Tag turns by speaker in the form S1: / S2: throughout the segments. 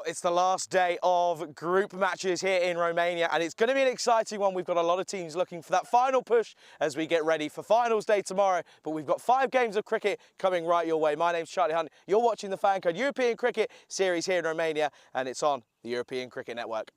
S1: Well, it's the last day of group matches here in Romania, and it's going to be an exciting one. We've got a lot of teams looking for that final push as we get ready for finals day tomorrow. But we've got 5 games of cricket coming right your way. My name's Charlie Hunt. You're watching the FanCode European Cricket Series here in Romania, and it's on the European Cricket Network.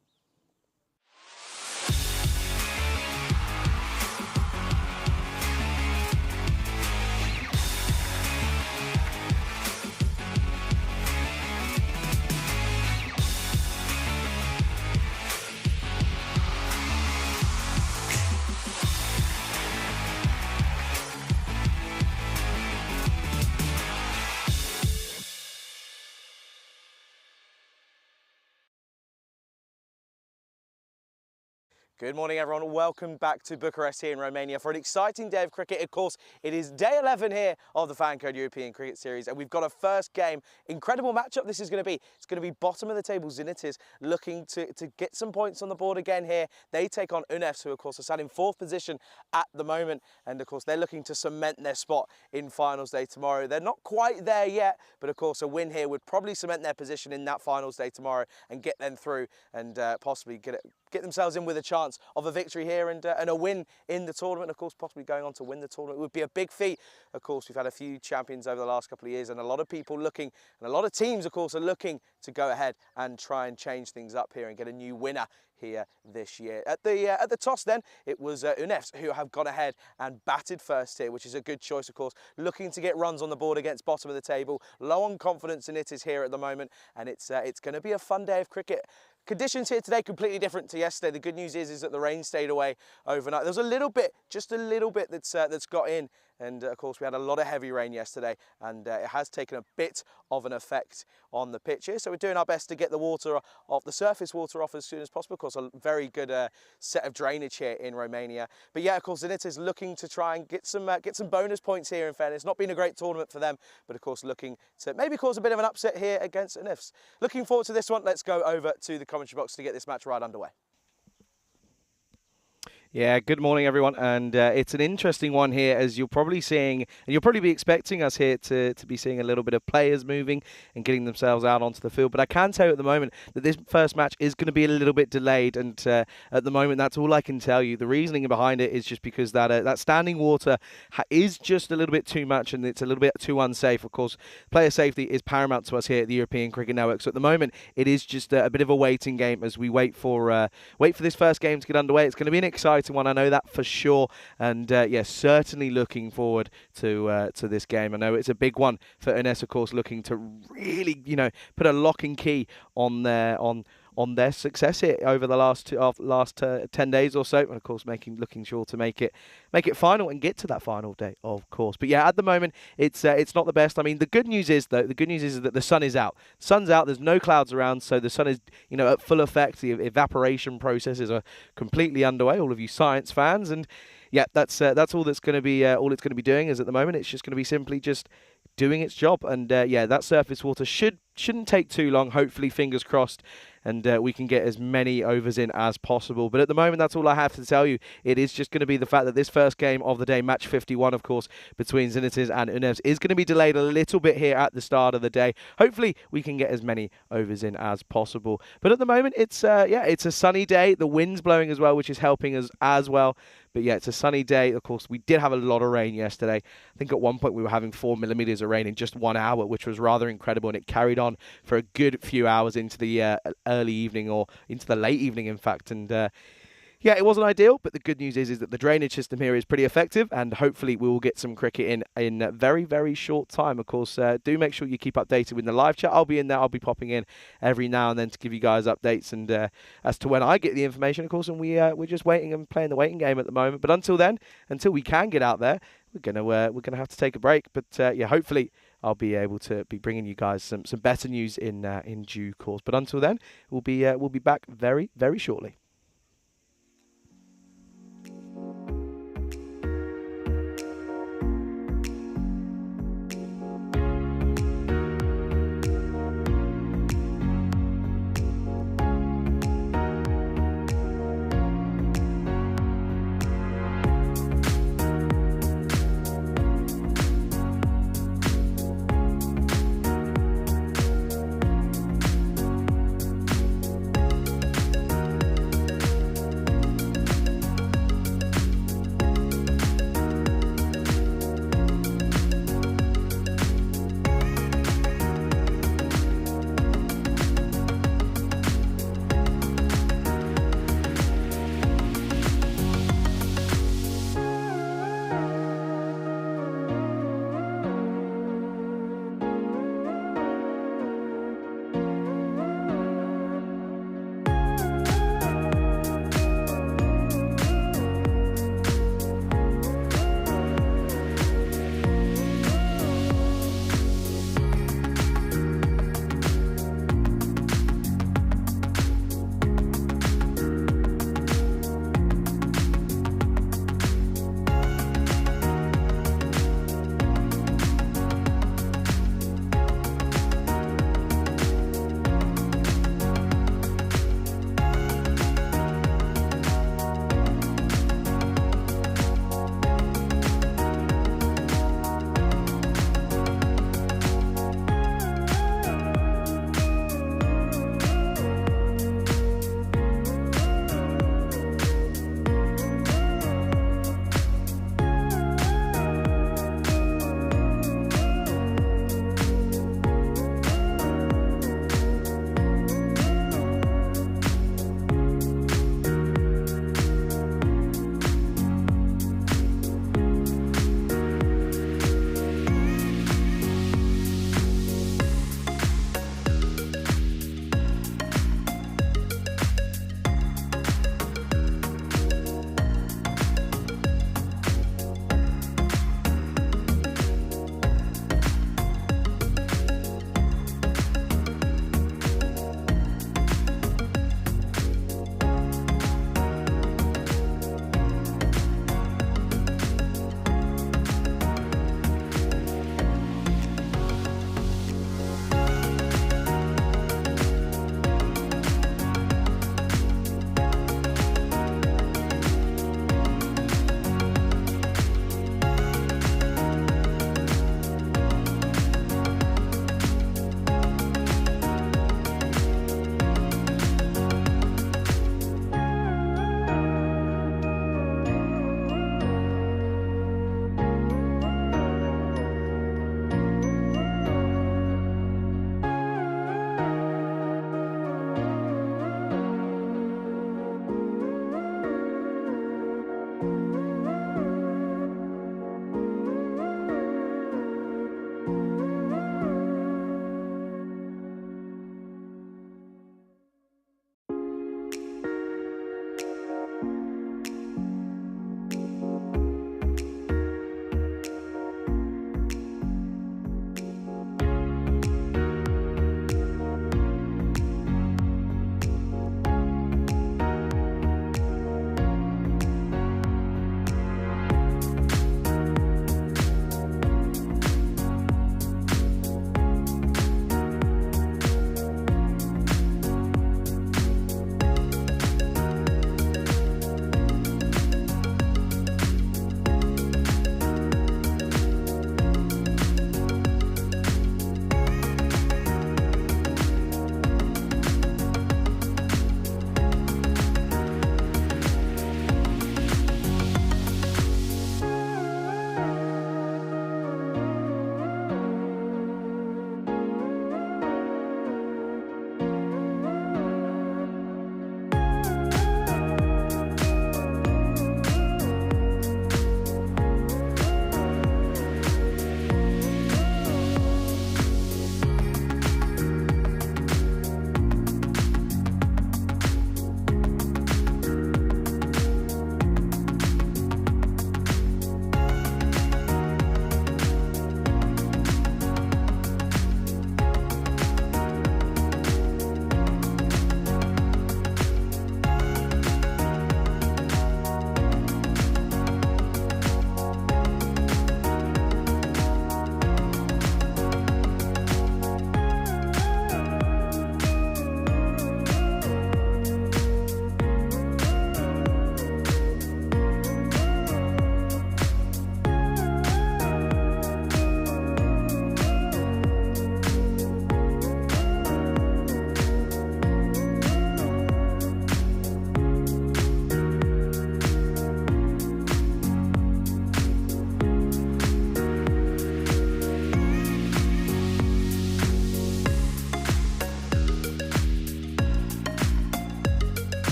S1: Good morning, everyone. Welcome back to Bucharest here in Romania for an exciting day of cricket. Of course, it is day 11 here of the FanCode European Cricket Series, and we've got a first game. Incredible matchup this is going to be. It's going to be bottom of the table Zenit looking to get some points on the board again here. They take on UNEFs, who of course are sat in 4th position at the moment, and of course they're looking to cement their spot in finals day tomorrow. They're not quite there yet, but of course a win here would probably cement their position in that finals day tomorrow and get them through and possibly get themselves in with a chance of a victory here and a win in the tournament. Of course, possibly going on to win the tournament would be a big feat. Of course, we've had a few champions over the last couple of years, and a lot of people looking, and a lot of teams, of course, are looking to go ahead and try and change things up here and get a new winner here this year. At the toss then, it was UNEFs who have gone ahead and batted first here, which is a good choice, of course, looking to get runs on the board against bottom of the table. Low on confidence in it is here at the moment, and it's going to be a fun day of cricket. Conditions here today completely different to yesterday. The good news is that the rain stayed away overnight. There's a little bit, just a little bit that's got in, and of course we had a lot of heavy rain yesterday, and it has taken a bit of an effect on the pitch here. So we're doing our best to get the water off, the surface water off as soon as possible. Of course, a very good set of drainage here in Romania. But yeah, of course, Zenit is looking to try and get some bonus points here. In fairness, not been a great tournament for them, but of course looking to maybe cause a bit of an upset here against UNEFs. Looking forward to this one. Let's go over to the commentary box to get this match right underway.
S2: Yeah, good morning, everyone, and it's an interesting one here, as you're probably seeing, and you'll probably be expecting us here to be seeing a little bit of players moving and getting themselves out onto the field. But I can tell you at the moment that this first match is going to be a little bit delayed, and at the moment, that's all I can tell you. The reasoning behind it is just because that standing water is just a little bit too much, and it's a little bit too unsafe. Of course, player safety is paramount to us here at the European Cricket Network. So at the moment, it is just a bit of a waiting game as we wait for this first game to get underway. It's going to be an exciting one, I know that for sure, and yeah, certainly looking forward to this game. I know it's a big one for UNEFs, of course, looking to really, put a lock and key on their success here over the last 10 days or so, and of course looking sure to make it final and get to that final day, of course. But yeah, at the moment it's not the best. I mean, the good news is that the sun is out. Sun's out. There's no clouds around, so the sun is at full effect. The evaporation processes are completely underway. All of you science fans, and yeah, that's all that's going to be all it's going to be doing is at the moment it's just going to be simply just doing its job, and yeah, that surface water shouldn't take too long. Hopefully, fingers crossed, and we can get as many overs in as possible. But at the moment, that's all I have to tell you. It is just going to be the fact that this first game of the day, match 51, of course, between Zenit and UNEFs, is going to be delayed a little bit here at the start of the day. Hopefully, we can get as many overs in as possible. But at the moment, it's a sunny day. The wind's blowing as well, which is helping us as well. But yeah, it's a sunny day. Of course, we did have a lot of rain yesterday. I think at one point we were having 4 millimeters of rain in just 1 hour, which was rather incredible, and it carried on for a good few hours into the early evening, or into the late evening, in fact. And yeah, it wasn't ideal, but the good news is that the drainage system here is pretty effective, and hopefully we will get some cricket in a very, very short time. Of course, do make sure you keep updated with the live chat. I'll be in there. I'll be popping in every now and then to give you guys updates, and as to when I get the information, of course. And we're just waiting and playing the waiting game at the moment. But until then, until we can get out there, we're gonna have to take a break. But yeah, hopefully I'll be able to be bringing you guys some better news in due course. But until then, we'll be back very, very shortly.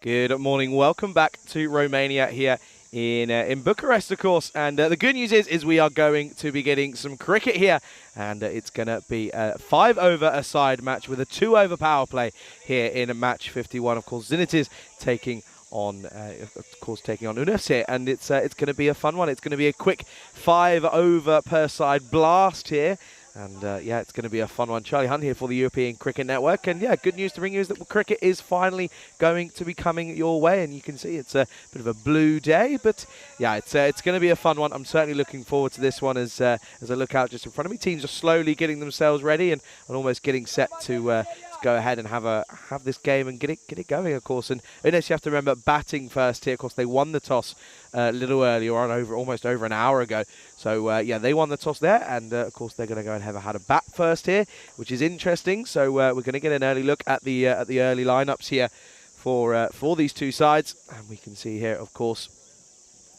S2: Good morning. Welcome back to Romania here in Bucharest, of course. And the good news is we are going to be getting some cricket here, and it's going to be a 5-over-a-side match with a 2-over power play here in match 51. Of course, Zenit is taking on UNEFs here, and it's going to be a fun one. It's going to be a quick 5-over per side blast here. And yeah, it's going to be a fun one. Charlie Hunt here for the European Cricket Network. And yeah, good news to bring you is that cricket is finally going to be coming your way. And you can see it's a bit of a blue day. But yeah, it's going to be a fun one. I'm certainly looking forward to this one as I look out just in front of me. Teams are slowly getting themselves ready and almost getting set to go ahead and have this game and get it going, of course. And unless you have to remember, batting first here. Of course, they won the toss a little earlier on, almost over an hour ago. So yeah, they won the toss there, and of course they're going to go and have a bat first here, which is interesting. So we're going to get an early look at the early lineups here for these two sides, and we can see here, of course,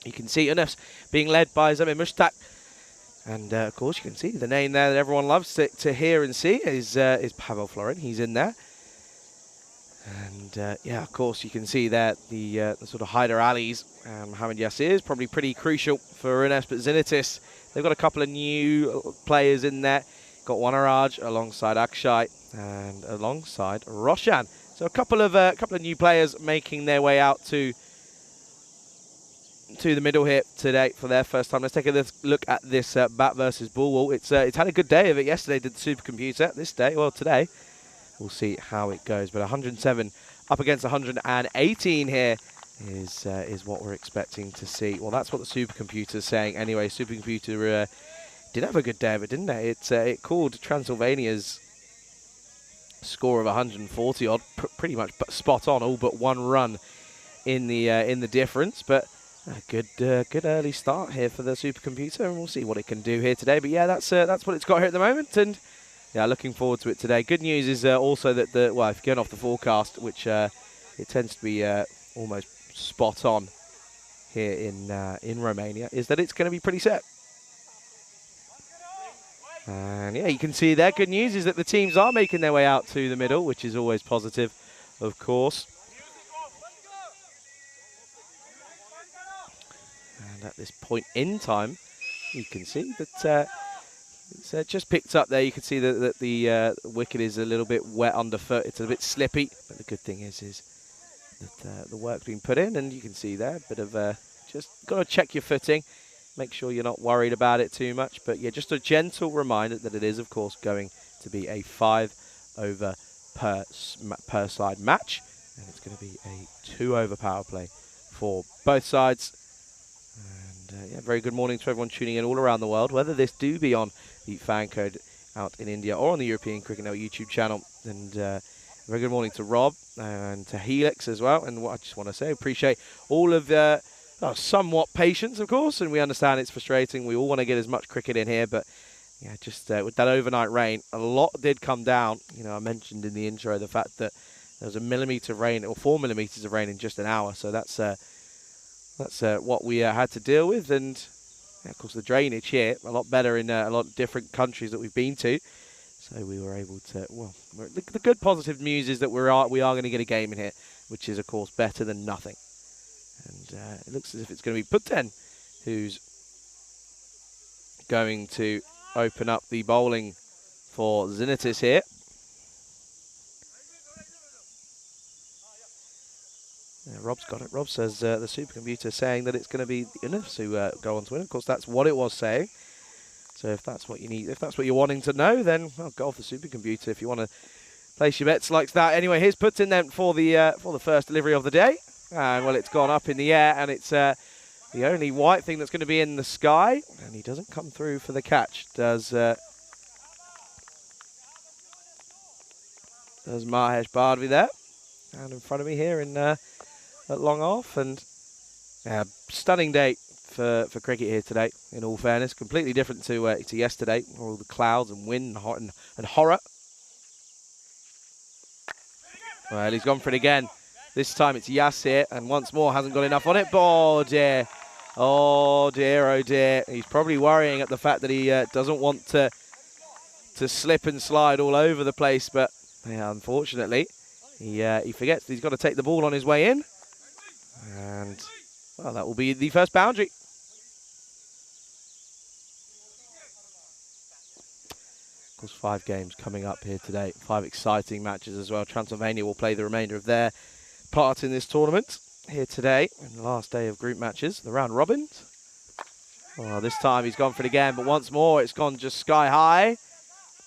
S2: you can see UNEFs being led by Zamir Mushtaq. And of course, you can see the name there that everyone loves to hear and see is Pavel Florin. He's in there. And yeah, of course, you can see there the sort of Hyder Ali's. Mohamed Yassir is probably pretty crucial for UNEFs, but Zenitis, they've got a couple of new players in there. Got Wanaraj alongside Akshay and alongside Roshan. So a couple of new players making their way out to the middle here today for their first time. Let's take a look at this bat versus ball wall. It's had a good day of it yesterday, did the supercomputer. This day, well, today, we'll see how it goes. But 107 up against 118 here is what we're expecting to see. Well, that's what the supercomputer's saying anyway. Supercomputer did have a good day of it, didn't it? It called Transylvania's score of 140 odd pretty much spot on, all but one run in the difference. But a good early start here for the supercomputer, and we'll see what it can do here today. But yeah, that's what it's got here at the moment, and yeah, looking forward to it today. Good news is also that if you're going off the forecast, which it tends to be almost spot on here in Romania, is that it's going to be pretty set. And yeah, you can see there. Good news is that the teams are making their way out to the middle, which is always positive, of course. And at this point in time, you can see that it's just picked up there. You can see that the wicket is a little bit wet underfoot. It's a bit slippy, but the good thing is that the work's been put in, and you can see there a bit of just got to check your footing, make sure you're not worried about it too much. But yeah, just a gentle reminder that it is, of course, going to be a 5-over per side match, and it's going to be a 2-over power play for both sides. And yeah, very good morning to everyone tuning in all around the world, whether this do be on the FanCode out in India or on the European Cricket Network YouTube channel. And very good morning to Rob and to Helix as well. And what I just want to say, appreciate all of somewhat patience, of course, and we understand it's frustrating. We all want to get as much cricket in here, but yeah, just with that overnight rain, a lot did come down. You know, I mentioned in the intro the fact that there was 1 millimetre of rain, or 4 millimetres of rain in just an hour. So that's what we had to deal with. And yeah, of course, the drainage here a lot better in a lot of different countries that we've been to. So we were able to. Well, the good positive news is that we are going to get a game in here, which is of course better than nothing. And it looks as if it's going to be T10 who's going to open up the bowling for Zenitis here. Yeah, Rob's got it. Rob says the supercomputer saying that it's going to be the UNEFs who go on to win. Of course, that's what it was saying. So if that's what you need, if that's what you're wanting to know, then well, go off the supercomputer if you want to place your bets like that. Anyway, here's Putin then for the first delivery of the day. And well, it's gone up in the air, and it's the only white thing that's going to be in the sky. And he doesn't come through for the catch. Does Mahesh Bhardvi there? And in front of me here at long off, and stunning day for cricket here today. In all fairness, completely different to yesterday, all the clouds and wind and horror. Well, he's gone for it again. This time it's Yassir, and once more hasn't got enough on it. But oh dear, oh dear, oh dear. He's probably worrying at the fact that he doesn't want to slip and slide all over the place. But yeah, unfortunately, He forgets that he's got to take the ball on his way in. And, well, that will be the first boundary. Of course, 5 games coming up here today. 5 exciting matches as well. Transylvania will play the remainder of their part in this tournament here today. In the last day of group matches, the round robins. Oh, this time he's gone for it again, but once more it's gone just sky high.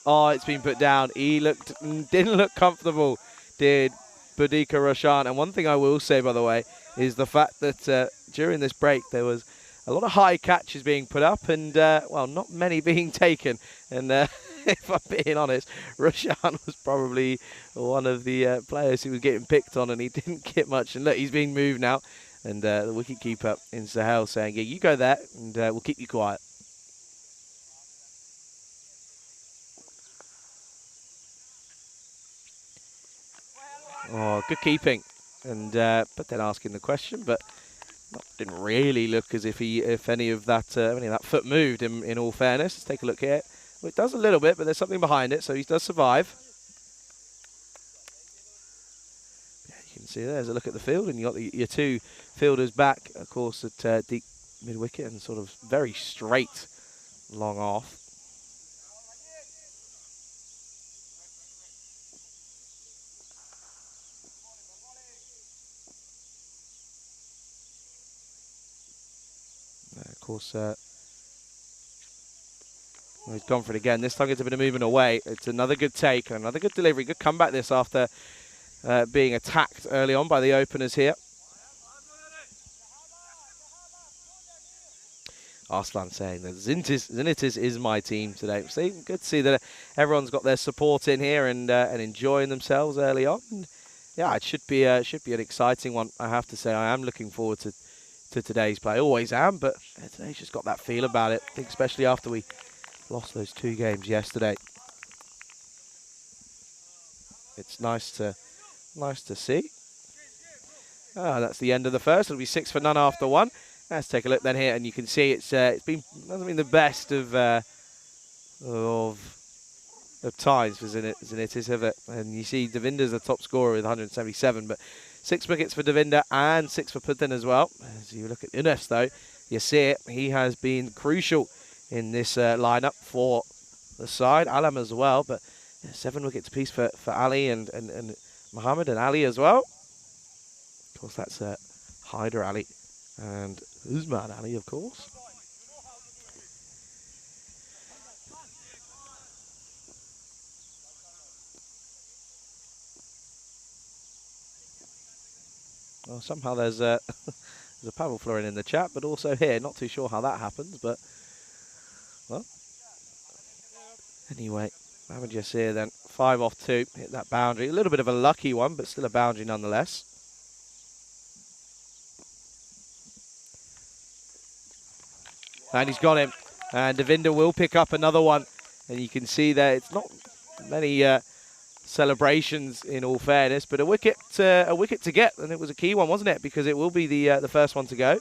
S2: Oh, it's been put down. He didn't look comfortable, did Boudica Roshan. And one thing I will say, by the way, is the fact that during this break there was a lot of high catches being put up and, well, not many being taken. And if I'm being honest, Roshan was probably one of the players who was getting picked on, and he didn't get much. And look, he's being moved now. And the wicketkeeper in Sahel saying, yeah, you go there and we'll keep you quiet. Oh, good keeping. And but then asking the question, but didn't really look as if any of that foot moved. In all fairness, let's take a look here. Well, it does a little bit, but there's something behind it, so he does survive. Yeah, you can see there's a look at the field, and you got your 2 fielders back, of course, at deep mid wicket and sort of very straight, long off. Of course, he's gone for it again. This time gets a bit of movement away. It's another good take, another good delivery. Good comeback this after being attacked early on by the openers here. Arslan saying that Zenitis is my team today. So good to see that everyone's got their support in here and enjoying themselves early on. And yeah, it should be an exciting one. I have to say, I am looking forward to today's play. Always am, but today's just got that feel about it. I think especially after we lost those 2 games yesterday. It's nice to see. That's the end of the first. It'll be 6 for none after 1. Let's take a look then here, and you can see hasn't been the best of times for Zenitis, have it? And you see Devinder's the top scorer with 177, but 6 wickets for Devinder and 6 for Putin as well. As you look at Unes, though, you see it. He has been crucial in this lineup for the side. Alam as well, but 7 wickets apiece for Ali and Mohammed and Ali as well. Of course, that's Hyder Ali and Usman Ali, of course. Well, somehow there's a paddle flooring in the chat, but also here, not too sure how that happens, but well. Anyway, Mohamed Yassir then 5 off 2, hit that boundary. A little bit of a lucky one, but still a boundary nonetheless. And he's got him. And Devinder will pick up another one. And you can see there, it's not many celebrations in all fairness, but a wicket to get, and it was a key one, wasn't it? Because it will be the first one to go.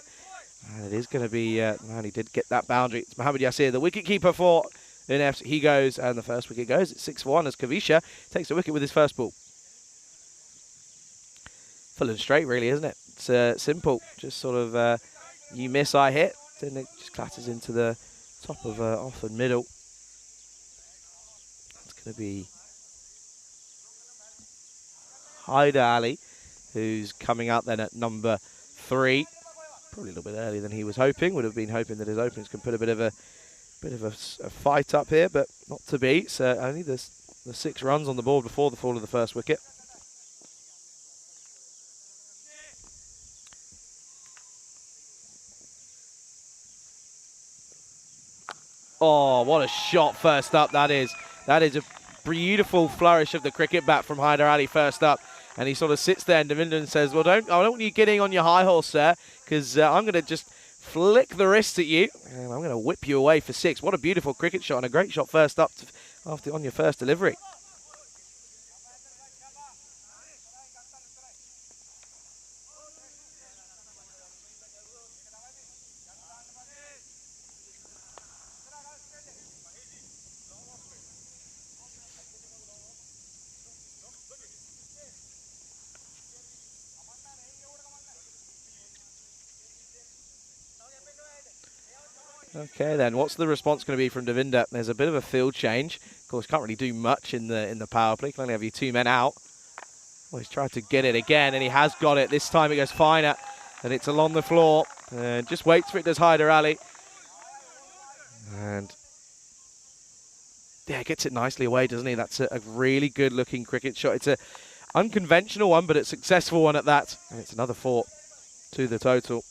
S2: And it is going to be, man, he did get that boundary. It's Mohamed Yassir, the wicket keeper for Unefs. He goes, and the first wicket goes. It's 6 for 1 as Kavisha takes the wicket with his first ball. Full and straight, really, isn't it? It's simple. Just sort of, you miss, I hit. Then it just clatters into the top of off and middle. That's going to be Hyder Ali, who's coming out then at number 3. Probably a little bit earlier than he was hoping. Would have been hoping that his openers can put a bit of a fight up here, but not to be. So only the 6 runs on the board before the fall of the first wicket. Oh, what a shot first up that is. That is a beautiful flourish of the cricket bat from Hyder Ali first up. And he sort of sits there and Devinder says, well, I don't want you getting on your high horse, sir, because I'm going to just flick the wrist at you, and I'm going to whip you away for 6. What a beautiful cricket shot and a great shot first up on your first delivery. Okay, then what's the response going to be from Devinder? There's a bit of a field change. Of course, can't really do much in the power play. Can only have your 2 men out. Well, he's tried to get it again, and he has got it. This time it goes finer, and it's along the floor. Just waits for it, does Hyder Ali. And yeah, gets it nicely away, doesn't he? That's a really good-looking cricket shot. It's a unconventional one, but a successful one at that. And it's another 4 to the total.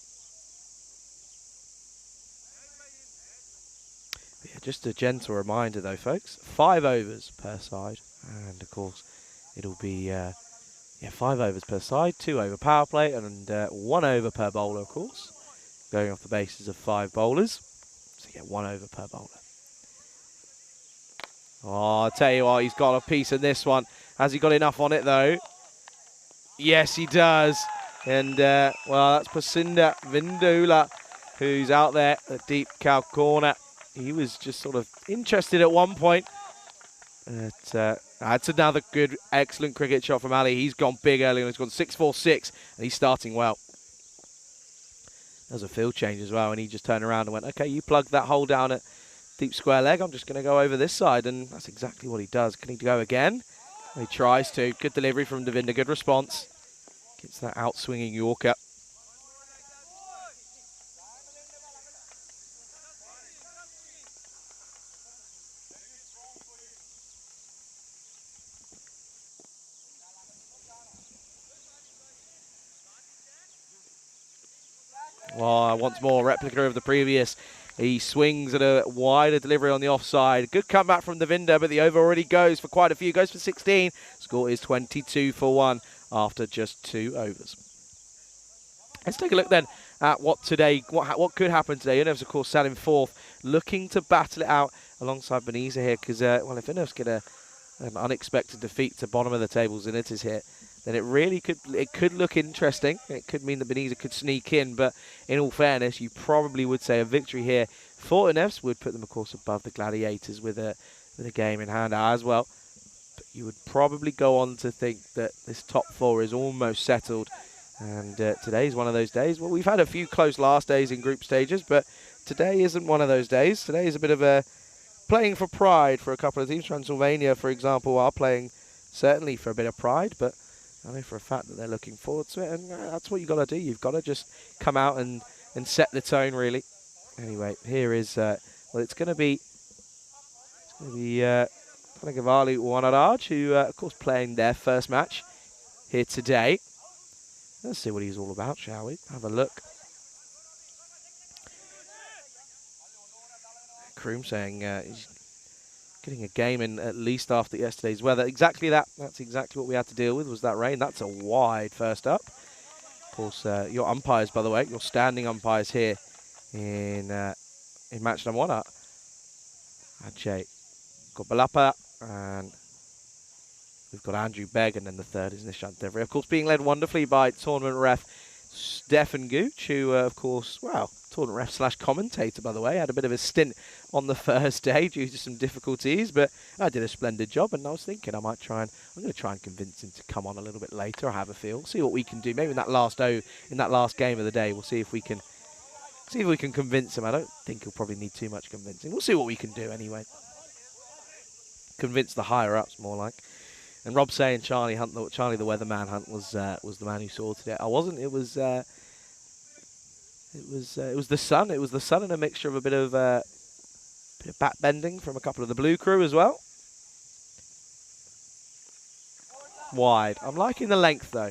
S2: But yeah, just a gentle reminder, though, folks. 5 overs per side. And, of course, it'll be 5 overs per side, 2 over power play, and 1 over per bowler, of course. Going off the basis of 5 bowlers. So you get 1 over per bowler. Oh, I'll tell you what, he's got a piece in this one. Has he got enough on it, though? Yes, he does. And, well, that's Prasinda Vindula, who's out there at deep cow corner. He was just sort of interested at one point. But, that's another good, excellent cricket shot from Ali. He's gone big early on. He's gone 6-4-6, and he's starting well. There's a field change as well, and he just turned around and went, okay, you plug that hole down at deep square leg. I'm just going to go over this side, and that's exactly what he does. Can he go again? He tries to. Good delivery from Devinder. Good response. Gets that out-swinging Yorker. Once more, replica of the previous. He swings at a wider delivery on the offside. Good comeback from Devinder, but the over already goes for quite a few. Goes for 16. Score is 22 for 1 after just 2 overs. Let's take a look then at what could happen today. Unev's, of course, sat in 4th, looking to battle it out alongside Beniza here, because, well, if Unev's get an unexpected defeat to bottom of the table, Zenit is here, then it could look interesting. It could mean that Beniza could sneak in, but in all fairness, you probably would say a victory here for Unevs would put them, of course, above the Gladiators with a game in hand as well. But you would probably go on to think that this top 4 is almost settled. And today's one of those days. Well, we've had a few close last days in group stages, but today isn't one of those days. Today is a bit of a playing for pride for a couple of teams. Transylvania, for example, are playing certainly for a bit of pride, but I know for a fact that they're looking forward to it, and that's what you've got to do. You've got to just come out and set the tone, really. Anyway, here is, well, it's going to be Panagavalu Wanaraj, who, of course, playing their first match here today. Let's see what he's all about, shall we? Have a look. Kroom saying he's getting a game in at least after yesterday's weather. Exactly that. That's exactly what we had to deal with, was that rain. That's a wide first up. Of course, your umpires, by the way, your standing umpires here in match number 1 are Ajay Gobalapa, and we've got Andrew Begg, and then the third is Nishant Devry. Of course, being led wonderfully by tournament ref Stefan Gooch, who, of course, well, tournament ref slash commentator, by the way, had a bit of a stint on the first day due to some difficulties, but I did a splendid job, and I was thinking I'm going to try and convince him to come on a little bit later. I have a feel, see what we can do. Maybe in that last game of the day, we'll see if we can convince him. I don't think he'll probably need too much convincing. We'll see what we can do anyway. Convince the higher ups, more like. And Rob saying Charlie the Weatherman Hunt was the man who sorted it. I wasn't. It was the sun. It was the sun and a mixture of a bit of bat bending from a couple of the blue crew as well. Wide. I'm liking the length though.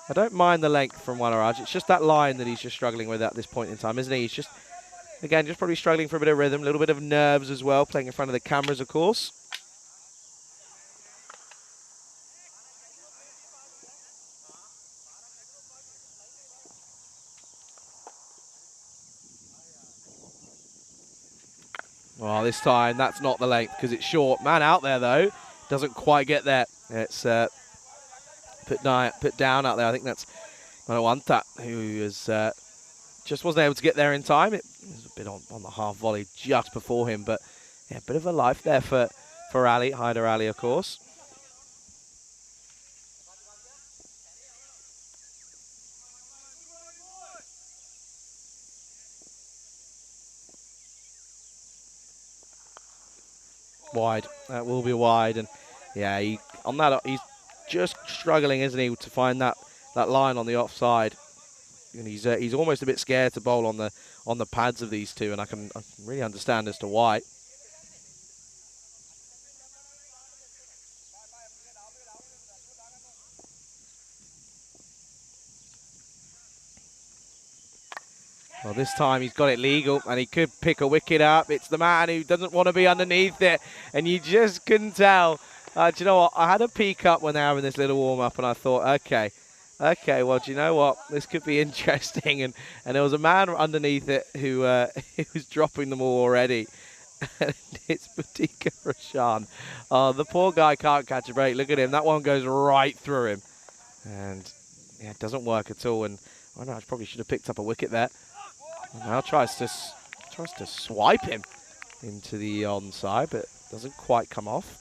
S2: I don't mind the length from Wanaraj. It's just that line that he's just struggling with at this point in time, isn't he? He's just probably struggling for a bit of rhythm, a little bit of nerves as well, playing in front of the cameras, of course. Well, this time, that's not the length because it's short. Man out there, though. Doesn't quite get there. It's put down out there. I think that's Manawanta, who is, just wasn't able to get there in time. It was a bit on the half volley just before him. But, yeah, a bit of a life there for Ali, Hyder Ali, of course. wide. That will be wide. And yeah, on that, he's just struggling, isn't he, to find that line on the offside. And he's almost a bit scared to bowl on the pads of these two, and I can really understand as to why. Well, this time he's got it legal, and he could pick a wicket up. It's the man who doesn't want to be underneath it, and you just couldn't tell. Do you know what? I had a peek up when they were having this little warm-up, and I thought, okay, well, do you know what? This could be interesting. And there was a man underneath it who was dropping them all already. And it's Boutika Roshan. Oh, the poor guy can't catch a break. Look at him. That one goes right through him. And yeah, it doesn't work at all. And I know I probably should have picked up a wicket there. And now tries to swipe him into the onside, but doesn't quite come off.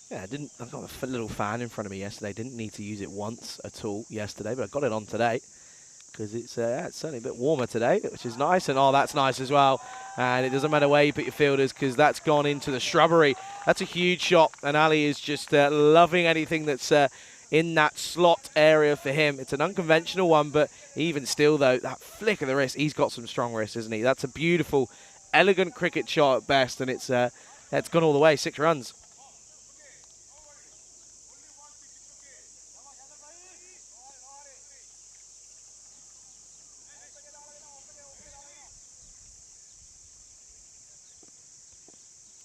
S2: Yeah, I've got a little fan in front of me yesterday. Didn't need to use it once at all yesterday, but I got it on today because it's certainly a bit warmer today, which is nice. And oh, that's nice as well. And it doesn't matter where you put your fielders because that's gone into the shrubbery. That's a huge shot, and Ali is just loving anything that's in that slot area for him. It's an unconventional one, but even still, though, that flick of the wrist, he's got some strong wrists, isn't he? That's a beautiful, elegant cricket shot at best, and it's gone all the way, 6 runs.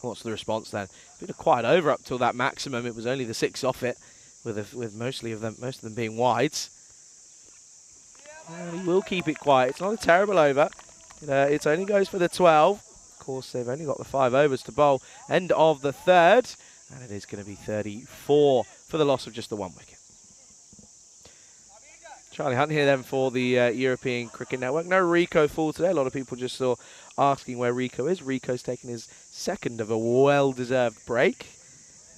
S2: What's the response then? It's been a quiet over up till that maximum. It was only the 6 off it, with most of them being wides. And he will keep it quiet. It's not a terrible over. It only goes for the 12. Of course, they've only got the 5 overs to bowl. End of the 3rd, and it is going to be 34 for the loss of just the 1 wicket. Charlie Hunt here then for the European Cricket Network. No Rico fall today. A lot of people just saw asking where Rico is. Rico's taking his 2nd of a well-deserved break.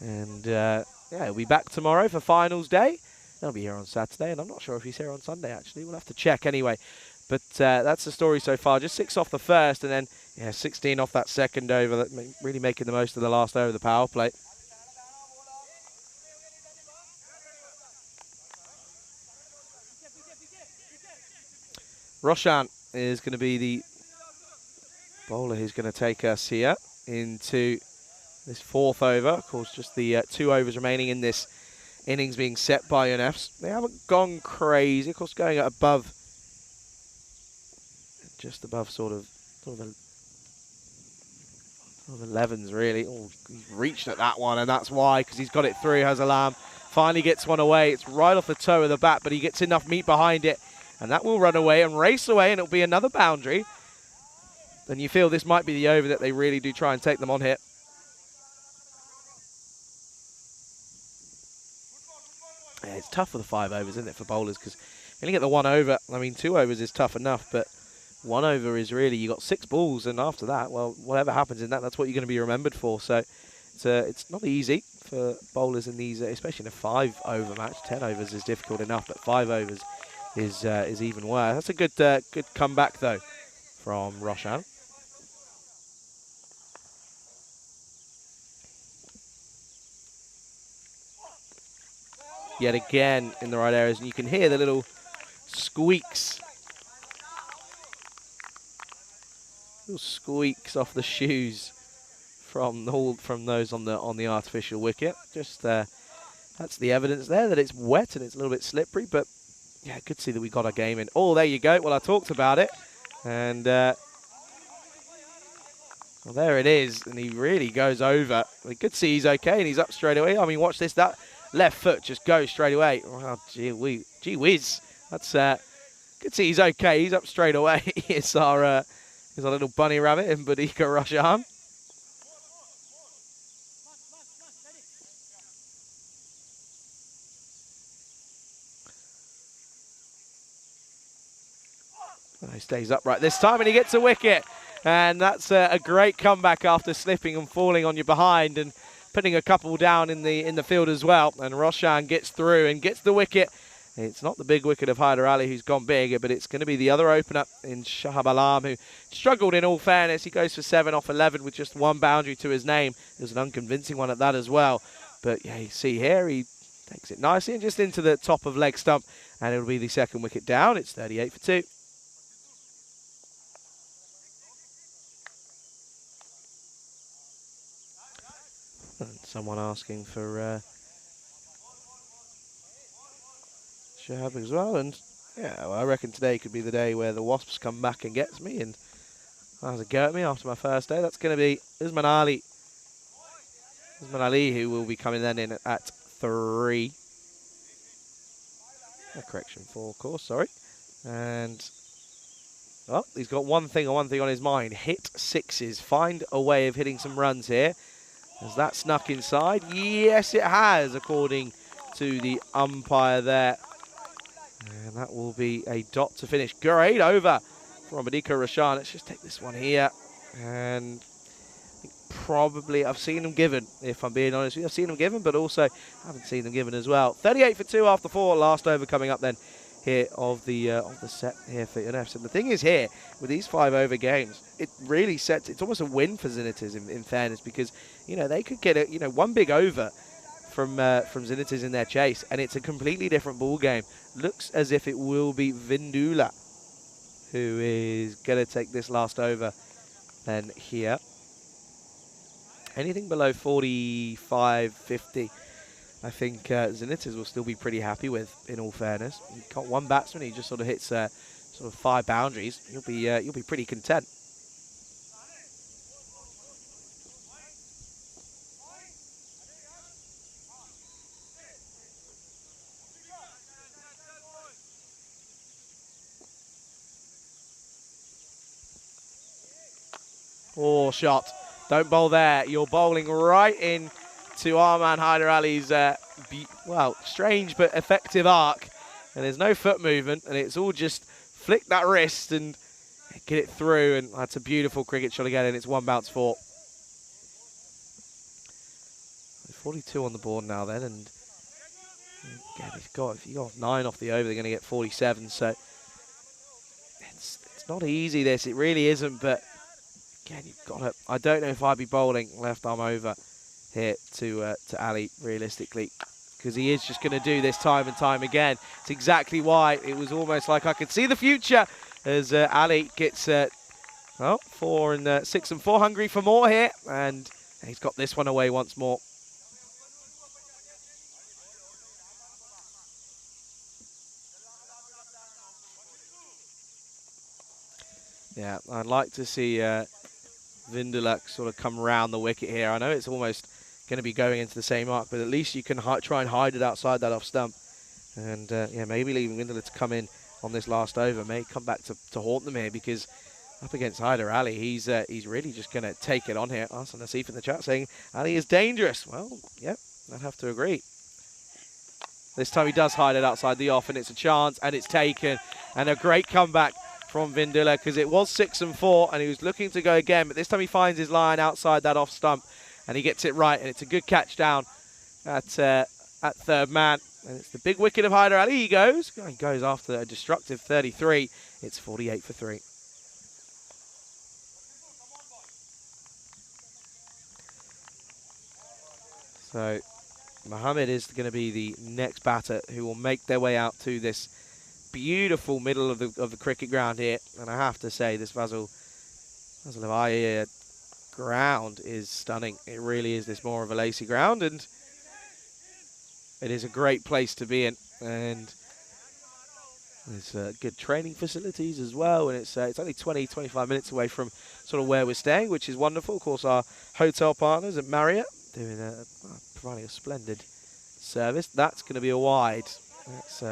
S2: And yeah, he'll be back tomorrow for finals day. He'll be here on Saturday, and I'm not sure if he's here on Sunday, actually. We'll have to check anyway. But that's the story so far. Just 6 off the 1st, and then yeah, 16 off that 2nd over. That really making the most of the last over of the power play. Roshan is going to be the bowler who's going to take us here into this 4th over. Of course, just the 2 overs remaining in this innings being set by UNFs. They haven't gone crazy. Of course, going at above, just above sort of 11s really. Oh, he's reached at that one, and that's why, because he's got it through. Hazalam finally gets one away. It's right off the toe of the bat, but he gets enough meat behind it. And that will run away and race away, and it'll be another boundary. And you feel this might be the over that they really do try and take them on here. Yeah, it's tough for the 5 overs, isn't it, for bowlers? Because you only get the 1 over. I mean, 2 overs is tough enough, but 1 over is really, you got 6 balls, and after that, well, whatever happens in that, that's what you're going to be remembered for. So it's not easy for bowlers in these, especially in a 5 over match. 10 overs is difficult enough, but 5 overs is even worse. That's a good comeback though from Roshan. Yet again in the right areas, and you can hear the little squeaks. Little squeaks off the shoes from those on the artificial wicket. Just that's the evidence there that it's wet and it's a little bit slippery, but yeah, good to see that we got our game in. Oh, there you go. Well, I talked about it. And, well, there it is. And he really goes over. We could see he's okay, and he's up straight away. I mean, watch this. That left foot just goes straight away. Oh, gee whiz. That's, good to see he's okay. He's up straight away. It's our little bunny rabbit in Boutika Roshan. He stays upright this time, and he gets a wicket. And that's a great comeback after slipping and falling on your behind. And putting a couple down in the field as well. And Roshan gets through and gets the wicket. It's not the big wicket of Hyder Ali who's gone big, but it's going to be the other opener in Shahab Alam, who struggled in all fairness. He goes for 7 off 11 with just 1 boundary to his name. It was an unconvincing one at that as well. But yeah, you see here, he takes it nicely and just into the top of leg stump, and it'll be the second wicket down. It's 38 for 2. And someone asking for Shahab as well, and yeah, well, I reckon today could be the day where the Wasps come back and gets me and has a go at me after my first day. That's going to be Usman Ali. Usman Ali, who will be coming then in at 3. A correction 4, of course, sorry. And, well, he's got one thing on his mind. Hit 6s. Find a way of hitting some runs here. Has that snuck inside? Yes, it has, according to the umpire there. And that will be a dot to finish. Great over from Adika Rashan. Let's just take this one here. And probably I've seen them given, if I'm being honest with you. I've seen them given, but also haven't seen them given as well. 38 for 2 after 4. Last over coming up then here of the set here for Unefs. And the thing is here, with these 5-over games, it really sets, it's almost a win for Zenitas in fairness, because, you know, they could get a, one big over from Zenitas in their chase, and it's a completely different ball game. Looks as if it will be Vindula who is going to take this last over then here. Anything below 45, 50, I think Zenitas will still be pretty happy with, in all fairness. You've got one batsman, he just sort of hits sort of 5 boundaries. You'll be pretty content. Oh, shot. Don't bowl there. You're bowling right in to our man Hyder Ali's, well, strange but effective arc. And there's no foot movement, and it's all just flick that wrist and get it through. And that's a beautiful cricket shot again, and it's 1 bounce 4. 42 on the board now then, and again, if you got 9 off the over, they're going to get 47. So it's not easy, this. It really isn't, but again, you've got to, I don't know if I'd be bowling left arm over here to Ali, realistically, because he is just going to do this time and time again. It's exactly why it was almost like I could see the future as Ali gets, well, 4 and 6 and 4, hungry for more here, and he's got this one away once more. Yeah, I'd like to see Vindulak sort of come round the wicket here. I know it's almost going to be going into the same arc, but at least you can try and hide it outside that off stump. And yeah, maybe leaving Vindulak to come in on this last over may come back to haunt them here, because up against Hyder Ali, he's really just going to take it on here. Arsene Nassif in the chat saying Ali is dangerous. Well, yep, I'd have to agree. This time he does hide it outside the off, and it's a chance, and it's taken. And a great comeback from Vindula, because it was 6 and 4, and he was looking to go again, but this time he finds his line outside that off stump, and he gets it right, and it's a good catch down at third man. And it's the big wicket of Hyder Ali. He goes after a destructive 33. It's 48 for 3. So Mohammed is going to be the next batter who will make their way out to this beautiful middle of the cricket ground here. And I have to say, this Fazal Avaya ground is stunning. It really is, this more of a lacy ground, and it is a great place to be in. And there's good training facilities as well, and it's only 20-25 minutes away from sort of where we're staying, which is wonderful. Of course, our hotel partners at Marriott doing providing a splendid service. That's going to be a wide. That's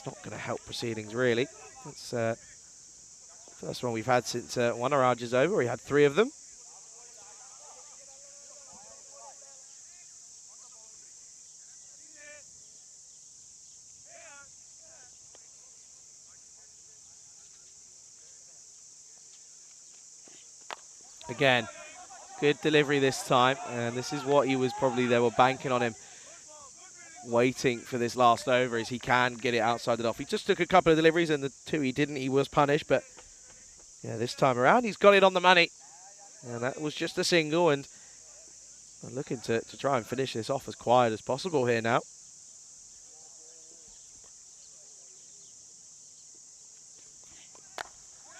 S2: not going to help proceedings really. It's first one we've had since Wanaraj is over. We had 3 of them. Again, Good delivery this time, and this is what he was probably, they were banking on him, waiting for this last over, as he can get it outside the off. He just took a couple of deliveries, and the two he didn't, he was punished, but yeah, this time around, he's got it on the money. And that was just a single, and I'm looking to try and finish this off as quiet as possible here now.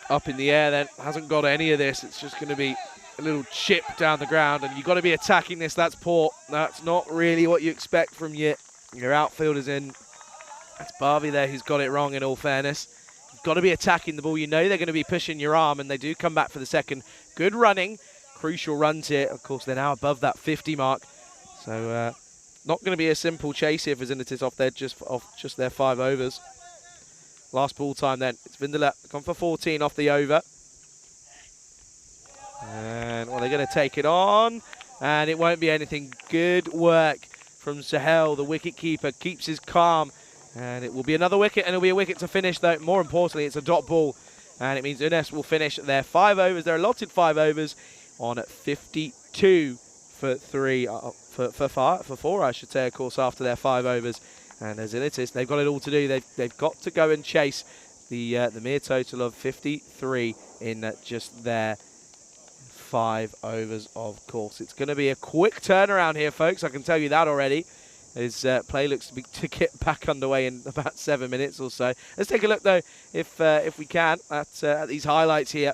S2: Up in the air then, hasn't got any of this. It's just going to be a little chip down the ground, and you've got to be attacking this. That's poor. That's not really what you expect from your outfielders in. That's Barbie there who's got it wrong, in all fairness. You've got to be attacking the ball. You know they're going to be pushing your arm, and they do come back for the second. Good running. Crucial runs here. Of course, they're now above that 50 mark. So not going to be a simple chase here for Zinitis off just their 5 overs. Last ball time then. It's Vindela gone for 14 off the over. And well, they're going to take it on. And it won't be anything. Good work from Sahel, the wicket keeper. Keeps his calm. And it will be another wicket, and it'll be a wicket to finish, though. More importantly, it's a dot ball. And it means Unes will finish their 5 overs. Their allotted 5 overs on 52 for 3. For 4, I should say, of course, after their 5 overs. And as it is, they've got it all to do. They've got to go and chase the mere total of 53 in just their 5 overs, of course. It's going to be a quick turnaround here, folks. I can tell you that already. His play looks to get back underway in about 7 minutes or so. Let's take a look, though, if we can, at these highlights here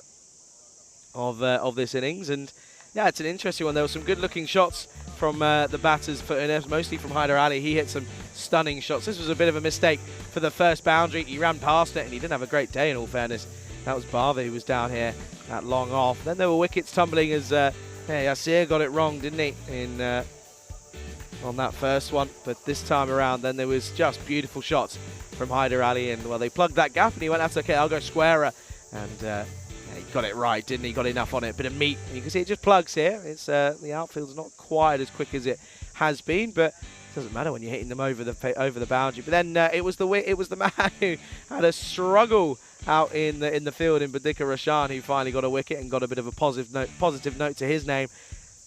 S2: of this innings. And yeah, it's an interesting one. There were some good-looking shots from the batters for Unes, mostly from Hyder Ali. He hit some stunning shots. This was a bit of a mistake for the first boundary. He ran past it, and he didn't have a great day, in all fairness. That was Bava who was down here at long off. Then there were wickets tumbling as Yasir got it wrong, didn't he, on that first one. But this time around, then there was just beautiful shots from Hyder Ali, and well, they plugged that gap, and he went, that's okay, I'll go squarer. And he got it right, didn't he? Got enough on it, bit of meat. And you can see it just plugs here. It's the outfield's not quite as quick as it has been, but it doesn't matter when you're hitting them over the boundary. But then it was the man who had a struggle out in the field in Badika Rashan, who finally got a wicket and got a bit of a positive note to his name.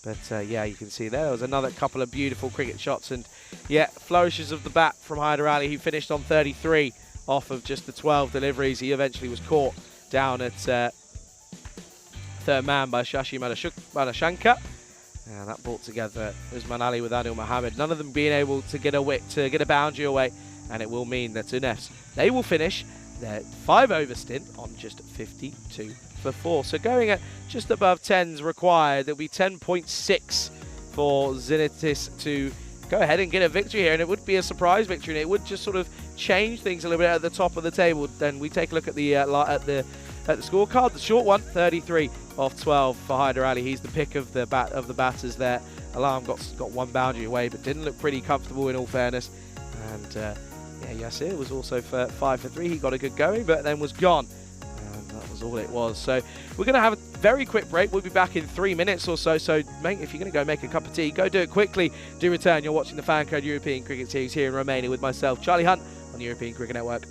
S2: But yeah, you can see there was another couple of beautiful cricket shots, and yeah, flourishes of the bat from Hyder Ali. He finished on 33 off of just the 12 deliveries. He eventually was caught down at third man by Shashi Madashankar, and that brought together Usman Ali with Adil Mohammed. None of them being able to get a boundary away, and it will mean that Unes, they will finish their 5 over stint on just 52 for 4. So going at just above 10s required. There'll be 10.6 for Zinitis to go ahead and get a victory here, and it would be a surprise victory, and it would just sort of change things a little bit at the top of the table. Then we take a look at the scorecard. The short one, 33 off 12 for Hyder Ali. He's the pick of the batters there. Alarm got 1 boundary away, but didn't look pretty comfortable, in all fairness. And yeah, Yasir was also for 5 for 3. He got a good going, but then was gone. And that was all it was. So we're going to have a very quick break. We'll be back in 3 minutes or so. So mate, if you're going to go make a cup of tea, go do it quickly. Do return. You're watching the FanCode European Cricket Series here in Romania with myself, Charlie Hunt, on the European Cricket Network.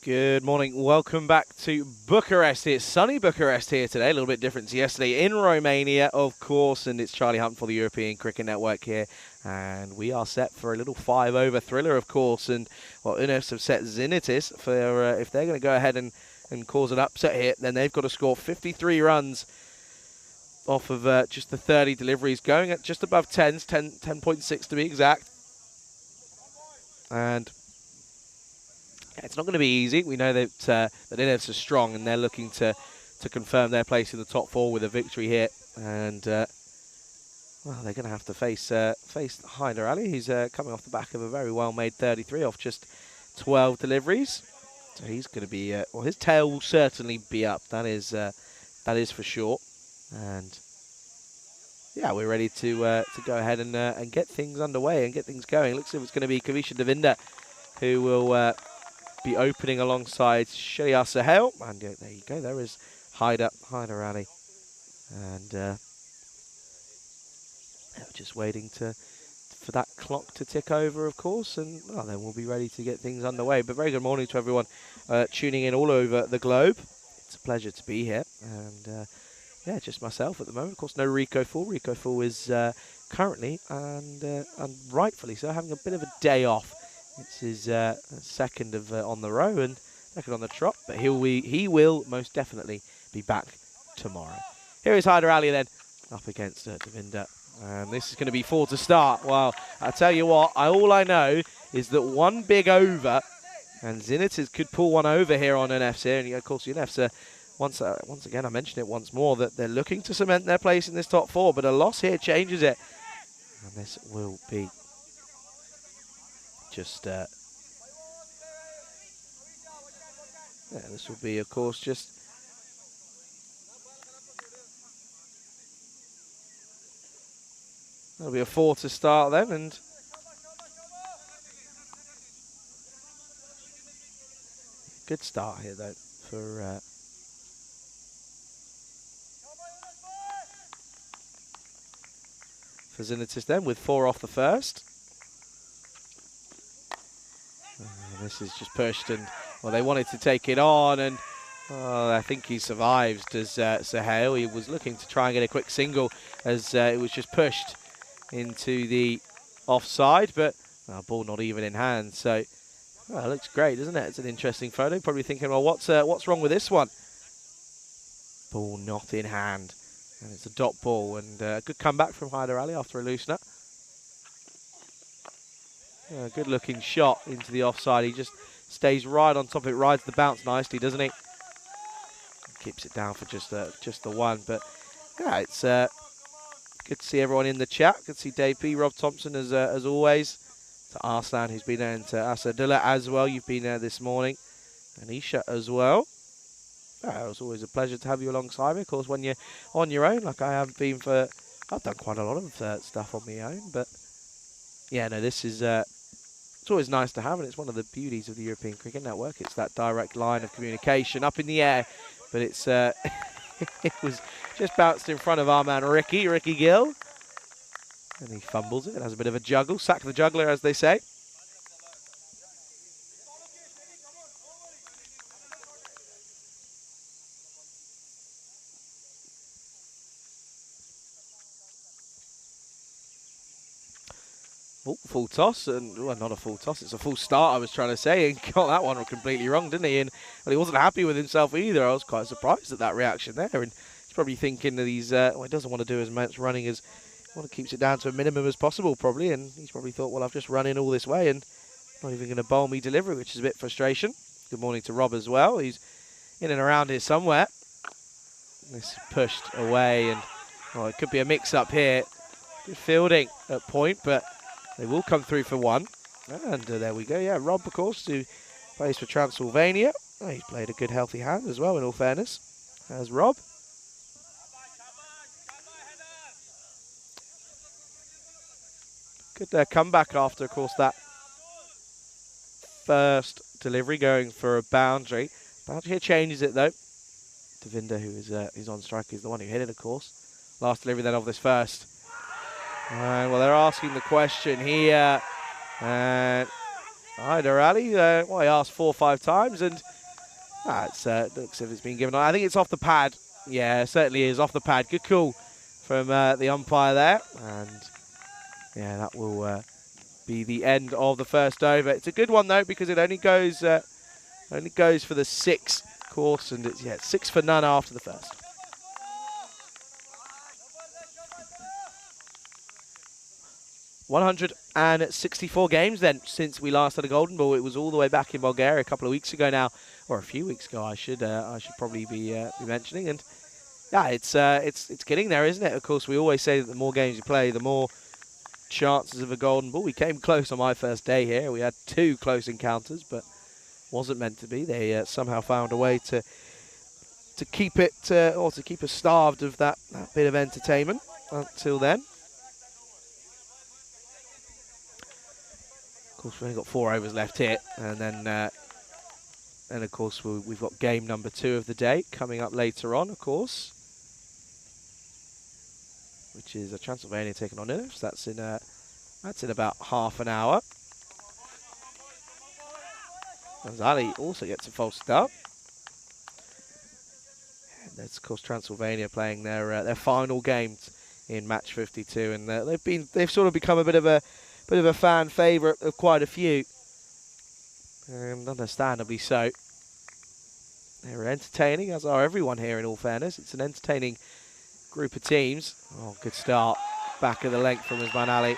S2: Good morning. Welcome back to Bucharest. It's sunny Bucharest here today. A little bit different to yesterday in Romania, of course. And it's Charlie Hunt for the European Cricket Network here. And we are set for a little 5-over thriller, of course. And well, UNEFs have set Zenitis for if they're going to go ahead and cause an upset here, then they've got to score 53 runs off of just the 30 deliveries, going at just above 10.6 to be exact. And it's not going to be easy. We know that that UNEFs are strong, and they're looking to confirm their place in the top 4 with a victory here. And well, they're going to have to face Hyder Ali, who's coming off the back of a very well-made 33 off just 12 deliveries. So he's going to be well, his tail will certainly be up. That is for sure. And yeah, we're ready to go ahead and get things underway and get things going. Looks like it's going to be Kavisha Devinda who will be opening alongside Shahriar Sahel. And there you go, there is Hyder Ali. And just waiting for that clock to tick over, of course, and then we'll be ready to get things underway. But very good morning to everyone tuning in all over the globe. It's a pleasure to be here. And yeah, just myself at the moment. Of course, no Rico Fool. Rico Fool is currently, and rightfully so, having a bit of a day off. It's his second of on the row and second on the trot, but he will most definitely be back tomorrow. Here is Hyder Ali then, up against Devinda. And this is going to be 4 to start. Well, I tell you what, all I know is that one big over, and Zenitis could pull one over here on UNEFs here. And of course, UNEFs once again, I mentioned it once more, that they're looking to cement their place in this top 4, but a loss here changes it. And this will be just this will be, of course, just that'll be a 4 to start then. And good start here though for Zenitis then, with 4 off the first. This is just pushed, and well, they wanted to take it on, and I think he survived as Sahel. He was looking to try and get a quick single as it was just pushed into the offside, but ball not even in hand. So it looks great, doesn't it? It's an interesting photo. Probably thinking, well, what's wrong with this one? Ball not in hand, and it's a dot ball, and a good comeback from Hyder Ali after a loosener. Good looking shot into the offside. He just stays right on top of it, rides the bounce nicely, doesn't he? Keeps it down for just the one. But yeah, it's good to see everyone in the chat. Good to see Dave P, Rob Thompson as always. To Arslan, who's been there, and to Asadullah as well. You've been there this morning, and Isha as well. It was always a pleasure to have you alongside me. Of course, when you're on your own, like I have been I've done quite a lot of stuff on my own, but yeah, no, this is it's always nice to have, and it's one of the beauties of the European Cricket Network. It's that direct line of communication up in the air, but it's it was just bounced in front of our man Ricky Gill, and he fumbles it. It has a bit of a juggle, sack the juggler, as they say. Oh, full toss, and well, not a full toss, it's a full start, I was trying to say, and got that one completely wrong, didn't he? And well, he wasn't happy with himself either. I was quite surprised at that reaction there, and he's probably thinking that he's, well, he doesn't want to do as much running as, keeps it down to a minimum as possible, probably, and he's probably thought, well, I've just run in all this way, and not even going to bowl me delivery, which is a bit frustration. Good morning to Rob as well. He's in and around here somewhere. This pushed away, and well, it could be a mix-up here. Good fielding at point, but they will come through for one. And there we go. Yeah, Rob, of course, who plays for Transylvania. Oh, he's played a good, healthy hand as well, in all fairness, as Rob. Good comeback after, of course, that first delivery going for a boundary. Boundary here changes it, though. Devinda, who is on strike, is the one who hit it, of course. Last delivery then of this first. Well, they're asking the question here. And Hyder Ali, well, he asked 4 or 5 times, and It looks as if it's been given. I think it's off the pad. Yeah, it certainly is off the pad. Good call from the umpire there. And yeah, that will be the end of the first over. It's a good one though, because it only goes for the 6 course, and it's 6 for none after the first. $164 games then since we last had a golden ball. It was all the way back in Bulgaria a couple of weeks ago now, or a few weeks ago. I should probably be mentioning. And yeah, it's getting there, isn't it? Of course, we always say that the more games you play, the more chances of a golden ball. We came close on my first day here. We had 2 close encounters, but wasn't meant to be. They somehow found a way to keep it or to keep us starved of that bit of entertainment until then. Of course, we've only got 4 overs left here, and then of course we've got game number 2 of the day coming up later on, of course, which is a Transylvania taking on Innis. That's in about half an hour. And Ali also gets a false start. And that's of course Transylvania playing their final games in match 52, and they've sort of become a bit of a fan favourite of quite a few, and understandably so. They're entertaining, as are everyone here, in all fairness. It's an entertaining group of teams. Oh, good start. Back of the length from Usman Ali.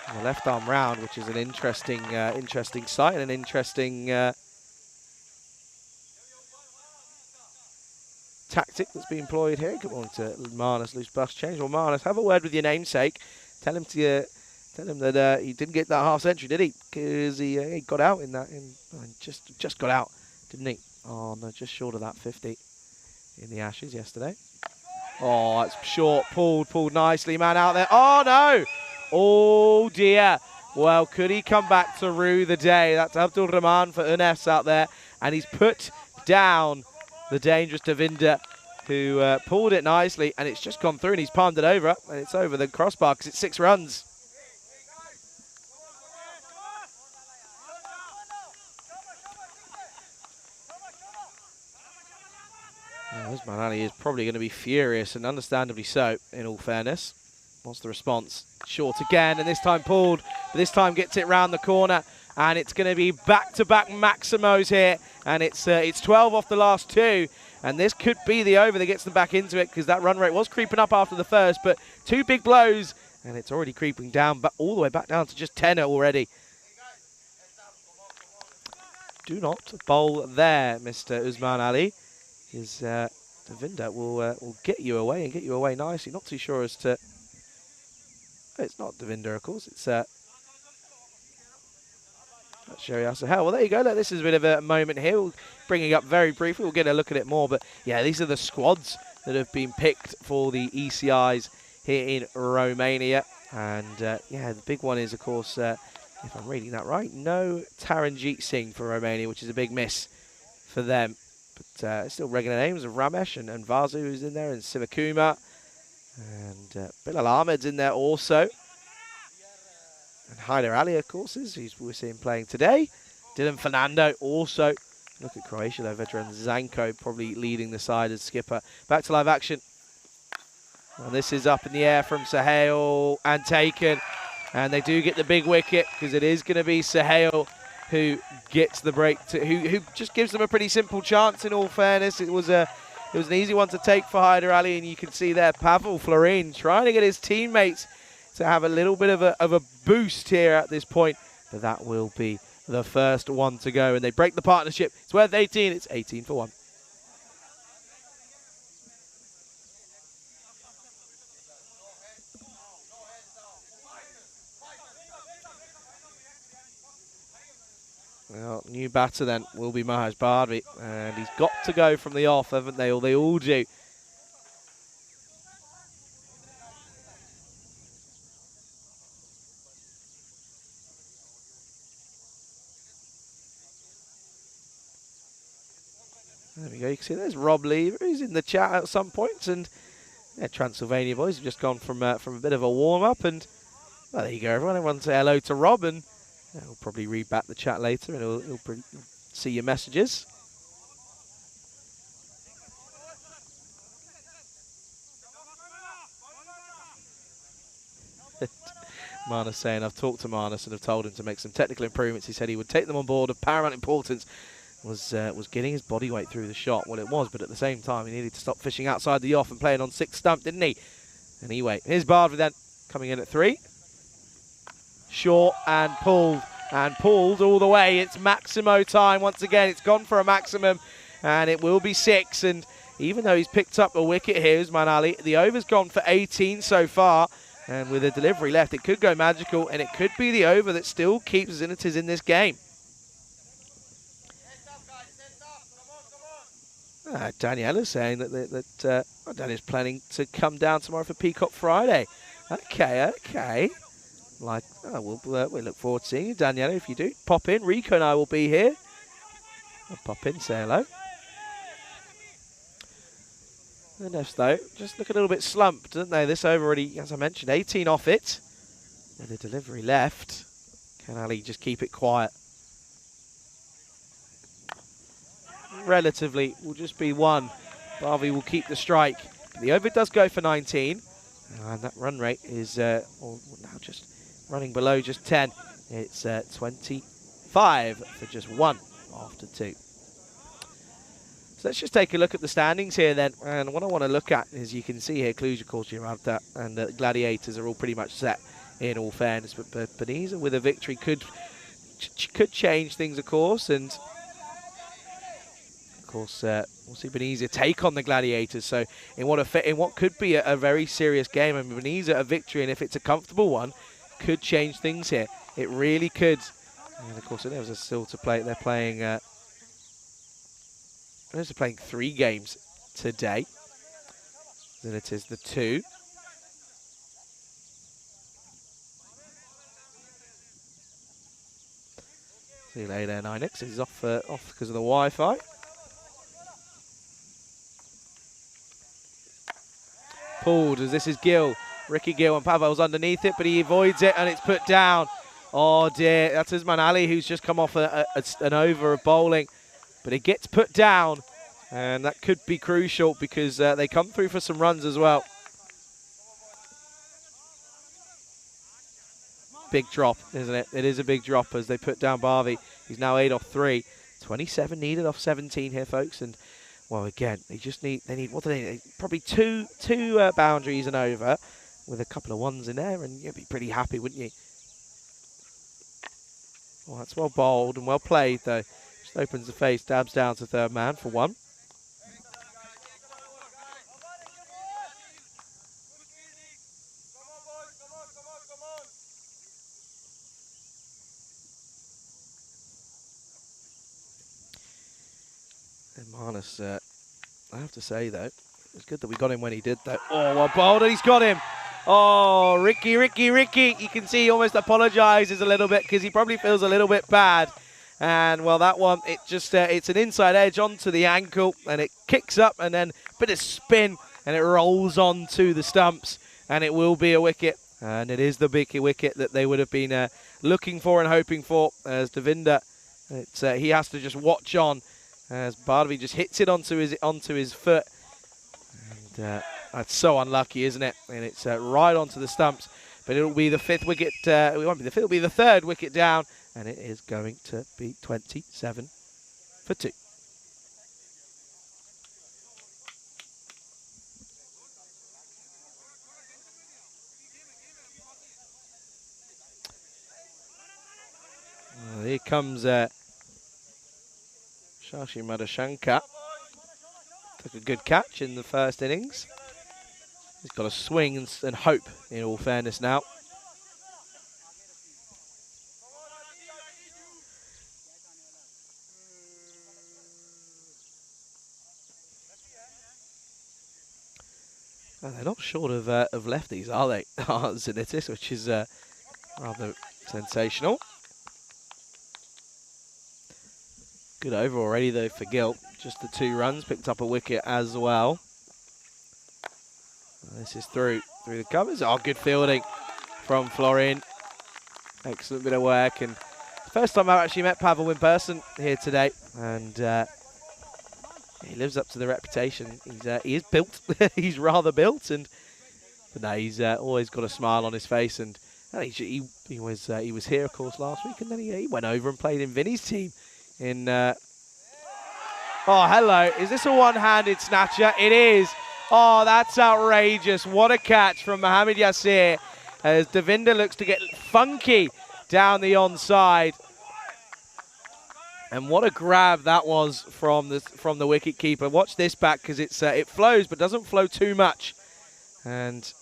S2: And the left arm round, which is an interesting sight and an interesting tactic that's being employed here. Come on to Marnus, loose bus change. Well, Marnus, have a word with your namesake. Tell him that he didn't get that half century, did he? Because he got out in that, just got out, didn't he? Oh no, just short of that 50 in the Ashes yesterday. Oh, it's short, pulled nicely, man out there. Oh no! Oh dear. Well, could he come back to rue the day? That's Abdul Rahman for Unes out there, and he's put down the dangerous Devinder, who pulled it nicely, and it's just gone through, and he's palmed it over, and it's over the crossbar because it's 6 runs. Usman Ali is probably going to be furious, and understandably so, in all fairness. What's the response? Short again, and this time pulled, but this time gets it round the corner, and it's going to be back-to-back Maximos here, and it's 12 off the last 2, and this could be the over that gets them back into it, because that run rate was creeping up after the first, but 2 big blows, and it's already creeping down, but all the way back down to just 10 already. Do not bowl there, Mr. Usman Ali. Is Devinder will get you away and get you away nicely. Not too sure as to. It's not Devinder, of course. It's Sherry Asahel. Well, there you go. Look, this is a bit of a moment here. We'll bring it up very briefly. We'll get a look at it more. But yeah, these are the squads that have been picked for the ECIs here in Romania. And yeah, the big one is, of course, if I'm reading that right, no Taranjeet Singh for Romania, which is a big miss for them. But still regular names of Ramesh and Vasu who's in there, and Sivakuma, and Bilal Ahmed's in there also. And Haider Ali, of course, we're seeing playing today. Dylan Fernando also. Look at Croatia, though, veteran Zanko probably leading the side as skipper. Back to live action. And this is up in the air from Sahel and taken. And they do get the big wicket, because it is going to be Sahel who gets the break, who just gives them a pretty simple chance, in all fairness. It was an easy one to take for Haider Ali, and you can see there Pavel Florin trying to get his teammates to have a little bit of a boost here at this point, but that will be the first one to go, and they break the partnership. It's worth 18, it's 18 for 1. Well, new batter then will be Mahaj Bardvi, and he's got to go from the off, haven't they? Or they all do. There we go. You can see there's Rob Lever. He's in the chat at some points, and yeah, Transylvania boys have just gone from a bit of a warm-up, and well, there you go, everyone. Everyone say hello to Rob, and he'll probably read back the chat later, and he'll see your messages. Marnus saying, I've talked to Marnus and have told him to make some technical improvements. He said he would take them on board. Of paramount importance was getting his body weight through the shot. Well, it was, but at the same time, he needed to stop fishing outside the off and playing on 6 stump, didn't he? Anyway, here's Bardley then, coming in at 3. Short and pulled all the way. It's Maximo time once again. It's gone for a maximum, and it will be 6. And even though he's picked up a wicket here, Usman Ali, the over's gone for 18 so far. And with a delivery left, it could go magical, and it could be the over that still keeps Zenitors in this game. Daniela's saying that Daniel's planning to come down tomorrow for Peacock Friday. Okay. Like, we'll look forward to seeing you, Daniela. If you do, pop in. Rico and I will be here. I'll pop in, say hello. The Nefs, though, just look a little bit slumped, don't they? This over already, as I mentioned, 18 off it. With a delivery left. Can Ali just keep it quiet? Relatively, will just be 1. Barvi will keep the strike. The over does go for 19. And that run rate is now just running below just 10. It's 25 for just 1 after 2. So let's just take a look at the standings here then. And what I want to look at is, you can see here, Cluj, of course, Girarda and the Gladiators are all pretty much set, in all fairness. But Beniza with a victory could change things, of course. And of course, we'll see Beniza take on the Gladiators. So in what could be a very serious game, and Beniza a victory, and if it's a comfortable one, could change things here. It really could. And of course, there was still to play. They're playing 3 games today. Then it is the 2. See you later, 9X. He's off because of the Wi-Fi. Pulled as this is Gill. Ricky Gill, and Pavel's underneath it, but he avoids it and it's put down. Oh dear, that's Usman Ali, who's just come off an over of bowling. But it gets put down, and that could be crucial because they come through for some runs as well. Big drop, isn't it? It is a big drop as they put down Barvi. He's now 8 off 3. 27 needed off 17 here, folks. And, well, again, they need, what do they need? Probably two boundaries and over with a couple of ones in there, and you'd be pretty happy, wouldn't you? Well, that's well bowled and well played, though. Just opens the face, dabs down to 3rd man for 1. And Marnus, I have to say, though, it's good that we got him when he did, though. Oh, well bowled, and he's got him. Oh, Ricky. You can see he almost apologises a little bit because he probably feels a little bit bad. And, well, that one, it's an inside edge onto the ankle, and it kicks up, and then a bit of spin, and it rolls onto the stumps, and it will be a wicket. And it is the big wicket that they would have been looking for and hoping for, as Devinder, he has to just watch on as Bardvi just hits it onto his foot. And that's so unlucky, isn't it? And it's right onto the stumps. But it'll be the 5th wicket. It won't be the 5th. It'll be the 3rd wicket down, and it is going to be 27 for 2. Here comes Shashi Madhushankar. Took a good catch in the first innings. He's got a swing and hope, in all fairness now. Well, they're not short of lefties, are they? Zenitis, which is rather sensational. Good over already, though, for Gill. Just the 2 runs, picked up a wicket as well. This is through the covers. Oh, good fielding from Florin. Excellent bit of work. And first time I've actually met Pavel in person here today. And he lives up to the reputation. He is built. He's rather built. And But no, he's always got a smile on his face, and he was here, of course, last week, and then he went over and played in Vinny's team. Oh, hello! Is this a one-handed snatcher? It is. Oh, that's outrageous! What a catch from Mohamed Yassir, as Devinder looks to get funky down the onside. And what a grab that was from the wicket keeper. Watch this back, because it flows but doesn't flow too much. And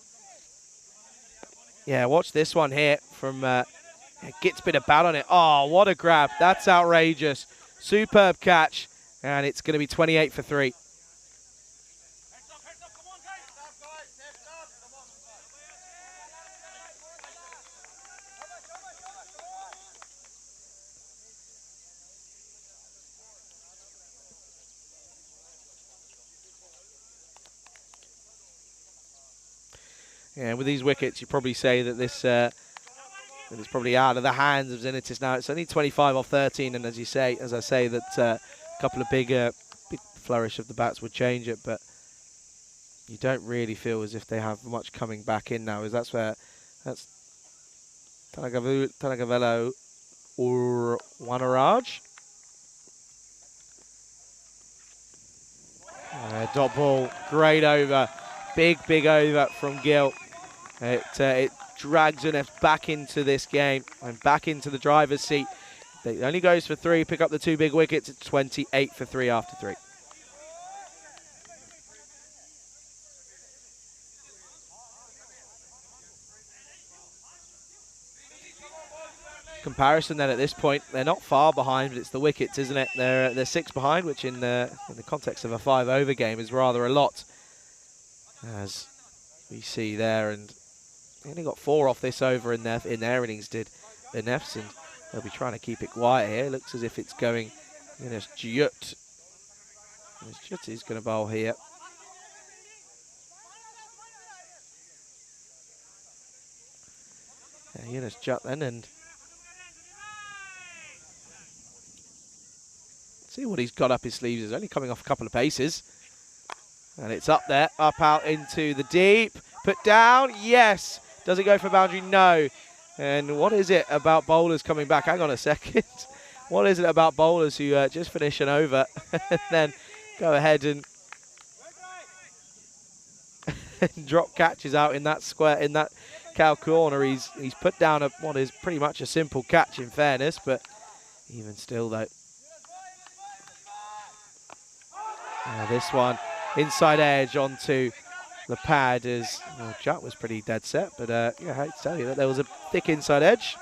S2: yeah, watch this one here from gets a bit of bat on it. Oh, what a grab! That's outrageous. Superb catch, and it's going to be 28 for 3. Yeah, with these wickets, you probably say that this that it's probably out of the hands of Zenitis now. It's only 25 off 13, and as I say, that a couple of big flourish of the bats would change it, but you don't really feel as if they have much coming back in now. That's Tanagavello or Wanaraj. Dot ball, great over, big over from Gil. It drags Unef back into this game and back into the driver's seat. It only goes for 3, pick up the 2 big wickets. It's 28 for 3 after 3. Comparison then at this point, they're not far behind, but it's the wickets, isn't it? They're 6 behind, which in the context of a 5-over game is rather a lot, as we see there. And they only got 4 off this over in their innings, did the Nefs, and they'll be trying to keep it quiet here. It looks as if it's going Yunus Jut. Yunus Jut is going to bowl here. Yunus Jut then, and see what he's got up his sleeves. He's only coming off a couple of paces. And it's up there, up out into the deep. Put down, yes. Does it go for boundary? No. And what is it about bowlers coming back? Hang on a second. What is it about bowlers who just finish an over and then go ahead and drop catches out in that square, in that cow corner? He's put down what is pretty much a simple catch, in fairness, but even still though. This one, inside edge onto the pad, as well, Jut was pretty dead set, but yeah, I hate to tell you that there was a thick inside edge.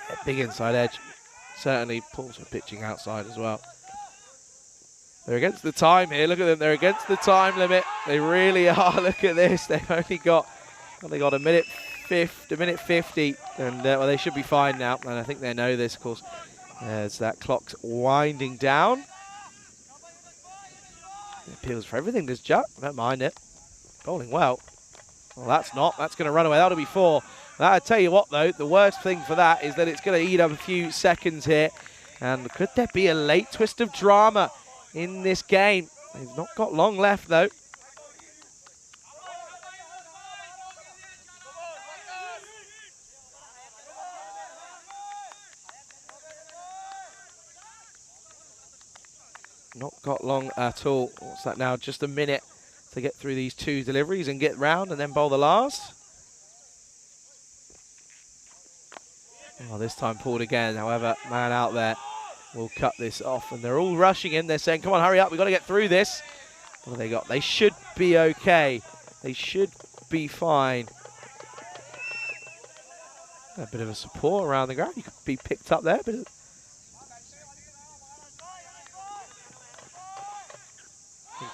S2: Yeah, big inside edge. Certainly pulls for pitching outside as well. They're against the time here. Look at them. They're against the time limit. They really are. Look at this. They've only got a minute 50, and well, they should be fine now. And I think they know this, of course, as that clock's winding down. It appeals for everything, does Jut. I don't mind it. Bowling well. Well, that's not. That's going to run away. That'll be 4. I tell you what, though, the worst thing for that is that it's going to eat up a few seconds here. And could there be a late twist of drama in this game? They've not got long left, though. Not got long at all. What's that now? Just a minute to get through these 2 deliveries and get round and then bowl the last. Oh, this time pulled again. However, man out there will cut this off. And they're all rushing in. They're saying, come on, hurry up. We've got to get through this. What have they got? They should be okay. They should be fine. A bit of a support around the ground. You could be picked up there.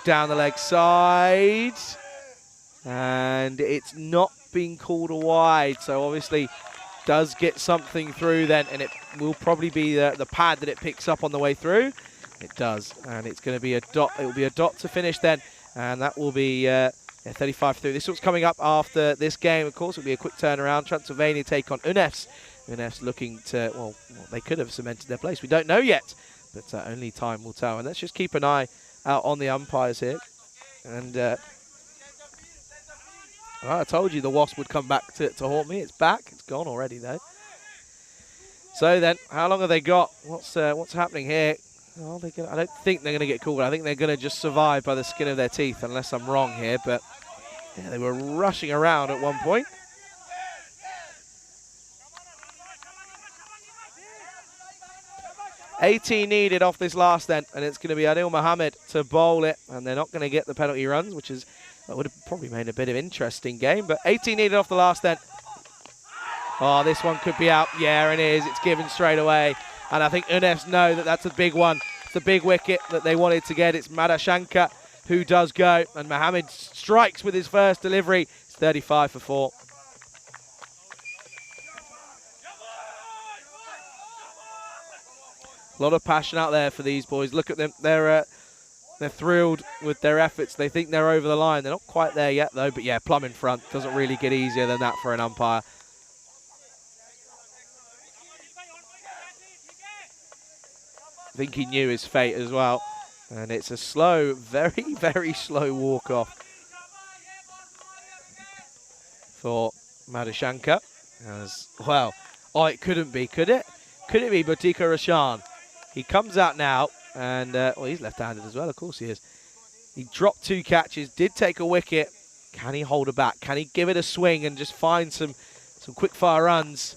S2: Down the leg side, and it's not being called a wide, so obviously does get something through then, and it will probably be the pad that it picks up on the way through. It does, and it's going to be a dot. It will be a dot to finish then, and that will be 35 through. This is what's coming up after this game. Of course, it'll be a quick turnaround. Transylvania take on Unefs. Unefs looking to, well, they could have cemented their place. We don't know yet, but only time will tell. And let's just keep an eye out on the umpires here, And I told you the wasp would come back to haunt me. It's back. It's gone already, though. So then, how long have they got? What's happening here? Oh, I don't think they're going to get called. I think they're going to just survive by the skin of their teeth, unless I'm wrong here. But yeah, they were rushing around at one point. $18 needed off this last then, and it's going to be Adil Mohammed to bowl it, and they're not going to get the penalty runs, which is would have probably made a bit of interesting game. But 18 needed off the last then. Oh, this one could be out. Yeah, it is. It's given straight away. And I think UNEFs know that that's a big one. It's a big wicket that they wanted to get. It's Madashankar who does go. And Mohammed strikes with his first delivery. It's 35 for 4. A lot of passion out there for these boys. Look at them. They're thrilled with their efforts. They think they're over the line. They're not quite there yet, though. But, yeah, plumb in front. Doesn't really get easier than that for an umpire. I think he knew his fate as well. And it's a slow, very, very slow walk-off for Madashankar. As well, oh, it couldn't be, could it? Could it be Botika Rashan? He comes out now, and well, he's left-handed as well, of course he is. He dropped 2 catches, did take a wicket. Can he hold it back? Can he give it a swing and just find some quick-fire runs?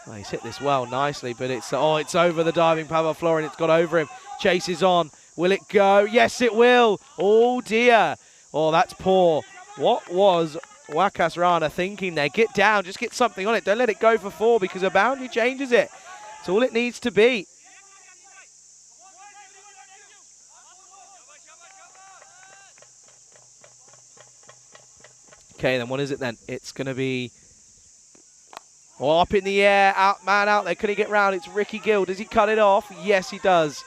S2: Well, he's hit this well nicely, but it's over the diving Pavel Florin. It's got over him. Chases on. Will it go? Yes, it will. Oh, dear. Oh, that's poor. What was Wakas Rana thinking there? Get down. Just get something on it. Don't let it go for 4 because a boundary changes it. It's all it needs to be. Okay, then what is it then? It's going to be... Oh, up in the air, man out there. Can he get round? It's Ricky Gill. Does he cut it off? Yes, he does.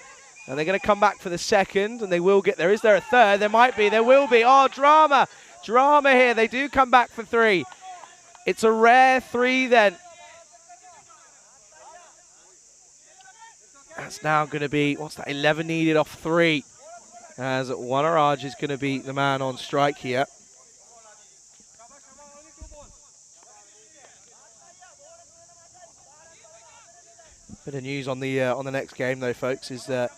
S2: And they're going to come back for the second, and they will get there. Is there a third? There might be. There will be. Oh, drama. Drama here. They do come back for 3. It's a rare 3 then. That's now going to be, what's that, 11 needed off 3. As Wanaraj is going to be the man on strike here. Bit of news on the next game though, folks, is that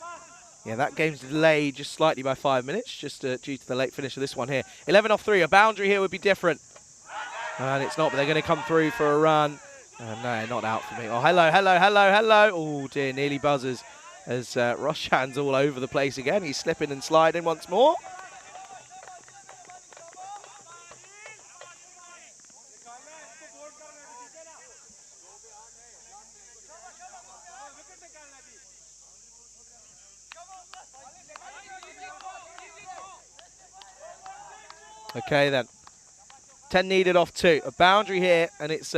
S2: that game's delayed just slightly by 5 minutes, just due to the late finish of this one here. 11 off 3. A boundary here would be different, and it's not. But they're going to come through for a run. No, not out for me. Oh, hello, hello, hello, hello. Oh dear, nearly buzzers as Roshan's all over the place again. He's slipping and sliding once more. Okay then, 10 needed off 2. A boundary here, and it's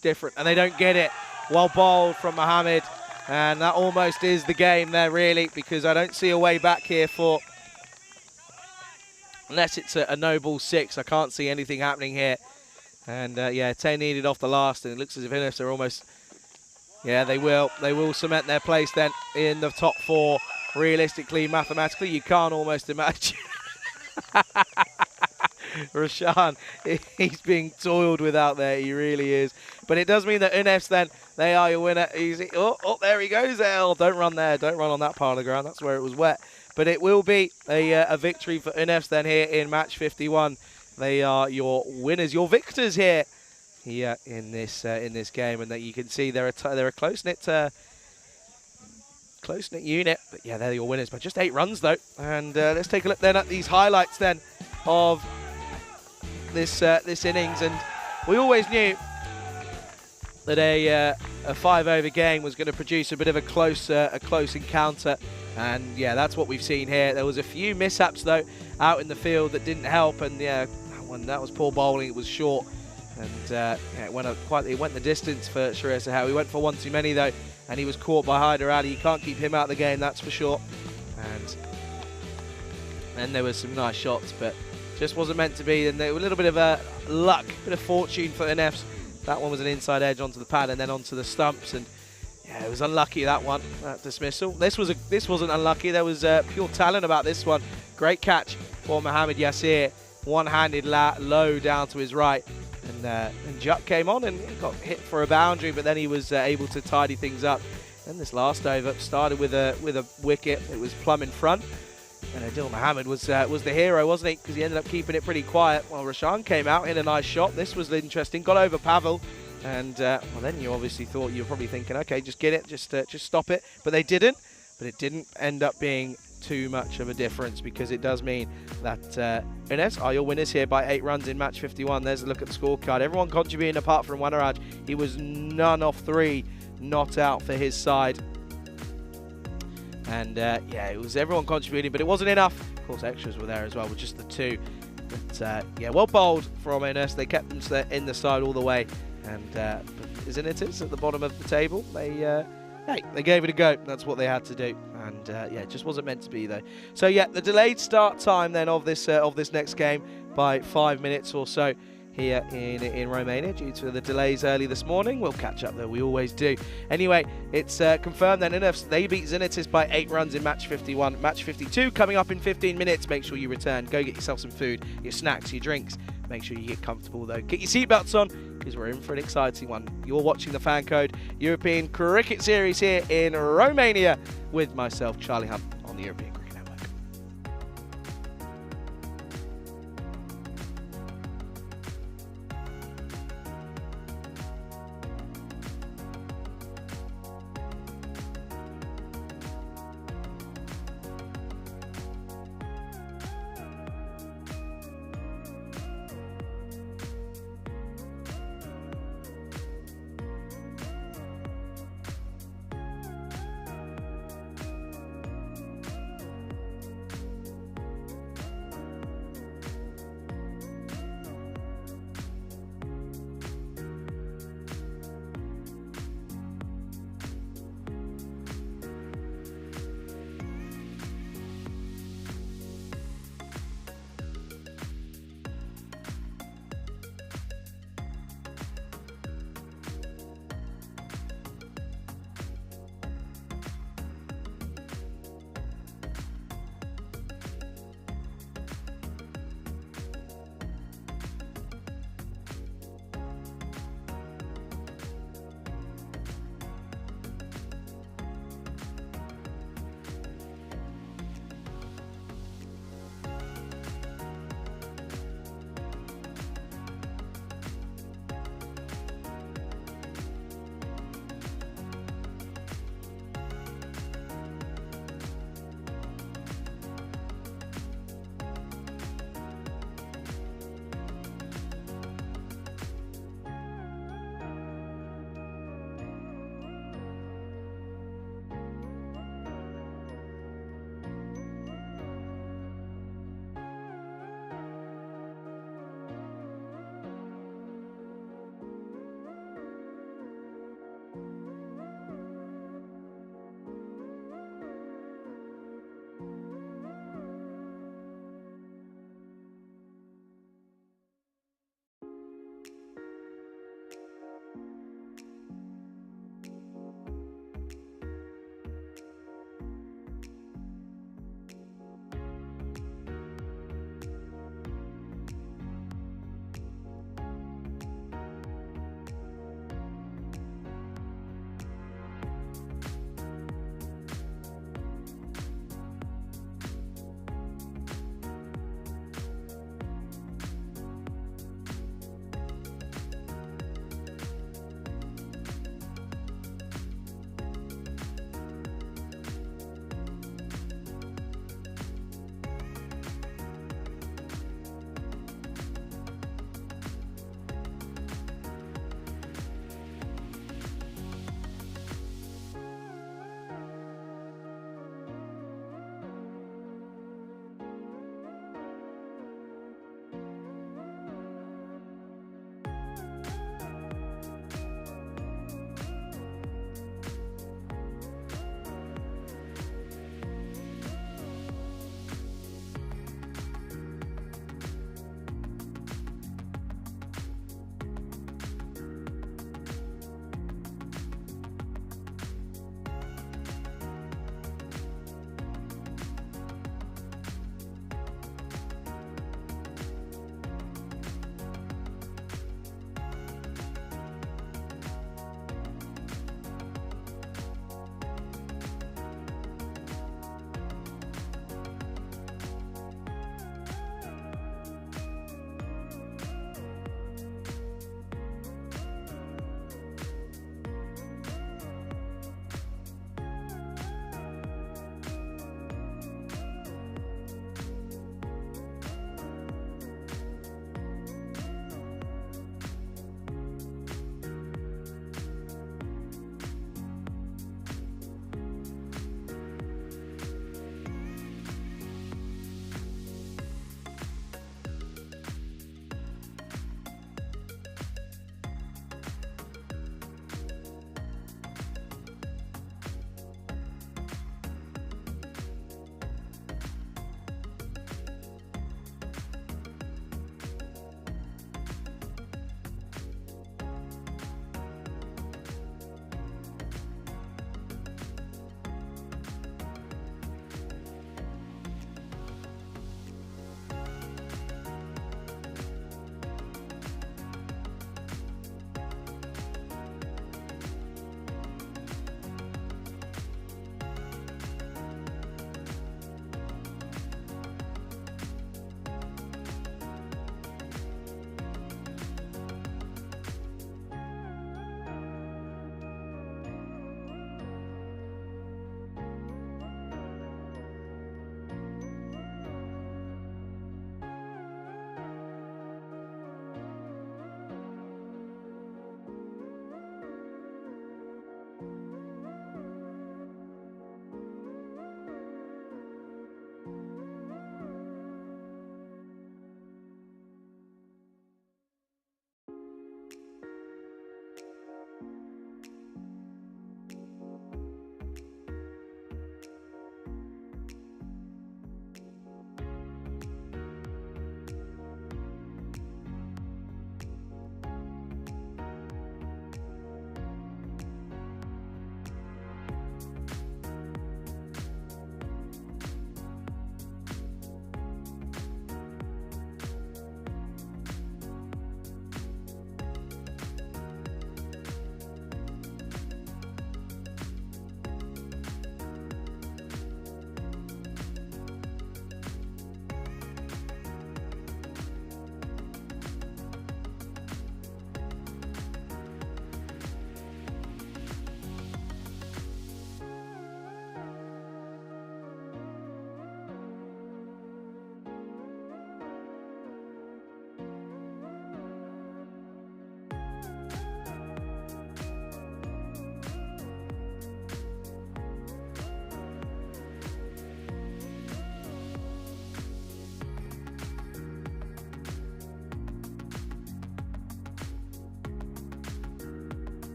S2: different, and they don't get it. Well bowled from Mohammed, and that almost is the game there really, because I don't see a way back here for, unless it's a no ball 6. I can't see anything happening here, and 10 needed off the last, and it looks as if UNEFs are almost, they will cement their place then in the top 4. Realistically, mathematically, you can't almost imagine. Rashan, he's being toiled with out there. He really is. But it does mean that UNEFs then, they are your winner. Oh, there he goes, El. Don't run there. Don't run on that part of the ground. That's where it was wet. But it will be a victory for UNEFs then here in match 51. They are your winners, your victors here in this game. And that you can see they're a close-knit unit. But yeah, they're your winners by just 8 runs though. And let's take a look then at these highlights then of this innings. And we always knew that a 5-over game was going to produce a bit of a close encounter, and yeah, that's what we've seen here. There was a few mishaps though out in the field that didn't help, and that was poor bowling. It was short, and it went the distance for Shreyas Sahal. He went for one too many though, and he was caught by Hyder Ali. You can't keep him out of the game, that's for sure. And then there was some nice shots, but just wasn't meant to be. And there was a little bit of luck, bit of fortune for UNEFs. That one was an inside edge onto the pad and then onto the stumps, and yeah, it was unlucky, that one, that dismissal. This wasn't unlucky. There was pure talent about this one. Great catch for Mohamed Yassir. One-handed low down to his right. And Juk came on and got hit for a boundary, but then he was able to tidy things up. And this last over started with a wicket. It was plumb in front. And Adil Mohamed was the hero, wasn't he? Because he ended up keeping it pretty quiet. Well, Rashan came out in a nice shot. This was interesting. Got over Pavel. And well, then you obviously thought, you were probably thinking, okay, just get it, just stop it. But they didn't. But it didn't end up being too much of a difference, because it does mean that Ines are your winners here by 8 runs in match 51. There's a look at the scorecard. Everyone contributing apart from Wanaraj. He was none of 3 not out for his side. And yeah, it was everyone contributing, but it wasn't enough. Of course, extras were there as well with just the 2. But yeah, well bowled from Ines. They kept them in the side all the way. And isn't it at the bottom of the table? They gave it a go. That's what they had to do. And yeah, it just wasn't meant to be, though. So yeah, the delayed start time then of this next game by 5 minutes or so here in Romania due to the delays early this morning. We'll catch up, though. We always do. Anyway, it's confirmed then Ines, they beat Xenitis by 8 runs in match 51. Match 52 coming up in 15 minutes. Make sure you return. Go get yourself some food, your snacks, your drinks. Make sure you get comfortable, though. Get your seatbelts on, because we're in for an exciting one. You're watching the FanCode European Cricket Series here in Romania with myself, Charlie Hunt, on the European Cricket Network.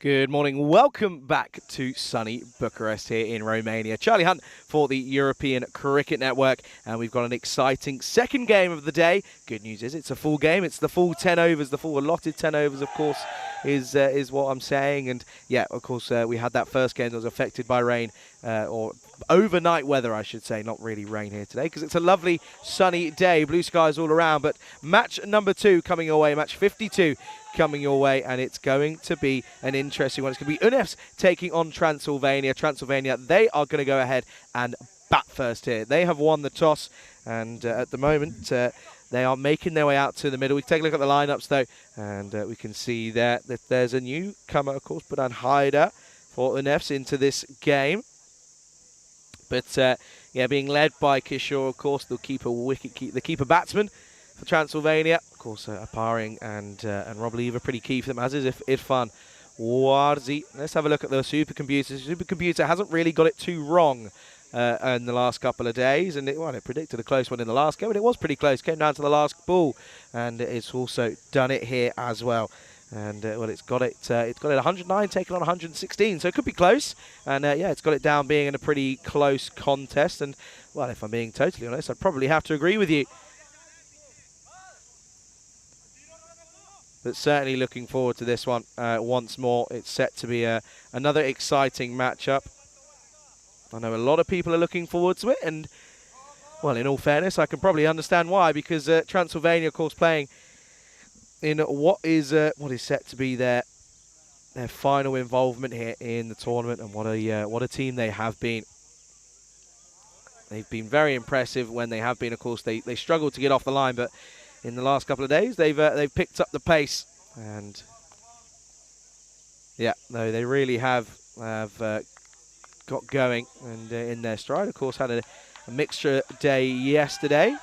S2: Good morning. Welcome back to sunny Bucharest here in Romania. Charlie Hunt for the European Cricket Network, and we've got an exciting second game of the day. Good news is it's a full game. It's the full 10 overs, the full allotted 10 overs, of course, is what I'm saying. And yeah, of course, we had that first game that was affected by rain, or overnight weather, I should say. Not really rain here today because it's a lovely sunny day, blue skies all around. But match number 2 coming your way, match 52 coming your way, and it's going to be an interesting one. It's going to be UNEFs taking on Transylvania. Transylvania, they are going to go ahead and bat first here. They have won the toss, and at the moment, they are making their way out to the middle. We can take a look at the lineups, though, and we can see there that there's a newcomer, of course, Budan Haider for UNEFs into this game. But, yeah, being led by Kishore, of course, the keeper batsman for Transylvania. Of course, Aparing and Rob Lever pretty key for them, as is Irfan Warzi. Let's have a look at the supercomputer. The supercomputer hasn't really got it too wrong in the last couple of days, and it predicted a close one in the last game, and it was pretty close. Came down to the last ball, and it's also done it here as well. And well, it's got it 109, taken on 116, so it could be close. And yeah, it's got it down being in a pretty close contest. And well, if I'm being totally honest, I'd probably have to agree with you. But certainly looking forward to this one once more. It's set to be another exciting matchup. I know a lot of people are looking forward to it, and well, in all fairness, I can probably understand why, because Transylvania, of course, playing in what is set to be their final involvement here in the tournament, and what a team they have been. They've been very impressive when they have been. Of course, they struggled to get off the line, but in the last couple of days, they've picked up the pace, and yeah, no, they really have got going and in their stride. Of course, had a mixture day yesterday,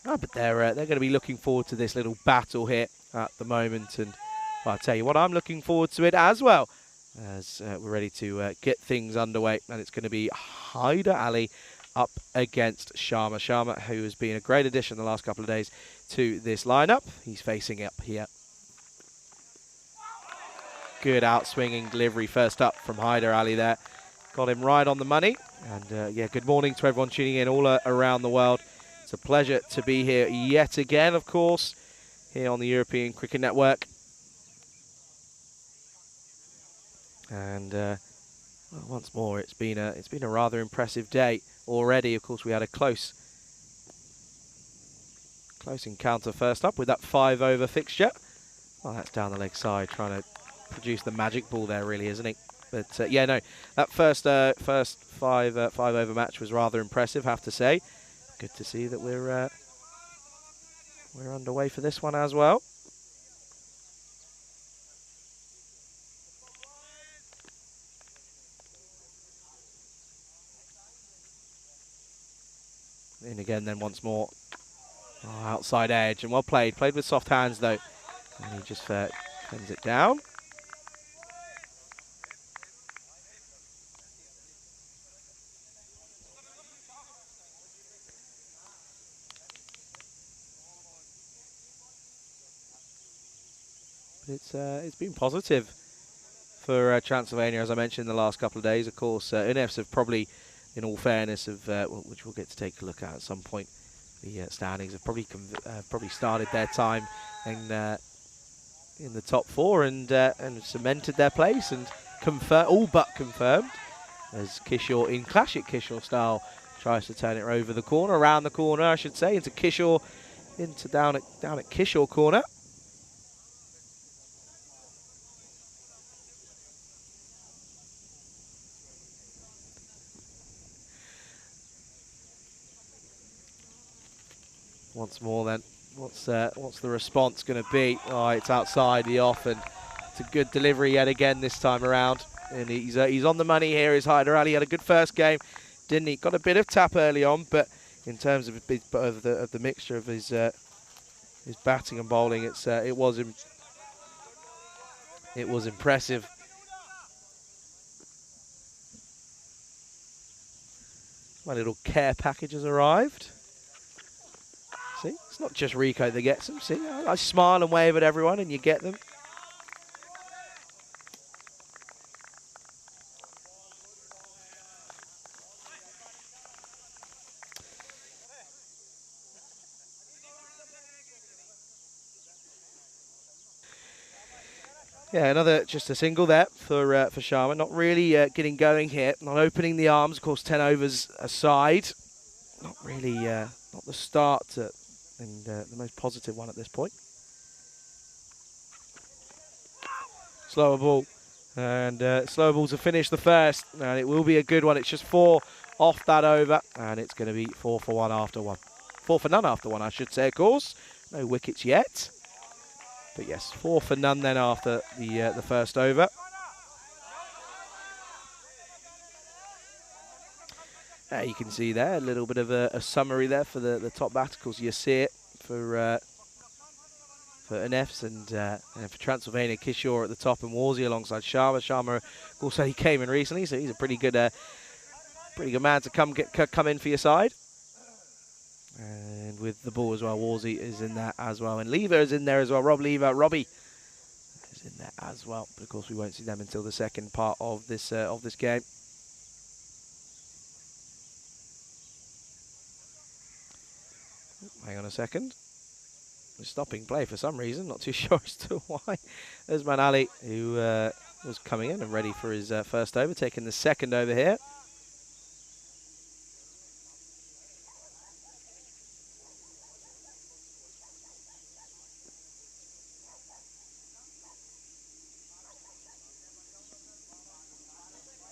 S2: but they're going to be looking forward to this little battle here at the moment. And well, I'll tell you what, I'm looking forward to it as well, as we're ready to get things underway, and it's going to be Haider Ali up against Sharma. Sharma, who has been a great addition the last couple of days to this lineup. He's facing up here. Good out-swinging delivery first up from Haider Ali there. Got him right on the money. And yeah, good morning to everyone tuning in all around the world. It's a pleasure to be here yet again, of course, here on the European Cricket Network. And well, once more, it's been a rather impressive day already. Of course, we had a close encounter first up with that 5-over fixture. Well, that's down the leg side, trying to produce the magic ball there, really, isn't he? But yeah, no, that first 5-over match was rather impressive, have to say. Good to see that we're underway for this one as well. In again then once more. Oh, outside edge, and well played. Played with soft hands though. And he just sends it down. But it's been positive for Transylvania, as I mentioned in the last couple of days. Of course, UNEFs have probably, in all fairness, which we'll get to take a look at some point, the standings have probably started their time in the top 4 and cemented their place and all but confirmed, as Kishore, in classic Kishore style, tries to turn it over the corner, around the corner, I should say, into Kishore, down at Kishore corner. Once more then, what's the response going to be? Oh, it's outside the off, and it's a good delivery yet again this time around. And he's on the money here, is Haider Ali. Had a good first game, didn't he? Got a bit of tap early on, but in terms of the mixture of his batting and bowling, it was impressive. My little care package has arrived. See, it's not just Rico that gets them. See, I smile and wave at everyone and you get them. Yeah, another just a single there for Sharma. Not really getting going here. Not opening the arms. Of course, 10 overs aside. Not really, not the start and the most positive one at this point. Slower ball. And slower ball to finish the first. And it will be a good one. It's just 4 off that over. And it's going to be 4 for 1 after 1. 4 for none after 1, I should say, of course. No wickets yet. But yes, 4 for none then after the first over. You can see there a little bit of a summary there for the top batter. Of course, you see it for Anefs and for Transylvania, Kishore at the top and Warzy alongside Sharma. Sharma, of course, he came in recently, so he's a pretty good man to come in for your side. And with the ball as well, Warzy is in there as well. And Lever is in there as well. Robbie is in there as well. But of course, we won't see them until the second part of this game. Hang on a second. We're stopping play for some reason. Not too sure as to why. There's Manali, who was coming in and ready for his first over, taking the second over here.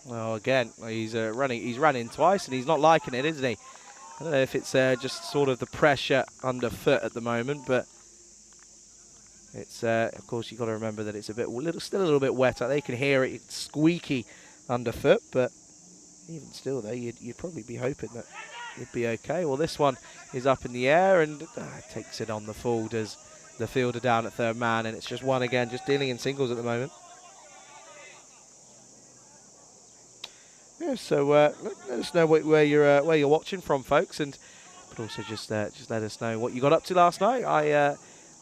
S2: Well, again, he's running twice, and he's not liking it, isn't he? I don't know if it's just sort of the pressure underfoot at the moment, but it's of course you've got to remember that it's still a little bit wet. They can hear it, it's squeaky underfoot, but even still, though, you'd probably be hoping that it'd be okay. Well, this one is up in the air and takes it on the full. Does the fielder down at third man, and it's just one again, just dealing in singles at the moment. Yeah, so let us know where you're watching from, folks, but also just let us know what you got up to last night. I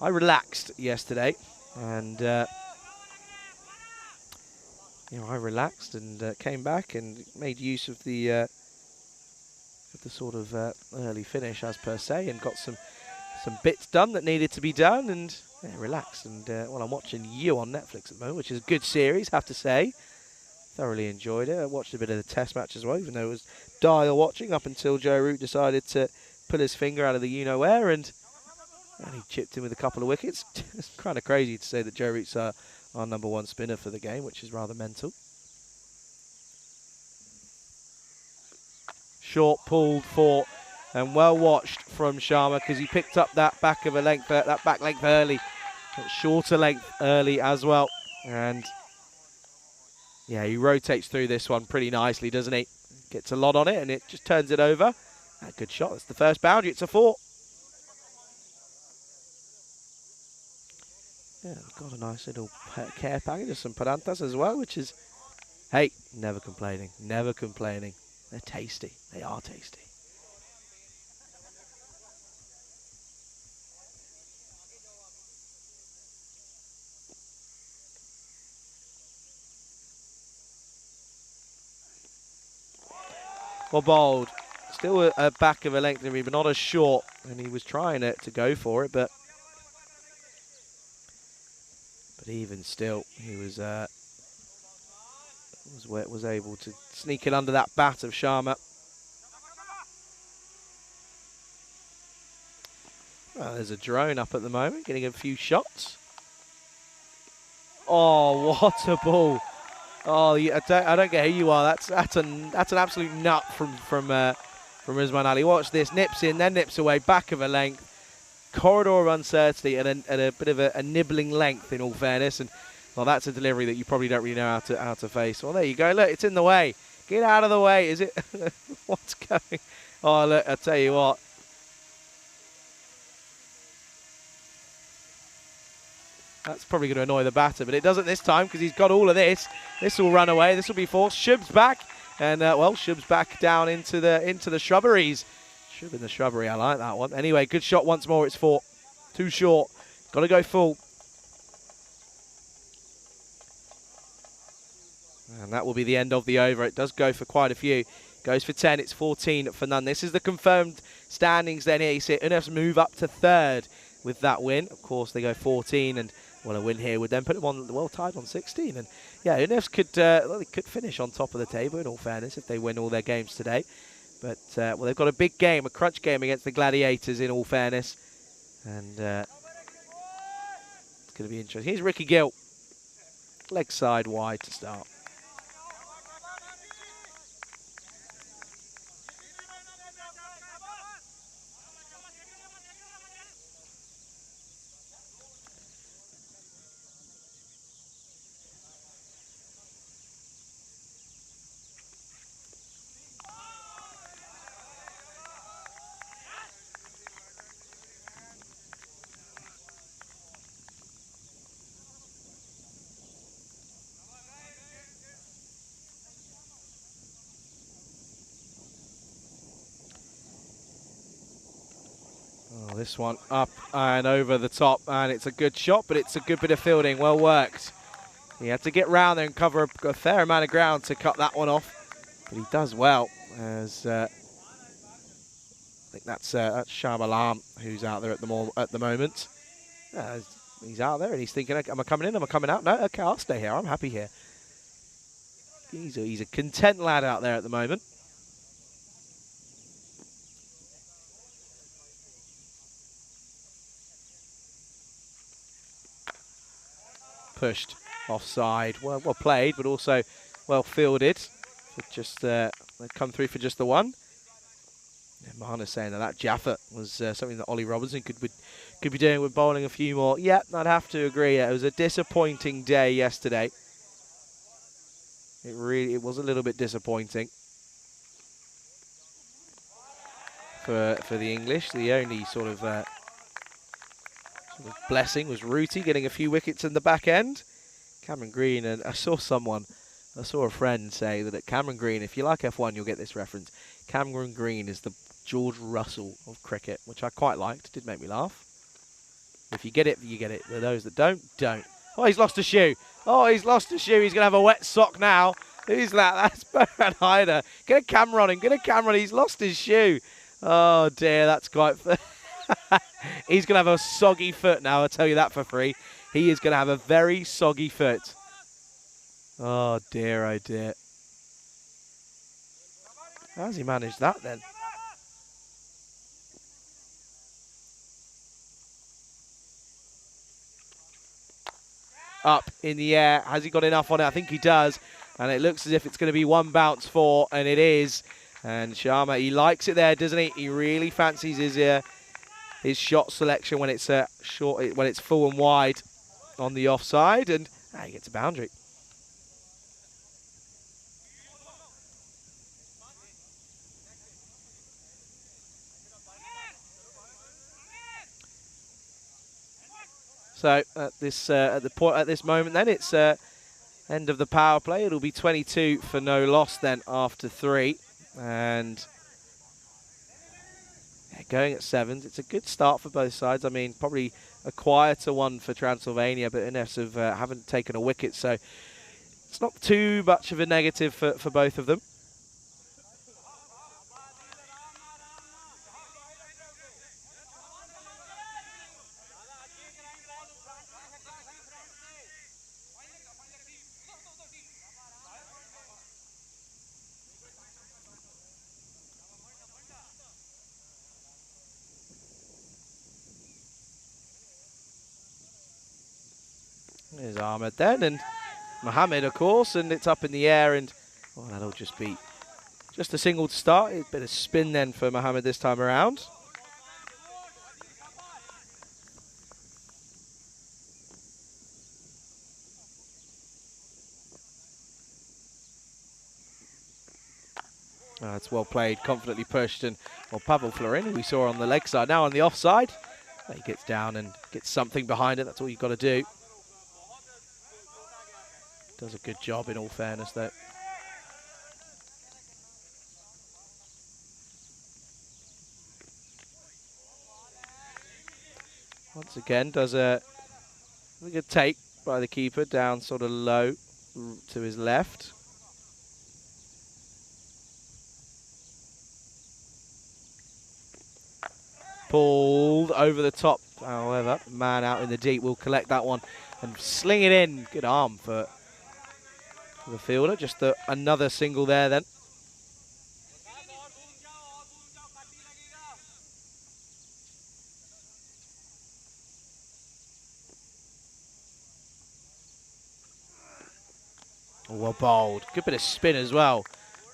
S2: relaxed yesterday, and I relaxed and came back and made use of the sort of early finish as per se, and got some bits done that needed to be done, and relaxed. And I'm watching You on Netflix at the moment, which is a good series, have to say. Thoroughly enjoyed it. I watched a bit of the test match as well, even though it was dire watching up until Joe Root decided to pull his finger out of the you-know-where, and he chipped in with a couple of wickets. It's kind of crazy to say that Joe Root's our #1 spinner for the game, which is rather mental. Short pulled for and well watched from Sharma, because he picked up that back length early, that shorter length early as well, and yeah, he rotates through this one pretty nicely, doesn't he? Gets a lot on it, and it just turns it over. Good shot. That's the first boundary. It's a 4. Yeah, got a nice little care package of some parantas as well, which is, hey, never complaining. Never complaining. They're tasty. They are tasty. Well bowled. Still a back of a length, but not as short. And he was trying to go for it, but even still, he was able to sneak it under that bat of Sharma. Well, there's a drone up at the moment, getting a few shots. Oh, what a ball! Oh, I don't get who you are. That's an absolute nut from Rizwan Ali. Watch this. Nips in, then nips away. Back of a length. Corridor of uncertainty and a bit of a nibbling length, in all fairness. And well, that's a delivery that you probably don't really know how to face. Well, there you go. Look, it's in the way. Get out of the way. Is it? What's going? Oh, look. I tell you what. That's probably going to annoy the batter, but it doesn't this time because he's got all of this. This will run away. This will be forced. Shub's back, and well, Shub's back down into the shrubberies. Shub in the shrubbery. I like that one. Anyway, good shot once more. It's 4. Too short. Got to go full. And that will be the end of the over. It does go for quite a few. Goes for 10. It's 14 for none. This is the confirmed standings then here. You see Unefs move up to 3rd with that win. Of course, they go 14 and Well, a win here would then put them on, well, tied on 16. And yeah, UNEFs could, well, they could finish on top of the table, in all fairness, if they win all their games today. But, well, they've got a big game, a crunch game against the Gladiators, in all fairness. And it's going to be interesting. Here's Ricky Gill. Leg side wide to start. Oh, this one up and over the top, and it's a good shot, but it's a good bit of fielding. Well worked. He had to get round there and cover a fair amount of ground to cut that one off, but he does well. As I think that's Shamalam who's out there at the moment. He's out there and he's thinking, am I coming in? Am I coming out? No, okay, I'll stay here. I'm happy here. He's a content lad out there at the moment. Pushed offside. Well played, but also well fielded. Just they come through for just the one. Yeah, Mahana's saying that Jaffa was something that Ollie Robinson could be doing with bowling a few more. Yeah, I'd have to agree. It was a disappointing day yesterday. It was a little bit disappointing for the English. The only sort of blessing was Rooty getting a few wickets in the back end. Cameron Green, and I saw a friend say that at Cameron Green, if you like F1, you'll get this reference. Cameron Green is the George Russell of cricket, which I quite liked. It did make me laugh. If you get it, you get it. For those that don't. Oh, he's lost a shoe. Oh, he's lost a shoe. He's going to have a wet sock now. Who's that? That's Bowman Hyder. Get a camera on him. Get a camera on him. He's lost his shoe. Oh, dear. That's quite... He's going to have a soggy foot now, I'll tell you that for free. He is going to have a very soggy foot. Oh, dear, oh, dear. How's he managed that, then? Up in the air. Has he got enough on it? I think he does. And it looks as if it's going to be one bounce for, and it is. And Sharma, he likes it there, doesn't he? He really fancies his shot selection when it's short, when it's full and wide on the offside, and he gets a boundary. So at this moment, then it's end of the power play. It'll be 22 for no loss then after 3, and going at 7s. It's a good start for both sides. I mean, probably a quieter one for Transylvania, but UNEFs haven't taken a wicket, so it's not too much of a negative for both of them. There's Ahmed then, and Mohammed, of course, and it's up in the air, and well, that'll just be just a single to start. A bit of spin then for Mohammed this time around. It's well played, confidently pushed, and well, Pavel Florin, who we saw on the leg side, now on the offside. He gets down and gets something behind it. That's all you've got to do. Does a good job, in all fairness, though. Once again, does a good take by the keeper, down sort of low to his left. pulled over the top. However, man out in the deep will collect that one and sling it in. Good arm for the fielder. Just another single there then. Oh, well bowled. Good bit of spin as well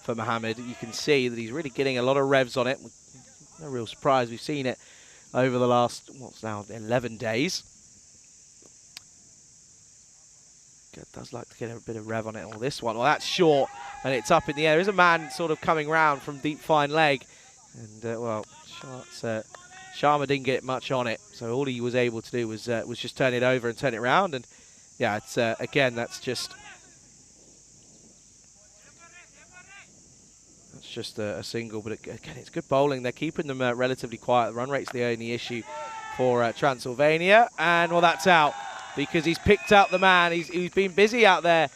S2: for Mohammed. You can see that he's really getting a lot of revs on it. No real surprise. We've seen it over the last, what's now, 11 days. Does like to get a bit of rev on it. Oh, this one. Well, that's short, and it's up in the air. There's a man sort of coming round from deep fine leg. And, well, Sharma didn't get much on it. So all he was able to do was just turn it over and turn it round. And, yeah, it's again, that's just a single. But, again, it's good bowling. They're keeping them relatively quiet. The run rate's the only issue for Transylvania. And, well, that's out, because he's picked out the man. He's been busy out there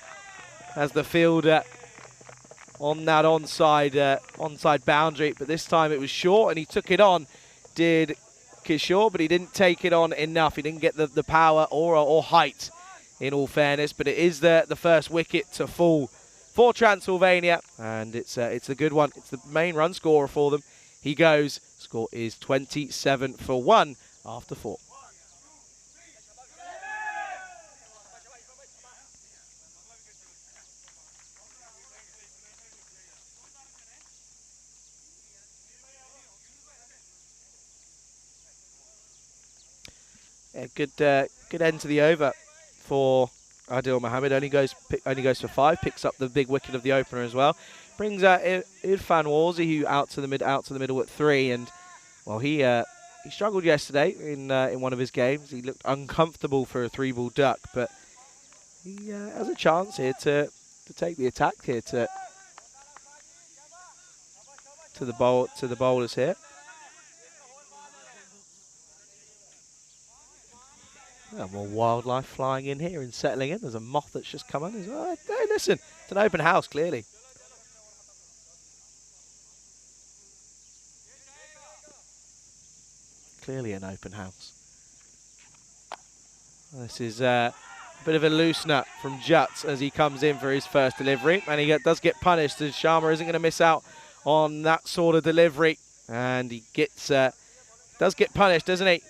S2: as the fielder on that onside boundary. But this time it was short, and he took it on, did Kishore, but he didn't take it on enough. He didn't get the power or height, in all fairness. But it is the first wicket to fall for Transylvania, and it's a good one. It's the main run scorer for them. He goes. Score is 27 for 1 after 4. Yeah, good end to the over for Adil Mohammed. Only goes for 5. Picks up the big wicket of the opener as well. Brings out Irfan Warzi, who out to the middle at 3. And well, he struggled yesterday in one of his games. He looked uncomfortable for a 3-ball duck, but he has a chance here to take the attack here to the bowlers here. Oh, more wildlife flying in here and settling in. There's a moth that's just come on. He's, oh, hey, listen, it's an open house, clearly. Clearly an open house. This is a bit of a loose nut from Juts as he comes in for his first delivery. And he does get punished, as Sharma isn't going to miss out on that sort of delivery. And he does get punished, doesn't he?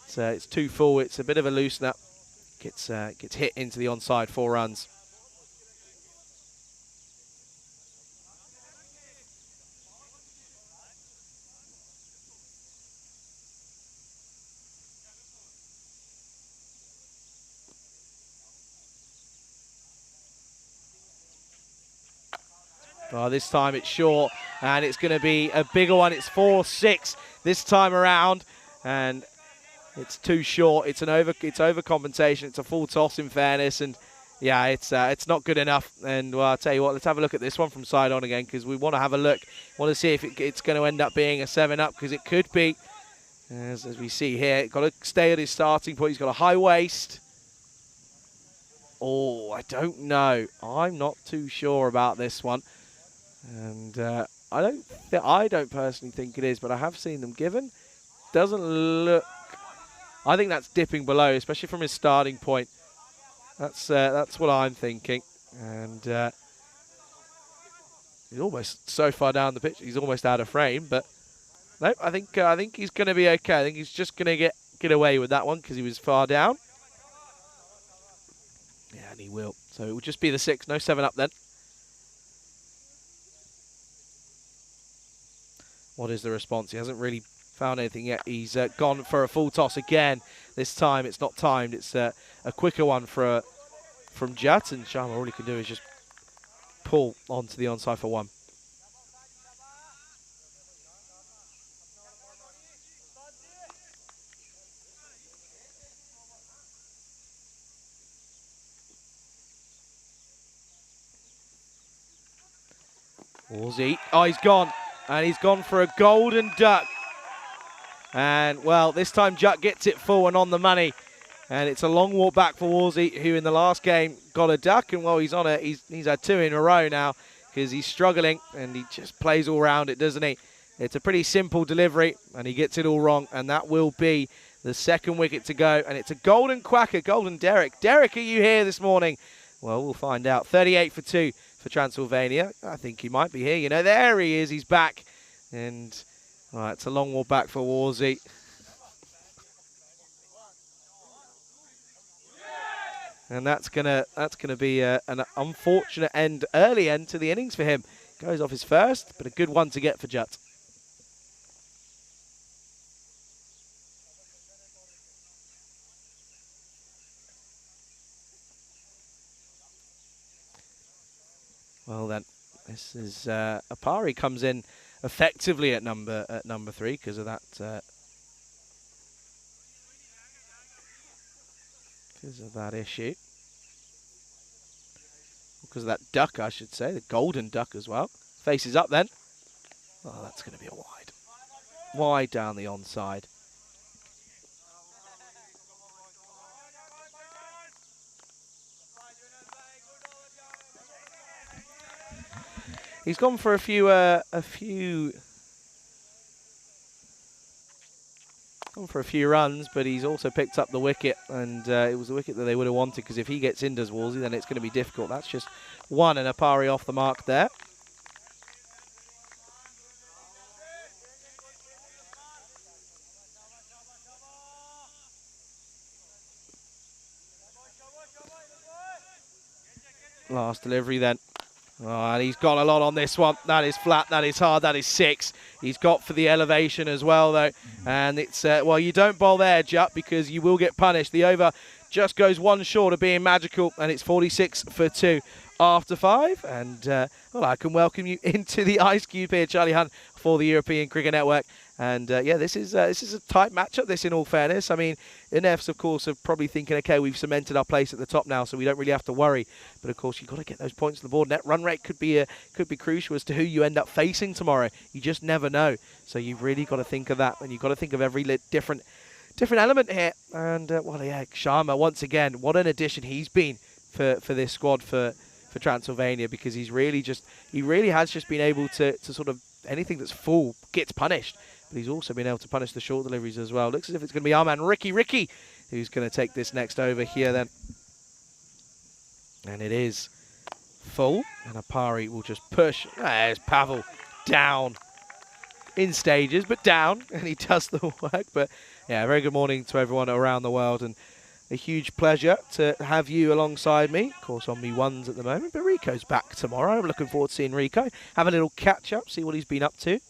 S2: So it's 2 full. It's a bit of a loose nut. Gets hit into the onside 4 runs. Oh, this time it's short, and it's going to be a bigger one. It's 4-6 this time around, and it's too short. It's overcompensation. It's a full toss, in fairness, and yeah, it's not good enough. And well, I'll tell you what, let's have a look at this one from side on again, because we want to have a look. Want to see if it's going to end up being a 7-up, because it could be. As we see here, got to stay at his starting point. He's got a high waist. Oh, I don't know. I'm not too sure about this one, and I don't personally think it is, but I have seen them given. Doesn't look. I think that's dipping below, especially from his starting point. That's what I'm thinking. And he's almost so far down the pitch, he's almost out of frame. But no, I think he's going to be okay. I think he's just going to get away with that one because he was far down. Yeah, and he will. So it will just be the 6, no 7-up then. What is the response? He hasn't really found anything yet. He's gone for a full toss again. This time it's not timed. It's a quicker one from Jut, and Sharma, all he can do is just pull onto the onside for 1. Warzi. Oh, he's gone. And he's gone for a golden duck. And, well, this time Jutt gets it full and on the money. And it's a long walk back for Warzi, who in the last game got a duck. And, well, he's on it. He's had 2 in a row now because he's struggling. And he just plays all around it, doesn't he? It's a pretty simple delivery, and he gets it all wrong, and that will be the second wicket to go, and it's a golden quacker, golden Derek. Derek, are you here this morning? Well, we'll find out. 38 for 2 for Transylvania. I think he might be here. You know, there he is. He's back. And, all right, it's a long walk back for Warzy. And that's gonna be an unfortunate early end to the innings for him. Goes off his first, but a good one to get for Jut. Well then, this is Apari comes in effectively at number 3 because of that issue. Because of that duck, I should say, the golden duck as well. Faces up then. Oh, that's going to be a wide. Wide down the onside. He's gone for a few runs, but he's also picked up the wicket, and it was the wicket that they would have wanted, because if he gets in, does Wolsey, then it's going to be difficult. That's just one, and Apari off the mark there. Last delivery then. Oh, and he's got a lot on this one. That is flat, that is hard, that is 6. He's got for the elevation as well, though. And it's, well, you don't bowl there, Jut, because you will get punished. The over just goes one short of being magical, and it's 46 for 2 after 5. And, well, I can welcome you into the Ice Cube here, Charlie Hunt, for the European Cricket Network. And, yeah, this is a tight matchup, this, in all fairness. I mean, Inefs, of course, are probably thinking, okay, we've cemented our place at the top now, so we don't really have to worry. But, of course, you've got to get those points on the board. Net run rate could be crucial as to who you end up facing tomorrow. You just never know. So you've really got to think of that, and you've got to think of every different element here. And, well, yeah, Sharma, once again, what an addition he's been for this squad for Transylvania, because he really has just been able to sort of, anything that's full gets punished. But he's also been able to punish the short deliveries as well. Looks as if it's going to be our man, Ricky, who's going to take this next over here then. And it is full. And Apari will just push. There's Pavel down in stages, but down. And he does the work. But, yeah, very good morning to everyone around the world. And a huge pleasure to have you alongside me. Of course, on me ones at the moment. But Rico's back tomorrow. I'm looking forward to seeing Rico. Have a little catch-up, see what he's been up to.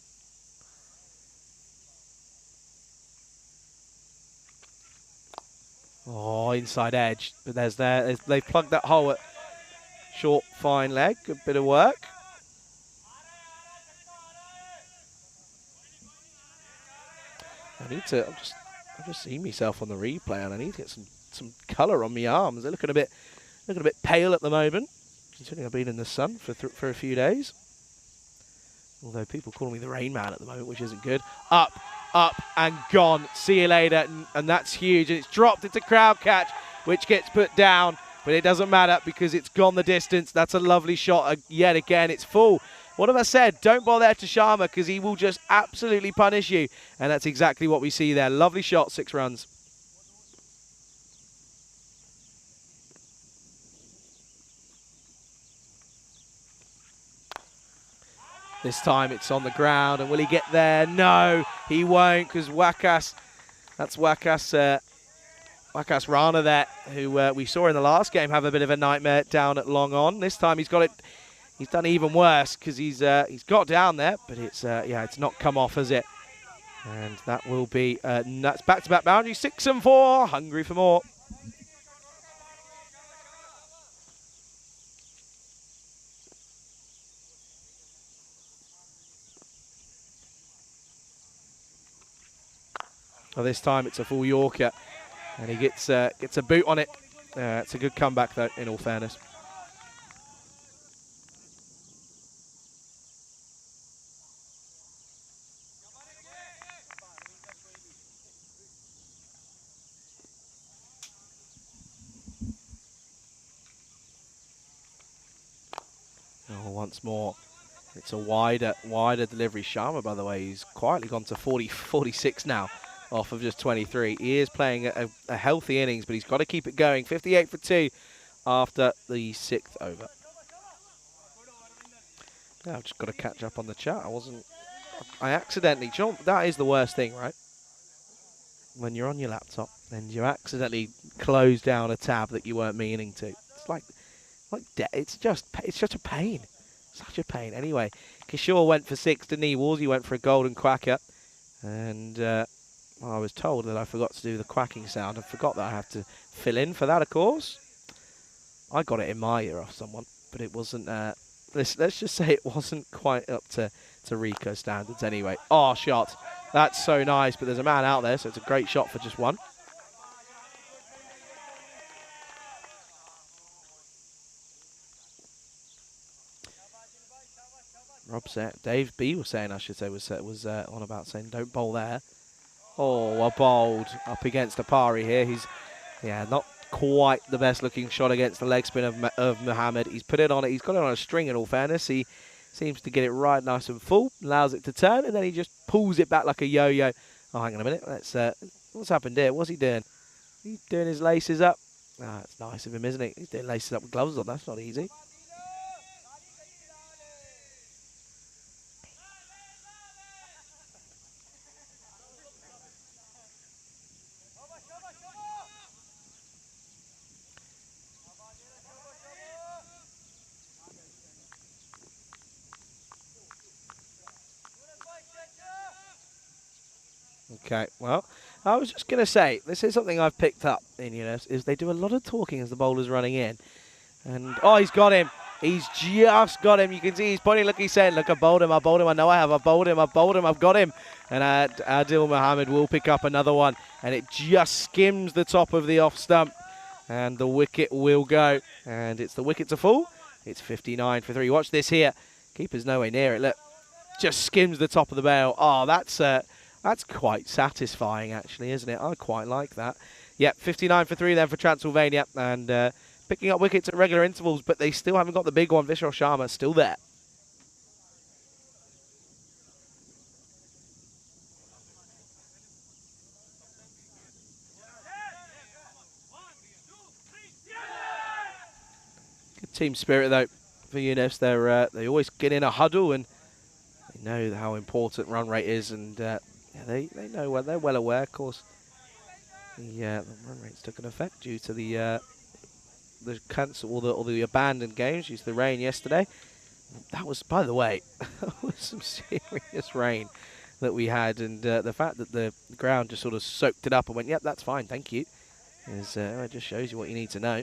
S2: Oh, inside edge. But they've plugged that hole at short, fine leg. Good bit of work. I'm just seeing myself on the replay, and I need to get some colour on my arms. They're looking a bit pale at the moment, considering I've been in the sun for a few days. Although people call me the Rain Man at the moment, which isn't good. Up and gone. See you later. And that's huge. And it's dropped. It's a crowd catch, which gets put down. But it doesn't matter because it's gone the distance. That's a lovely shot yet again. It's full. What have I said? Don't bother there to Sharma, because he will just absolutely punish you. And that's exactly what we see there. Lovely shot, 6 runs. This time it's on the ground, and will he get there? No, he won't, because Wakas Rana there, who we saw in the last game have a bit of a nightmare down at long on. This time he's got it. He's done even worse, because he's got down there, but it's it's not come off, has it? And that will be nuts. Back-to-back boundary, 6 and 4. Hungry for more. Well, this time it's a full Yorker, and he gets a boot on it. It's a good comeback, though, in all fairness. Oh, once more. It's a wider delivery. Sharma, by the way, he's quietly gone to 46 now off of just 23. He is playing a healthy innings, but he's got to keep it going. 58 for 2 after the 6th over. Yeah, I've just got to catch up on the chat. I accidentally, do you know, that is the worst thing, right? When you're on your laptop and you accidentally close down a tab that you weren't meaning to. It's just a pain. Such a pain. Anyway, Kishore went for 6, didn't he? Wolsey went for a golden quacker. And I was told that I forgot to do the quacking sound. I forgot that I have to fill in for that, of course. I got it in my ear off someone, but it wasn't... let's just say it wasn't quite up to Rico standards anyway. Oh, shot. That's so nice, but there's a man out there, so it's a great shot for just one. Rob said, Dave B was saying, I should say, was on about saying don't bowl there. Oh, a bowled up against Apari here. He's, not quite the best looking shot against the leg spin of Mohammed. He's put it on it. He's got it on a string in all fairness. He seems to get it right nice and full, allows it to turn, and then he just pulls it back like a yo-yo. Oh, hang on a minute. Let's, what's happened here? What's he doing? He's doing his laces up. Ah, it's nice of him, isn't it? He's doing laces up with gloves on. That's not easy. Okay, well, I was just going to say, this is something I've picked up in UNES, is they do a lot of talking as the bowler's running in. And, oh, he's got him. He's just got him. You can see he's pointing, look, he's saying, look, I bowled him, I know I have, I've bowled him, I've got him. And Adil Mohammed will pick up another one, and it just skims the top of the off stump, and the wicket will go. And it's the wicket to fall. It's 59 for 3. Watch this here. Keeper's nowhere near it, look. Just skims the top of the bail. Oh, that's quite satisfying, actually, isn't it? I quite like that. Yep, 59 for 3 then for Transylvania. And picking up wickets at regular intervals, but they still haven't got the big one. Vishal Sharma still there. Good team spirit, though, for UNES. They always get in a huddle, and they know how important run rate is, and they know they're well aware, of course. The run rates took an effect due to the cancel or the abandoned games due to the rain yesterday. That was, by the way, that was some serious rain that we had, and the fact that the ground just sort of soaked it up and went, yep, that's fine, thank you, it just shows you what you need to know.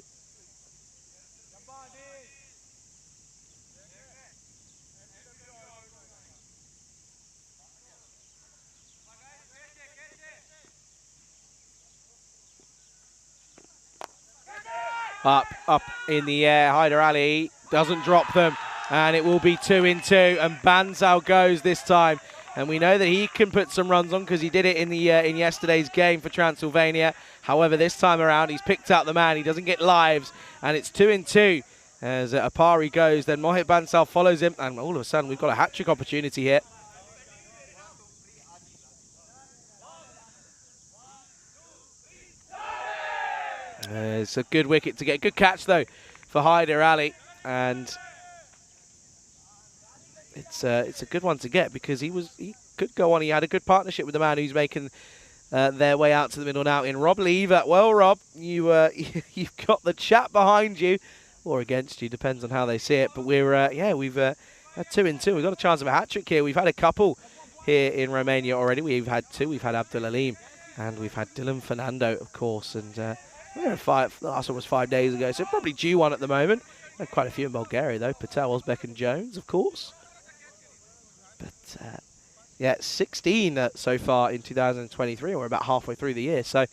S2: Up in the air, Hyder Ali doesn't drop them, and it will be 2 in 2, and Bansal goes this time. And we know that he can put some runs on because he did it in the in yesterday's game for Transylvania. However, this time around, he's picked out the man. He doesn't get lives, and it's 2 in 2 as Apari goes. Then Mohit Bansal follows him, and all of a sudden, we've got a hat-trick opportunity here. It's a good wicket to get. Good catch, though, for Hyder Ali. And it's a good one to get because he could go on. He had a good partnership with the man who's making their way out to the middle now in Rob Lever. Well, Rob, you've got the chat behind you, or against you, depends on how they see it. But we've had 2 in 2. We've got a chance of a hat-trick here. We've had a couple here in Romania already. We've had 2. We've had Abdul Aleem, and we've had Dylan Fernando, of course. And the last one was 5 days ago, so probably due one at the moment. Had quite a few in Bulgaria, though. Patel, Osbeck and Jones, of course. But, 16 so far in 2023, and we're about halfway through the year. So,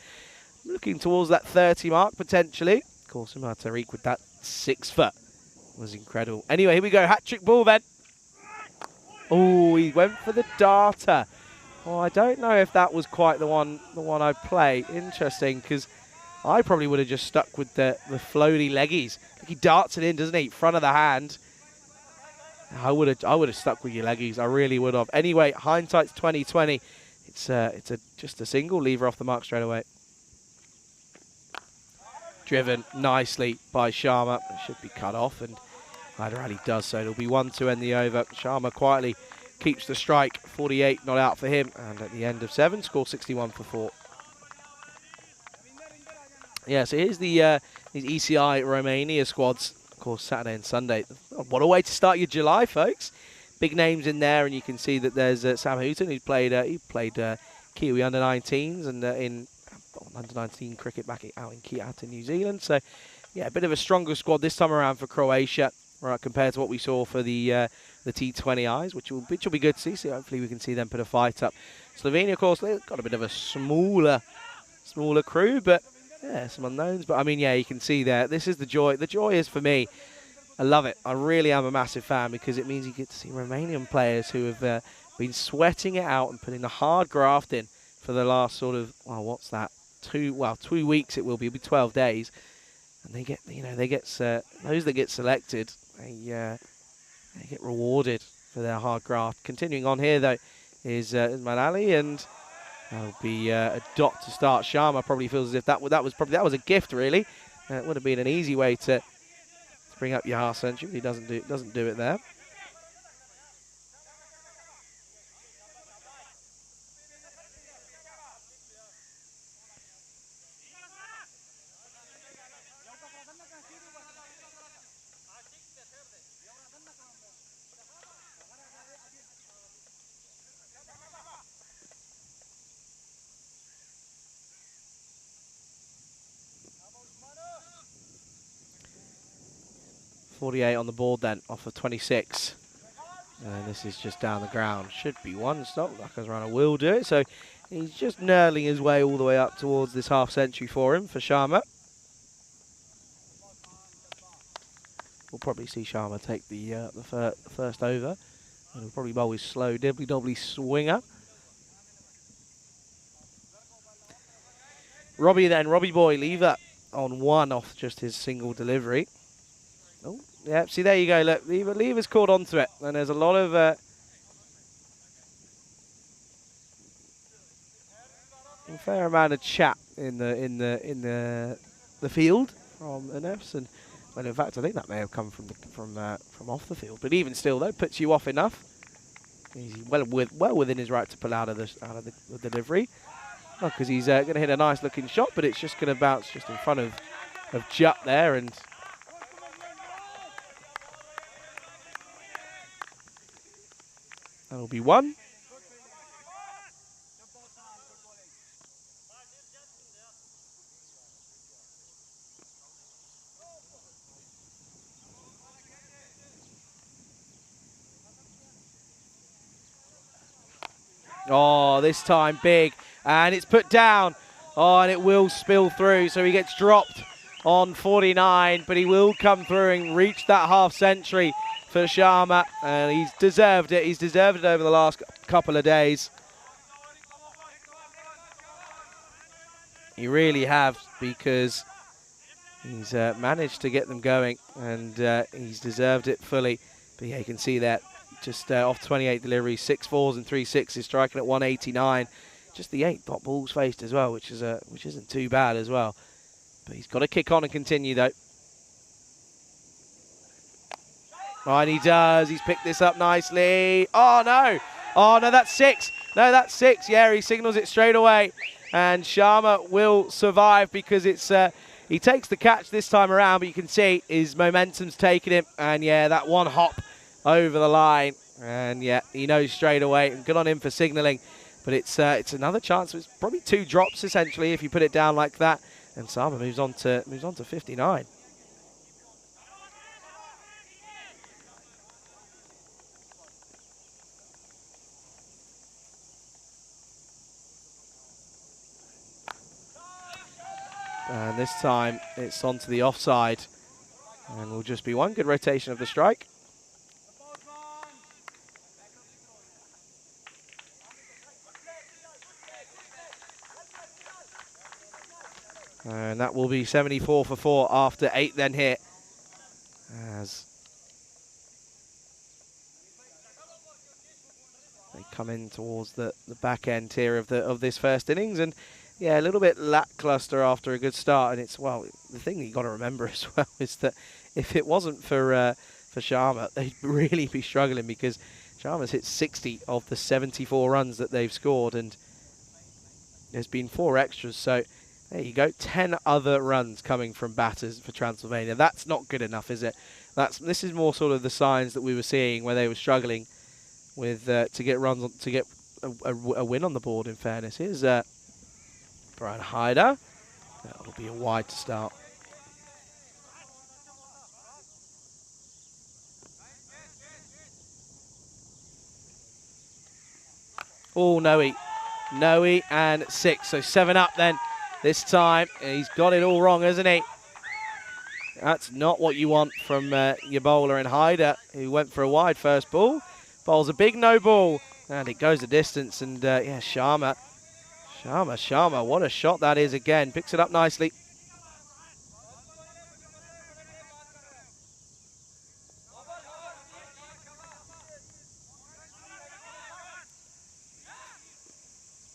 S2: looking towards that 30 mark, potentially. Of course, Umar Tariq with that 6 foot was incredible. Anyway, here we go. Hat-trick ball, then. Oh, he went for the darter. Oh, I don't know if that was quite the one I'd play. Interesting, because I probably would have just stuck with the floaty leggies. He darts it in, doesn't he? Front of the hand. I would have stuck with your leggies. I really would have. Anyway, hindsight's 2020. It's just a single, lever off the mark straight away. Driven nicely by Sharma. It should be cut off, and Hyderali does so. It'll be 1 to end the over. Sharma quietly keeps the strike. 48 not out for him, and at the end of 7, score 61 for 4. Yeah, so here's the these ECI Romania squads. Of course, Saturday and Sunday. What a way to start your July, folks. Big names in there, and you can see that there's Sam Hooton, who played Kiwi under-19s and in under-19 cricket back out in Keat in New Zealand. So, yeah, a bit of a stronger squad this time around for Croatia, right, compared to what we saw for the T20Is, which will be good to see. So hopefully we can see them put a fight up. Slovenia, of course, they've got a bit of a smaller crew, but yeah, some unknowns. But I mean, yeah, you can see there. This is the joy. The joy is for me. I love it. I really am a massive fan because it means you get to see Romanian players who have been sweating it out and putting the hard graft in for the last sort of, well, what's that? 2 weeks it will be. It'll be 12 days. And they get, those that get selected, they get rewarded for their hard graft. Continuing on here, though, is Manali, and that'll be a dot to start. Sharma probably feels as if that was a gift, really. It would have been an easy way to bring up your half century. He doesn't do it there. .48 on the board then, off of 26. And this is just down the ground. Should be one stop. Lucas Rana will do it. So he's just knurling his way all the way up towards this half century for him, for Sharma. We'll probably see Sharma take the first over. And he'll probably bowl his slow, dibbly-dobbly swinger. Robbie then, Robbie boy, lever on 1 off just his single delivery. Oh, yeah, see, there you go. Look, lever's caught onto it, and there's a lot of a fair amount of chat in the field from Inefs, and well, in fact, I think that may have come from off the field. But even still, though, puts you off enough. He's well within his right to pull out of the delivery, because he's going to hit a nice looking shot, but it's just going to bounce just in front of Jut there, and that'll be 1. Oh, this time big, and it's put down. Oh, and it will spill through, so he gets dropped on 49, but he will come through and reach that half century for Sharma, and he's deserved it. He's deserved it over the last couple of days. He really have, because he's managed to get them going, and he's deserved it fully. But yeah, you can see that just off 28 deliveries, 6 4s and 3 6s, striking at 189. Just the 8 dot balls faced as well, which isn't too bad as well. But he's got to kick on and continue though. Right, he does. He's picked this up nicely. Oh, no. Oh, no, that's 6. No, that's 6. Yeah, he signals it straight away. And Sharma will survive because it's he takes the catch this time around, but you can see his momentum's taken him. And, yeah, that one hop over the line. And, yeah, he knows straight away. And good on him for signalling. But it's another chance. It's probably 2 drops, essentially, if you put it down like that. And Sharma moves on to 59. And this time it's onto the offside, and will just be 1 good rotation of the strike. And that will be 74 for 4 after 8 then hit. As They come in towards the back end here of this first innings, and yeah, a little bit lackluster after a good start. And it's, well, the thing you got to remember as well is that if it wasn't for Sharma, they'd really be struggling, because Sharma's hit 60 of the 74 runs that they've scored, and there's been 4 extras. So there you go, 10 other runs coming from batters for Transylvania. That's not good enough, is it? This is more sort of the signs that we were seeing where they were struggling with to get runs, to get a win on the board. In fairness, here's Brian Hyder. That'll be a wide to start. Oh, Noe, and 6, so 7 up then. This time he's got it all wrong, hasn't he? That's not what you want from your bowler. And Hyder, who went for a wide first ball, bowls a big no ball, and it goes the distance. And yeah, Sharma, what a shot that is again. Picks it up nicely.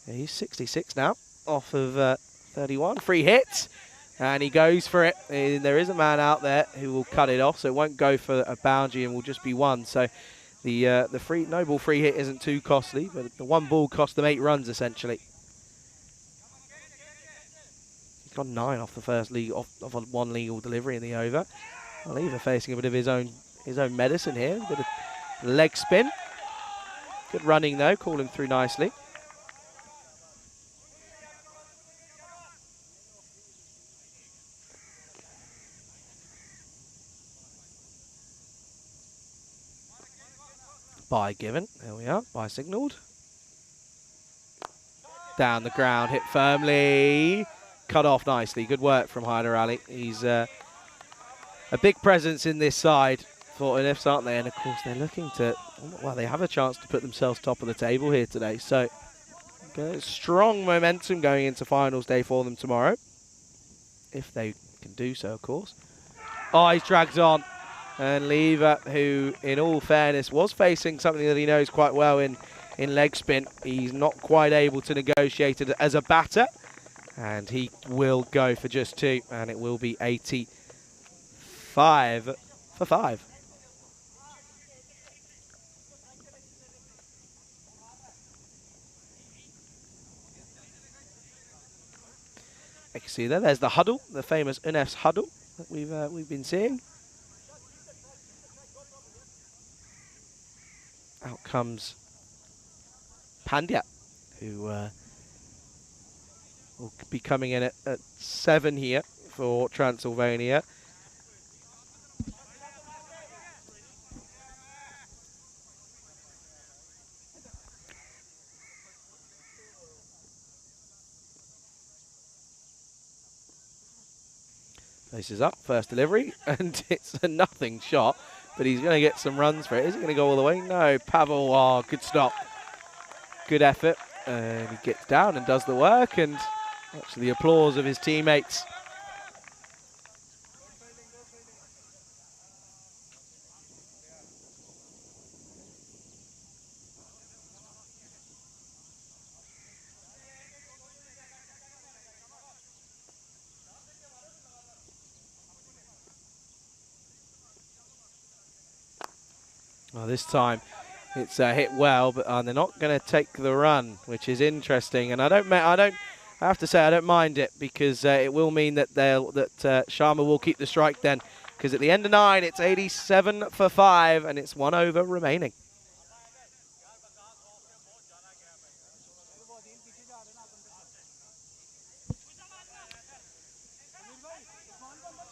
S2: Yeah, he's 66 now, off of 31. Free hit, and he goes for it. And there is a man out there who will cut it off, so it won't go for a boundary and will just be 1. So the no ball free hit isn't too costly, but the 1 ball cost them 8 runs essentially. He's got 9 off the first league, off a 1 legal delivery in the over. Oliver facing a bit of his own medicine here. A bit of leg spin. Good running though, call him through nicely. Bye given. There we are. Bye signalled. Down the ground. Hit firmly. Cut off nicely. Good work from Hyder Ali. He's a big presence in this side for NFs, aren't they? And of course they're looking to, well, they have a chance to put themselves top of the table here today. So strong momentum going into finals day for them tomorrow, if they can do so, of course. Oh, he's dragged on. And Lever, who, in all fairness, was facing something that he knows quite well in leg spin. He's not quite able to negotiate it as a batter. And he will go for just 2. And it will be 85 for 5. You can see there's the huddle, the famous NF's huddle that we've been seeing. Out comes Pandya, who will be coming in at 7 here for Transylvania. Faces up, first delivery, and it's a nothing shot. But he's going to get some runs for it. Is it going to go all the way? No. Pavel, oh, good stop. Good effort. And he gets down and does the work. And actually the applause of his teammates. Well, this time it's hit well, but they're not going to take the run, which is interesting. And I have to say I don't mind it, because it will mean that Sharma will keep the strike then, because at the end of 9 it's 87 for 5 and it's 1 over remaining.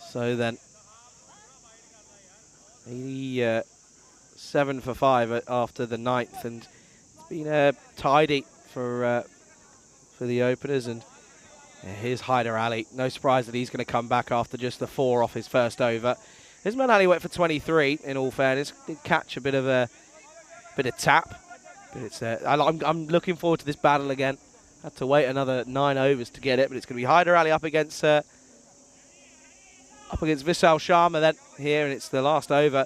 S2: So then 87 for 5 after the 9th, and it's been tidy for the openers. And here's Hyder Ali. No surprise that he's going to come back after just the 4 off his first over. Ismail Ali went for 23. In all fairness, did catch a bit of tap, but it's I'm looking forward to this battle again. Had to wait another 9 overs to get it, but it's going to be Hyder Ali up against Vishal Sharma then here, and it's the last over.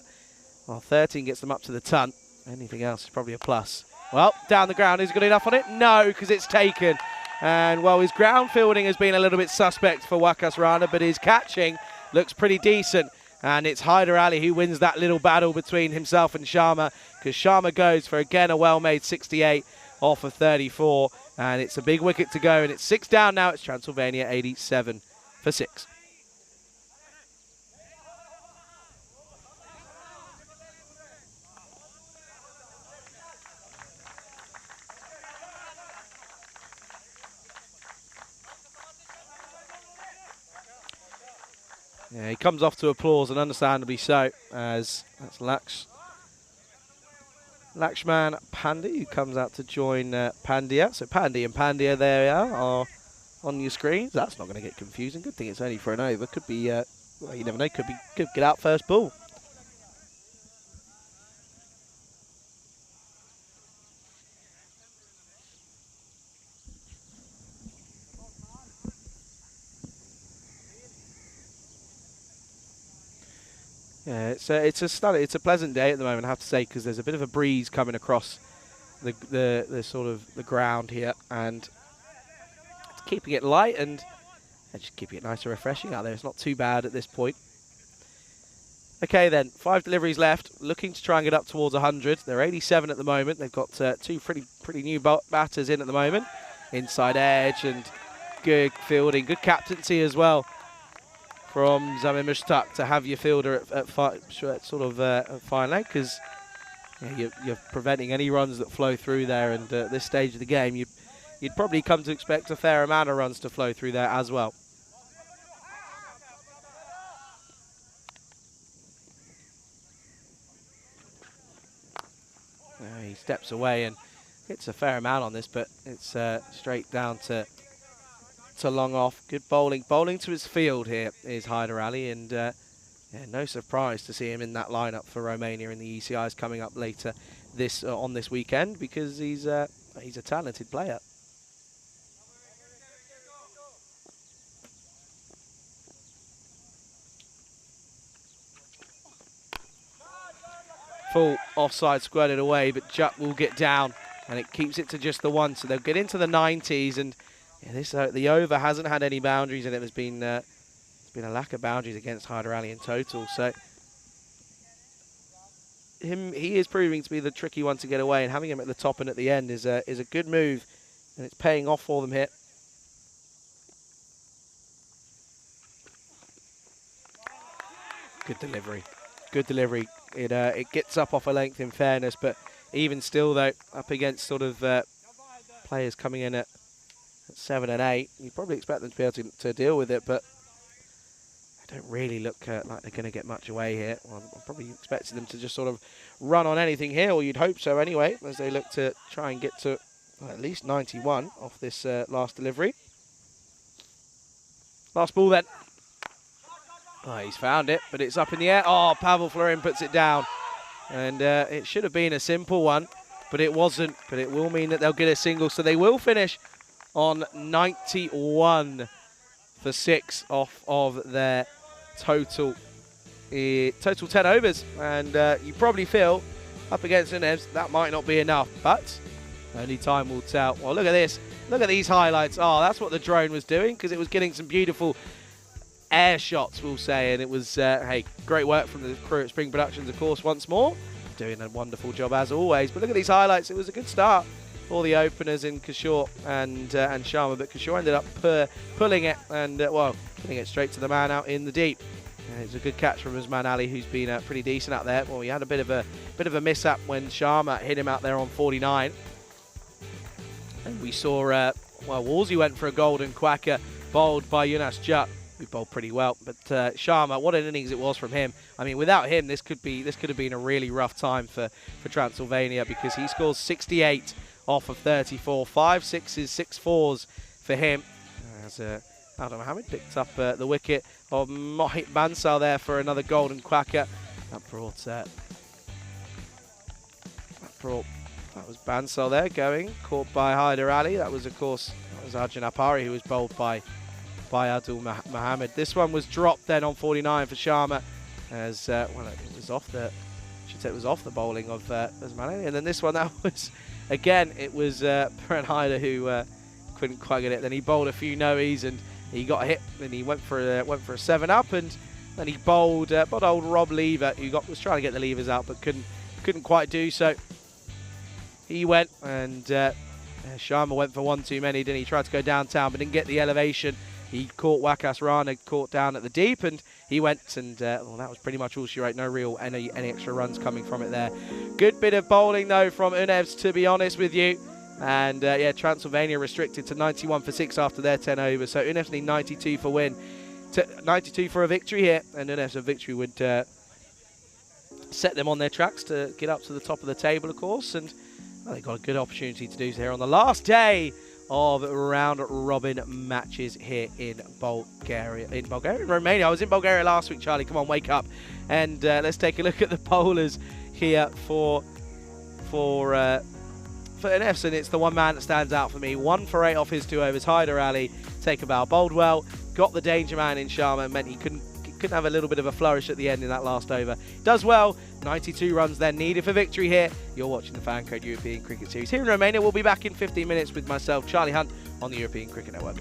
S2: Well, 13 gets them up to the ton. Anything else is probably a plus. Well, down the ground, is he got enough on it? No, because it's taken. And, well, his ground fielding has been a little bit suspect for Waqas Rana, but his catching looks pretty decent. And it's Hyder Ali who wins that little battle between himself and Sharma, because Sharma goes for, again, a well-made 68 off of 34. And it's a big wicket to go, and it's 6 down now. It's Transylvania 87 for 6. Yeah, he comes off to applause, and understandably so, as that's Lakshman Pandya who comes out to join Pandya. So Pandya and Pandya there are on your screens. That's not going to get confusing. Good thing it's only for an over. Could be, well, you never know, could get out first ball. Yeah, it's a pleasant day at the moment, I have to say, because there's a bit of a breeze coming across the sort of the ground here, and it's keeping it light and just keeping it nice and refreshing out there. It's not too bad at this point. Okay then, 5 deliveries left, looking to try and get up towards 100. They're 87 at the moment. They've got 2 pretty new batters in at the moment. Inside edge and good fielding, good captaincy as well from Zamir Mushtaq to have your fielder at fine leg, because you're preventing any runs that flow through there, and at this stage of the game you'd probably come to expect a fair amount of runs to flow through there as well. He steps away and gets a fair amount on this, but it's straight down to long off. Good bowling to his field here is Hyder Ali, and yeah, no surprise to see him in that lineup for Romania in the ECIs coming up later on this weekend, because he's a talented player. Full offside, squirted away, but Jutt will get down, and it keeps it to just the 1, so they'll get into the 90s. And yeah, the over hasn't had any boundaries in it. There's been a lack of boundaries against Hyder Ali in total. So he is proving to be the tricky one to get away, and having him at the top and at the end is a good move, and it's paying off for them here. Good delivery. Good delivery. It gets up off a length in fairness, but even still though, up against sort of players coming in at 7 and 8, you'd probably expect them to be able to deal with it, but they don't really look like they're going to get much away here. Well, I'm probably expecting them to just sort of run on anything here, or you'd hope so anyway, as they look to try and get to at least 91 off this last delivery. Last ball then. Oh, he's found it, but it's up in the air. Oh, Pavel Florin puts it down. And it should have been a simple one, but it wasn't. But it will mean that they'll get a single, so they will finish on 91 for 6 off of their total 10 overs. And you probably feel up against the Nebs that might not be enough, but only time will tell. Well, look at this. Look at these highlights. Oh, that's what the drone was doing, because it was getting some beautiful air shots, we'll say, and it was hey, great work from the crew at Spring Productions, of course, once more, doing a wonderful job as always. But look at these highlights. It was a good start for the openers in Kishore and Sharma, but Kishore ended up pulling it and well, putting it straight to the man out in the deep. It's a good catch from Usman Ali, who's been pretty decent out there. Well, he had a bit of a mishap when Sharma hit him out there on 49, and we saw well, Wolsey went for a golden quacker, bowled by Yunus Jutt, who bowled pretty well. But Sharma, what an innings it was from him. I mean, without him, this could have been a really rough time for Transylvania, because he scores 68 off of 34, 5 sixes, 6 fours for him. As Adam Mohammed picked up the wicket of Mohit Bansal there for another golden quacker. That was Bansal there going, caught by Hyder Ali. That was, of course, Arjun Apari, who was bowled by Abdul Mohammed. This one was dropped then on 49 for Sharma, as well, it was off the, So it was off the bowling of Osmane. And then this one, that was, again, it was Perenhida who couldn't quite get it. Then he bowled a few no-ees and he got hit. Then he went for a 7-up, and then he bowled old Rob Lever, who was trying to get the levers out but couldn't quite do so. He went, and Sharma went for one too many. Then he tried to go downtown but didn't get the elevation. He caught Wakas Rana, caught down at the deep, and he went, and well, that was pretty much all she wrote. No real any extra runs coming from it there. Good bit of bowling though from Unevs, to be honest with you. And yeah, Transylvania restricted to 91 for 6 after their 10 overs. So Unevs need 92 for win, 92 for a victory here, and Unevs a victory would set them on their tracks to get up to the top of the table, of course. And well, they've got a good opportunity to do so here on the last day of round robin matches here in Bulgaria. In Romania. I was in Bulgaria last week, Charlie. Come on, wake up. And let's take a look at the bowlers here for Unevs, and it's the one man that stands out for me. 1 for 8 off his 2 overs. Hyder Ali, take a bow, bowled well, got the danger man in Sharma, and meant he couldn't have a little bit of a flourish at the end in that last over. Does well. 92 runs then needed for victory here. You're watching the FanCode European Cricket Series here in Romania. We'll be back in 15 minutes with myself, Charlie Hunt, on the European Cricket Network.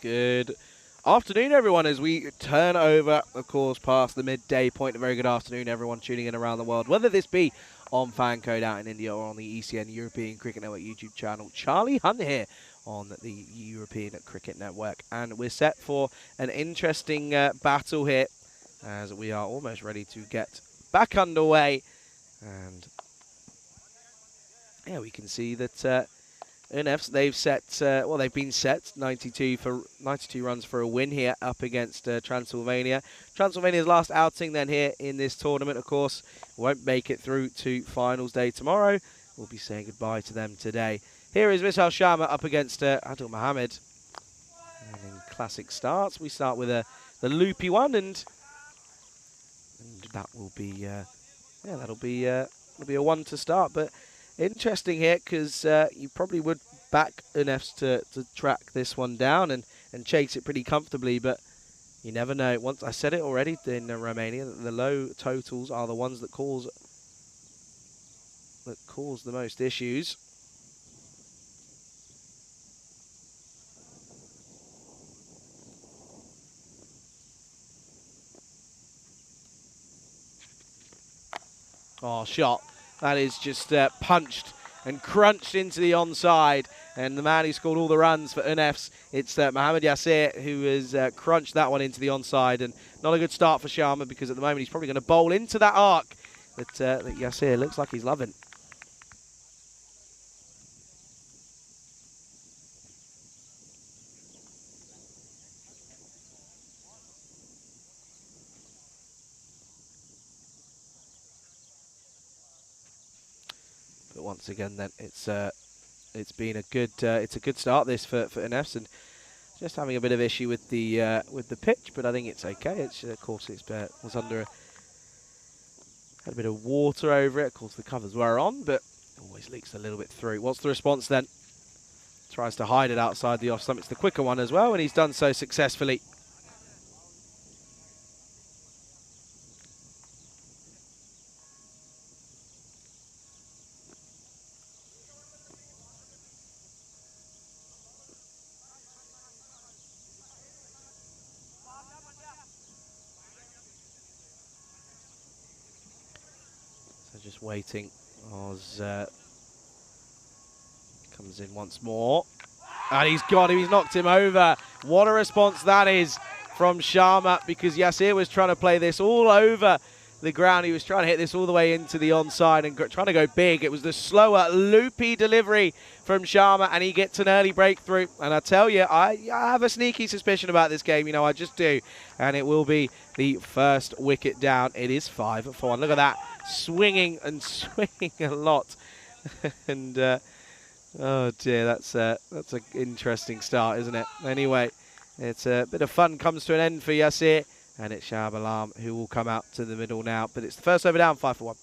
S2: Good afternoon, everyone, as we turn over, of course, past the midday point. A very good afternoon, everyone tuning in around the world, whether this be on FanCode out in India or on the ECN European Cricket Network YouTube channel. Charlie Hunt here on the European Cricket Network, and we're set for an interesting battle here as we are almost ready to get back underway. And yeah, we can see that NFs, they've set, they've been set 92 runs for a win here up against Transylvania. Transylvania's last outing then here in this tournament, of course, won't make it through to finals day tomorrow. We'll be saying goodbye to them today. Here is Vishal Sharma up against Adil Mohammed. And in classic starts, we start with the loopy one, and that will be, that'll be a one to start, but interesting here because you probably would back NFs to track this one down and chase it pretty comfortably, but you never know. Once I said it already in Romania, that the low totals are the ones that cause the most issues. Oh, shot. That is just punched and crunched into the onside. And the man who scored all the runs for UNEFs, it's Mohammed Yasir, who has crunched that one into the onside. And not a good start for Sharma, because at the moment he's probably going to bowl into that arc that Yasir looks like he's loving. But once again, then it's been a good start this for NFs, and just having a bit of issue with the pitch, but I think it's okay. It's of course it's was under had a bit of water over it. Of course the covers were on, but always leaks a little bit through. What's the response then? Tries to hide it outside the off stump. It's the quicker one as well, and he's done so successfully. Just waiting. Oz comes in once more. And he's got him. He's knocked him over. What a response that is from Sharma, because Yasir was trying to play this all over the ground. He was trying to hit this all the way into the onside and trying to go big. It was the slower, loopy delivery from Sharma, and he gets an early breakthrough. And I tell you, I have a sneaky suspicion about this game. You know, I just do. And it will be the first wicket down. It is 5 for 1. Look at that. Swinging and swinging a lot. And, oh dear, that's an interesting start, isn't it? Anyway, it's a bit of fun comes to an end for Yasir. And it's Shahab Alam who will come out to the middle now. But it's the first over down, 5 for 1.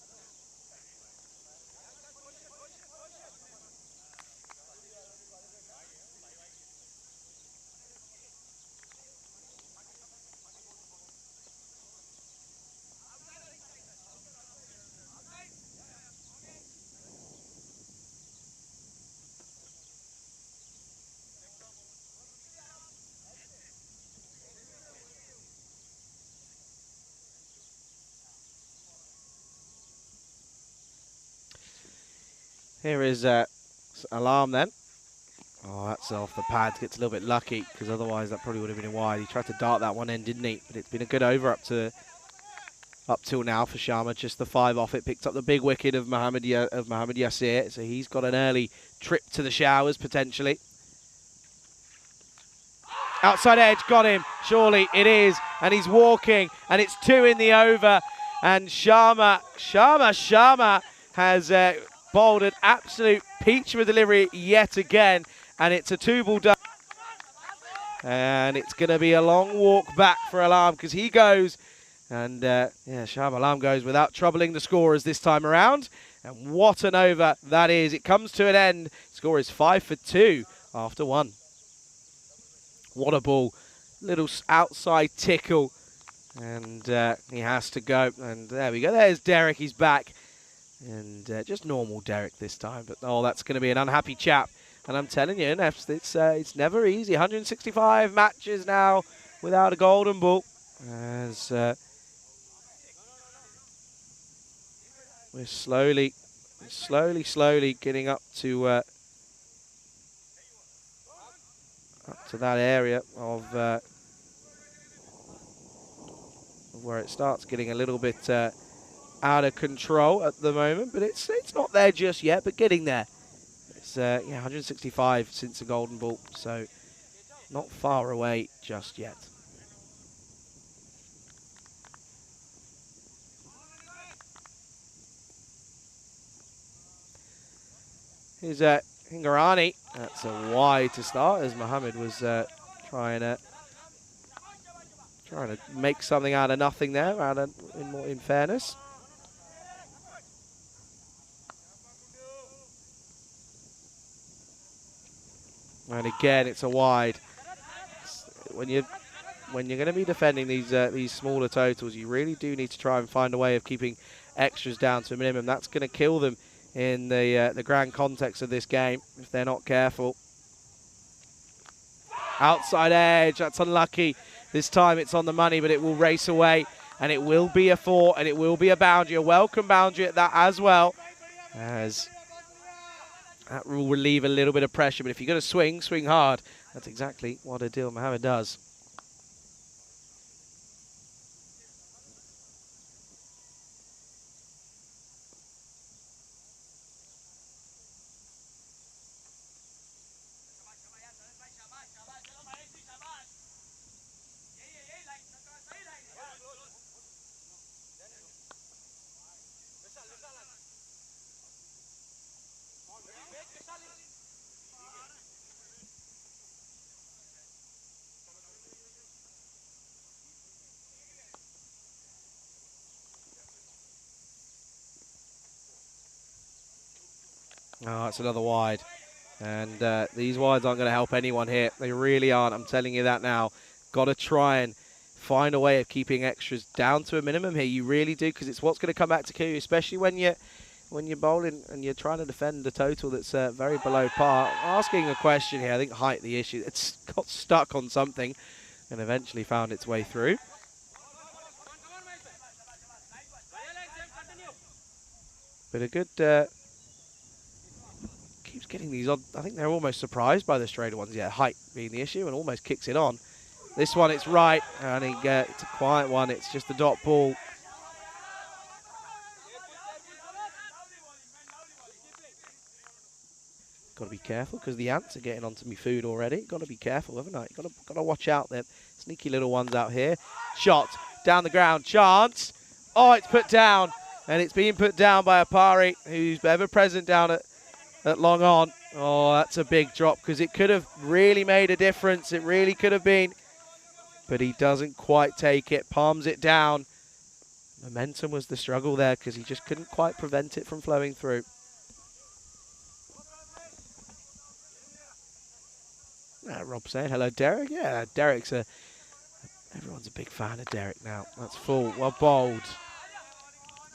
S2: Here is Alarm then. Oh, that's off the pad. Gets a little bit lucky, because otherwise that probably would have been wide. He tried to dart that one in, didn't he? But it's been a good over up till now for Sharma. Just the 5 off it. Picked up the big wicket of Mohammed Yasir. So he's got an early trip to the showers, potentially. Outside edge, got him. Surely it is. And he's walking. And it's 2 in the over. And Sharma has bowled an absolute peach of a delivery yet again, and it's a 2-ball done. And it's going to be a long walk back for Alam, because he goes, and Shahab Alam goes without troubling the scorers this time around. And what an over that is. It comes to an end. Score is 5 for 2 after 1. What a ball. Little outside tickle, and he has to go. And there we go. There's Derek. He's back. And just normal Derek this time. But, oh, that's going to be an unhappy chap And I'm telling you, it's never easy. 165 matches now without a golden ball. As we're slowly getting up to that area of where it starts getting a little bit out of control at the moment, but it's not there just yet, but getting there. It's yeah, 165 since the golden ball, so not far away just yet. Here's Hingarani. That's a wide to start, as Mohammed was trying to make something out of nothing there, in fairness. And again, it's a wide. When you're going to be defending these smaller totals, you really do need to try and find a way of keeping extras down to a minimum. That's going to kill them in the grand context of this game if they're not careful. Outside edge, that's unlucky. This time it's on the money, but it will race away, and it will be a 4, and it will be a boundary, a welcome boundary at that as well, as that will relieve a little bit of pressure. But if you're going to swing hard. That's exactly what Adil Mohammed does. Oh, it's another wide. And these wides aren't going to help anyone here. They really aren't. I'm telling you that now. Got to try and find a way of keeping extras down to a minimum here. You really do, because it's what's going to come back to kill you, especially when you're bowling and you're trying to defend a total that's very below par. Asking a question here, I think height the issue. It's got stuck on something and eventually found its way through. But a good... keeps getting these odd. I think they're almost surprised by the straighter ones. Yeah, height being the issue, and almost kicks it on. This one, it's right, and it's a quiet one. It's just a dot ball. Got to be careful, because the ants are getting onto me food already. Got to be careful, haven't I? Got to watch out. There, sneaky little ones out here. Shot down the ground. Chance. Oh, it's put down, and it's being put down by Apari, who's ever present down at long on. Oh, that's a big drop, because it could have really made a difference. It really could have been. But he doesn't quite take it, palms it down. Momentum was the struggle there, because he just couldn't quite prevent it from flowing through. Rob saying hello, Derek. Yeah, Derek's everyone's a big fan of Derek now. That's full. Well bowled.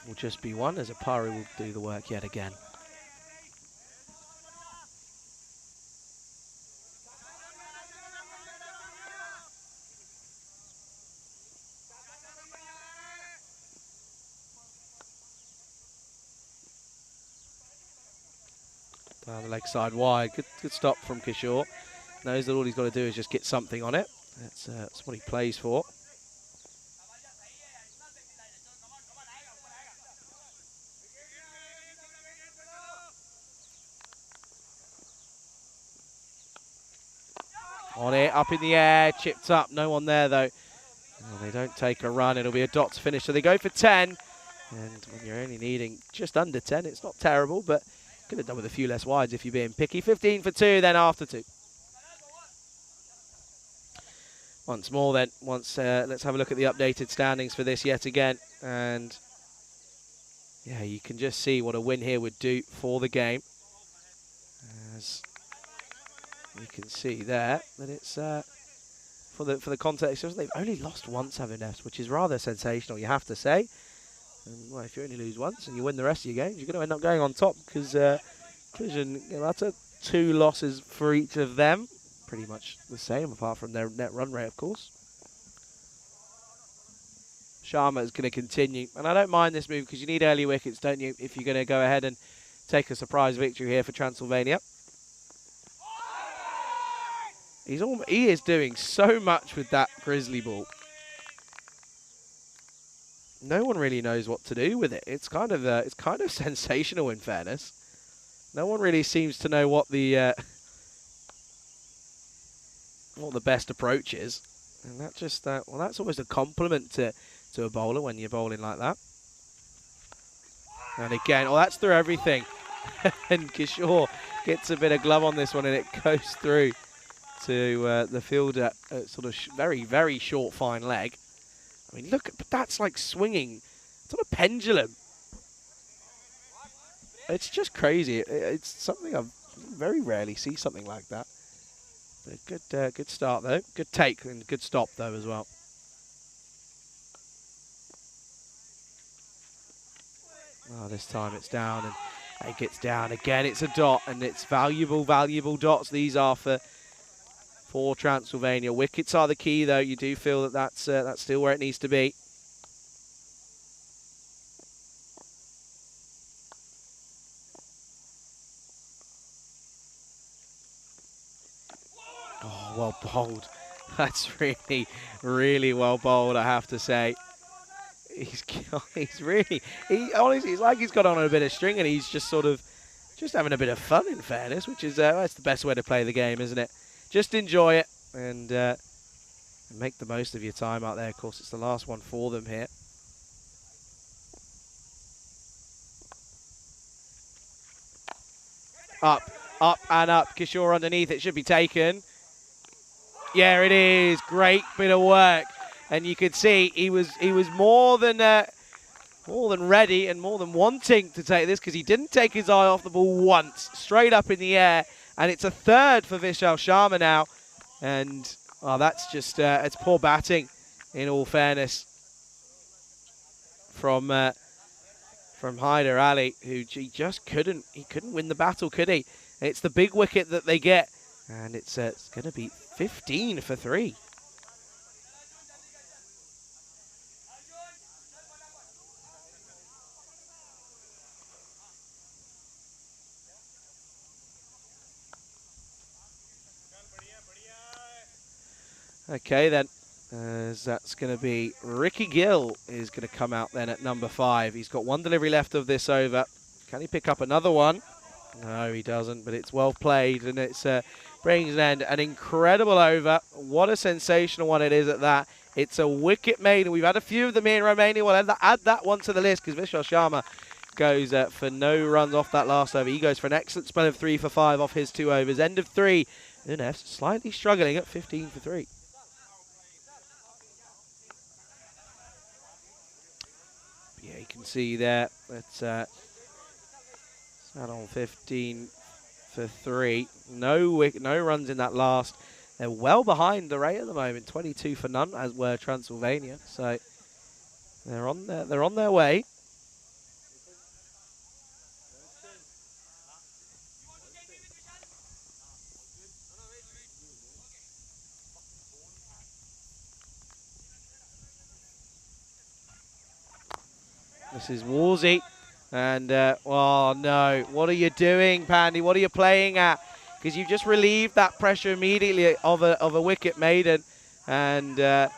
S2: Will just be one, as Apari will do the work yet again. Down the leg side wide. Good stop from Kishore. Knows that all he's got to do is just get something on it. That's what he plays for. On it, up in the air, chipped up. No one there, though. Oh, they don't take a run. It'll be a dot to finish. So they go for 10. And when you're only needing just under 10, it's not terrible, but could have done with a few less wides if you're being picky. 15 for 2, then after 2. Once more then, let's have a look at the updated standings for this yet again. And yeah, you can just see what a win here would do for the game. As you can see there, that it's for the context, they've only lost once, haven't they? Which is rather sensational, you have to say. And, well, if you only lose once and you win the rest of your games, you're going to end up going on top, because Collision, that's a 2 losses for each of them. Pretty much the same, apart from their net run rate, of course. Sharma is going to continue. And I don't mind this move because you need early wickets, don't you, if you're going to go ahead and take a surprise victory here for Transylvania. He is doing so much with that Grizzly ball. No one really knows what to do with it. It's kind of sensational, in fairness. No one really seems to know what the best approach is, and that just well, that's almost a compliment to a bowler when you're bowling like that. And again, oh, that's through everything. And Kishore gets a bit of glove on this one, and it goes through to the fielder, sort of very, very short, fine leg. I mean, look, but that's like swinging. It's on a pendulum. It's just crazy. It's something I very rarely see something like that. But good start though. Good take and good stop though as well. Oh, this time it's down and it gets down again. It's a dot, and it's valuable dots. These are for Transylvania. Wickets are the key though. You do feel that that's still where it needs to be. Oh, well bowled. That's really, really well bowled, I have to say. Honestly, it's like he's got on a bit of string and he's just sort of having a bit of fun, in fairness, which is that's the best way to play the game, isn't it? Just enjoy it and make the most of your time out there. Of course, it's the last one for them here. Up and up. Kishore underneath. It should be taken. Yeah, it is. Great bit of work. And you could see he was more than ready and more than wanting to take this, because he didn't take his eye off the ball once. Straight up in the air. And it's a third for Vishal Sharma now. And that's just it's poor batting, in all fairness, from Hyder Ali, who he just couldn't win the battle, could he? It's the big wicket that they get, and it's going to be 15 for 3. Okay then, that's going to be Ricky Gill is going to come out then at number 5. He's got 1 delivery left of this over. Can he pick up another one? No, he doesn't, but it's well played, and it's brings an end. An incredible over. What a sensational one it is at that. It's a wicket made, and we've had a few of them here in Romania. We'll add that one to the list, because Vishal Sharma goes for no runs off that last over. He goes for an excellent spell of 3 for 5 off his 2 overs. End of 3. Unef slightly struggling at 15 for 3. Yeah, you can see there that's sat on 15 for 3. No runs in that last. They're well behind the rate at the moment, 22 for none, as were Transylvania. So they're on their way. This is Wolsey, and oh no, what are you doing, Pandy? What are you playing at? Because you just relieved that pressure immediately of a wicket maiden, and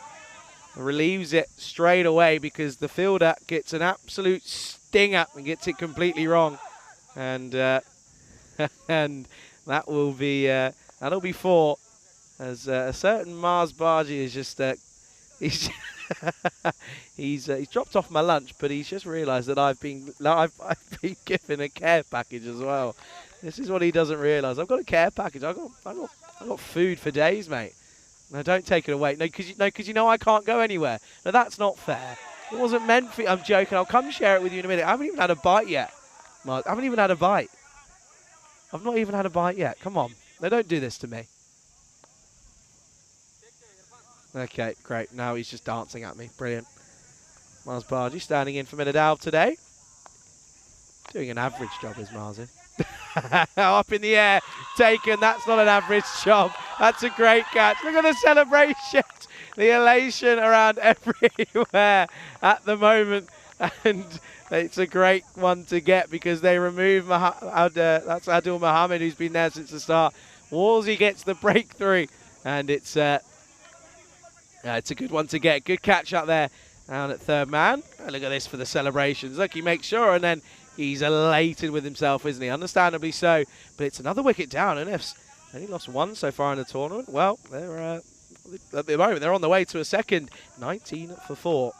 S2: relieves it straight away, because the fielder gets an absolute stinger and gets it completely wrong, and and that will be that'll be 4, as a certain Mars Bargy is just he's dropped off my lunch, but he's just realised that I've been given a care package as well. This is what he doesn't realise. I've got a care package. I've got food for days, mate. No, don't take it away. No, because you know I can't go anywhere. No, that's not fair. It wasn't meant for you. I'm joking. I'll come share it with you in a minute. I haven't even had a bite yet, Mark. I haven't even had a bite. I've not even had a bite yet. Come on. No, don't do this to me. Okay, great. Now he's just dancing at me. Brilliant. Mars Bargy standing in for Minadal today. Doing an average job, is Marzi. Up in the air, taken. That's not an average job. That's a great catch. Look at the celebrations, the elation around everywhere at the moment. And it's a great one to get because they remove that's Adil Mohammed, who's been there since the start. Wolsey gets the breakthrough, and it's a good one to get. Good catch up there down at third man. Oh, look at this for the celebrations. Look, he makes sure, and then he's elated with himself, isn't he? Understandably so. But it's another wicket down, and F's only lost one so far in the tournament. Well, they're at the moment they're on the way to a second. 19 for 4.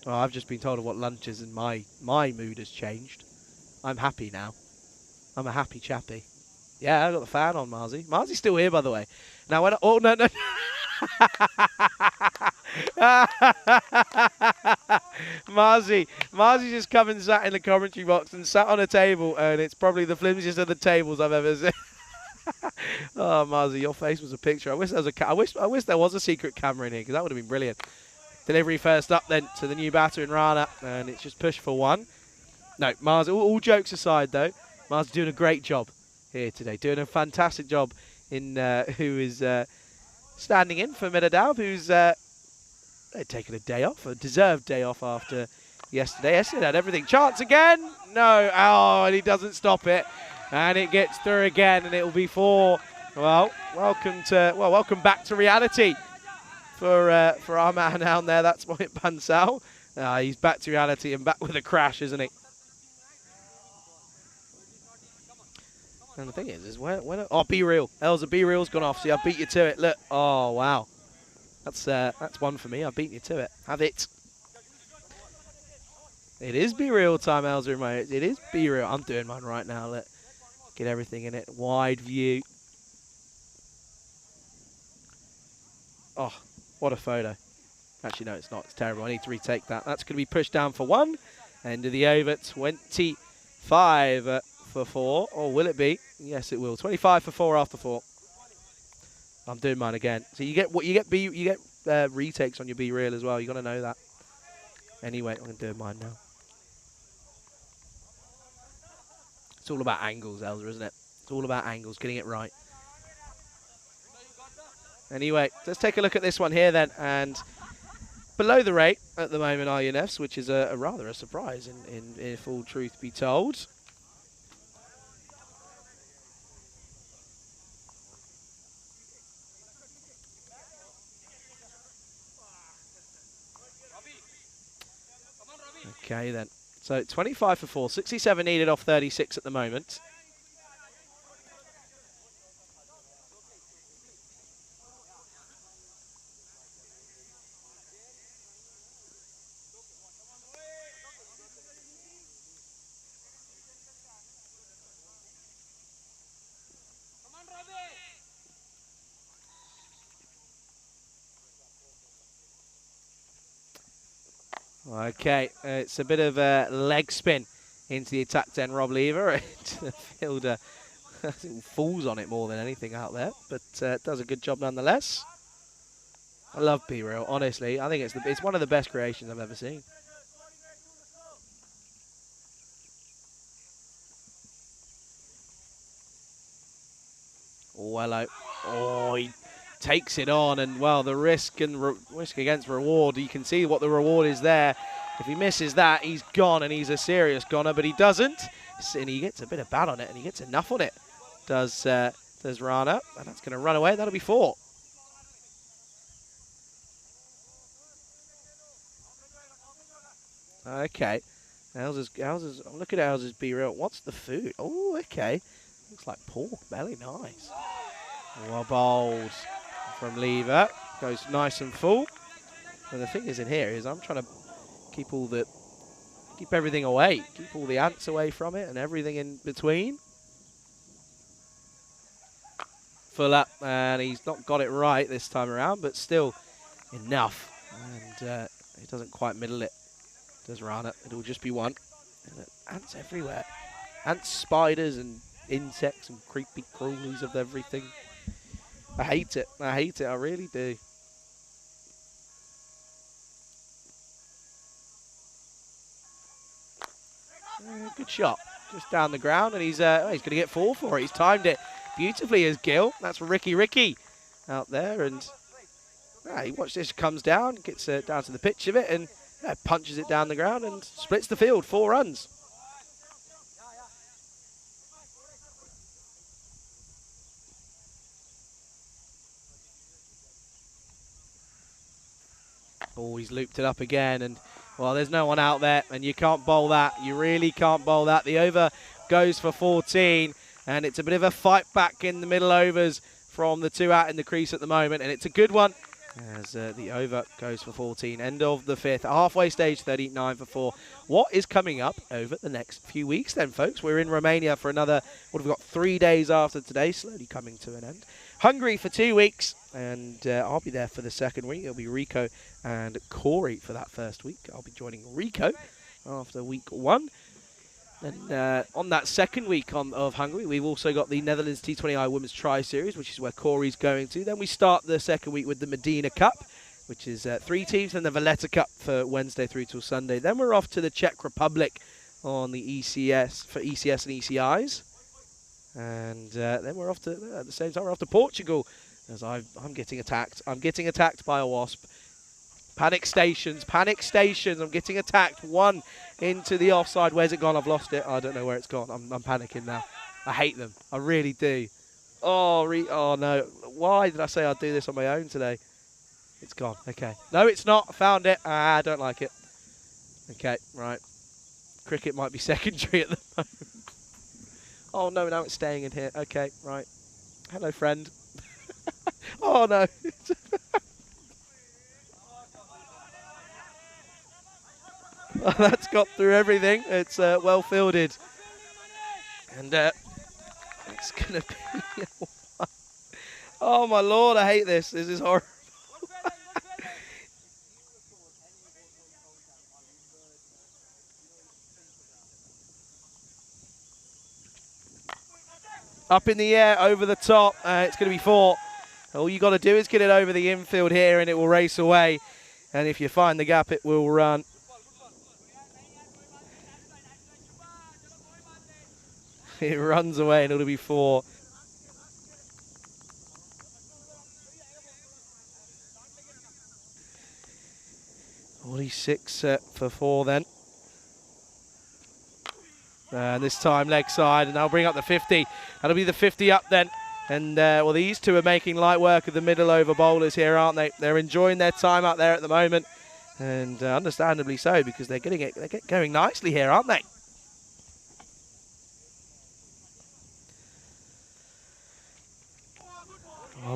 S2: Well, I've just been told of what lunch is, and my mood has changed. I'm happy now. I'm a happy chappy. Yeah, I got the fan on, Marzi. Marzi's still here, by the way. Now, when oh no. Marzi just come and sat in the commentary box and sat on a table, and it's probably the flimsiest of the tables I've ever seen. Oh, Marzi, your face was a picture. I wish there was I wish there was a secret camera in here, because that would have been brilliant. Delivery first up then to the new batter in Rana, and it's just push for one. No, Mars, all jokes aside though, Mars is doing a great job here today, doing a fantastic job in who is standing in for Medadav, who's taken a day off, a deserved day off after yesterday. Yesterday had everything. Chance again, no, oh, and he doesn't stop it, and it gets through again, and it will be 4. Well, welcome back to reality. For our man down there, that's Mohit Bansal. He's back to reality and back with a crash, isn't he? And the thing is oh, Be Real. Elza, Be Real's gone off. See, I beat you to it. Look. Oh, wow. That's one for me. I beat you to it. Have it. It is Be Real time, Elza. It is Be Real. I'm doing mine right now. Look. Get everything in it. Wide view. Oh. What a photo. Actually, no, it's not. It's terrible. I need to retake that. That's going to be pushed down for 1. End of the over. 25 for 4. Or will it be? Yes, it will. 25 for 4 after 4. I'm doing mine again. So you get retakes on your Be Real as well. You got to know that. Anyway, I'm going to do mine now. It's all about angles, Elder, isn't it? It's all about angles, getting it right. Anyway, let's take a look at this one here then, and below the rate at the moment are UNFs, which is a rather a surprise in full truth be told. Okay then, so 25 for 4, 67 needed off 36 at the moment. Okay, it's a bit of a leg spin into the attack 10, Rob Lever. The fielder falls on it more than anything out there, but does a good job nonetheless. I love Be Real, honestly. I think it's one of the best creations I've ever seen. Oh, hello. Oh, he takes it on, and well, the risk against reward, you can see what the reward is there. If he misses that, he's gone, and he's a serious goner, but he doesn't, and he gets a bit of bat on it, and he gets enough on it. Does Rana, and that's going to run away. That'll be 4. Okay, Elsa's. Look at Elsa's Be Real. What's the food? Oh, okay. Looks like pork belly. Nice. Well bowled from Lever. Goes nice and full. And the thing is in here is I'm trying to keep everything away. Keep all the ants away from it and everything in between. Full up, and he's not got it right this time around, but still enough. And he doesn't quite middle it. Does Rana. It'll just be one. And ants everywhere. Ants, spiders, and insects, and creepy crawlies of everything. I hate it. I hate it. I really do. Good shot. Just down the ground, and he's going to get 4 for it. He's timed it beautifully as Gil. That's Ricky out there, and watch this. Comes down, gets down to the pitch of it, and punches it down the ground and splits the field. 4 runs. Oh, he's looped it up again, and well, there's no one out there, and you can't bowl that. You really can't bowl that. The over goes for 14, and it's a bit of a fight back in the middle overs from the 2 out in the crease at the moment, and it's a good one as the over goes for 14. End of the 5th, halfway stage, 39 for 4. What is coming up over the next few weeks then, folks? We're in Romania for another, what have we got, 3 days after today, slowly coming to an end. Hungary for 2 weeks, and I'll be there for the second week. It'll be Rico and Corey for that first week. I'll be joining Rico after week 1. Then on that second week of Hungary, we've also got the Netherlands T20I Women's Tri-Series, which is where Corey's going to. Then we start the second week with the Medina Cup, which is 3 teams, and the Valletta Cup for Wednesday through till Sunday. Then we're off to the Czech Republic on the ECS for ECS and ECIs. And then we're off to, at the same time, we're off to Portugal, as I'm getting attacked. I'm getting attacked by a wasp. Panic stations, I'm getting attacked. 1 into the offside. Where's it gone? I've lost it. I don't know where it's gone. I'm panicking now. I hate them. I really do. Oh no. Why did I say I'd do this on my own today? It's gone. Okay. No, it's not. I found it. I don't like it. Okay, right. Cricket might be secondary at the moment. Oh no, now it's staying in here. Okay, right. Hello, friend. Oh no. That's got through everything. It's well fielded. And it's going to be... Oh my lord, I hate this. This is horrible. Up in the air, over the top. It's going to be 4. All you got to do is get it over the infield here, and it will race away. And if you find the gap, it will run. It runs away, and it'll be 4. Only 6 for 4 then. And this time leg side, and they'll bring up the 50. That'll be the 50 up then. And well, these two are making light work of the middle over bowlers here, aren't they? They're enjoying their time out there at the moment, and understandably so, because they're getting it. They're going nicely here, aren't they?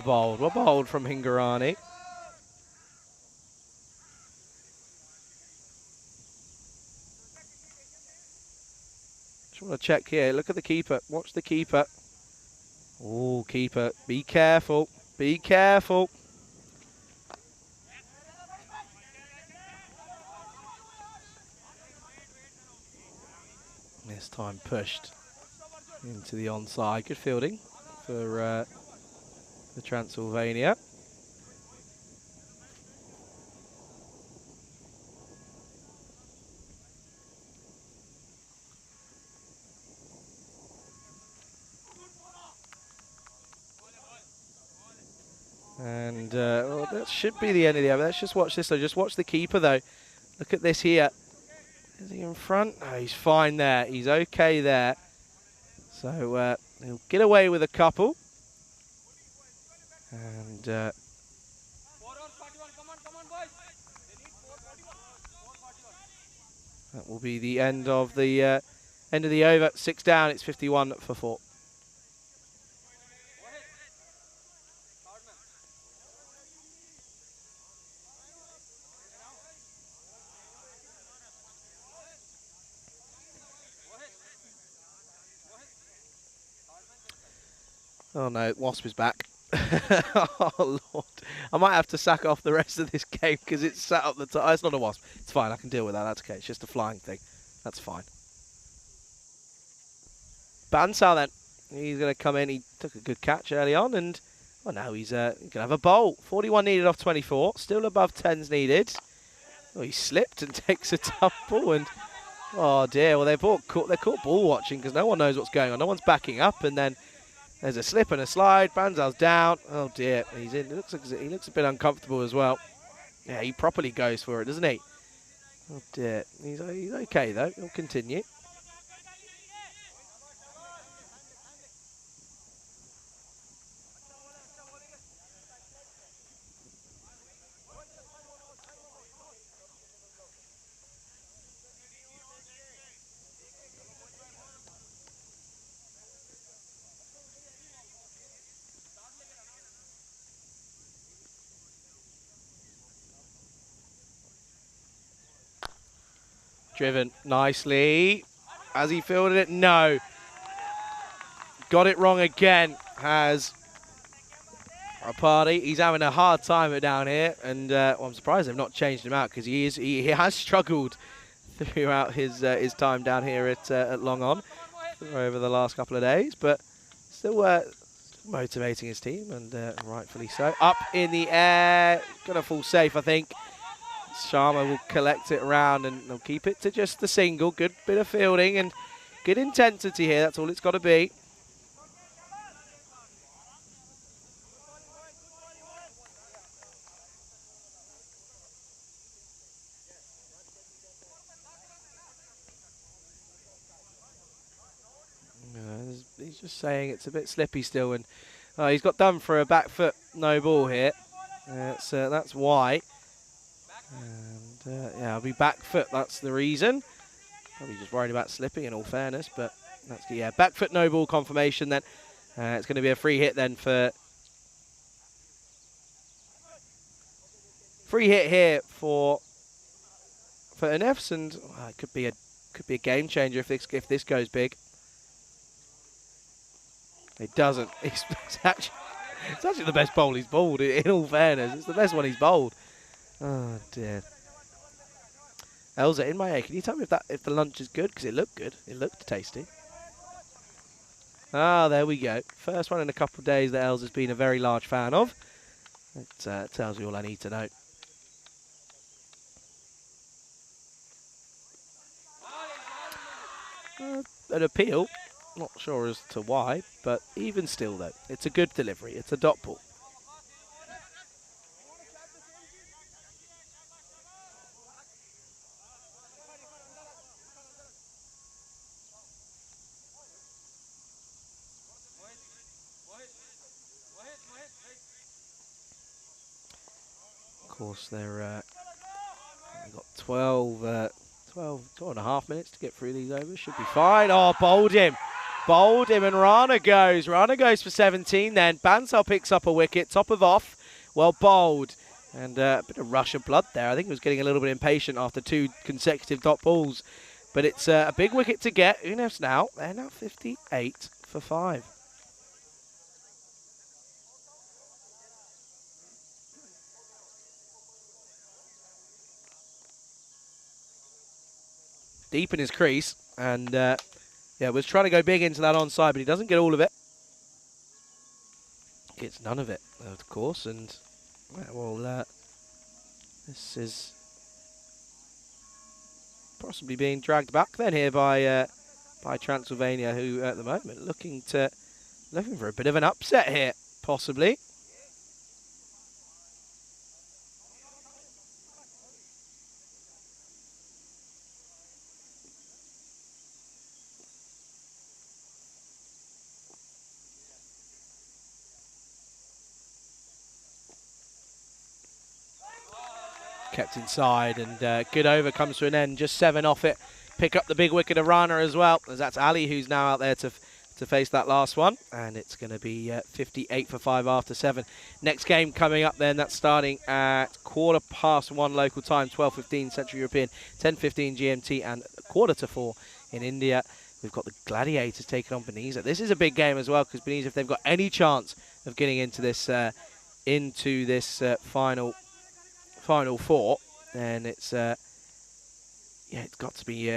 S2: Well bowled from Hingarani. Just want to check here. Look at the keeper. Watch the keeper. Oh, keeper. Be careful. Be careful. This time pushed into the onside. Good fielding for the Transylvania. And well, that should be the end of the over. Let's just watch this though. Just watch the keeper though. Look at this here. Is he in front? Oh, he's fine there. He's okay there. So he'll get away with a couple. And that will be the end of the over. 6 down. It's 51 for 4. Oh no, Wasp is back. Oh, Lord. I might have to sack off the rest of this game because it's sat up the top. It's not a wasp. It's fine. I can deal with that. That's okay. It's just a flying thing. That's fine. Bansal then. He's going to come in. He took a good catch early on, and well, now he's going to have a bowl. 41 needed off 24. Still above 10s needed. Oh, he slipped and takes a tumble, and oh dear. Well, they're caught ball watching because no one knows what's going on. No one's backing up, and then there's a slip and a slide. Banzal's down. Oh dear. He's in. He looks a bit uncomfortable as well. Yeah, he properly goes for it, doesn't he? Oh dear. He's okay though. He'll continue. Driven nicely. Has he fielded it? No. Got it wrong again. Has a party. He's having a hard time down here, and well, I'm surprised they've not changed him out because he has struggled throughout his time down here at Long On over the last couple of days, but still motivating his team, and rightfully so. Up in the air, gonna fall safe, I think. Sharma will collect it around and they'll keep it to just the single. Good bit of fielding and good intensity here. That's all it's got to be. He's just saying it's a bit slippy still, and he's got done for a back foot no ball here. That's why. And yeah, I'll be back foot. That's the reason. Probably just worried about slipping, in all fairness, but that's yeah, back foot no ball confirmation. Then it's going to be a free hit then for here for NFs, and it could be a game changer if this goes big. It doesn't. It's actually the best bowl he's bowled. In all fairness, it's the best one he's bowled. Oh dear. Elza, in my ear, can you tell me if the lunch is good? Because it looked good. It looked tasty. Ah, there we go. First one in a couple of days that Elza's been a very large fan of. It tells me all I need to know. An appeal. Not sure as to why, but even still though, it's a good delivery. It's a dot ball. Of course, they've got 12 and a half minutes to get through these overs. Should be fine. Oh, bowled him. Bowled him, and Rana goes. Rana goes for 17 then. Bansal picks up a wicket. Top of off. Well bowled. And a bit of rush of blood there. I think he was getting a little bit impatient after 2 consecutive dot balls. But it's a big wicket to get. Unif's now. They're now 58 for 5. Deep in his crease, and yeah, was trying to go big into that onside, but he doesn't get all of it. Gets none of it, of course, and well, this is possibly being dragged back then here by Transylvania, who at the moment looking for a bit of an upset here, possibly. Kept inside, and good over comes to an end. Just 7 off it. Pick up the big wicket of Rana as well, as that's Ali who's now out there to face that last one. And it's going to be 58 for 5 after 7. Next game coming up then, that's starting at 1:15 local time, 12:15 Central European, 10:15 GMT, and 3:45 in India. We've got the Gladiators taking on Beniza. This is a big game as well, because Beniza, if they've got any chance of getting into this final four, and it's it's got to be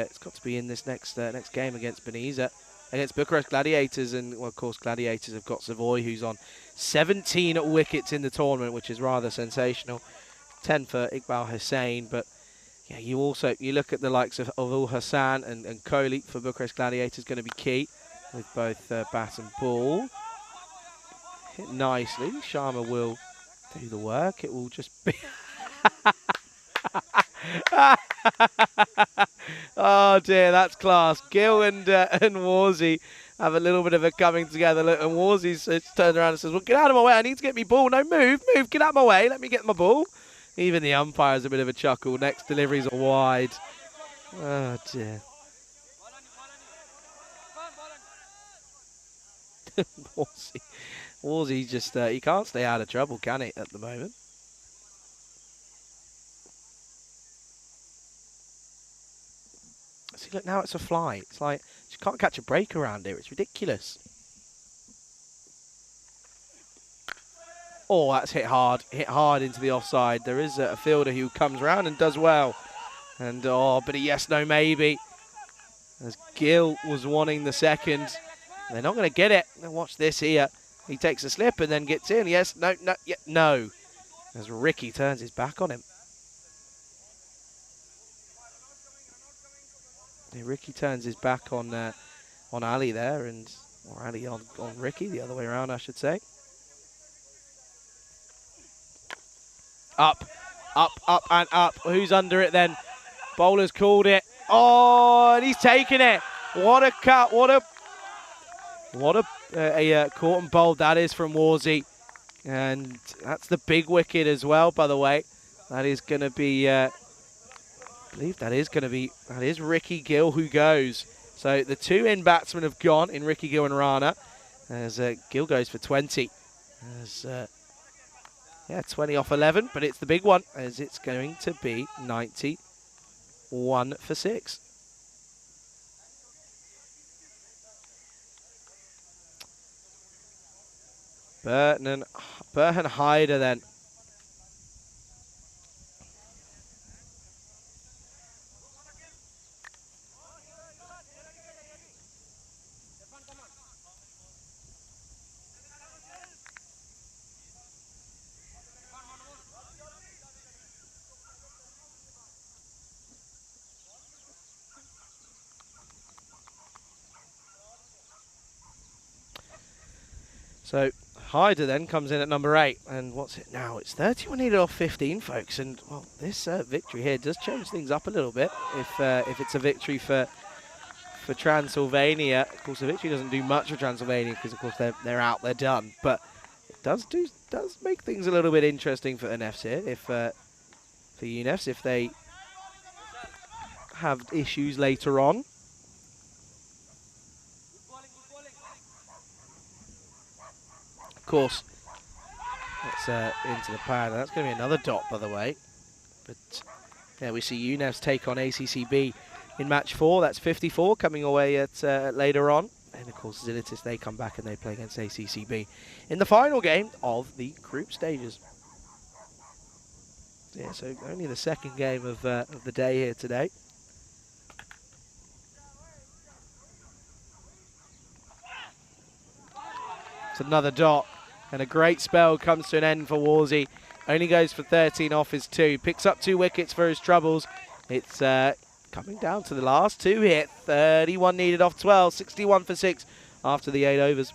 S2: in this next game against Beniza, against Bucharest Gladiators, and well, of course Gladiators have got Savoy, who's on 17 wickets in the tournament, which is rather sensational. 10 for Iqbal Hussain, but yeah, you look at the likes of Ul Hassan and Kohli for Bucharest Gladiators, going to be key with both bat and ball. Hit nicely. Sharma will do the work. It will just be. Oh dear, that's class. Gill and Warzy have a little bit of a coming together. Look, and Warzy's turned around and says, "Well, get out of my way. I need to get me ball. No, move, get out of my way. Let me get my ball." Even the umpire's a bit of a chuckle. Next deliveries are wide. Oh dear. Warzy just he can't stay out of trouble, can he, at the moment? See, look, now it's a fly. It's like you can't catch a break around here. It's ridiculous. Oh, that's hit hard into the offside. There is a fielder who comes around and does well. And, but a yes, no, maybe. As Gill was wanting the second. They're not going to get it. Now watch this here. He takes a slip and then gets in. Yes, no, no, yeah, no. As Ricky turns his back on him. Yeah, Ricky turns his back on Ali there, or Ali on Ricky, the other way around, I should say. Up, and up. Who's under it then? Bowler's called it. Oh, and he's taken it. What a cut. What a caught and bowled that is from Warzy. And that's the big wicket as well, by the way. That is going to be, I believe that is Ricky Gill who goes. So the two in batsmen have gone in Ricky Gill and Rana. As Gill goes for 20. As 20 off 11, but it's the big one, as it's going to be 91 for 6. Burton Hyder then. So Hyder then comes in at number 8, and what's it now? It's 31 needed off 15, folks, and well, this victory here does change things up a little bit. If it's a victory for Transylvania, of course the victory doesn't do much for Transylvania because of course they're out, they're done, but it does make things a little bit interesting for UNEFs here. If for UNEFs, if they have issues later on. Of course, that's into the pad. That's going to be another dot, by the way. But yeah, we see UNEFs take on ACCB in match 4. That's 54 coming away at later on. And of course, Zilitis, they come back and they play against ACCB in the final game of the group stages. Yeah, so only the second game of the day here today. It's another dot. And a great spell comes to an end for Warzy. Only goes for 13 off his 2. Picks up 2 wickets for his troubles. It's coming down to the last 2 hit. 31 needed off 12. 61 for 6 after the 8 overs.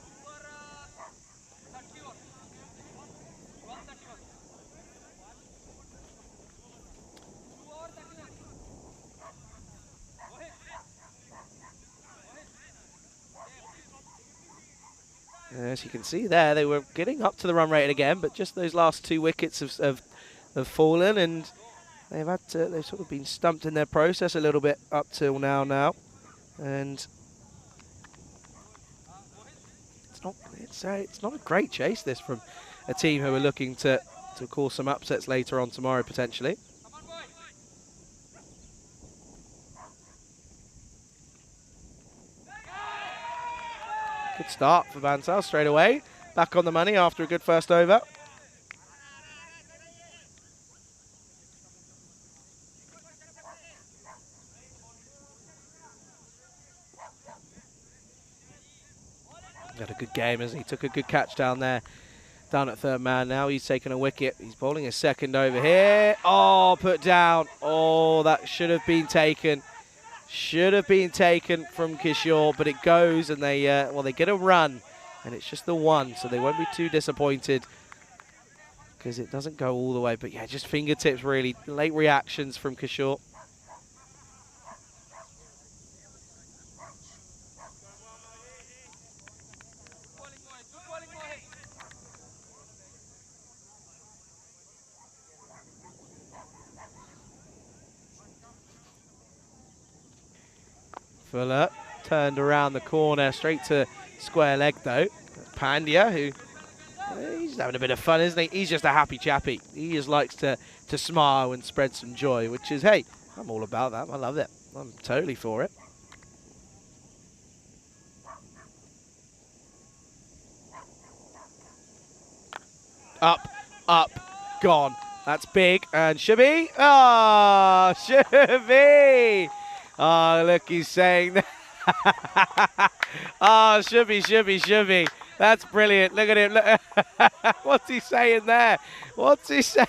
S2: As you can see there, they were getting up to the run rate again, but just those last 2 wickets have fallen, and they've sort of been stumped in their process a little bit up till now. And it's not a great chase, this, from a team who are looking to cause some upsets later on tomorrow potentially. Good start for Bansal straight away. back on the money after a good first over. Had a good game as he took a good catch down there, down at third man. Now he's taking a wicket. He's bowling a second over here. Oh, put down. Oh, that should have been taken. Should have been taken from Kishore, but it goes and they, well, they get a run and it's just the one, so they won't be too disappointed because it doesn't go all the way. But yeah, just fingertips really. Late reactions from Kishore. Fuller turned around the corner, straight to square leg though. Pandya, who he's having a bit of fun, isn't he? He's just a happy chappy. He just likes to smile and spread some joy, which is, hey, I'm all about that. I love it. I'm totally for it. Up, gone. That's big. And Shubi. Oh, Shubi. Oh, look, he's saying that. Oh, Shubi. That's brilliant. Look at him. Look. What's he saying there? What's he saying?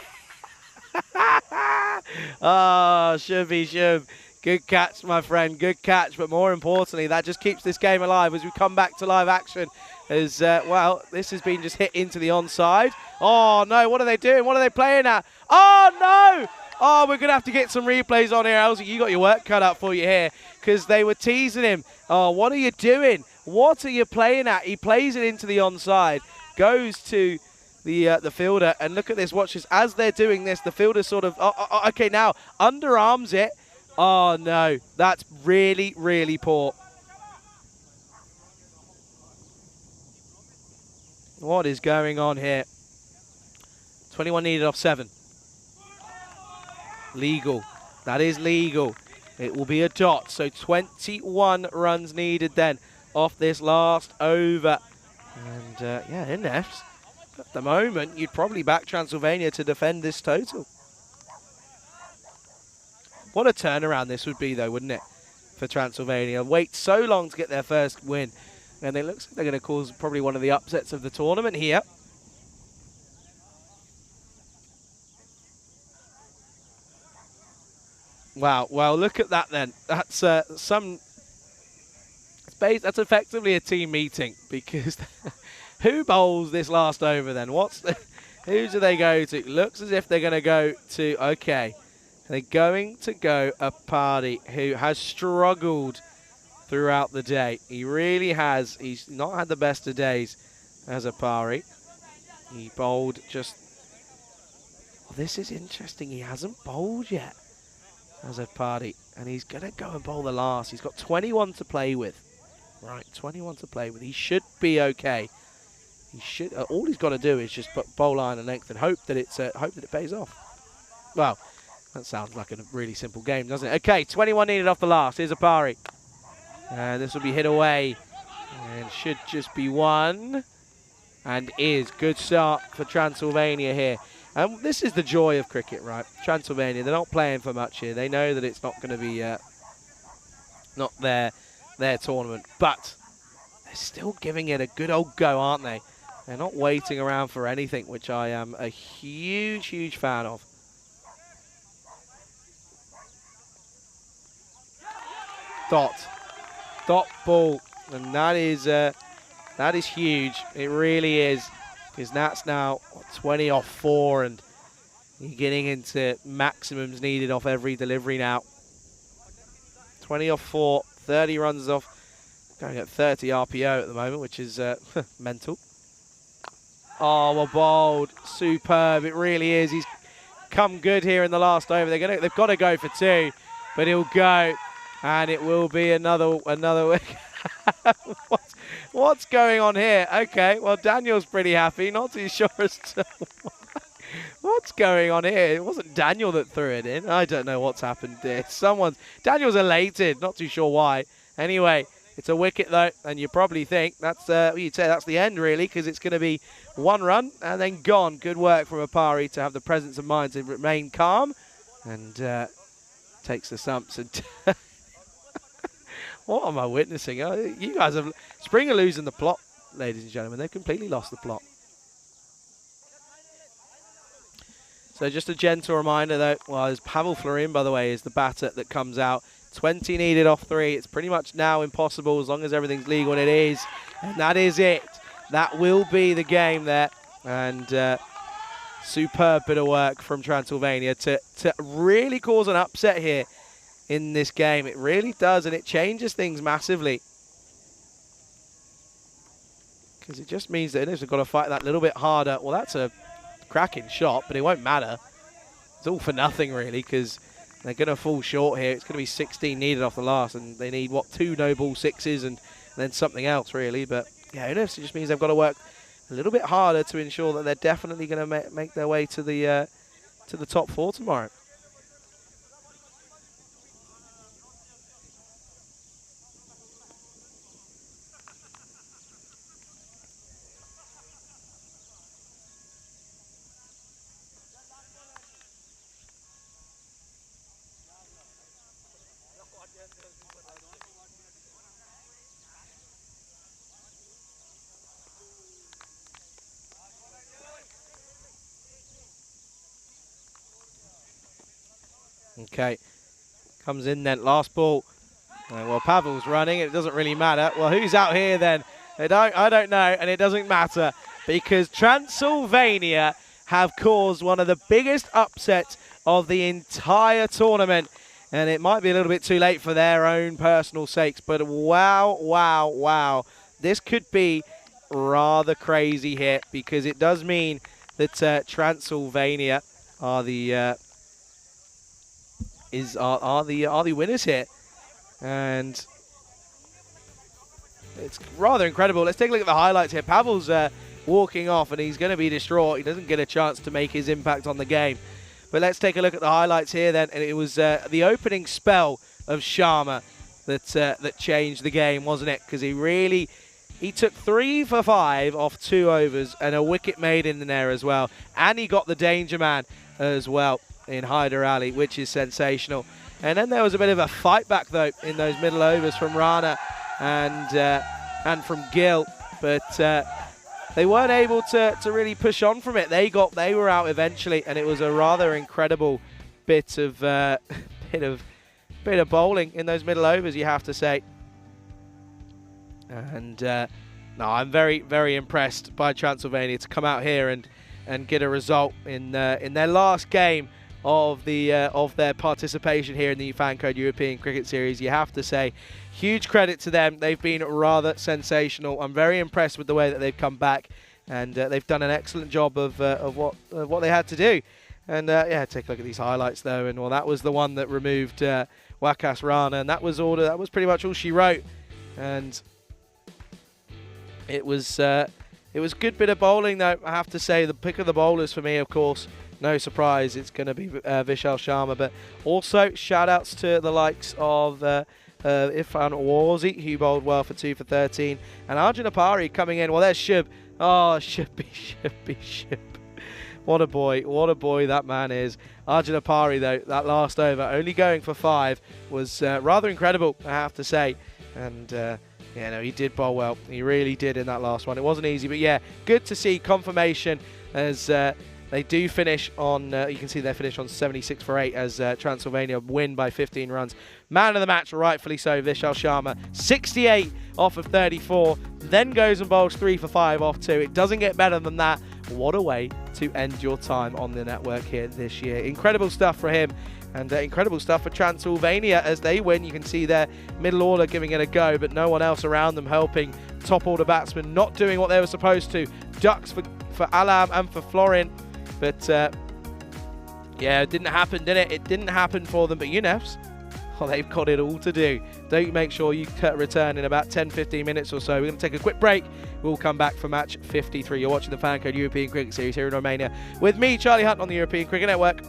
S2: Oh, Shub. Good catch, my friend. Good catch. But more importantly, that just keeps this game alive as we come back to live action. As, well, this has been just hit into the onside. Oh, no. What are they doing? What are they playing at? Oh, no. Oh, we're going to have to get some replays on here, Elsie. You got your work cut out for you here because they were teasing him. Oh, what are you doing? What are you playing at? He plays it into the onside, goes to the fielder, and look at this. Watch this. As they're doing this, the fielder sort of, okay, now underarms it. Oh, no. That's really, really poor. What is going on here? 21 needed off 7. Legal. That is legal. It will be a dot. So 21 runs needed then off this last over. And yeah, in Fs, at the moment, you'd probably back Transylvania to defend this total. What a turnaround this would be, though, wouldn't it, for Transylvania? Wait so long to get their first win. And it looks like they're going to cause probably one of the upsets of the tournament here. Wow, well, look at that then. That's that's effectively a team meeting because who bowls this last over then? Who do they go to? Looks as if they're going to go to, okay, they're going to go a party who has struggled throughout the day. He really has. He's not had the best of days as a pari. He bowled just, well, this is interesting. He hasn't bowled yet as a party, and he's going to go and bowl the last. He's got 21 to play with. Right, 21 to play with. He should be okay. He should. All he's got to do is just bowl iron and length and hope that it pays off. Well, that sounds like a really simple game, doesn't it? Okay, 21 needed off the last. Here's a pari. This will be hit away, and should just be one, and is. Good start for Transylvania here. And this is the joy of cricket, right? Transylvania, they're not playing for much here. They know that it's not going to be not their tournament, but they're still giving it a good old go, aren't they? They're not waiting around for anything, which I am a huge, huge fan of. Dot ball, and that is huge. It really is. Because that's now 20 off 4, and you're getting into maximums needed off every delivery now. 20 off 4, 30 runs off, going at 30 RPO at the moment, which is mental. Oh, well bowled, superb. It really is. He's come good here in the last over. They've got to go for 2, but he'll go, and it will be another. What's going on here? Okay, well, Daniel's pretty happy. Not too sure as to what's going on here. It wasn't Daniel that threw it in. I don't know what's happened there. Daniel's elated. Not too sure why. Anyway, It's a wicket though, and you probably think that's you'd say that's the end really, because it's going to be one run and then gone. Good work from Apari to have the presence of mind to remain calm, and takes the stumps. And what am I witnessing? You guys have Spring are losing the plot, ladies and gentlemen. They've completely lost the plot. So just a gentle reminder though, well, there's Pavel Florin, by the way, is the batter that comes out. 20 needed off 3. It's pretty much now impossible as long as everything's legal, and it is. And that is it. That will be the game there. And superb bit of work from Transylvania to really cause an upset here in this game. It really does, and it changes things massively. Because it just means that they've got to fight that little bit harder. Well, that's a cracking shot, but it won't matter. It's all for nothing, really, because they're going to fall short here. It's going to be 16 needed off the last, and they need, what, 2 no-ball sixes and then something else, really. But, yeah, it just means they've got to work a little bit harder to ensure that they're definitely going to make their way to the top 4 tomorrow. Okay, comes in then, last ball. Well, Pavel's running, it doesn't really matter. Well, who's out here then? I don't know, and it doesn't matter, because Transylvania have caused one of the biggest upsets of the entire tournament, and it might be a little bit too late for their own personal sakes, but wow, wow, wow. This could be rather crazy here, because it does mean that Transylvania are the are the winners here, and it's rather incredible. Let's take a look at the highlights here. Pavel's walking off, and he's going to be distraught. He doesn't get a chance to make his impact on the game. But let's take a look at the highlights here then. And it was the opening spell of Sharma that changed the game, wasn't it? Because he took 3 for 5 off 2 overs and a wicket made in there as well. And he got the danger man as well in Hyder Ali, which is sensational. And then there was a bit of a fight back though in those middle overs from Rana and from Gill, but they weren't able to really push on from it. They were out eventually, and it was a rather incredible bit of bowling in those middle overs, you have to say. And no, I'm very, very impressed by Transylvania to come out here and get a result in their last game of their participation here in the FanCode European Cricket Series. You have to say, huge credit to them. They've been rather sensational. I'm very impressed with the way that they've come back, and they've done an excellent job of what they had to do. And yeah, take a look at these highlights though. And well, that was the one that removed Wakas Rana, and that was pretty much all she wrote. And it was good bit of bowling though, I have to say. The pick of the bowlers for me, of course. No surprise, it's going to be Vishal Sharma, but also shout-outs to the likes of Irfan Warzi, who bowled well for 2 for 13, and Arjun Apari coming in. Well, there's Shub. Oh, Shub. What a boy that man is. Arjun Apari, though, that last over, only going for 5, was rather incredible, I have to say. And yeah, no, he did bowl well. He really did in that last one. It wasn't easy, but yeah, good to see confirmation as they do finish on, you can see they finish on 76 for 8 as Transylvania win by 15 runs. Man of the match, rightfully so, Vishal Sharma. 68 off of 34, then goes and bowls 3 for 5 off 2. It doesn't get better than that. What a way to end your time on the network here this year. Incredible stuff for him, and incredible stuff for Transylvania as they win. You can see their middle order giving it a go, but no one else around them helping. Top order batsmen not doing what they were supposed to. Ducks for Alam and for Florin. But, yeah, it didn't happen, did it? It didn't happen for them. But UNEFs, well, they've got it all to do. Don't make sure you return in about 10-15 minutes or so. We're going to take a quick break. We'll come back for match 53. You're watching the FanCode European Cricket Series here in Romania with me, Charlie Hunt, on the European Cricket Network.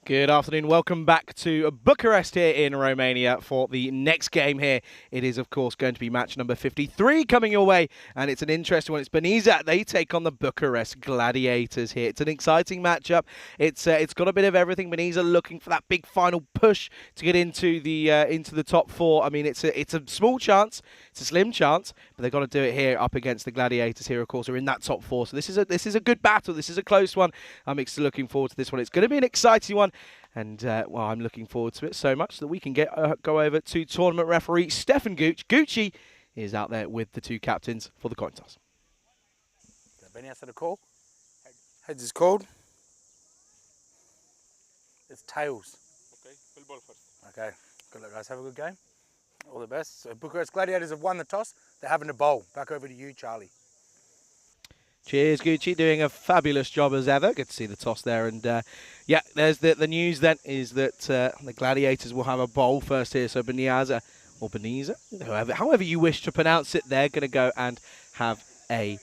S2: Good afternoon. Welcome back to Bucharest here in Romania for the next game here. It is, of course, going to be match number 53 coming your way, and it's an interesting one. It's Beniza. They take on the Bucharest Gladiators here. It's an exciting matchup. It's got a bit of everything. Beniza looking for that big final push to get into the top four. I mean, it's a small chance. It's a slim chance, but they've got to do it here up against the Gladiators here, of course, who are in that top four. So this is a good battle. This is a close one. I'm looking forward to this one. It's going to be an exciting one. And, well, I'm looking forward to it so much that we can go over to tournament referee Stefan Gooch. Gucci is out there with the two captains for the coin toss.
S3: Benny has the call. Heads is called. It's tails.
S4: Okay, fill ball first.
S3: Okay, good luck, guys. Have a good game. All the best. So Bucharest Gladiators have won the toss. They're having a bowl. Back over to you, Charlie.
S2: Cheers, Gucci, doing a fabulous job as ever. Good to see the toss there. And, yeah, there's the news then is that the Gladiators will have a bowl first here. So Beniza, or Beniza, however you wish to pronounce it, they're going to go and have a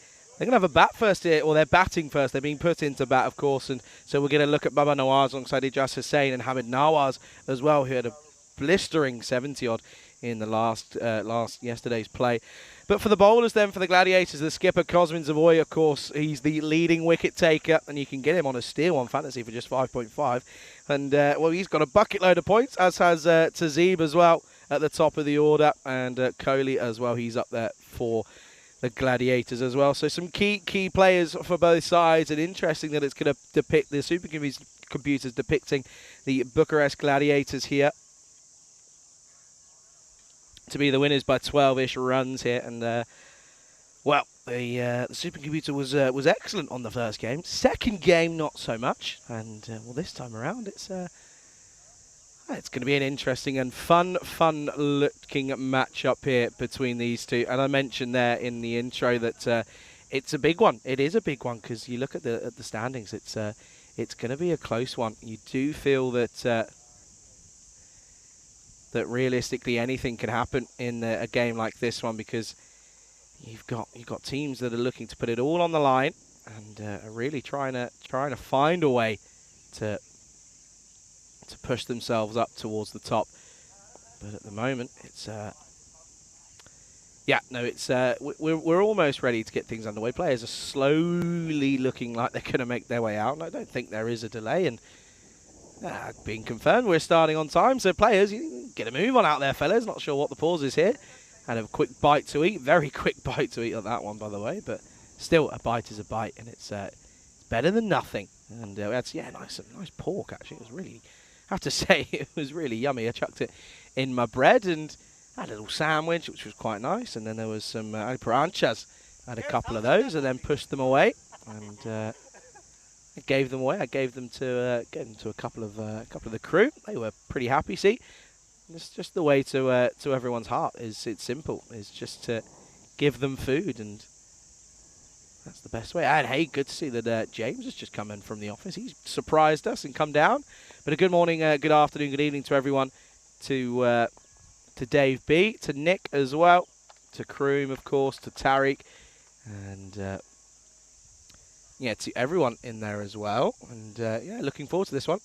S2: bat first here, or they're batting first. They're being put into bat, of course. And so we're going to look at Baba Nawaz alongside Ijaz Hussain and Hamid Nawaz as well, who had a blistering 70-odd in the yesterday's play. But for the bowlers then, for the Gladiators, the skipper Cosmin Zavoy, of course, he's the leading wicket taker, and you can get him on a steal on fantasy for just 5.5. And, well, he's got a bucket load of points, as has Tazib as well at the top of the order, and Kohli as well. He's up there for the Gladiators as well. So some key players for both sides, and interesting that it's going to depict the supercomputers depicting the Bucharest Gladiators here to be the winners by 12-ish runs here. And, well, the supercomputer was excellent on the first game. Second game, not so much. And, well, this time around, it's going to be an interesting and fun-looking matchup here between these two. And I mentioned there in the intro that it's a big one. It is a big one because you look at the standings. It's going to be a close one. You do feel that that realistically anything can happen in a game like this one, because you've got teams that are looking to put it all on the line and are really trying to find a way to push themselves up towards the top. But at the moment, it's we're almost ready to get things underway. Players are slowly looking like they're going to make their way out, and I don't think there is a delay. And being confirmed, we're starting on time. So players, you get a move on out there, fellas. Not sure what the pause is here. And a quick bite to eat. Very quick bite to eat on that one, by the way. But still, a bite is a bite, and it's better than nothing. And that's nice pork actually. It was really, I have to say, it was really yummy. I chucked it in my bread and had a little sandwich, which was quite nice. And then there was some paranchas. I had a couple of those and then pushed them away. And I gave them away. I gave them to a couple of the crew. They were pretty happy. See, it's just the way to everyone's heart. It's simple. It's just to give them food, and that's the best way. And hey, good to see that James has just come in from the office. He's surprised us and come down. But a good morning, good afternoon, good evening to everyone. To Dave B, to Nick as well, to Kroom, of course, to Tariq, and to everyone in there as well. And looking forward to this one.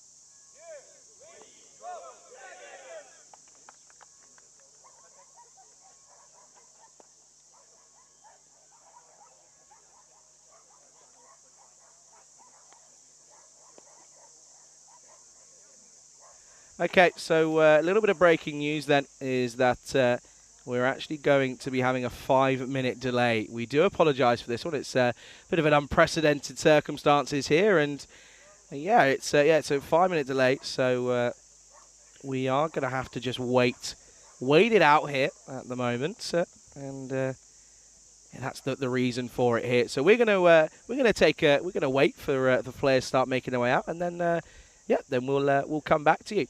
S2: Okay, so a little bit of breaking news then is that we're actually going to be having a 5-minute delay. We do apologise for this one. It's a bit of an unprecedented circumstances here, and it's a 5-minute delay. So we are going to have to just wait it out here at the moment, and that's the reason for it here. So we're going to wait for the players to start making their way out, and then then we'll come back to you.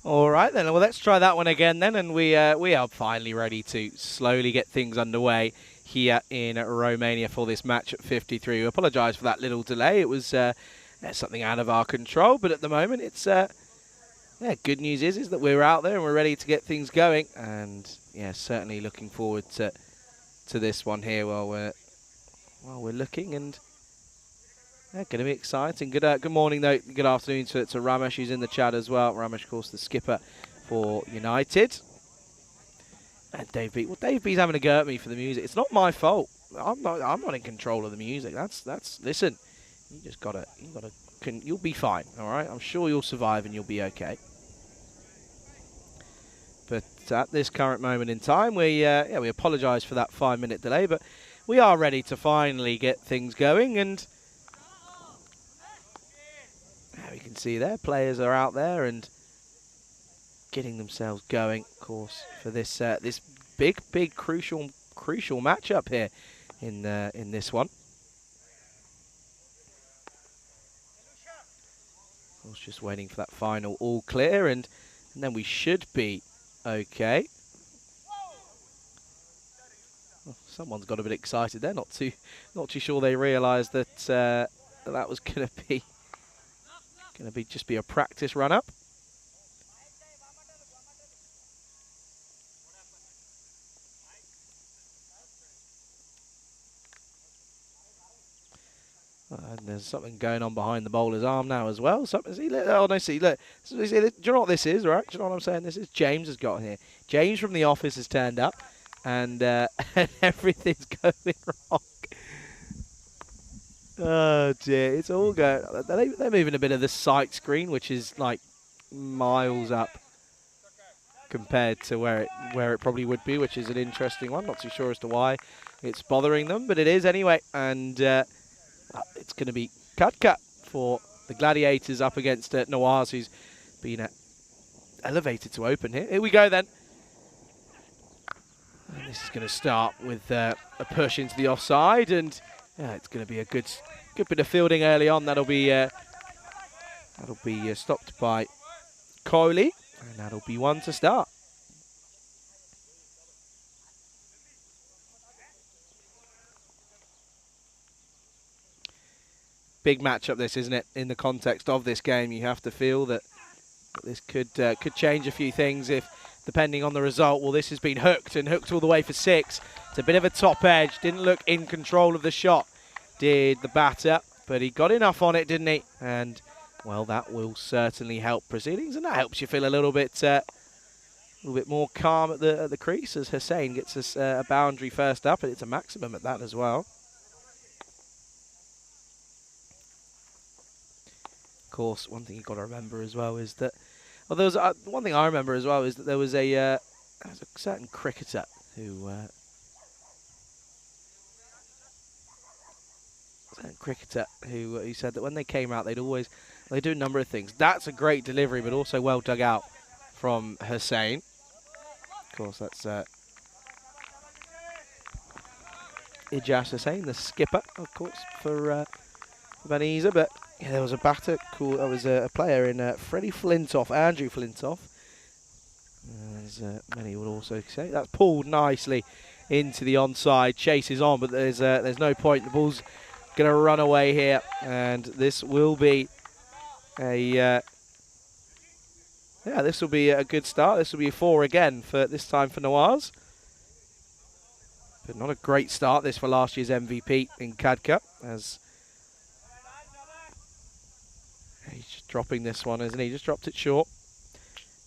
S2: All right then, well let's try that one again then, and we are finally ready to slowly get things underway here in Romania for this match at 53. We apologise for that little delay. It was something out of our control, but at the moment it's good news is that we're out there and we're ready to get things going, and yeah, certainly looking forward to this one here while we're looking, and going to be exciting. Good morning, though. Good afternoon to Ramesh, who's in the chat as well. Ramesh, of course, the skipper for United. And Dave B. Well, Dave B's having a go at me for the music. It's not my fault. I'm not in control of the music. That's. Listen, you'll be fine. All right. I'm sure you'll survive and you'll be okay. But at this current moment in time, we apologise for that 5-minute delay, but we are ready to finally get things going, and. We can see there, players are out there and getting themselves going, of course, for this this big crucial matchup here in this one. I was just waiting for that final all clear, and then we should be okay. Well, someone's got a bit excited there, not too sure they realised that that was going to be. Going to just be a practice run up. And there's something going on behind the bowler's arm now as well. Oh no, see, look. Do you know what this is, right? Do you know what I'm saying? This is James has got here. James from the office has turned up, and and everything's going wrong. Oh dear, it's all going. They're moving a bit of the sight screen, which is like miles up compared to where it probably would be, which is an interesting one. Not too sure as to why it's bothering them, but it is anyway. And it's going to be cut for the Gladiators up against Nawaz, who's been elevated to open here. Here we go then. And this is going to start with a push into the offside, and it's going to be a good bit of fielding early on. That'll be stopped by Kohli, and that'll be one to start. Big matchup this, isn't it? In the context of this game, you have to feel that this could change a few things if, depending on the result. Well, this has been hooked all the way for 6. It's a bit of a top edge. Didn't look in control of the shot, did the batter, but he got enough on it, didn't he? And well, that will certainly help proceedings, and that helps you feel a little bit more calm at the crease as Hussain gets us a boundary first up, and it's a maximum at that as well. Of course, one thing you've got to remember as well is that, well, there was one thing I remember as well is that there was a certain cricketer who said that when they came out, they do a number of things. That's a great delivery, but also well dug out from Hussain. Of course, that's Ijaz Hussain, the skipper, of course, for Baniza. But yeah, there was a batter called, there was a player in Freddie Flintoff, Andrew Flintoff, as many would also say. That's pulled nicely into the onside, chases on, but there's no point. The ball's going to run away here, and this will be this will be a good start. This will be a 4 again for this time for Nawaz. But not a great start this for last year's MVP in Kadka, as he's just dropping this one, isn't he? Just dropped it short.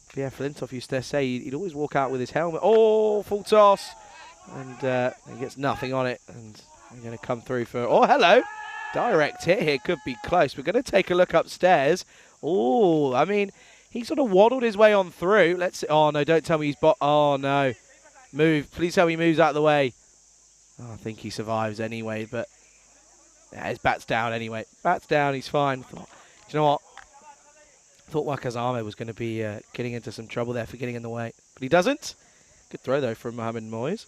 S2: But yeah, Flintoff used to say he'd always walk out with his helmet. Oh, full toss, and he gets nothing on it, and we're going to come through for... Oh, hello! Direct hit here, could be close. We're going to take a look upstairs. Oh, I mean, he sort of waddled his way on through. Let's see. Oh, no, don't tell me he's... Oh, no. Move. Please tell me he moves out of the way. Oh, I think he survives anyway, but... Yeah, his bat's down anyway. Bat's down, he's fine. Do you know what? I thought Wakazame was going to be getting into some trouble there for getting in the way. But he doesn't. Good throw, though, from Mohamed Moyes.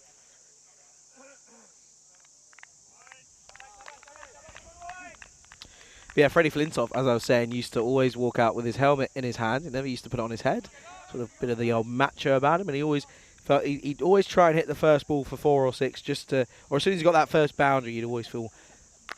S2: But yeah, Freddie Flintoff, as I was saying, used to always walk out with his helmet in his hand. He never used to put it on his head. Sort of bit of the old macho about him, and he always felt he'd always try and hit the first ball for 4 or 6, just to, or as soon as he got that first boundary, you'd always feel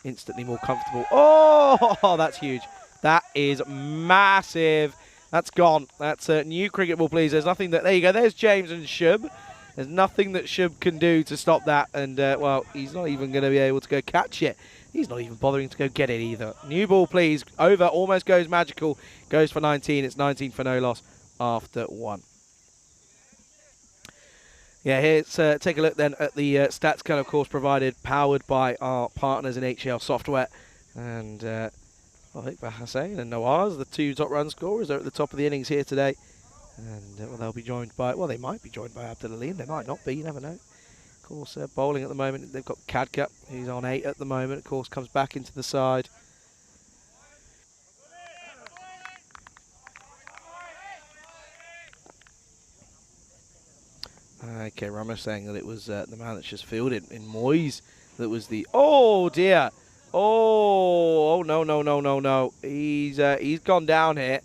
S2: instantly more comfortable. Oh, that's huge. That is massive. That's gone. That's a new cricket ball, please. There's nothing that... There you go. There's James and Shub. There's nothing that Shub can do to stop that. And, well, he's not even going to be able to go catch it. He's not even bothering to go get it either. New ball, please. Over. Almost goes magical. Goes for 19. It's 19 for no loss after 1. Yeah, here's take a look then at the stats card, of course, powered by our partners in HL Software. And I think Hussein and Nawaz, the 2 top run scorers, are at the top of the innings here today. And well, they'll be joined by, well, they might be joined by Abdul Aleem. They might not be, you never know. Of course, bowling at the moment, they've got Kadka, who's on 8 at the moment. Of course, comes back into the side. Okay, Ramesh saying that it was the man that's just fielded in Moyes that was the... Oh, dear. Oh, no. He's gone down here.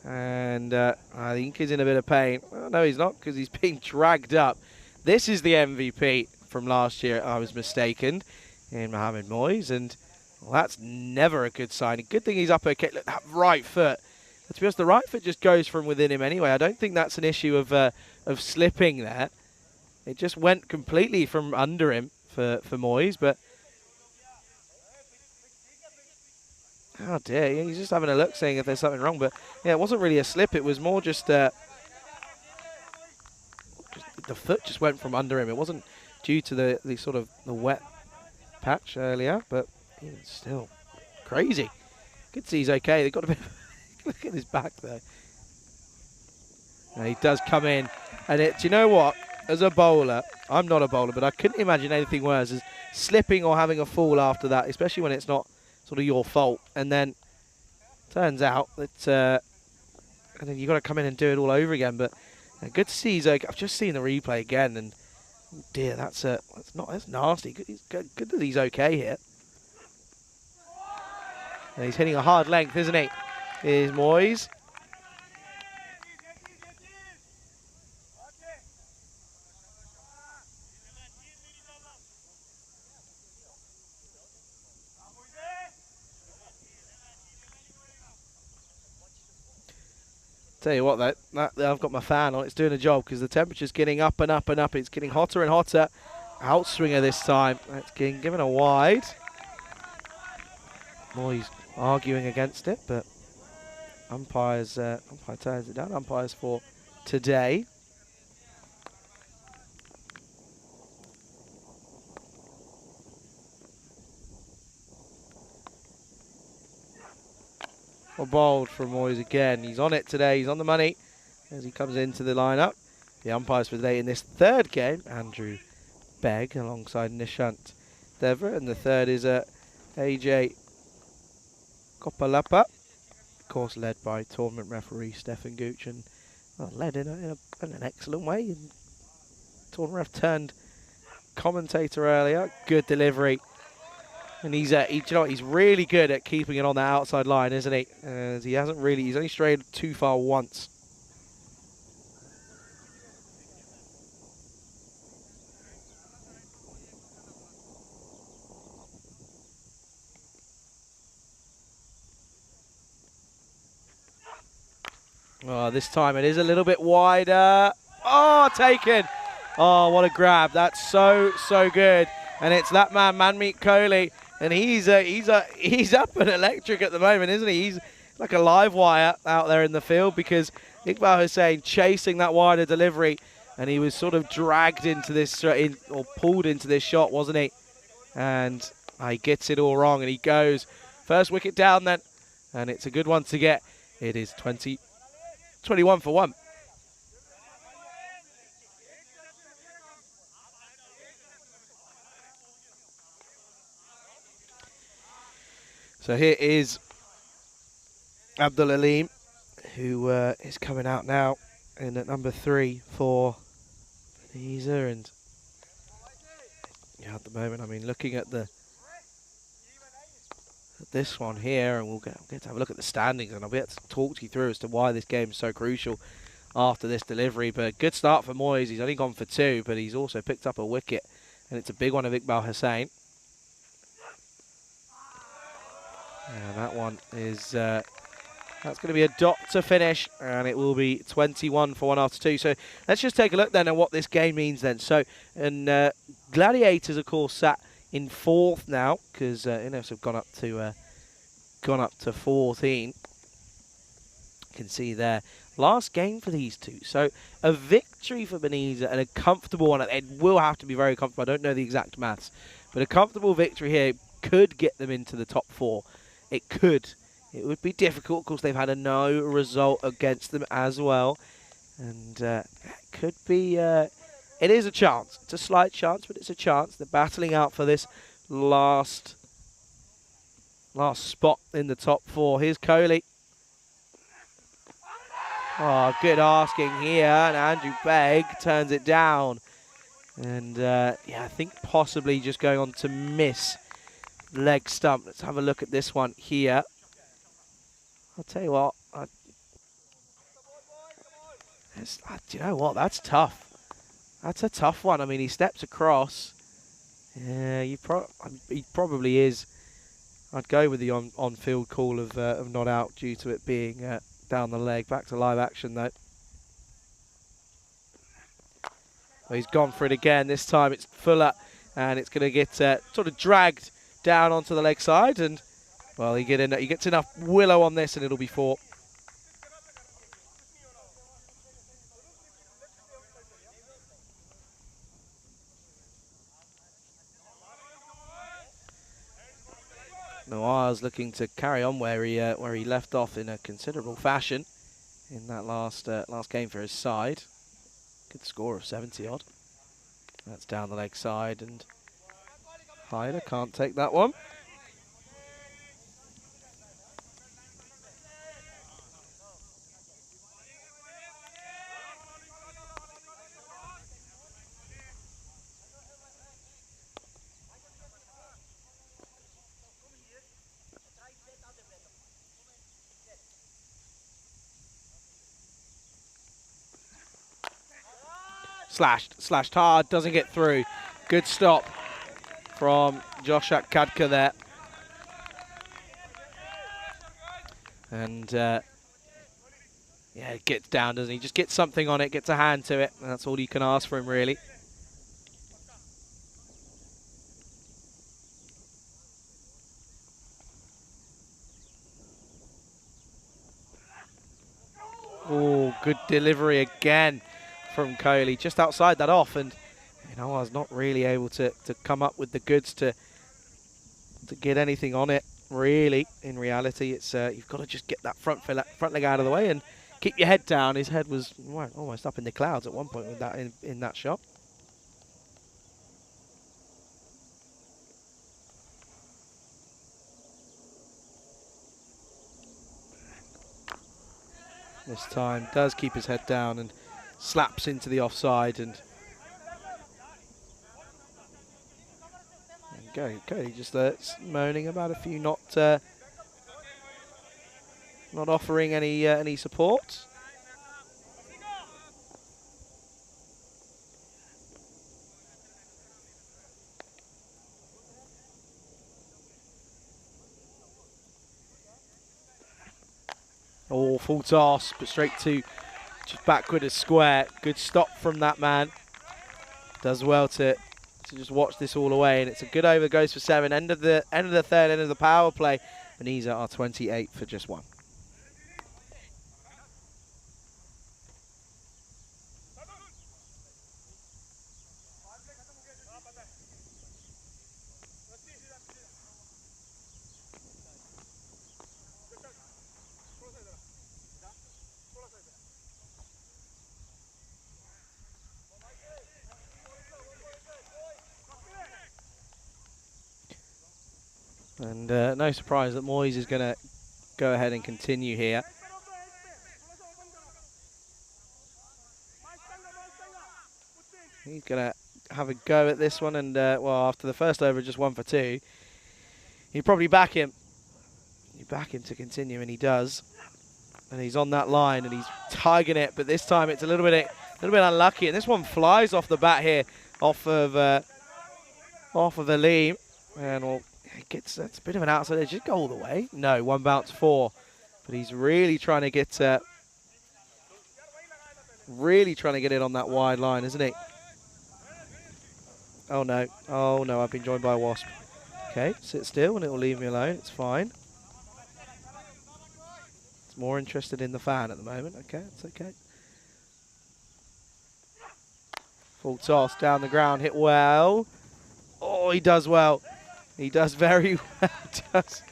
S2: And I think he's in a bit of pain. Well, no, he's not, because he's being dragged up. This is the MVP from last year, I was mistaken, in Mohamed Moyes. And well, that's never a good sign. Good thing he's up okay. Look, that right foot. To be honest, the right foot just goes from within him anyway. I don't think that's an issue of slipping there. It just went completely from under him for Moyes, but... Oh dear, yeah, he's just having a look, seeing if there's something wrong. But yeah, it wasn't really a slip. It was more just the foot just went from under him. It wasn't due to the sort of the wet patch earlier, but even still, crazy. Good to see he's okay. They've got a bit. Look at his back though. And he does come in, and do you know what? As a bowler, I'm not a bowler, but I couldn't imagine anything worse as slipping or having a fall after that, especially when it's not sort of your fault. And then turns out that and then you've got to come in and do it all over again. But good to see he's okay. I've just seen the replay again, and oh dear, that's nasty. Good that he's okay here. And he's hitting a hard length, isn't he? Here's Moyes. Tell you what, that I've got my fan on. It's doing a job because the temperature's getting up and up and up. It's getting hotter and hotter. Outswinger this time. That's getting given a wide. Moyes arguing against it, but umpire turns it down. Umpires for today. Well, bowled from Moyes again. He's on it today. He's on the money as he comes into the lineup. The umpires for today in this third game, Andrew Begg alongside Nishant Devra, and the third is AJ Kopalapa, of course led by tournament referee Stefan Gooch, and well, led in an excellent way. And tournament ref turned commentator earlier. Good delivery. And he's, you know what, he's really good at keeping it on the outside line, isn't he? He hasn't really, he's only strayed too far once. Oh, this time it is a little bit wider. Oh, taken. Oh, what a grab. That's so good. And it's that man, Manmeet Kohli. And he's up and electric at the moment, isn't he? He's like a live wire out there in the field because Iqbal Hussain chasing that wider delivery, and he was sort of dragged into this or pulled into this shot, wasn't he? And he gets it all wrong, and he goes first wicket down then, and it's a good one to get. It is 21 for 1. So here is Abdul Aleem, who is coming out now in at number 3 for Veneza. And yeah, at the moment, I mean, looking at the at this one here, and we'll get to have a look at the standings, and I'll be able to talk to you through as to why this game is so crucial after this delivery. But good start for Moyes. He's only gone for 2, but he's also picked up a wicket, and it's a big one of Iqbal Hussain. And that one is, that's going to be a dot to finish, and it will be 21 for 1 after 2. So let's just take a look then at what this game means then. So, and Gladiators, of course, sat in 4th now, because Innos have gone up to 14. You can see there. Last game for these two. So a victory for Beniza and a comfortable one. It will have to be very comfortable. I don't know the exact maths, but a comfortable victory here could get them into the top 4. It could. It would be difficult. Of course, they've had a no result against them as well. And it could be... it is a chance. It's a slight chance, but it's a chance. They're battling out for this last spot in the top 4. Here's Kohli. Oh, good asking here. And Andrew Begg turns it down. And, yeah, I think possibly just going on to miss leg stump. Let's have a look at this one here. I'll tell you what. Do you know what? That's tough. That's a tough one. I mean, he steps across. Yeah, he probably is. I'd go with the on-field call of not out due to it being down the leg. Back to live action, though. Well, he's gone for it again. This time it's Fuller, and it's going to get sort of dragged down onto the leg side. And, well, he gets enough willow on this, and it'll be 4. Noir's looking to carry on where he left off in a considerable fashion in that last game for his side. Good score of 70 odd. That's down the leg side, and Hyder can't take that one. Slashed hard, doesn't get through. Good stop from Joshak Kadka there. And yeah, it gets down, doesn't he? Just gets something on it, gets a hand to it, and that's all you can ask for him, really. Oh, good delivery again from Kohli, just outside that off, and I was not really able to come up with the goods to get anything on it, really. In reality, it's you've got to just get that front leg out of the way and keep your head down. His head was almost up in the clouds at one point with that in that shot. This time does keep his head down and slaps into the offside, and Kohli just moaning about a few not offering any support. Oh, full toss, but straight to just backward as square. Good stop from that man. Does well to just watch this all away, and it's a good over. Goes for 7. End of the third, end of the power play. And these are 28 for just 1. And no surprise that Moyes is going to go ahead and continue here. He's going to have a go at this one, and well, after the first over, just 1 for 2, he'd probably back him. back him to continue, and he does. And he's on that line, and he's tagging it, but this time it's a little bit unlucky. And this one flies off the bat here, off of Aleem, and well, that's a bit of an outside edge. Just go all the way. No, one bounce 4, but he's really trying to get it on that wide line, isn't he? Oh no, I've been joined by a wasp. Okay, sit still and it will leave me alone. It's fine. It's more interested in the fan at the moment. Okay, it's okay. Full toss down the ground, hit well. Oh, he does well. He does very well. That's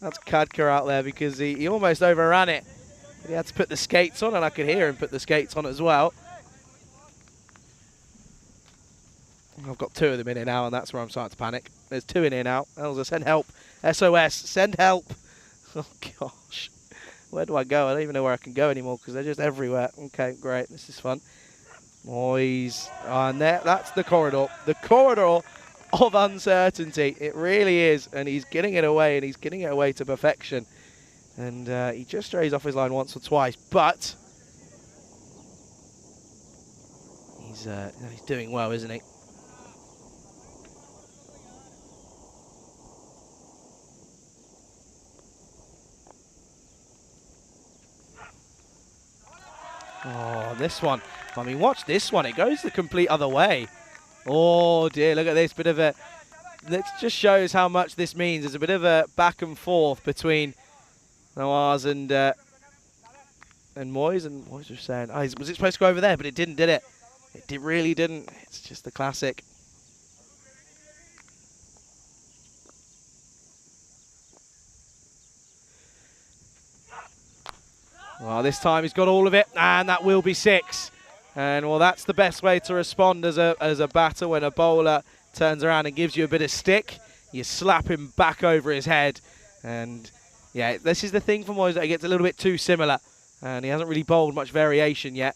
S2: Kadka out there because he almost overran it. But he had to put the skates on, and I could hear him put the skates on as well. I've got 2 of them in here now, and that's where I'm starting to panic. There's 2 in here now. Elza, send help. SOS, send help. Oh, gosh. Where do I go? I don't even know where I can go anymore because they're just everywhere. Okay, great. This is fun. Boys. And that's the corridor. The corridor of uncertainty. It really is. And he's getting it away, and he's getting it away to perfection. And he just strays off his line once or twice, but he's doing well, isn't he? Oh, this one. I mean, watch this one. It goes the complete other way. Oh, dear. Look at this. Bit of a... That just shows how much this means. There's a bit of a back and forth between Nawaz and Moyes. And Moyes was saying, oh, was it supposed to go over there? But it didn't, did it? It really didn't. It's just the classic. Well, this time he's got all of it, and that will be 6. And, well, that's the best way to respond as a batter when a bowler turns around and gives you a bit of stick. You slap him back over his head. And, yeah, this is the thing for Moyes, that he gets a little bit too similar. And he hasn't really bowled much variation yet.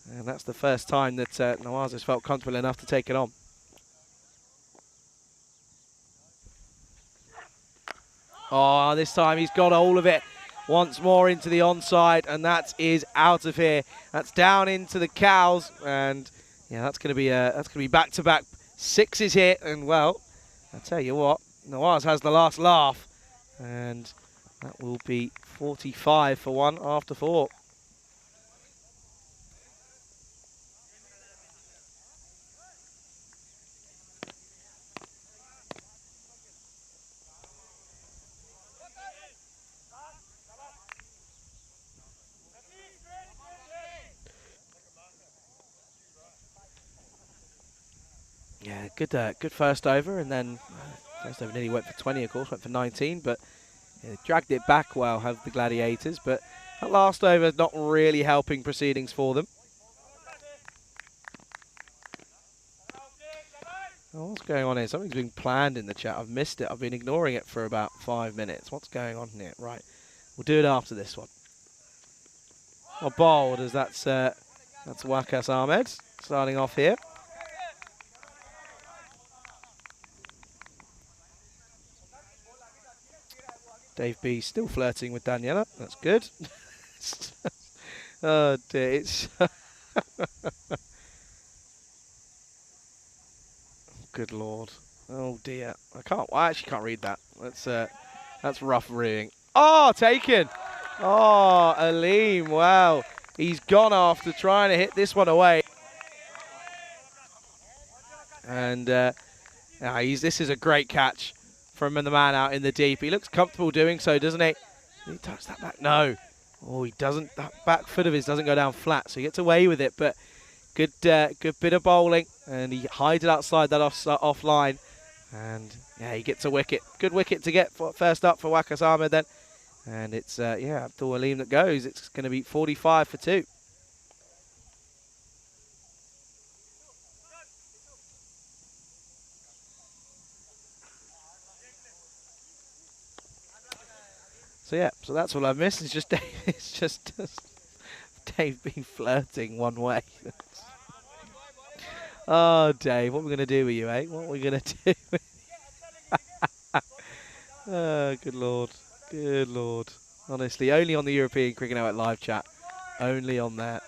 S2: And that's the first time that Nawaz has felt comfortable enough to take it on. Oh, this time he's got all of it. Once more into the onside, and that is out of here. That's down into the cows, and yeah, that's going to be back-to-back 6s here. And well, I tell you what, Nawaz has the last laugh, and that will be 45 for 1 after 4. Yeah, good first over, and then first over nearly went for 20, of course, went for 19, but yeah, dragged it back well, have the Gladiators, but that last over is not really helping proceedings for them. Oh, what's going on here? Something's been planned in the chat. I've missed it. I've been ignoring it for about 5 minutes. What's going on here? Right, we'll do it after this one. Well, bowled as that's Waqas Ahmed starting off here. Dave B still flirting with Daniela. That's good. Oh dear, it's good lord. Oh dear, I actually can't read that. That's rough reading. Oh, taken. Oh, Aleem, wow. He's gone after trying to hit this one away. And this is a great catch from the man out in the deep. He looks comfortable doing so, doesn't he? Did he touch that back? No. Oh, he doesn't. That back foot of his doesn't go down flat, so he gets away with it. But good bit of bowling, and he hides it outside that off line. And yeah, he gets a wicket. Good wicket to get first up for Waqas Ahmed then. And it's Abdul Aleem that goes. It's going to be 45 for 2. So yeah, so that's all I've missed. It's just Dave being flirting one way. Oh, Dave, what are we going to do with you, eh? What are we going to do? Oh, good lord. Good Lord. Honestly, only on the European Cricket Network live chat. Only on that.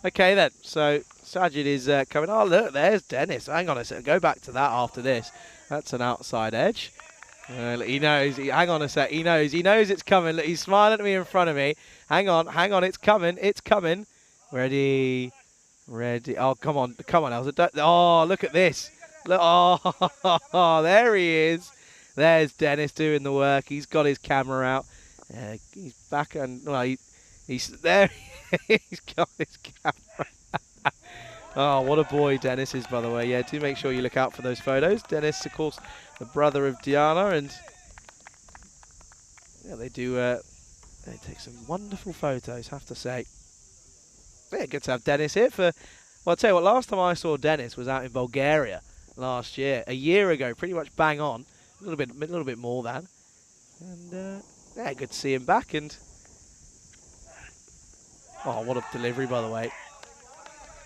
S2: Okay then, so Sajid is coming. Oh look, there's Dennis. Hang on a second, go back to that after this. That's an outside edge. He knows, hang on a sec, he knows it's coming. Look, he's smiling at me in front of me. Hang on, it's coming. Ready. Oh, come on, Elsa. Oh, look at this. Look, oh, there he is. There's Dennis doing the work. He's got his camera out. He's back and, well, he's there. He's got his camera. Oh, what a boy Dennis is, by the way. Yeah, do make sure you look out for those photos. Dennis, of course, the brother of Diana, and yeah, they take some wonderful photos, have to say. Yeah, good to have Dennis here for, well, I'll tell you what, last time I saw Dennis was out in Bulgaria last year, a year ago, pretty much bang on, a little bit more than, and yeah, good to see him back, and oh, what a delivery, by the way.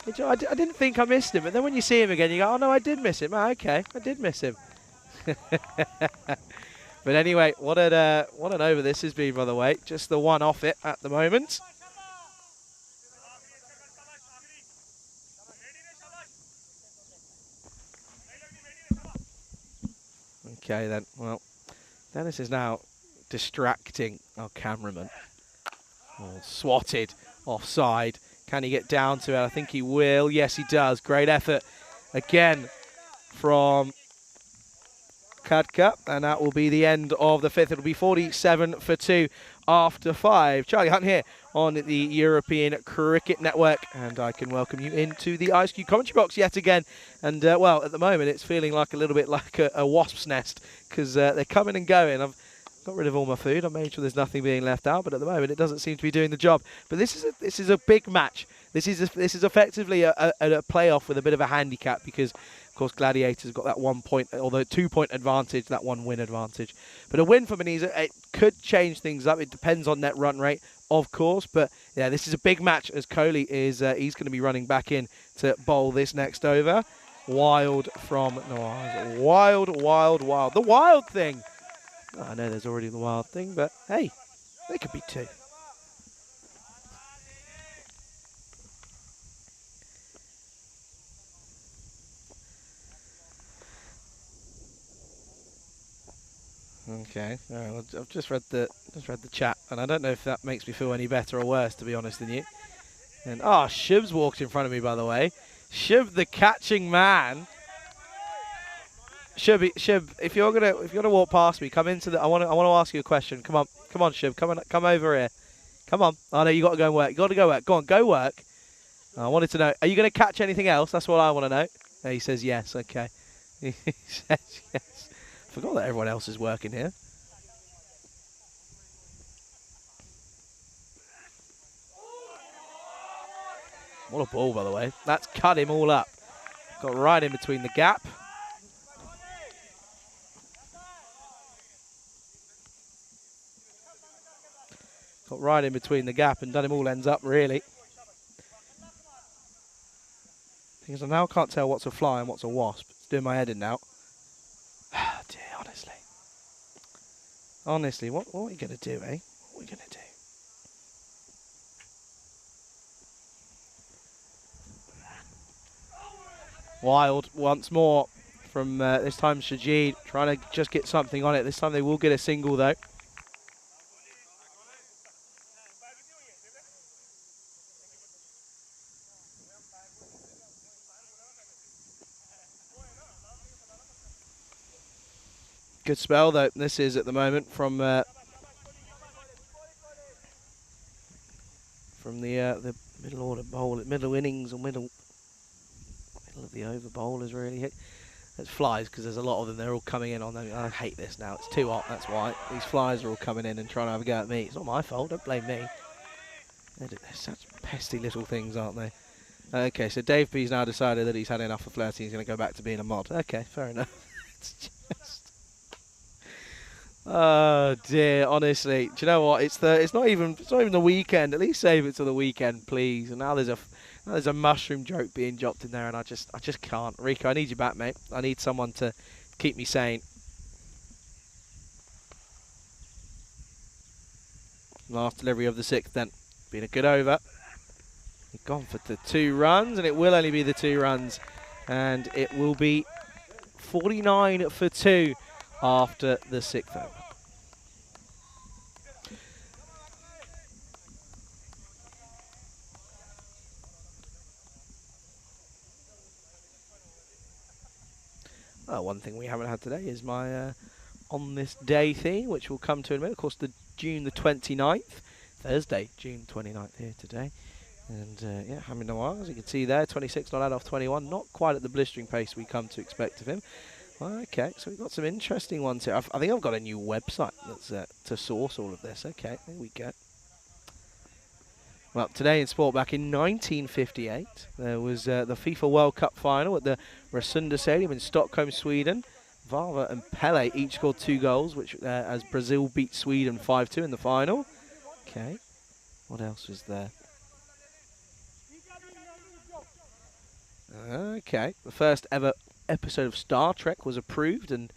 S2: I didn't think I missed him, but then when you see him again, you go, oh no, I did miss him. Oh, okay, I did miss him. But anyway, what an over this has been, by the way. Just the one off it at the moment. Okay then, well, Dennis is now distracting our cameraman. Oh, swatted offside. Can he get down to it? I think he will. Yes, he does. Great effort again from Kadka, and that will be the end of the fifth. It'll be 47 for 2 after 5. Charlie Hunt here on the European Cricket Network, and I can welcome you into the Ice Cube commentary box yet again. And well, at the moment it's feeling like a little bit like a wasp's nest, because they're coming and going. I've got rid of all my food. I made sure there's nothing being left out, but at the moment it doesn't seem to be doing the job. But this is a big match. This is effectively a playoff with a bit of a handicap, because of course Gladiators got that 1 point, although 2 point advantage, that 1 win advantage. But a win for Manisa, it could change things up. It depends on net run rate, of course. But yeah, this is a big match, as Kohli is he's going to be running back in to bowl this next over. Wild from Nawaz. Wild. The wild thing. Oh, I know there's already the wild thing, but hey, they could be 2. Okay, all right, well, I've just read the chat, and I don't know if that makes me feel any better or worse, to be honest with you. And Shub's walked in front of me, by the way. Shub, the catching man. Shub, if you're gonna walk past me, come into the. I want to ask you a question. Come on, Shub, come over here. Come on. I know you got to go and work. You got to go work. Go on, go work. I wanted to know. Are you gonna catch anything else? That's what I want to know. And he says yes. Okay. He says yes. Forgot that everyone else is working here. What a ball, by the way. That's cut him all up. Got right in between the gap. Got right in between the gap and done him all ends up, really. Because I now can't tell what's a fly and what's a wasp. It's doing my head in now. Oh dear, honestly. Honestly, what are we going to do, eh? What are we going to do? Wild once more from this time Shajid, trying to just get something on it. This time they will get a single, though. Good spell, though, this is at the moment from the middle order bowl, middle innings or middle of the over bowl is really hit. It's flies, because there's a lot of them. They're all coming in on them. I hate this now. It's too hot, that's why. These flies are all coming in and trying to have a go at me. It's not my fault, don't blame me. They're such pesty little things, aren't they? Okay, so Dave P's now decided that he's had enough of flirting. He's going to go back to being a mod. Okay, fair enough. It's just... Oh dear, honestly. Do you know what? It's not even the weekend. At least save it to the weekend, please. And now there's There's a mushroom joke being dropped in there, and I just can't. Rico, I need you back, mate. I need someone to keep me sane. Last delivery of the 6th then. Been a good over. He's gone for the 2 runs, and it will only be the 2 runs. And it will be 49 for 2 after the 6th over. One thing we haven't had today is my on this day theme, which we'll come to in a minute. Of course, the June the 29th, Thursday, June 29th here today. And yeah, Hamid Nawaz, as you can see there, 26 not out off 21, not quite at the blistering pace we come to expect of him. Okay, so we've got some interesting ones here. I think I've got a new website that's to source all of this. Okay, there we go. Well, today in sport, back in 1958, there was the FIFA World Cup final at the Rasunda Stadium in Stockholm, Sweden. Vava and Pele each scored 2 goals, which as Brazil beat Sweden 5-2 in the final. Okay, what else was there? Okay, the first ever episode of Star Trek was approved, and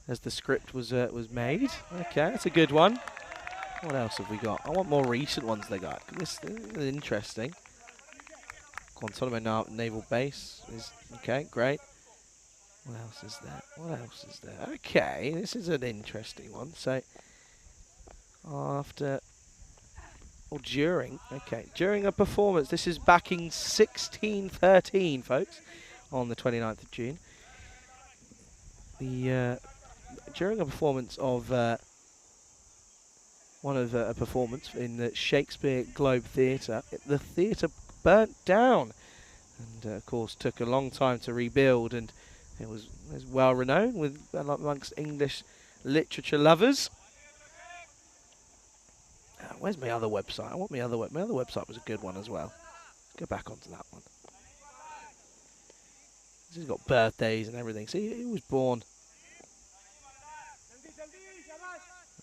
S2: as the script was made. Okay, that's a good one. What else have we got? I want more recent ones they got. This is interesting. Guantanamo Naval Base is okay, great. What else is there? What else is there? Okay, this is an interesting one. So after or during, okay, during a performance, this is back in 1613, folks, on the 29th of June. The during a performance of a performance in the Shakespeare Globe Theatre, the theatre burnt down, and of course took a long time to rebuild, and it was well renowned with amongst English literature lovers. Where's my other website? I want my other website was a good one as well. Let's go back onto that one. This has got birthdays and everything. See, he was born.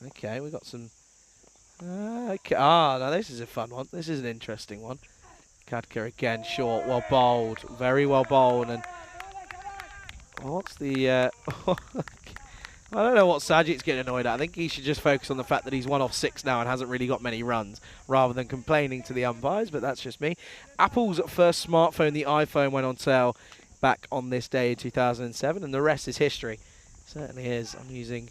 S2: Okay, we got some. Okay. Now this is a fun one. This is an interesting one. Kadka again, short, well bowled, very well bowled, and what's the? I don't know what Sajid's getting annoyed at. I think he should just focus on the fact that he's 1 off 6 now and hasn't really got many runs, rather than complaining to the umpires, but that's just me. Apple's first smartphone, the iPhone, went on sale back on this day in 2007, and the rest is history. It certainly is. I'm using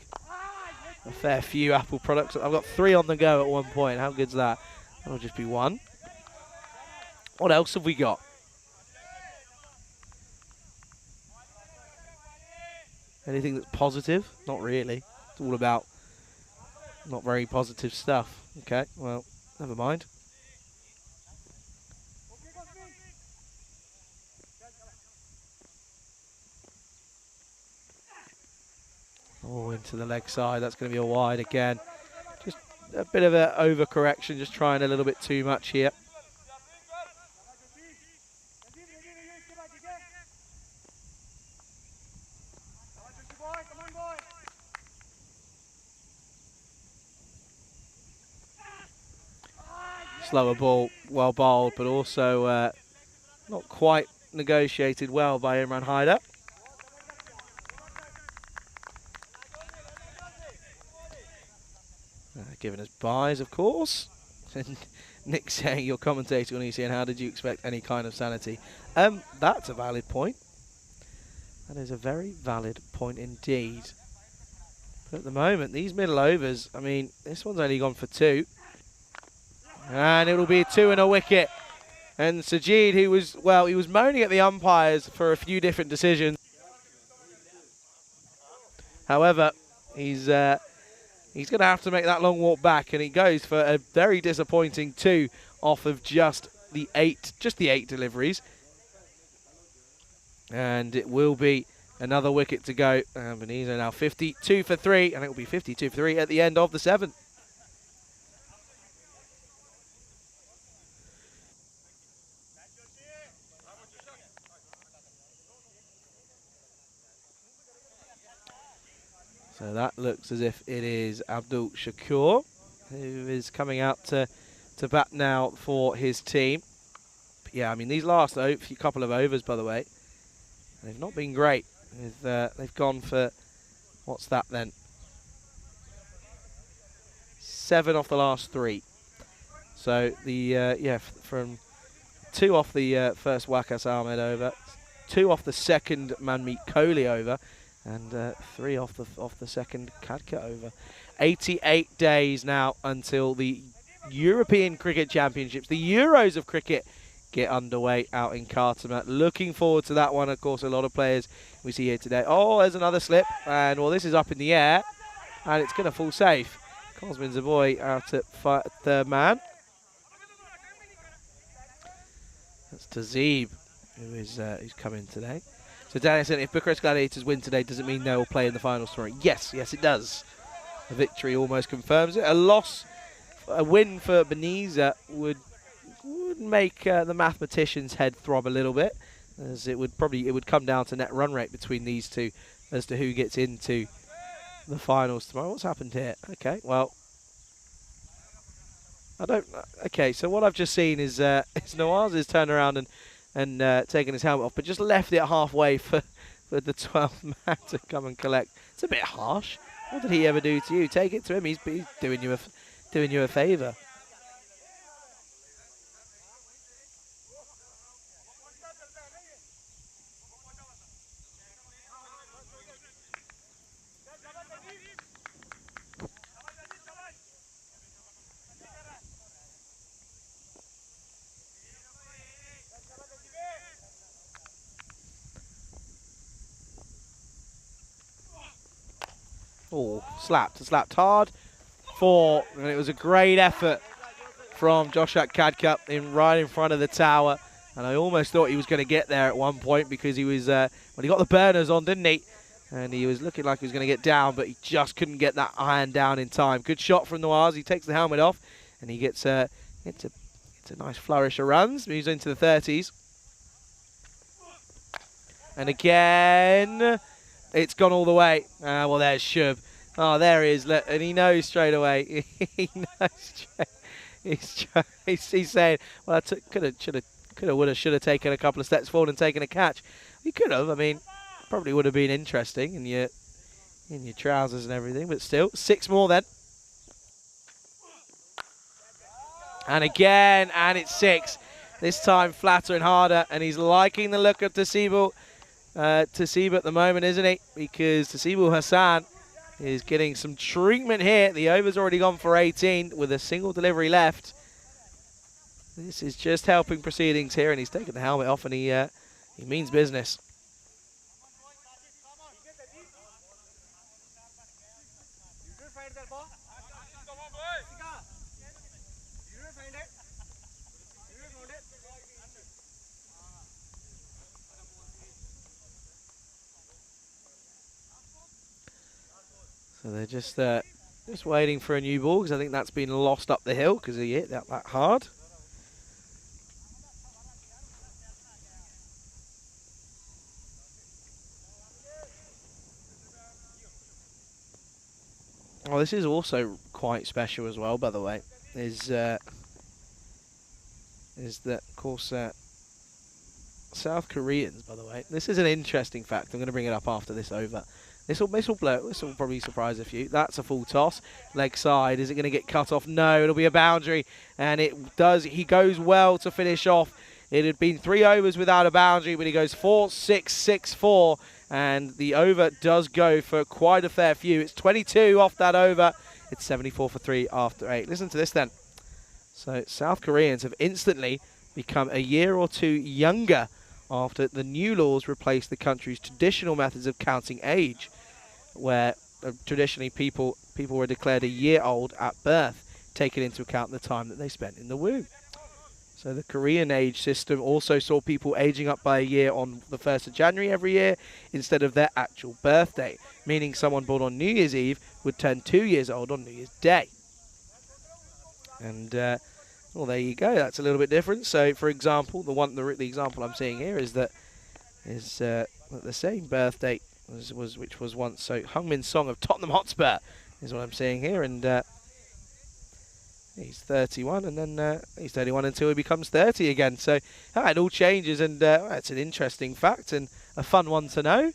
S2: a fair few Apple products. I've got 3 on the go at one point. How good's that? That'll just be 1. What else have we got? Anything that's positive? Not really. It's all about not very positive stuff. Okay, well, never mind. Oh, into the leg side. That's going to be a wide again. Just a bit of an overcorrection, just trying a little bit too much here. Slower ball, well bowled, but also not quite negotiated well by Imran Haider. Giving us buys, of course. And Nick saying, your commentator on ECN, how did you expect any kind of sanity? That's a valid point. That is a very valid point indeed. But at the moment, these middle overs, I mean, this one's only gone for 2. And it'll be a 2 and a wicket. And Sajid, who was, well, he was moaning at the umpires for a few different decisions. However, he's going to have to make that long walk back, and he goes for a very disappointing 2 off of just the 8 deliveries. And it will be another wicket to go. Benito now 52 for 3, and it will be 52 for 3 at the end of the 7th. So that looks as if it is Abdul Shakur who is coming out to bat now for his team. But yeah, I mean, these last couple of overs, by the way, they've not been great. They've gone for, what's that then? 7 off the last 3. So from 2 off the first Wakas Ahmed over, 2 off the second Manmeet Kohli over, and 3 off the second Kadka over. 88 days now until the European Cricket Championships, the Euros of cricket, get underway out in Khartoum. Looking forward to that one. Of course, a lot of players we see here today. Oh, there's another slip, and well, this is up in the air, and it's going to fall safe. Cosmin Zaboy out at third man. That's Tazib, who's coming today. So Daniel said, if Bucharest Gladiators win today, does it mean they will play in the finals tomorrow? Yes, it does. A victory almost confirms it. A win for Beniza would make the mathematicians' head throb a little bit, as it would come down to net run rate between these two as to who gets into the finals tomorrow. What's happened here? Okay, well, okay, so what I've just seen is Nawaz has turned around and taken his helmet off, but just left it halfway for the 12th man to come and collect. It's a bit harsh. What did he ever do to you? Take it to him. He's doing you a favour. Oh, slapped hard. 4, and it was a great effort from Joshak Kadka right in front of the tower. And I almost thought he was going to get there at one point because he was, well, he got the burners on, didn't he? And he was looking like he was going to get down, but he just couldn't get that iron down in time. Good shot from Nawaz. He takes the helmet off, and he gets a nice flourish of runs. Moves into the 30s. And again, it's gone all the way. Well, there's Shub. Oh, there he is. Look, and he knows straight away. He knows straight. He's saying, well, I should have taken a couple of steps forward and taken a catch. You could have. I mean, probably would have been interesting in your trousers and everything. But still, 6 more then. And again, and it's 6. This time flatter and harder. And he's liking the look of Tasibu at the moment, isn't he? Because Tasibu Hassan is getting some treatment here. The over's already gone for 18 with a single delivery left. This is just helping proceedings here, and he's taken the helmet off, and he means business. So they're just waiting for a new ball, because I think that's been lost up the hill because he hit that hard. Well, this is also quite special as well, by the way. Is that, of course, South Koreans, by the way. This is an interesting fact. I'm going to bring it up after this over. This will probably surprise a few. That's a full toss. Leg side. Is it going to get cut off? No, it'll be a boundary. And it does. He goes well to finish off. It had been 3 overs without a boundary, but he goes 4-6-6-4. And the over does go for quite a fair few. It's 22 off that over. It's 74 for 3 after 8. Listen to this then. So South Koreans have instantly become a year or 2 younger after the new laws replaced the country's traditional methods of counting age, where traditionally people were declared a year old at birth, taking into account the time that they spent in the womb. So the Korean age system also saw people aging up by a year on the 1st of January every year instead of their actual birthday, meaning someone born on New Year's Eve would turn 2 years old on New Year's Day. And well, there you go. That's a little bit different. So, for example, the example I'm seeing here is that the same birth date which was once. So, Heung-min Song of Tottenham Hotspur is what I'm seeing here, and He's 31, and then he's 31 until he becomes 30 again. So it all changes, and it's an interesting fact and a fun one to know.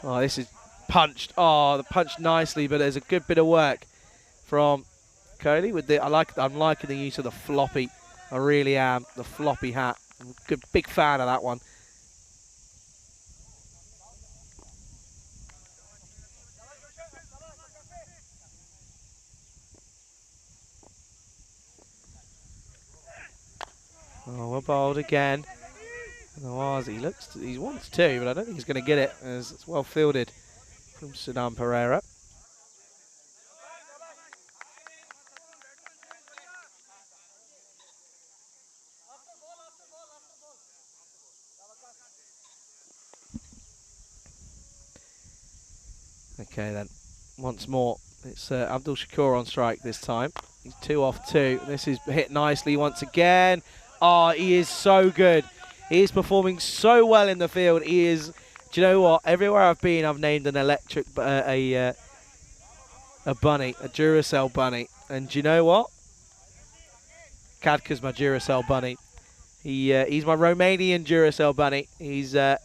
S2: Oh, this is punched. Oh, the punched nicely, but there's a good bit of work from Cody with the. I'm liking the use of the floppy. I really am. The floppy hat. I'm a good big fan of that one. Oh, we're bowled again. Nawazi he wants to, but I don't think he's going to get it, as it's well fielded from Sudan Pereira. Okay then, once more, it's Abdul Shakur on strike this time. He's 2 off 2. This is hit nicely once again. Oh, he is so good. He is performing so well in the field. He is, do you know what? Everywhere I've been, I've named an electric, a bunny, a Duracell bunny. And do you know what? Kadka's my Duracell bunny. He's my Romanian Duracell bunny. He's here,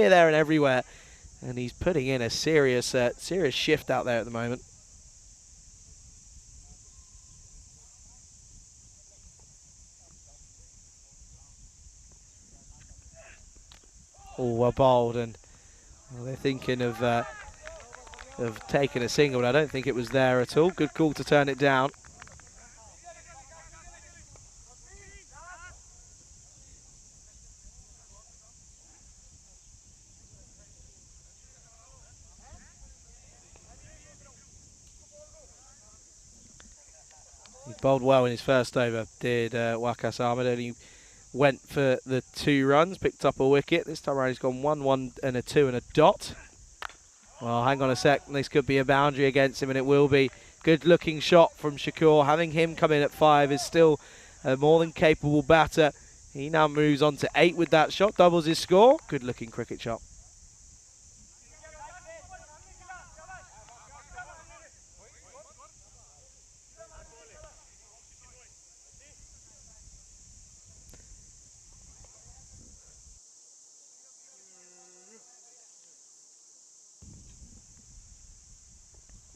S2: there, and everywhere. And he's putting in a serious shift out there at the moment. Oh, we're bowled, and they're thinking of taking a single, but I don't think it was there at all. Good call to turn it down. He bowled well in his first over, did Wakas Ahmed, and he went for the 2 runs, picked up a wicket. This time around he's gone 1-1 and a 2 and a dot. Well, hang on a sec, this could be a boundary against him, and it will be. Good looking shot from Shakur. Having him come in at 5 is still a more than capable batter. He now moves on to 8 with that shot, doubles his score. Good looking cricket shot.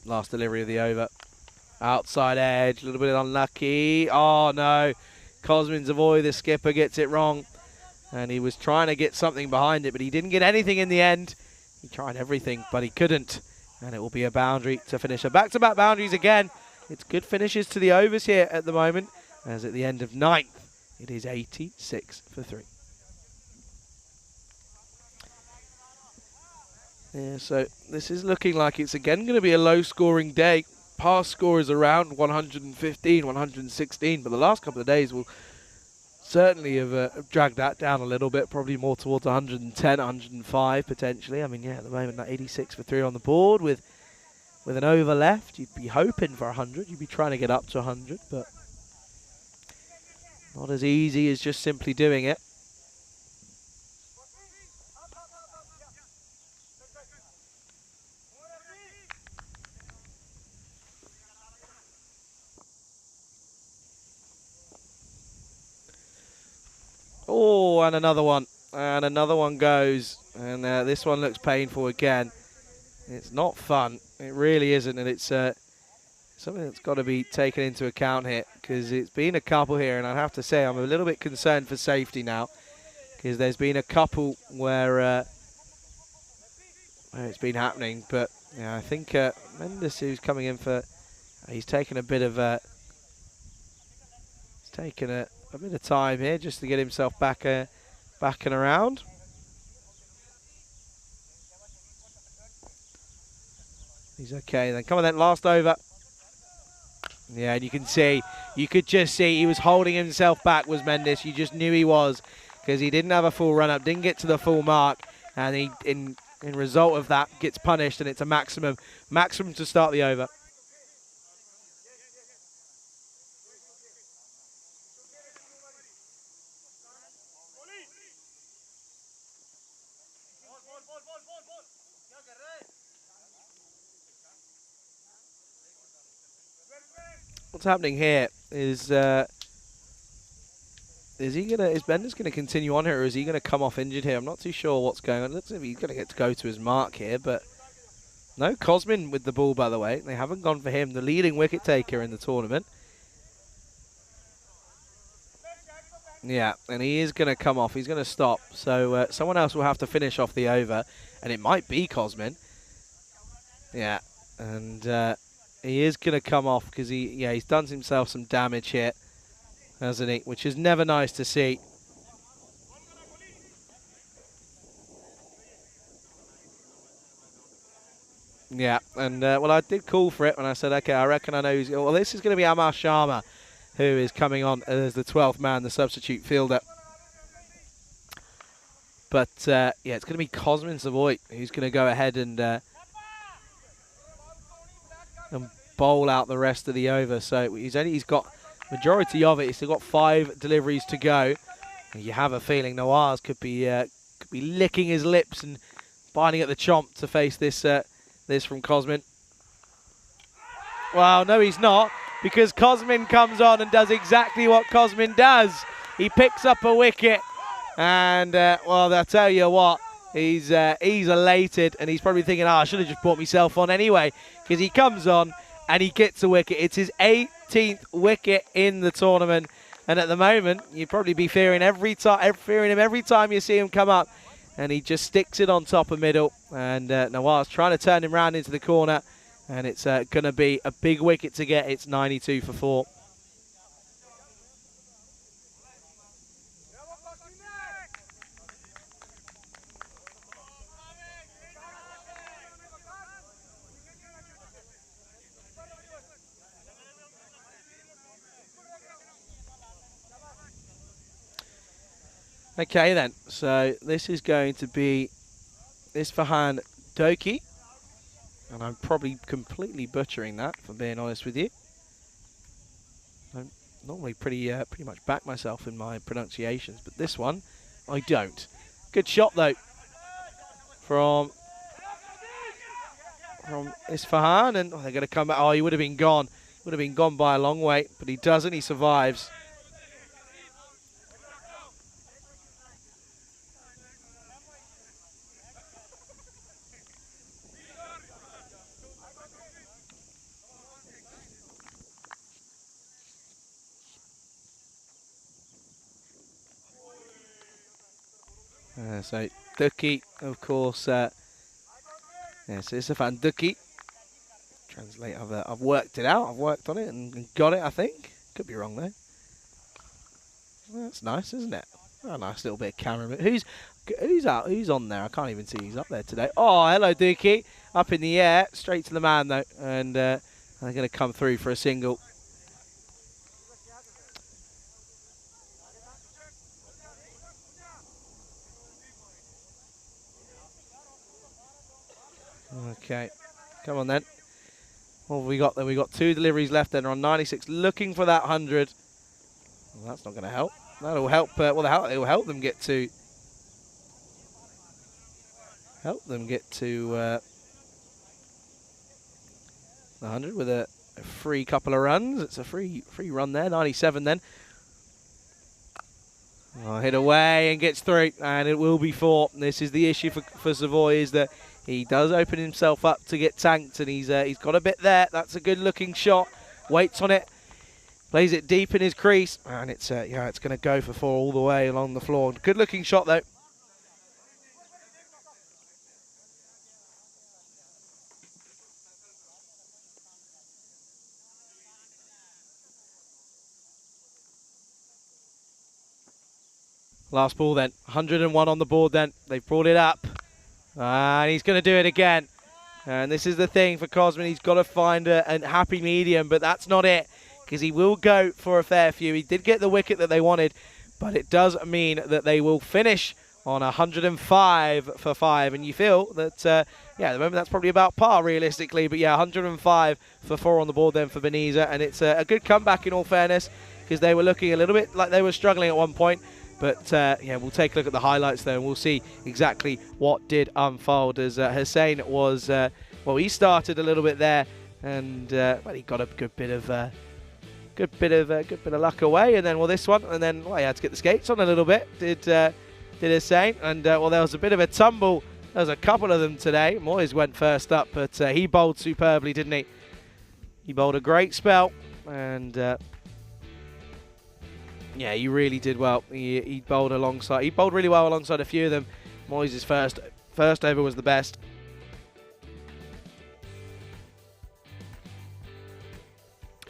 S2: Last delivery of the over. Outside edge, a little bit unlucky. Oh no, Cosmin Zavoy, the skipper, gets it wrong. And he was trying to get something behind it, but he didn't get anything in the end. He tried everything, but he couldn't. And it will be a boundary to finish. So back-to-back boundaries again. It's good finishes to the overs here at the moment. As at the end of 9th, it is 86 for 3. Yeah, so this is looking like it's again going to be a low-scoring day. Past score is around 115, 116, but the last couple of days will certainly have dragged that down a little bit, probably more towards 110, 105 potentially. I mean, yeah, at the moment, that 86 for 3 on the board with an over left. You'd be hoping for 100. You'd be trying to get up to 100, but not as easy as just simply doing it. Oh, and another one. And another one goes. And this one looks painful again. It's not fun. It really isn't. And it's something that's got to be taken into account here. Because it's been a couple here. And I have to say, I'm a little bit concerned for safety now. Because there's been a couple where it's been happening. But yeah, I think Mendes, who's coming in for... he's taken a bit of... he's taken a bit of time here just to get himself back and around. He's okay then. Come on then, last over. Yeah, and you could just see he was holding himself back, was Mendes. You just knew he was, because he didn't have a full run up, didn't get to the full mark, and he in result of that gets punished, and it's a maximum to start the over. What's happening here Is Bender's gonna continue on here, or is he gonna come off injured here? I'm not too sure what's going on. Looks like he's gonna get to go to his mark here, but no Cosmin with the ball, by the way. They haven't gone for him, the leading wicket taker in the tournament. Yeah, and he is gonna come off. He's gonna stop. So someone else will have to finish off the over, and it might be Cosmin. Yeah, and he is gonna come off because he's done himself some damage here, hasn't he? Which is never nice to see. Yeah, and well, I did call for it when I said, okay, I reckon I know who's... Well, this is going to be Amar Sharma, who is coming on as the 12th man, the substitute fielder. But, yeah, it's going to be Cosmin Savoy who's going to go ahead and bowl out the rest of the over. So he's got majority of it. He's still got 5 deliveries to go. And you have a feeling Nawaz could be licking his lips and biting at the chomp to face this from Cosmin. Well, no, he's not, because Cosmin comes on and does exactly what Cosmin does. He picks up a wicket, and well, I'll tell you what, he's elated, and he's probably thinking, I should have just brought myself on anyway, because he comes on and he gets a wicket. It's his 18th wicket in the tournament, and at the moment, you'd probably be fearing him every time you see him come up. And he just sticks it on top of middle. And Nawaz trying to turn him round into the corner. And it's going to be a big wicket to get. It's 92 for 4. Okay then, so this is going to be Isfahan Doki, and I'm probably completely butchering that, if I'm being honest with you. I normally pretty much back myself in my pronunciations, but this one I don't. Good shot though from Isfahan, and they're going to come back. Oh, he would have been gone. Would have been gone by a long way, but he doesn't. He survives. So Duki, of course, yes, it's a fan Duki. Translate. I've worked it out. I've worked on it and got it. I think could be wrong though. Well, that's nice, isn't it? Oh, nice little bit of camera. Who's out? Who's on there? I can't even see who's up there today. Oh, hello Duki, up in the air, straight to the man though, and they're going to come through for a single. Okay, come on then. What have we got then? We've got 2 deliveries left then. They're on 96, looking for that 100. Well, that's not going to help. That'll help. Well, it'll help them get to 100 with a free couple of runs. It's a free run there. 97 then. Oh, hit away and gets through, and it will be 4. This is the issue for Savoy, is that he does open himself up to get tanked, and he's got a bit there. That's a good-looking shot. Waits on it, plays it deep in his crease, and it's it's going to go for 4 all the way along the floor. Good-looking shot though. Last ball then, 101 on the board then. They've brought it up. And he's going to do it again. And this is the thing for Cosmin. He's got to find a happy medium, but that's not it, because he will go for a fair few. He did get the wicket that they wanted, but it does mean that they will finish on 105 for 5. And you feel that, at the moment that's probably about par realistically. But yeah, 105 for 4 on the board then for Beniza. And it's a good comeback in all fairness, because they were looking a little bit like they were struggling at one point. But, we'll take a look at the highlights there, and we'll see exactly what did unfold, as Hussein was, he started a little bit there, and he got a good good bit of luck away, and then this one, and then he had to get the skates on a little bit. Did his saying, and there was a bit of a tumble. There was a couple of them today. Moyes went first up, but he bowled superbly, didn't he? He bowled a great spell, and yeah, he really did well. He bowled alongside. He bowled really well alongside a few of them. Moyes' first over was the best.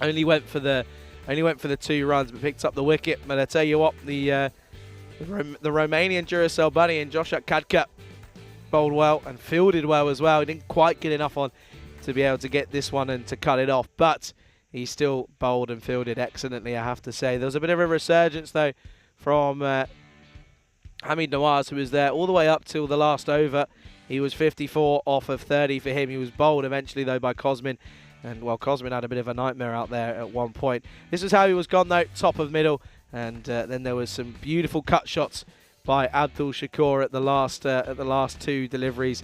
S2: Only went for the 2 runs, but picked up the wicket. But I tell you what, the Romanian Duracell bunny and Josh Kadka bowled well and fielded well as well. He didn't quite get enough on to be able to get this one and to cut it off, but he still bowled and fielded excellently, I have to say. There was a bit of a resurgence, though, from Hamid Nawaz, who was there all the way up till the last over. He was 54 off of 30 for him. He was bowled eventually, though, by Cosmin. And, well, Cosmin had a bit of a nightmare out there at one point. This is how he was gone, though, top of middle. And then there was some beautiful cut shots by Abdul Shakur at the last 2 deliveries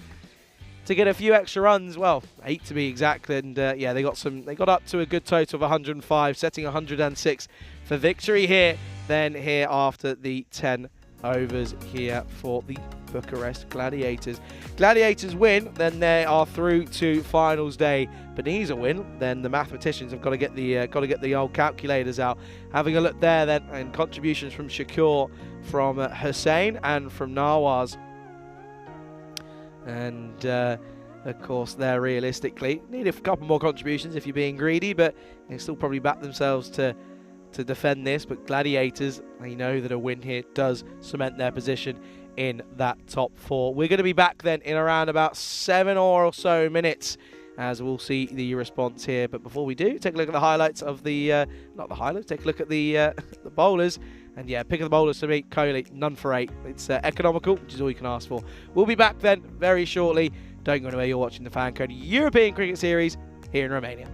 S2: to get a few extra runs. Well, 8 to be exact. And yeah, they got up to a good total of 105, setting 106 for victory here. Then here after the 10 overs here for the Bucharest Gladiators. Gladiators win, then they are through to finals day. Beniza win, then the mathematicians have got to get the old calculators out. Having a look there then, and contributions from Shakur, from Hussain, and from Nawaz. And of course, there realistically need a couple more contributions if you're being greedy, but they still probably back themselves to defend this. But Gladiators, they know that a win here does cement their position in that top 4. We're going to be back then in around about 7 or so minutes, as we'll see the response here. But before we do, take a look at the highlights of the not the highlights. Take a look at the bowlers. And yeah, pick of the bowlers to me, Kohli, none for 8. It's economical, which is all you can ask for. We'll be back then very shortly. Don't go anywhere. You're watching the FanCode European Cricket Series here in Romania.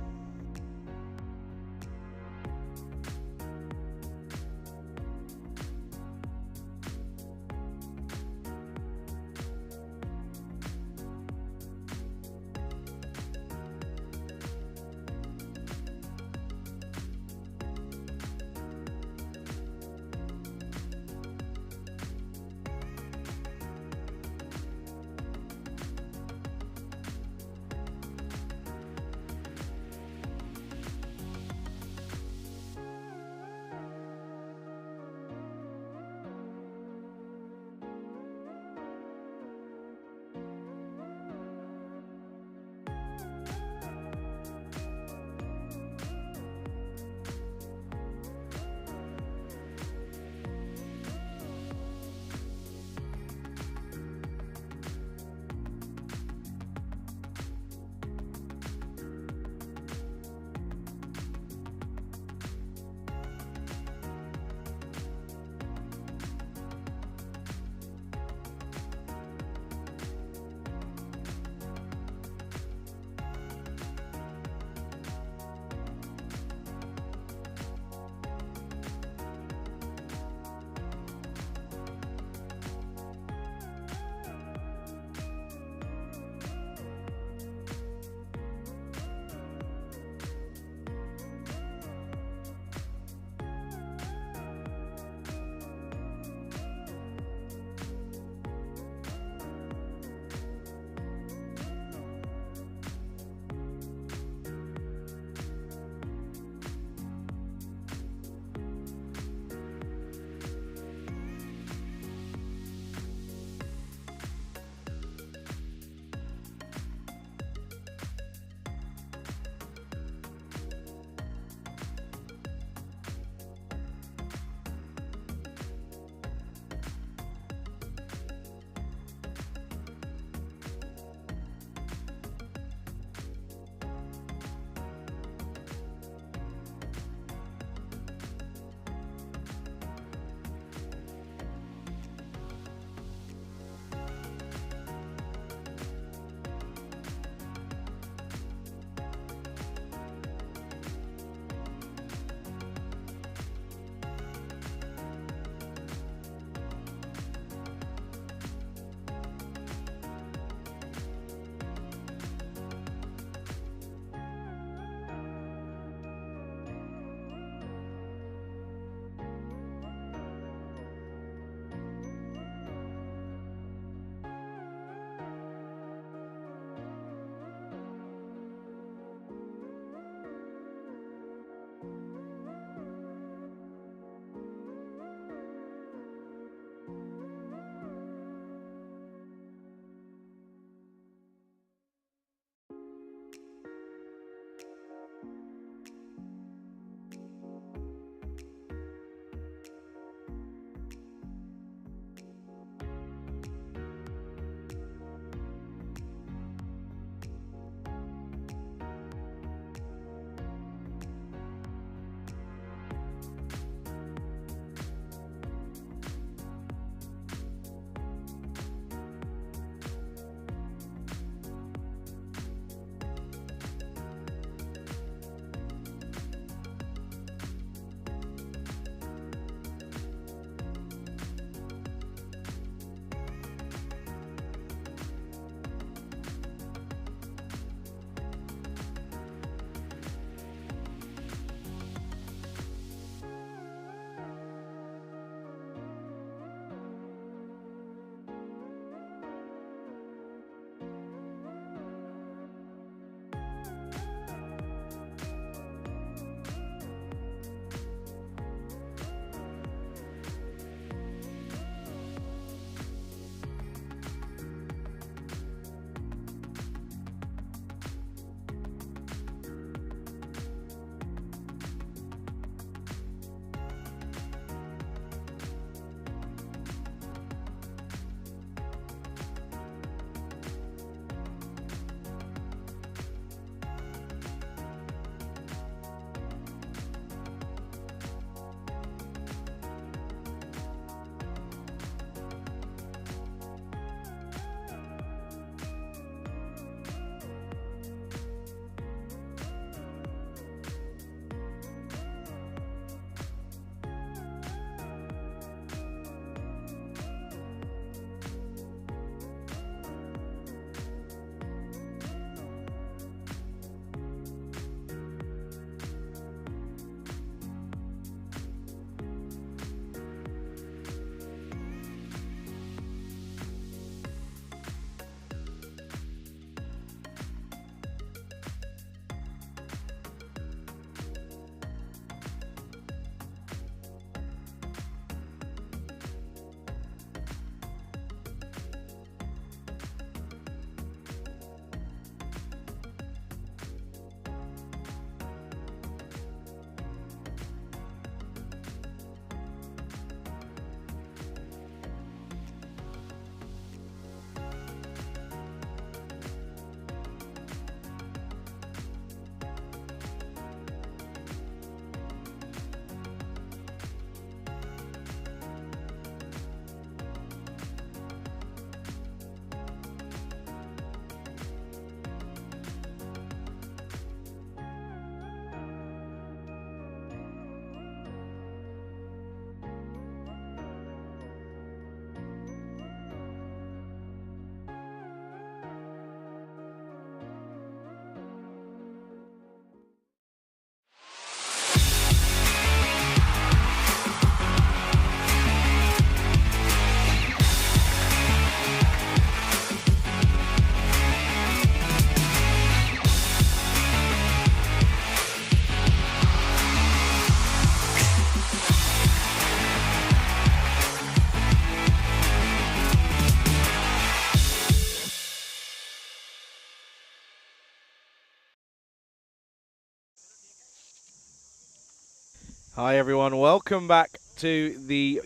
S2: Hi everyone, welcome back to the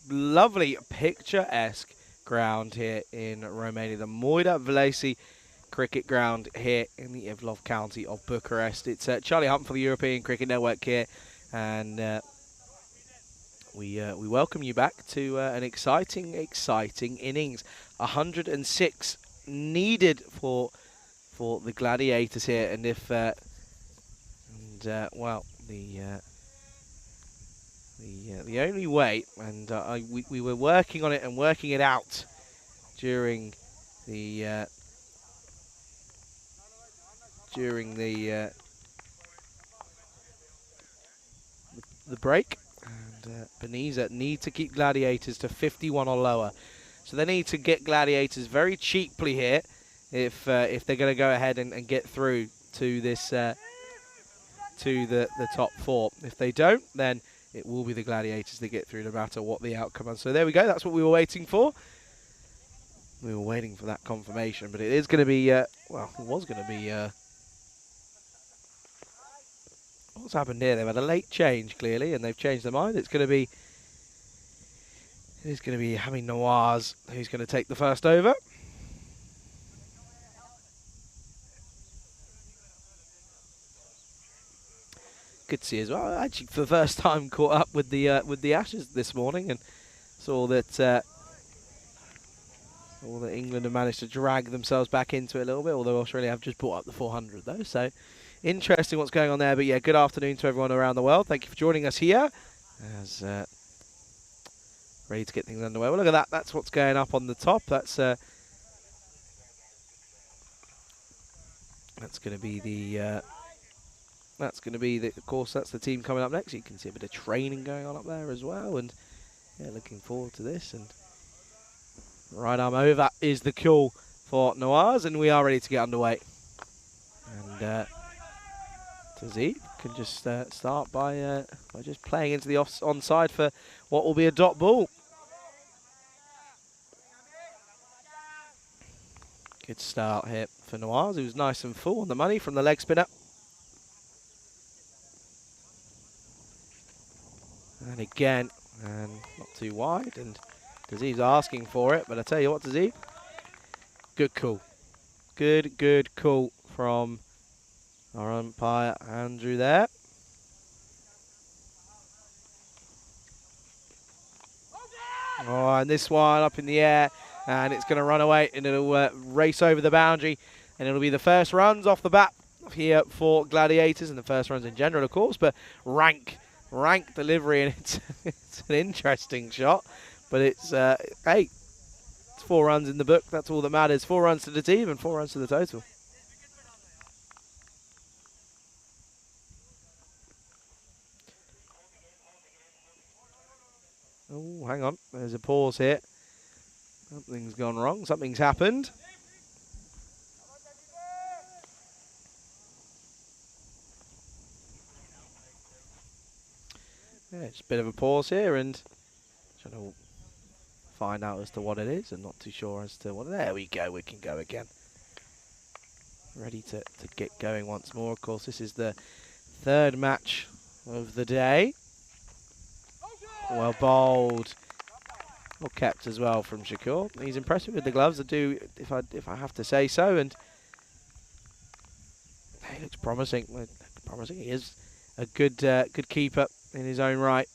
S2: lovely picturesque ground here in Romania, the Moida Vlasi cricket ground here in the Ivlov County of Bucharest. It's Charlie Hunt for the European Cricket Network here, and we welcome you back to an exciting innings. 106 needed for the Gladiators here, and if well, the only way, and we were working on it and working it out during the break, and Beniza need to keep Gladiators to 51 or lower, so they need to get Gladiators very cheaply here if they're going to go ahead and get through to this to the top four. If they don't, then it will be the Gladiators that get through no matter what the outcome is. So there we go. That's what we were waiting for. We were waiting for that confirmation, but it is going to be, well, it was going to be, what's happened here? They've had a late change, clearly, and they've changed their mind. It's going to be Hamid Nawaz who's going to take the first over. Good to see as well. I actually, for the first time, caught up with the Ashes this morning and saw that England have managed to drag themselves back into it a little bit. Although Australia have just brought up the 400 though, so interesting what's going on there. But yeah, good afternoon to everyone around the world. Thank you for joining us here. As ready to get things underway. Well, look at that. That's what's going up on the top. That's going to be the. That's going to be, of course, that's the team coming up next. You can see a bit of training going on up there as well. And, yeah, looking forward to this. And right arm over is the call for Nawaz. And we are ready to get underway. And Tazib can just start by just playing into the onside for what will be a dot ball. Good start here for Nawaz. He was nice and full on the money from the leg spinner. And again, and not too wide, and Tazib's asking for it, but I tell you what, Tazib, good call. Good call from our umpire, Andrew, there. Oh, and this one up in the air, and it's going to run away, and it'll race over the boundary, and it'll be the first runs off the bat here for Gladiators, and the first runs in general, of course, but rank delivery, and it's an interesting shot, but it's hey, it's 4 runs in the book. That's all that matters. 4 runs to the team and 4 runs to the total. Oh, hang on. There's a pause here. Something's gone wrong. Something's happened. Yeah, just a bit of a pause here, and trying to find out as to what it is, and not too sure as to what. There we go. We can go again. Ready to get going once more. Of course, this is the 3rd match of the day. Well bowled, well kept as well from Shakur. He's impressive with the gloves. I do, if I have to say so, and he looks promising. He is a good keeper in his own right.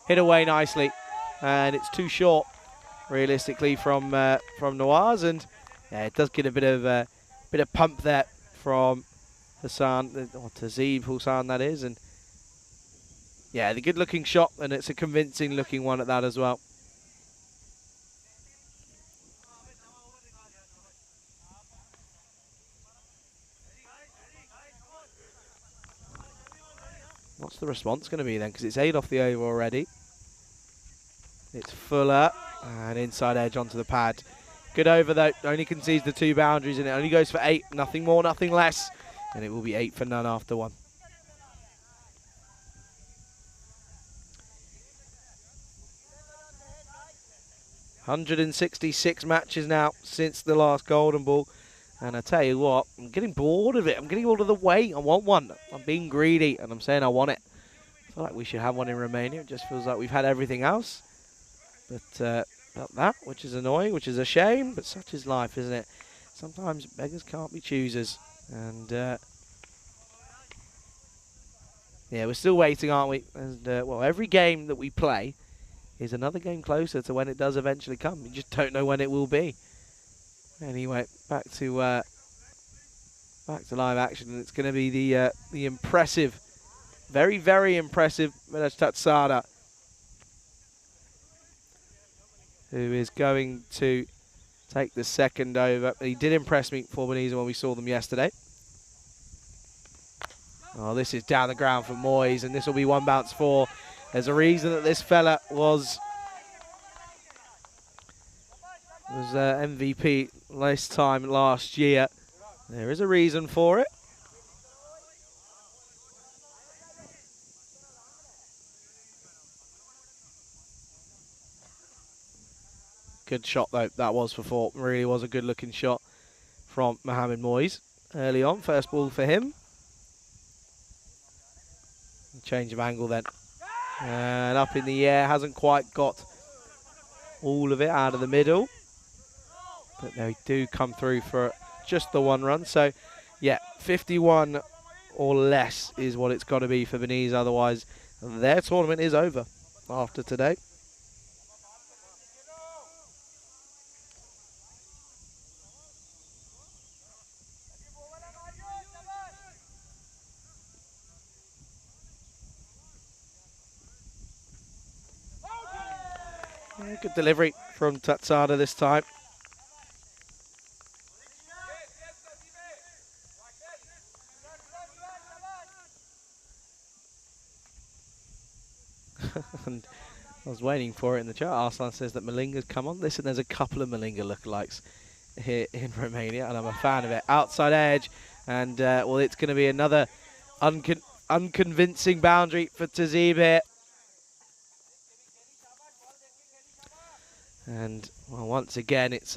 S2: Hit away nicely, and it's too short, realistically, from Nawaz, and yeah, it does get a bit of pump there from Hassan, or Tazib Hassan, that is, and yeah, the good-looking shot, and it's a convincing-looking one at that as well. What's the response going to be then? Because it's 8 off the over already. It's Fuller, and inside edge onto the pad. Good over though, only concedes the 2 boundaries, and it only goes for 8, nothing more, nothing less. And it will be 8 for none after 1. $166 matches now since the last Golden Ball. And I tell you what, I'm getting bored of it. I'm getting bored of the wait. I want one. I'm being greedy, and I'm saying I want it. I feel like we should have one in Romania. It just feels like we've had everything else. But not that, which is annoying, which is a shame. But such is life, isn't it? Sometimes beggars can't be choosers. And yeah, we're still waiting, aren't we? And well, every game that we play is another game closer to when it does eventually come. You just don't know when it will be. Anyway, back to live action, and it's going to be the impressive, very, very impressive Miloš Tatsada, who is going to take the second over. He did impress me for Beniza when we saw them yesterday. Oh, this is down the ground for Moyes, and this will be one bounce for. There's a reason that this fella was MVP this time last year. There is a reason for it. Good shot, though, that was for four. Really was a good-looking shot from Mohamed Moyes early on. First ball for him. Change of angle then. And up in the air, hasn't quite got all of it out of the middle. But they do come through for just the one run. So, yeah, 51 or less is what it's got to be for Beniza. Otherwise, their tournament is over after today. Yeah, good delivery from Tatsada this time. And I was waiting for it in the chat. Arslan says that Malinga's come on. Listen, there's a couple of Malinga lookalikes here in Romania, and I'm a fan of it. Outside edge, and well, it's going to be another unconvincing boundary for Tazib here. And well, once again, it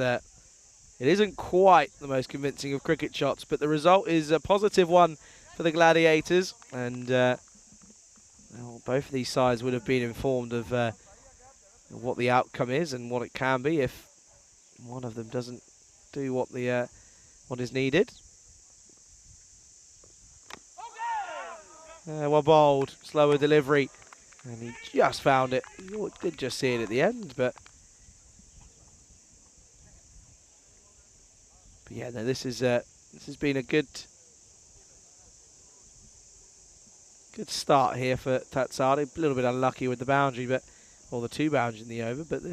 S2: isn't quite the most convincing of cricket shots, but the result is a positive one for the Gladiators, and well, both of these sides would have been informed of what the outcome is and what it can be if one of them doesn't do what is needed. Well bowled, slower delivery, and he just found it. You did just see it at the end, but yeah, no, this has been a good start here for Tatsada. A little bit unlucky with the boundary, or the two boundaries in the over, but he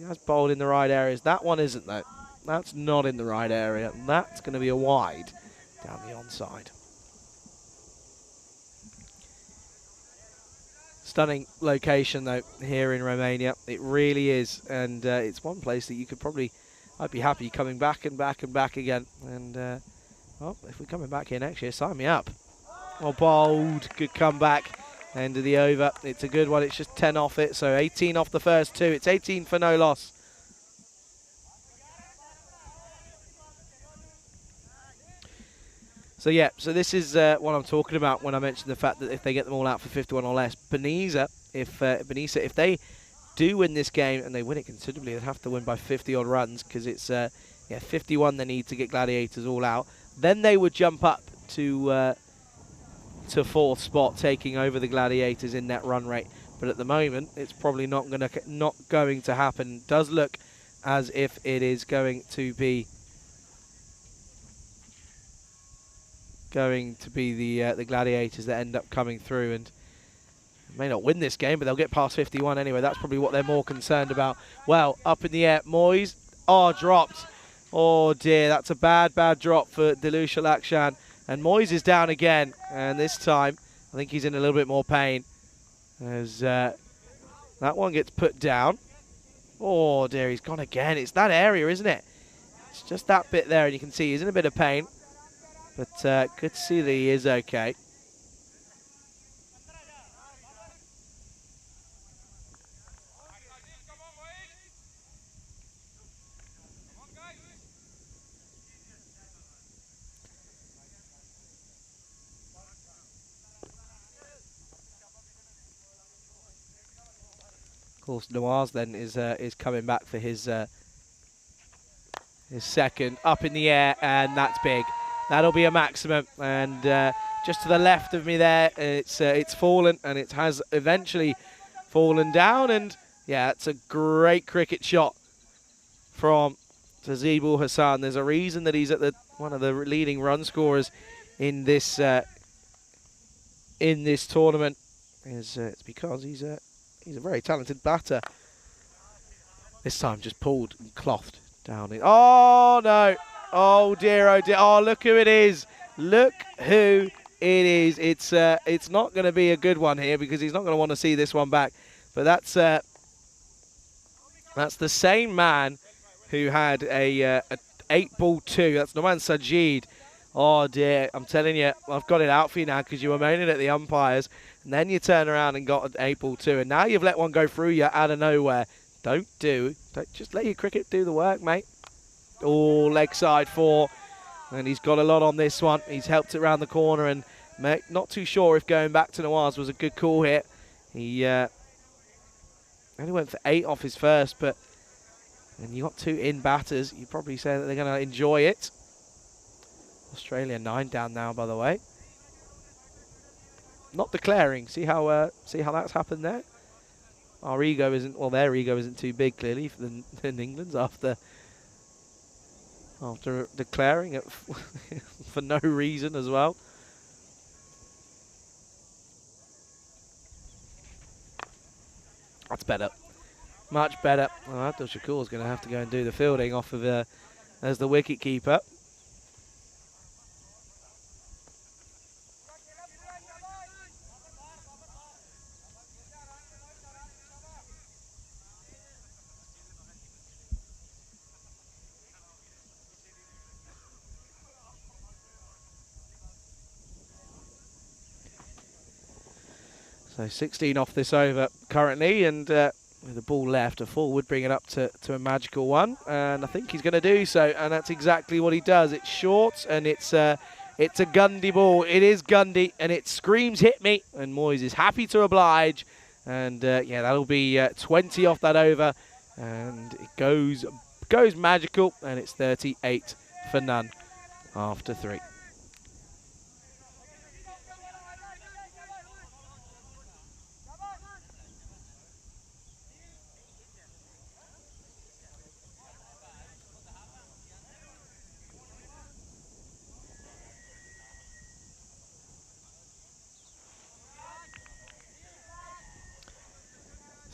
S2: has bowled in the right areas. That one isn't, though. That's not in the right area. And that's going to be a wide down the onside. Stunning location, though, here in Romania. It really is. And it's one place that you could I'd be happy coming back and back and back again. And, well, if we're coming back here next year, sign me up. Well bowled. Good comeback. End of the over. It's a good one. It's just 10 off it. So 18 off the first two. It's 18 for no loss. So yeah, so this is what I'm talking about when I mentioned the fact that if they get them all out for 51 or less, Beniza, if they do win this game, and they win it considerably, they'd have to win by 50 odd runs, because it's 51 they need to get Gladiators all out. Then they would jump up to fourth spot, taking over the Gladiators in that run rate. But at the moment, it's probably not going to happen. It does look as if it is going to be the Gladiators that end up coming through, and may not win this game, but they'll get past 51 anyway. That's probably what they're more concerned about. Well, up in the air, Moyes. Oh, dropped. Oh dear, that's a bad drop for Dilusha Lakshan. And Moyes is down again, and this time I think he's in a little bit more pain as that one gets put down. Oh dear, he's gone again. It's that area, isn't it? It's just that bit there, and you can see he's in a bit of pain. But good to see that he is okay. Of course, Noirs then is coming back for his second, up in the air, and that's big. That'll be a maximum, and just to the left of me there, it's fallen, and it has eventually fallen down, and yeah, it's a great cricket shot from Tazib Hassan. There's a reason that he's at one of the leading run scorers in this tournament. It's because he's a very talented batter. This time just pulled and clothed down in. Oh no! Oh dear! Oh dear! Oh, look who it is! Look who it is! It's not going to be a good one here because he's not going to want to see this one back. But that's the same man who had a 8-ball 2. That's Noman Sajid. Oh dear! I'm telling you, I've got it out for you now because you were moaning at the umpires, and then you turn around and got an 8-ball 2, and now you've let one go through you out of nowhere. Don't just let your cricket do the work, mate. Oh, leg side 4, and he's got a lot on this one. He's helped it round the corner, and not too sure if going back to Noirs was a good call here. He only went for 8 off his first, but when you got 2 in batters, you probably say that they're going to enjoy it. Australia 9 down now, by the way. Not declaring. See how that's happened there. Our ego isn't, well, their ego isn't too big clearly than England's after declaring it for no reason as well. That's better. Much better. Well, Abdul Shakur's going to have to go and do the fielding off of as the wicket keeper. So 16 off this over currently, and with the ball left, a 4 would bring it up to a magical 1, and I think he's going to do so, and that's exactly what he does. It's short, and it's a Gundy ball. It is Gundy, and it screams hit me, and Moyes is happy to oblige, and yeah, that'll be 20 off that over, and it goes magical, and it's 38 for none after 3.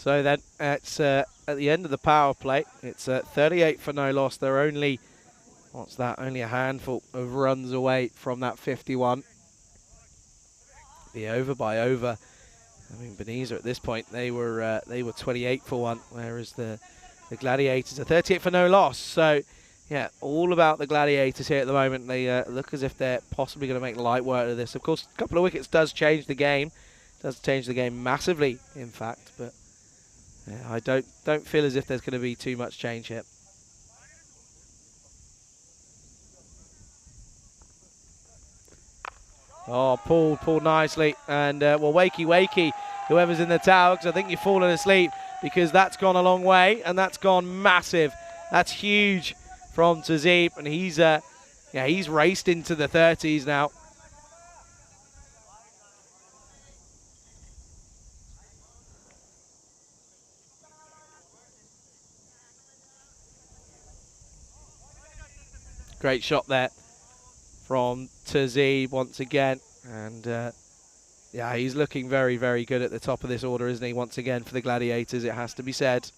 S2: So then it's at the end of the power play. It's 38 for no loss. They're only, what's that? Only a handful of runs away from that 51. Be over by over. I mean, Beniza at this point, they were 28 for 1, whereas the Gladiators are 38 for no loss. So yeah, all about the Gladiators here at the moment. They look as if they're possibly going to make light work of this. Of course, a couple of wickets does change the game. Does change the game massively, in fact, but yeah, I don't feel as if there's going to be too much change here. Oh, pulled nicely, and well, wakey, whoever's in the tower, because I think you've fallen asleep, because that's gone a long way, and that's gone massive. That's huge from Tazib, and he's raced into the 30s now. Great shot there from Tazib once again. And yeah, he's looking very, very good at the top of this order, isn't he? Once again for the Gladiators, it has to be said.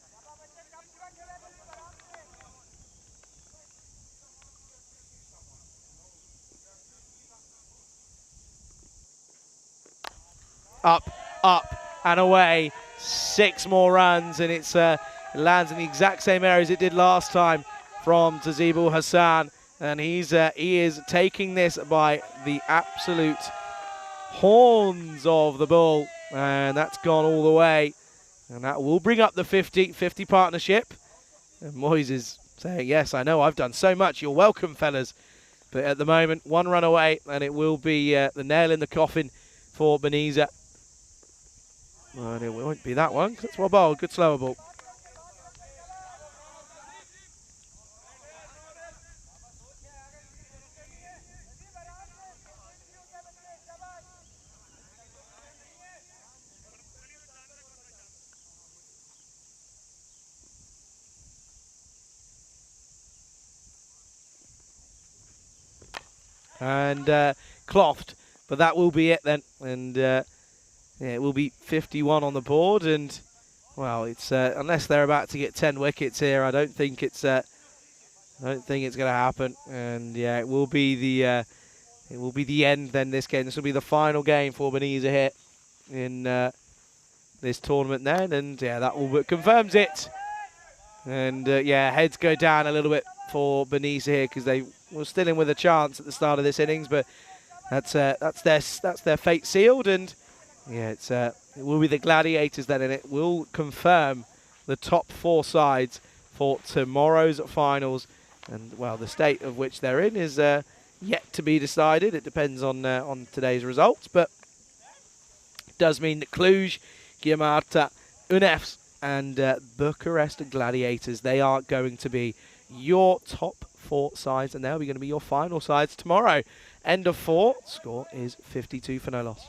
S2: Up, and away. 6 more runs, and it lands in the exact same area as it did last time from Tazib Hassan. And he is taking this by the absolute horns of the bull. And that's gone all the way. And that will bring up the 50-50 partnership. And Moyes is saying, yes, I know, I've done so much. You're welcome, fellas. But at the moment, 1 run away, and it will be the nail in the coffin for Beniza. And it won't be that one, 'cause it's well bowled. Good slower ball. And clothed, but that will be it then. And yeah, it will be 51 on the board. And well, it's unless they're about to get 10 wickets here, I don't think it's going to happen. And yeah, it will be the end then. This game, this will be the final game for Beniza here in this tournament then. And yeah, that will confirms it. And yeah, heads go down a little bit for Beniza here because they were still in with a chance at the start of this innings, but that's their fate sealed. And yeah, it will be the Gladiators then, and it will confirm the top 4 sides for tomorrow's finals. And well, the state of which they're in is yet to be decided. It depends on today's results, but it does mean that Cluj, Guimarães, UNEFs and Bucharest Gladiators, they are going to be your top 4 sides, and they'll be going to be your final sides tomorrow. End of 4, score is 52 for no loss.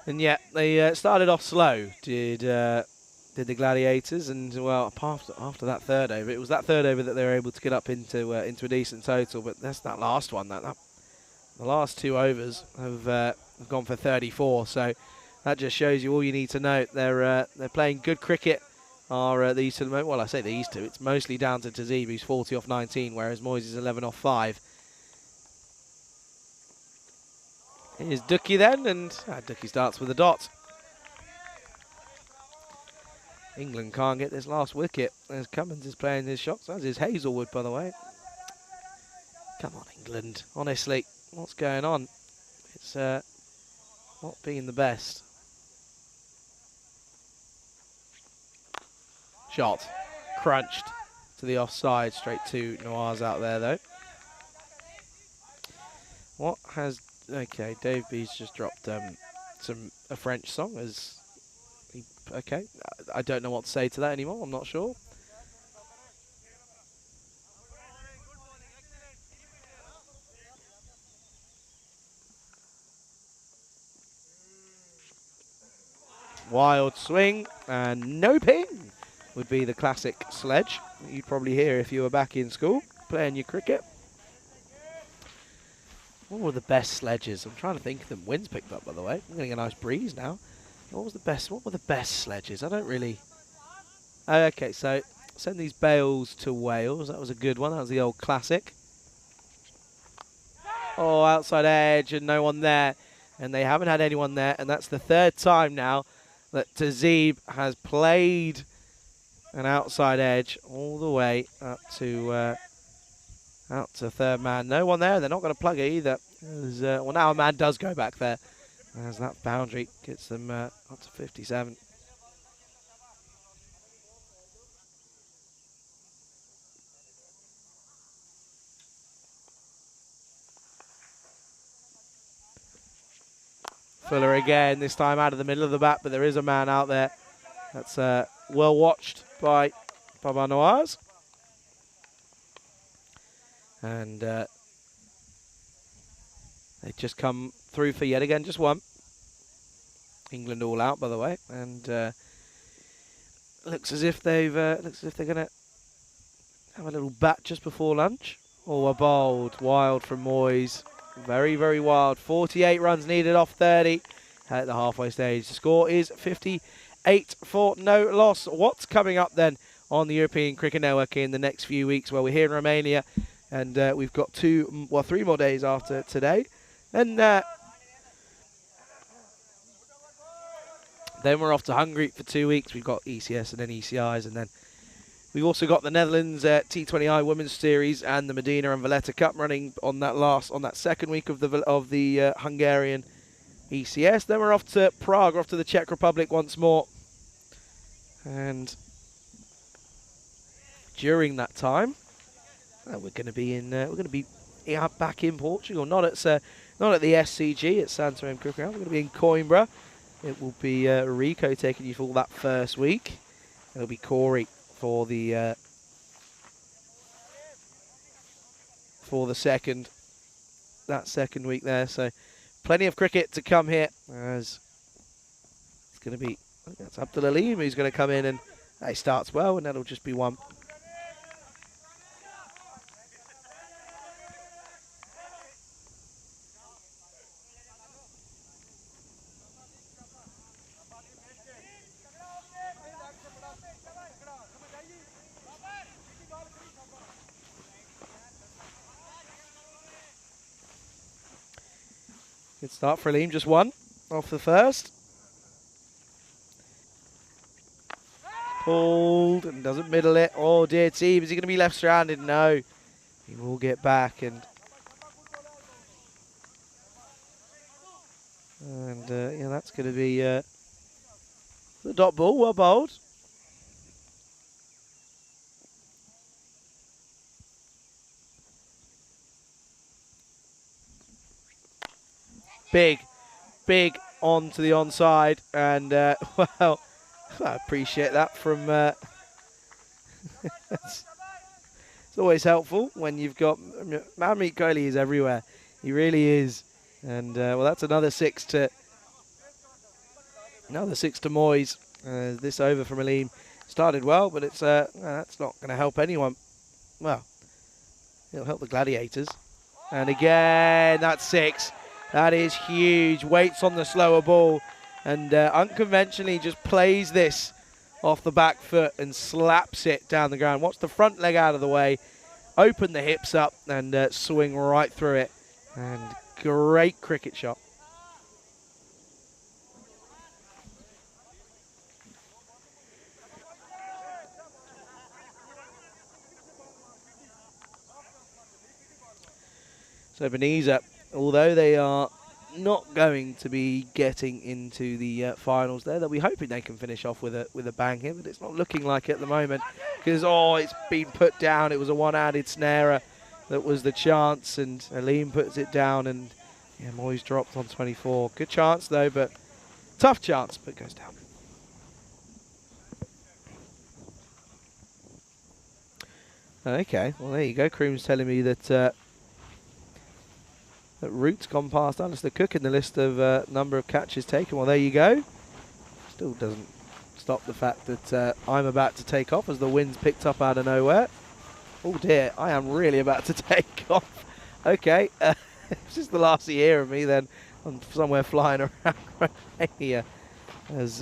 S2: And yeah, they started off slow, did the Gladiators, and well, after that third over, it was that third over that they were able to get up into a decent total. But that's that last one. The last 2 overs have gone for 34. So that just shows you all you need to know. They're playing good cricket. Are these two? Well, I say these two. It's mostly down to Tazib, who's 40 off 19, whereas Moyes is 11 off 5. Here's Ducky then, and Ducky starts with a dot. England can't get this last wicket as Cummins is playing his shots, as is Hazelwood, by the way. Come on, England. Honestly, what's going on? It's not being the best. Shot. Crunched to the offside. Straight to Noir's out there, though. What has... Okay, Dave B's just dropped a French song as... Okay, I don't know what to say to that anymore. I'm not sure. Wild swing and no ping would be the classic sledge that you'd probably hear if you were back in school playing your cricket. What were the best sledges? I'm trying to think of them. Wind's picked up, by the way. I'm getting a nice breeze now. What were the best sledges? I don't really... Okay, so send these bales to Wales. That was a good one. That was the old classic. Oh, outside edge and no one there. And they haven't had anyone there. And that's the 3rd time now that Tazib has played an outside edge all the way up to out to 3rd man. No one there. They're not going to plug it either. Well, now a man does go back there. As that boundary gets them up to 57. Fuller again, this time out of the middle of the bat, but there is a man out there. That's well watched by Baba Noirs. And they just come through for yet again, just one. England all out, by the way, and looks as if they're going to have a little bat just before lunch. Oh, a bowled, wild from Moyes, very, very wild. 48 runs needed off 30 at the halfway stage. The score is 58 for no loss. What's coming up then on the European Cricket Network in the next few weeks? Well, we're here in Romania, and we've got 3 more days after today. And then we're off to Hungary for 2 weeks. We've got ECS and then ECIs, and then we've also got the Netherlands T20I Women's Series and the Medina and Valletta Cup running on that second week of the Hungarian ECS. Then we're off to Prague, off to the Czech Republic once more. And during that time, we're going to be back in Portugal, not at the SCG at Santarém Cricket Ground. We're going to be in Coimbra. It will be Rico taking you for that first week. It'll be Corey for the second week there. So plenty of cricket to come here, as it's going to be, I think that's Abdul Aleem who's going to come in, and he starts well, and that'll just be one. Good start for Aleem, just one off the first. Pulled and doesn't middle it. Oh dear team, is he going to be left stranded? No. He will get back, and yeah, that's going to be the dot ball. Well bowled. Big onto the onside, and well, I appreciate that from. It's always helpful when you've got Manmeet Kohli is everywhere. He really is, and well, that's another six to Moyes. This over from Aleem started well, but it's that's not going to help anyone. Well, it'll help the Gladiators, and again that's six. That is huge. Waits on the slower ball, and unconventionally just plays this off the back foot and slaps it down the ground. Watch the front leg out of the way, open the hips up, and swing right through it. And great cricket shot. So Ebenezer, although they are not going to be getting into the finals there, they'll be hoping they can finish off with a bang here, but it's not looking like it at the moment, because it's been put down. It was a one-handed snarer that was the chance, and Aleem puts it down, and yeah, Moyes dropped on 24. Good chance though, but tough chance, but goes down. Okay, well there you go. Kroom's telling me that that Root's gone past Alistair Cook in the list of number of catches taken. Well, there you go. Still doesn't stop the fact that I'm about to take off as the wind's picked up out of nowhere. Oh dear, I am really about to take off. Okay, this is the last year of me then. I'm somewhere flying around Romania. As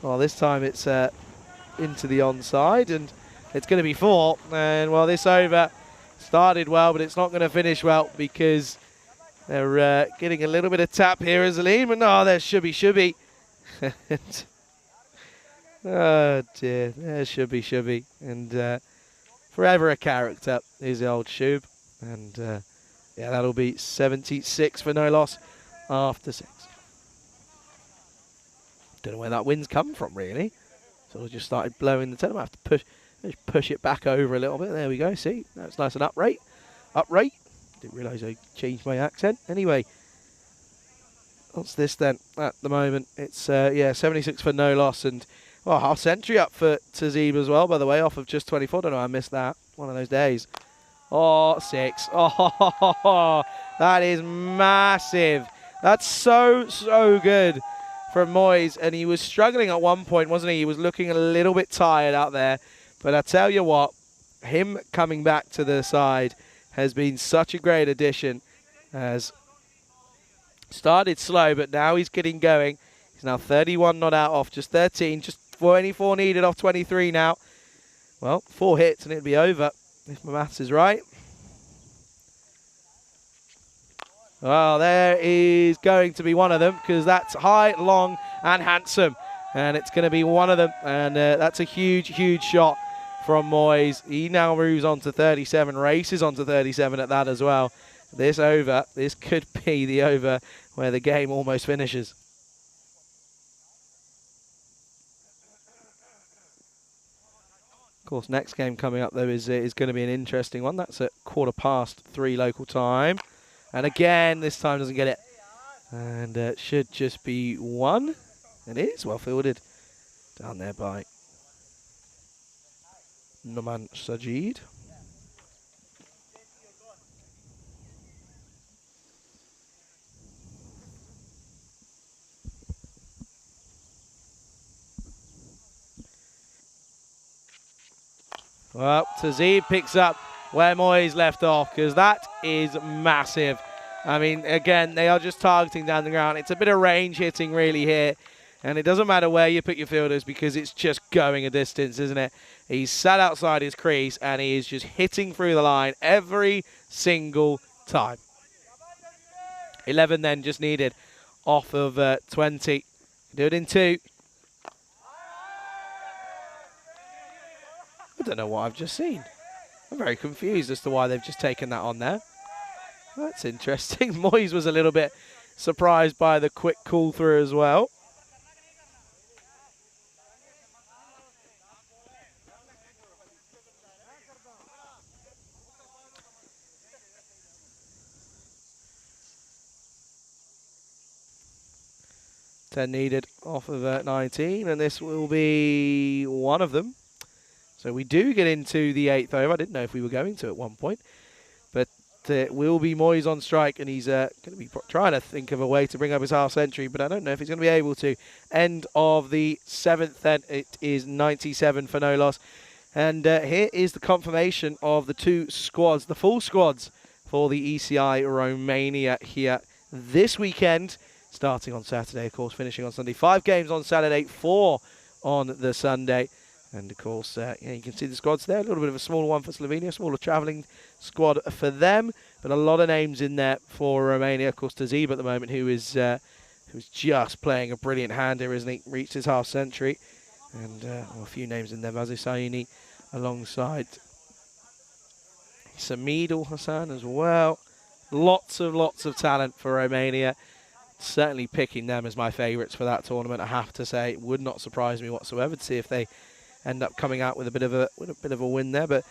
S2: well, this time it's into the onside, and it's going to be 4. And well, this over started well, but it's not going to finish well, because they're getting a little bit of tap here as Aleem, and there's Shubby. Oh dear, there's Shubby. And forever a character is the old Shub. And yeah, that'll be 76 for no loss after 6. Don't know where that wind's come from, really. So I just started blowing the 10. I have to push it back over a little bit. There we go. See, that's nice and upright. Didn't realise I changed my accent. Anyway, what's this then? At the moment, it's yeah, 76 for no loss, and well, half century up for Tazib as well. By the way, off of just 24. Don't know, I missed that. One of those days. Oh, 6. Oh, that is massive. That's so good from Moyes, and he was struggling at one point, wasn't he? He was looking a little bit tired out there. But I tell you what, him coming back to the side has been such a great addition. Has started slow, but now he's getting going. He's now 31 not out off just 13, just 24 needed off 23 now. Well, 4 hits and it'll be over, if my maths is right. Well, there is going to be one of them, because that's high, long, and handsome. And it's going to be one of them, and that's a huge shot from Moyes. He now moves on to 37, races on to 37 at that as well. this over. This could be the over where the game almost finishes. Of course, next game coming up, though, is going to be an interesting one. That's at 3:15 local time. And again, this time doesn't get it. And should just be one. It is well fielded down there by Noman Sajid. Well, Tazib picks up where Moyes left off, because that is massive. I mean, again, they are just targeting down the ground. It's a bit of range hitting really here. And it doesn't matter where you put your fielders because it's just going a distance, isn't it? He's sat outside his crease and he is just hitting through the line every single time. 11 then just needed off of 20. Do it in 2. I don't know what I've just seen. I'm very confused as to why they've just taken that on there. That's interesting. Moyes was a little bit surprised by the quick call through as well. Needed off of 19, and this will be one of them. So we do get into the 8th over. I didn't know if we were going to at one point, but it will be Moyes on strike, and he's going to be trying to think of a way to bring up his half century, but I don't know if he's going to be able to. End of the 7th, then it is 97 for no loss. And here is the confirmation of the 2 squads, the full squads for the ECI Romania here this weekend. Starting on Saturday, of course, finishing on Sunday. 5 games on Saturday, 4 on the Sunday. And, of course, you can see the squads there. A little bit of a smaller one for Slovenia, smaller travelling squad for them. But a lot of names in there for Romania. Of course, Tazib at the moment, who's just playing a brilliant hand here, isn't he? Reached his half century. And a few names in there. Mazu Saini alongside Samid Al-Hassan as well. Lots of talent for Romania. Certainly picking them as my favourites for that tournament, I have to say. It would not surprise me whatsoever to see if they end up coming out with a bit of a win there. But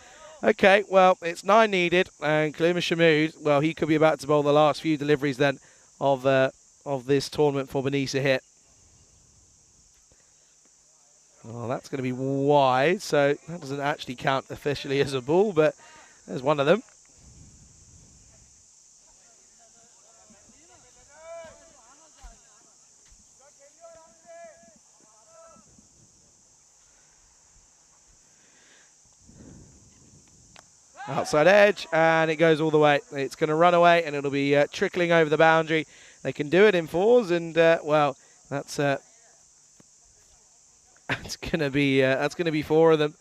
S2: okay, well, it's 9 needed, and Kalima Shamoud, well, he could be about to bowl the last few deliveries then of this tournament for Benisa here. Well, that's going to be wide, so that doesn't actually count officially as a ball, but there's one of them. Outside edge, and it goes all the way. It's going to run away, and it'll be trickling over the boundary. They can do it in 4s, and well, that's going to be 4 of them,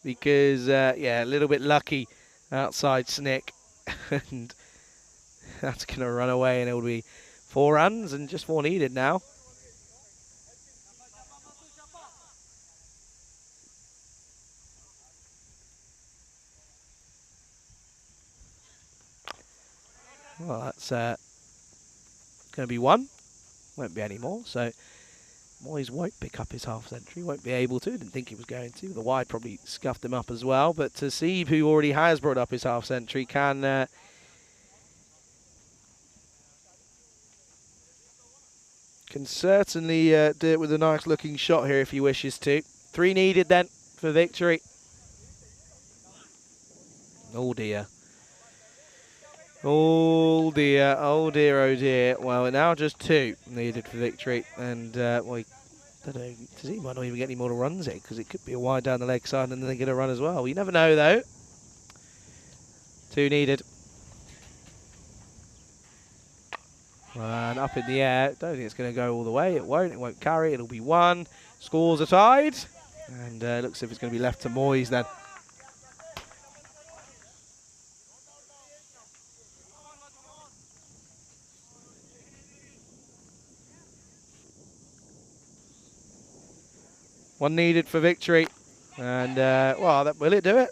S2: because yeah, a little bit lucky outside snick, and that's going to run away, and it'll be 4 runs and just 4 needed now. Well, that's going to be 1. Won't be any more. So Moyes won't pick up his half century. Won't be able to. Didn't think he was going to. The wide probably scuffed him up as well. But Tazib, who already has brought up his half century, can certainly do it with a nice looking shot here if he wishes to. 3 needed then for victory. Oh dear. Oh dear, oh dear, oh dear. Well, now just 2 needed for victory. And, well, I don't know, Tazib might not even get any more runs in, because it could be a wide down the leg side and then they get a run as well. You never know, though. 2 needed. And up in the air. Don't think it's going to go all the way. It won't carry. It'll be 1. Scores are tied. And looks as if it's going to be left to Moyes then. One needed for victory. And, well, will it do it?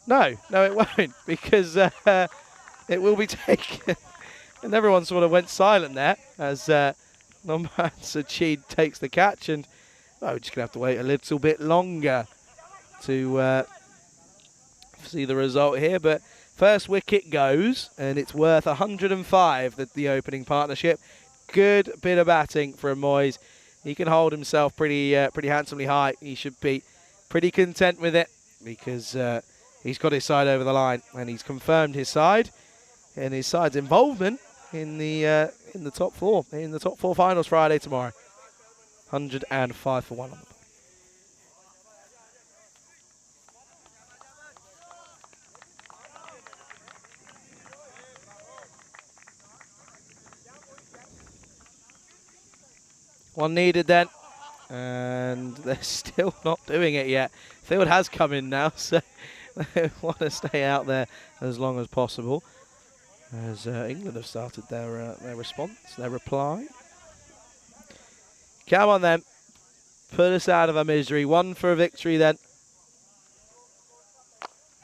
S2: No, it won't. Because it will be taken. And everyone sort of went silent there as Nomad Sachid takes the catch, and we're just going to have to wait a little bit longer to see the result here. But first wicket goes, and it's worth 105, the opening partnership. Good bit of batting from Moyes. He can hold himself pretty handsomely high. He should be pretty content with it because he's got his side over the line, and he's confirmed his side and his side's involvement in the top four finals Friday tomorrow. 105 for 1 on the ball. One needed then, and they're still not doing it yet. Field has come in now, so they want to stay out there as long as possible. As England have started their response, their reply. Come on then, put us out of our misery. One for a victory then.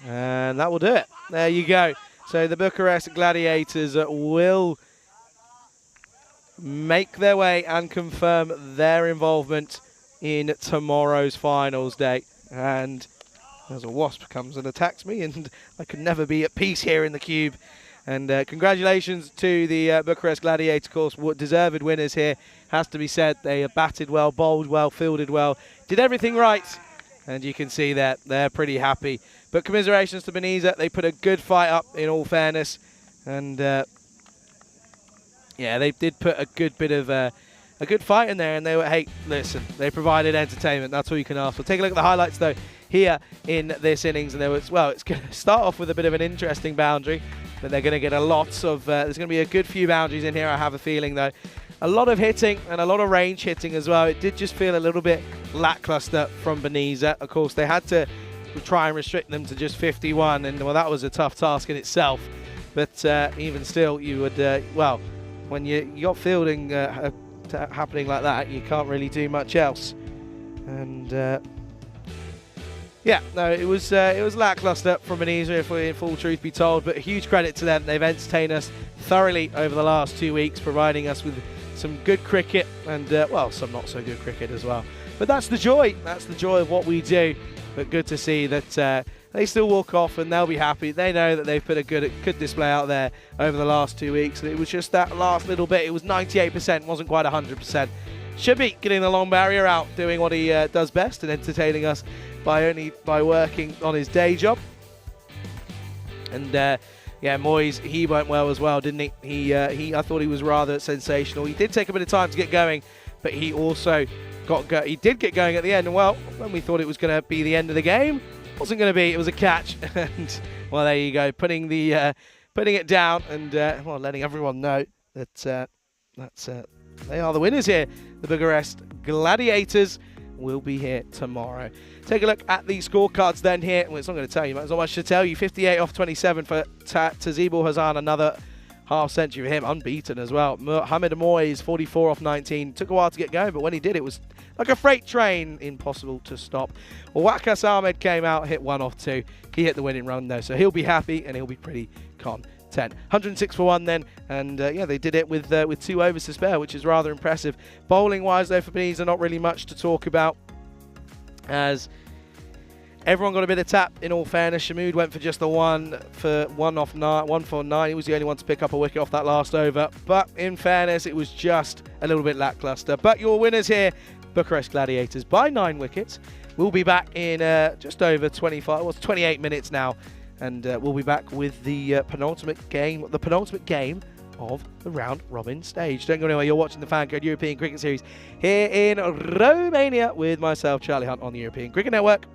S2: And that will do it. There you go. So the Bucharest Gladiators will make their way and confirm their involvement in tomorrow's finals day. And as a wasp comes and attacks me, and I can never be at peace here in the cube. And congratulations to the Bucharest Gladiator, of course, deserved winners here. Has to be said, they batted well, bowled well, fielded well, did everything right. And you can see that they're pretty happy. But commiserations to Beniza. They put a good fight up, in all fairness. And yeah, they did put a good bit of a good fight in there. And they were, hey, listen, they provided entertainment. That's all you can ask for. Take a look at the highlights, though, here in this innings. And there was, well, it's going to start off with a bit of an interesting boundary. But they're going to get a lot of, there's going to be a good few boundaries in here, I have a feeling, though. A lot of hitting and a lot of range hitting as well. It did just feel a little bit lackluster from Beniza. Of course, they had to try and restrict them to just 51, and well, that was a tough task in itself. But even still, you would, well, when you got fielding happening like that, you can't really do much else. And yeah, no, it was lackluster from Beniza, if we in full truth be told. But a huge credit to them. They've entertained us thoroughly over the last 2 weeks, providing us with some good cricket and, well, some not so good cricket as well. But that's the joy. That's the joy of what we do. But good to see that they still walk off and they'll be happy. They know that they've put a good display out there over the last 2 weeks. It was just that last little bit. It was 98%, wasn't quite 100%. Should be getting the long barrier out, doing what he does best and entertaining us by working on his day job. And yeah, Moyes, he went well as well, didn't he? I thought he was rather sensational. He did take a bit of time to get going, but he also he did get going at the end. And well, when we thought it was going to be the end of the game, it wasn't going to be. It was a catch. And well, there you go, putting it down and well, letting everyone know that they are the winners here. The Bucharest Gladiators will be here tomorrow. Take a look at the scorecards then here. Well, it's not going to tell you, there's not much to tell you. 58 off 27 for Tazibul Hassan, another half century for him, unbeaten as well. Mohamed Moyes, 44 off 19. Took a while to get going, but when he did, it was like a freight train, impossible to stop. Wakas Ahmed came out, hit 1 off 2. He hit the winning run though, so he'll be happy and he'll be pretty content. 106 for 1 then, and yeah, they did it with 2 overs to spare, which is rather impressive. Bowling wise though, for Beniza, not really much to talk about, as everyone got a bit of tap, in all fairness. Shamood went for just the 1 for 9. He was the only one to pick up a wicket off that last over, but in fairness, it was just a little bit lackluster. But your winners here, Bucharest Gladiators, by 9 wickets. We'll be back in just over 28 minutes now. And we'll be back with the penultimate game of the round robin stage. Don't go anywhere. You're watching the FanCode European Cricket Series here in Romania with myself, Charlie Hunt, on the European Cricket Network.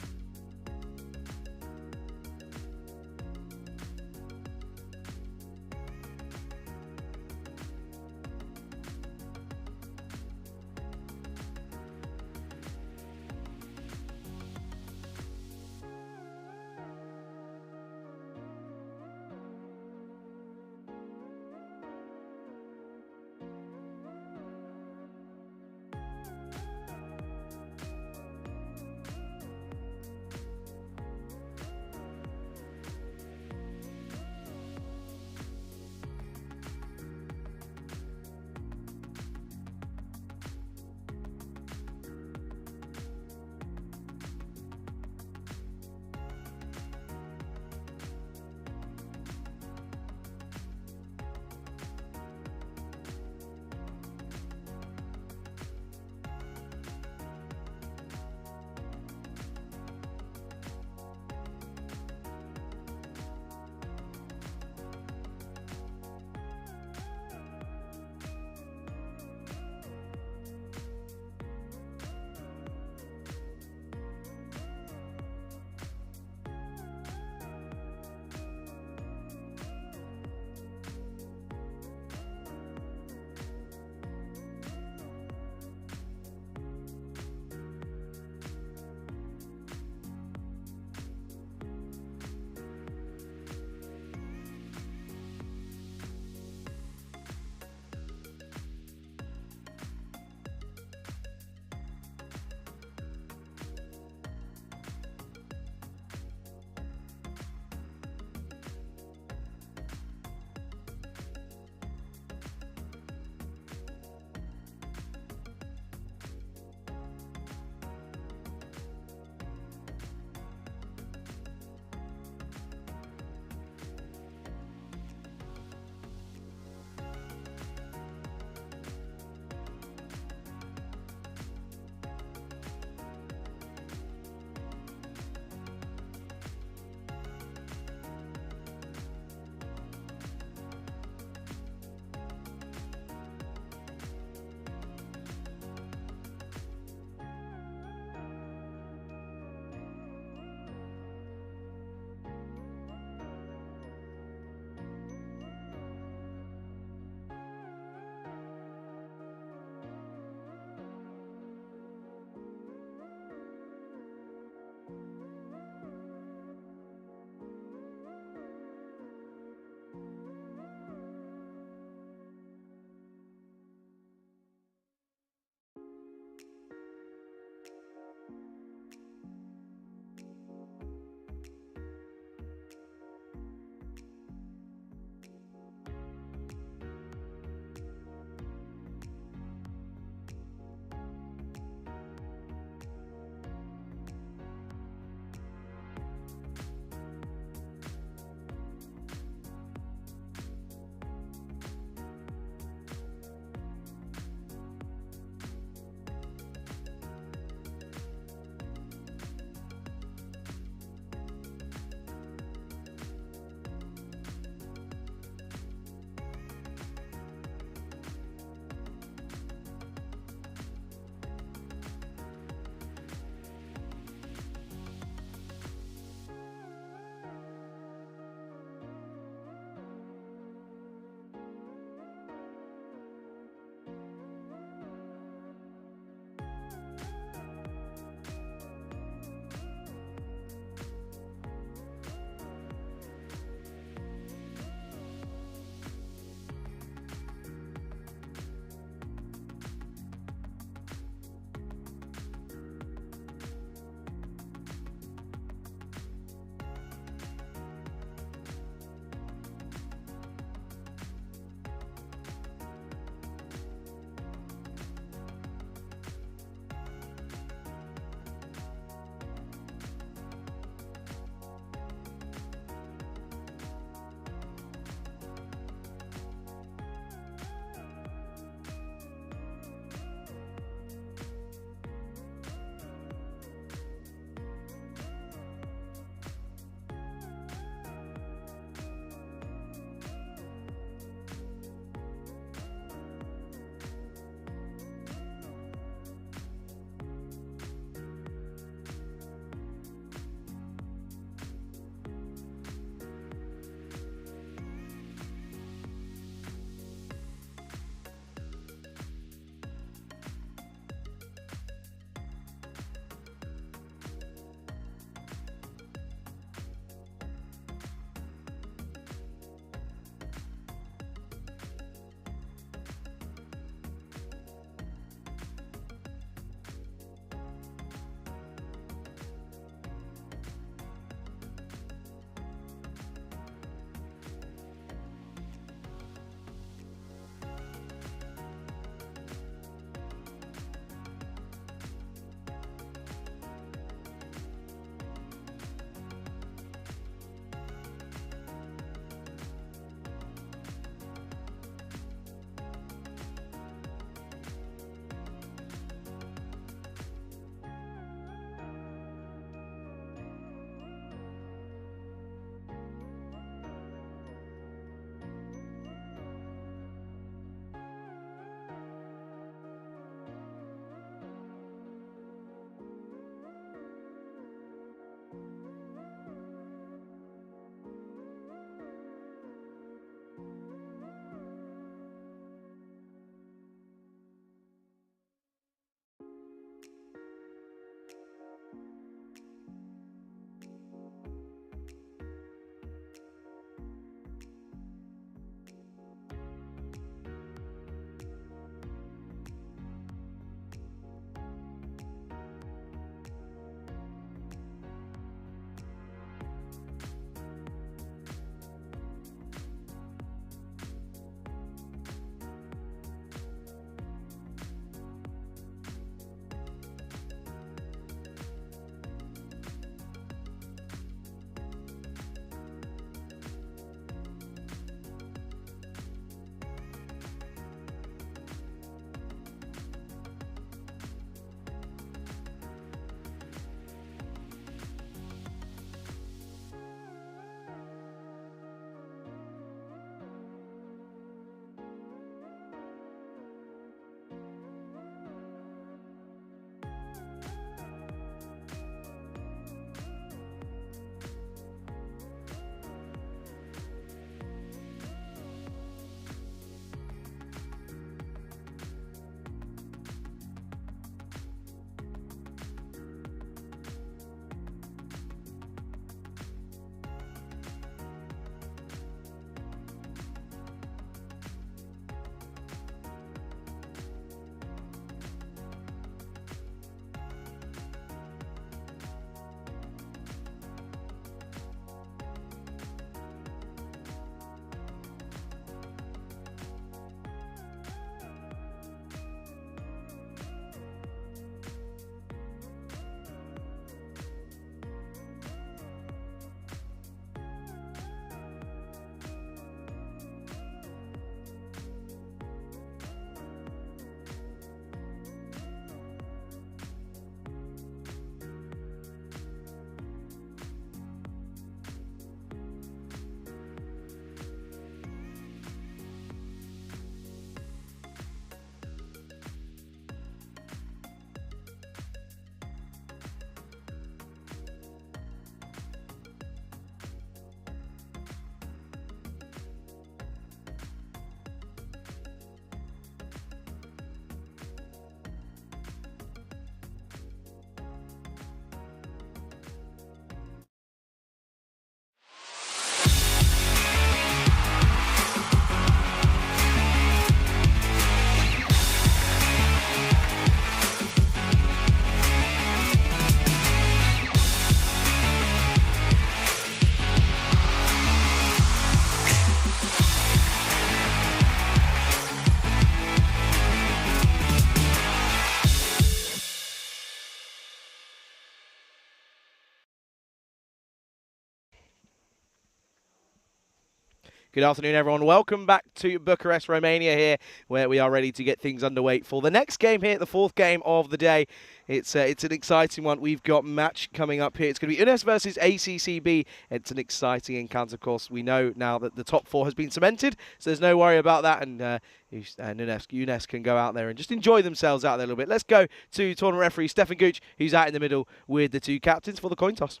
S2: Good afternoon, everyone. Welcome back to Bucharest, Romania here, where we are ready to get things underway for the next game here, the fourth game of the day. It's an exciting one. We've got match coming up here. It's going to be UNES versus ACCB. It's an exciting encounter, of course. We know now that the top four has been cemented, so there's no worry about that. And UNES can go out there and just enjoy themselves out there a little bit. Let's go to tournament referee Stefan Gooch, who's out in the middle with the two captains for the coin toss.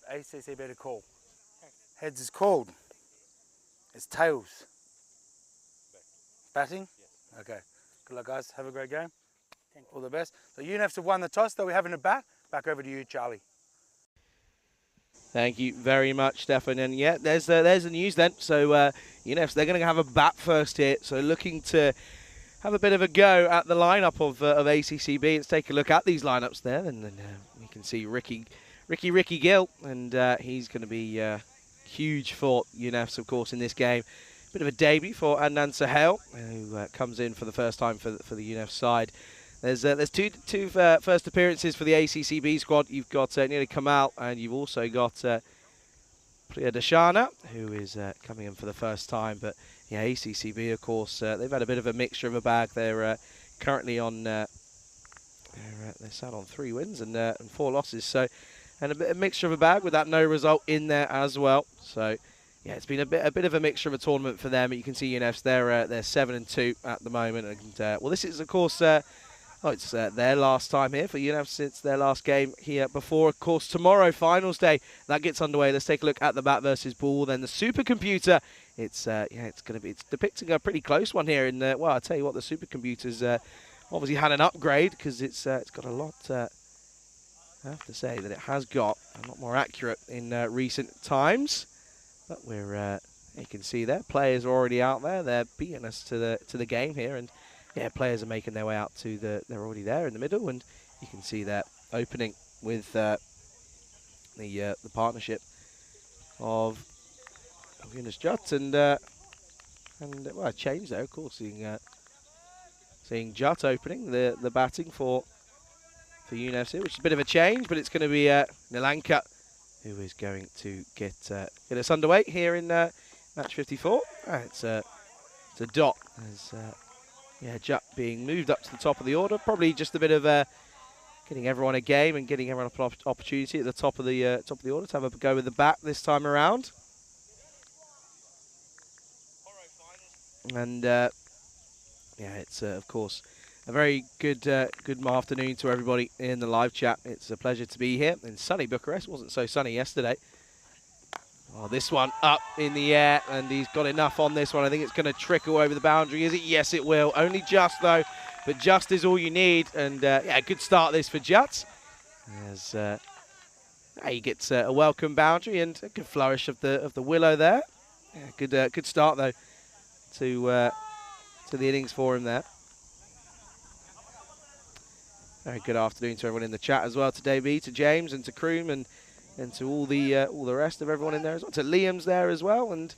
S3: ACCB to call. Heads is called. It's tails. Batting? Yes. Okay. Good luck, guys. Have a great game. All the best. So UNEFs have won the toss, though we're having a bat. Back over to you, Charlie.
S2: Thank you very much, Stefan. And yeah, there's the news then. So UNEFs, they're going to have a bat first here. So looking to have a bit of a go at the lineup of ACCB. Let's take a look at these lineups there. And then we can see Ricky Gill. And he's going to be huge for UNEFs, of course, in this game. Bit of a debut for Adnan Sahel, who comes in for the first time for the UNEFs side. There's two first appearances for the ACCB squad. You've got Nearly Kamal, and you've also got Priya Dashana, who is coming in for the first time. But yeah, ACCB, of course, they've had a bit of a mixture of a bag. They're currently on they're sat on 3 wins and 4 losses. So, and a mixture of a bag with that no result in there as well. So yeah, it's been a bit of a mixture of a tournament for them. You can see UNEFs, they're 7-2 at the moment. And well, this is of course. It's their last time here for UNEF since their last game here before, of course, tomorrow, finals day. That gets underway. Let's take a look at the bat versus ball. Then the supercomputer. It's depicting a pretty close one here. Well, I'll tell you what, the supercomputer's obviously had an upgrade because it's got a lot. I have to say that it has got a lot more accurate in recent times. But you can see there, players are already out there. They're beating us to the game here, and yeah, players are making their way out to they're already there in the middle, and you can see that opening with the partnership of Yunus Jutt and well, a change there, of course, seeing Jutt opening the batting for UNEF here, which is a bit of a change, but it's going to be Nilanka who is going to get us underway here in match 54. It's a dot as. Yeah, Jutt being moved up to the top of the order. Probably just a bit of getting everyone a game and getting everyone an opportunity at the top of the order to have a go with the bat this time around. And yeah, it's of course a very good afternoon to everybody in the live chat. It's a pleasure to be here in sunny Bucharest. It wasn't so sunny yesterday. Oh, this one up in the air, and he's got enough on this one. I think it's going to trickle over the boundary, is it? Yes, it will. Only just, though, but just is all you need. And, yeah, good start this for Jutt. As he gets a welcome boundary and a good flourish of the willow there. Yeah, good start, though, to the innings for him there. Very good afternoon to everyone in the chat as well, to Davey, to James, and to Kroom, and to all the rest of everyone in there as well. To Liam's there as well, and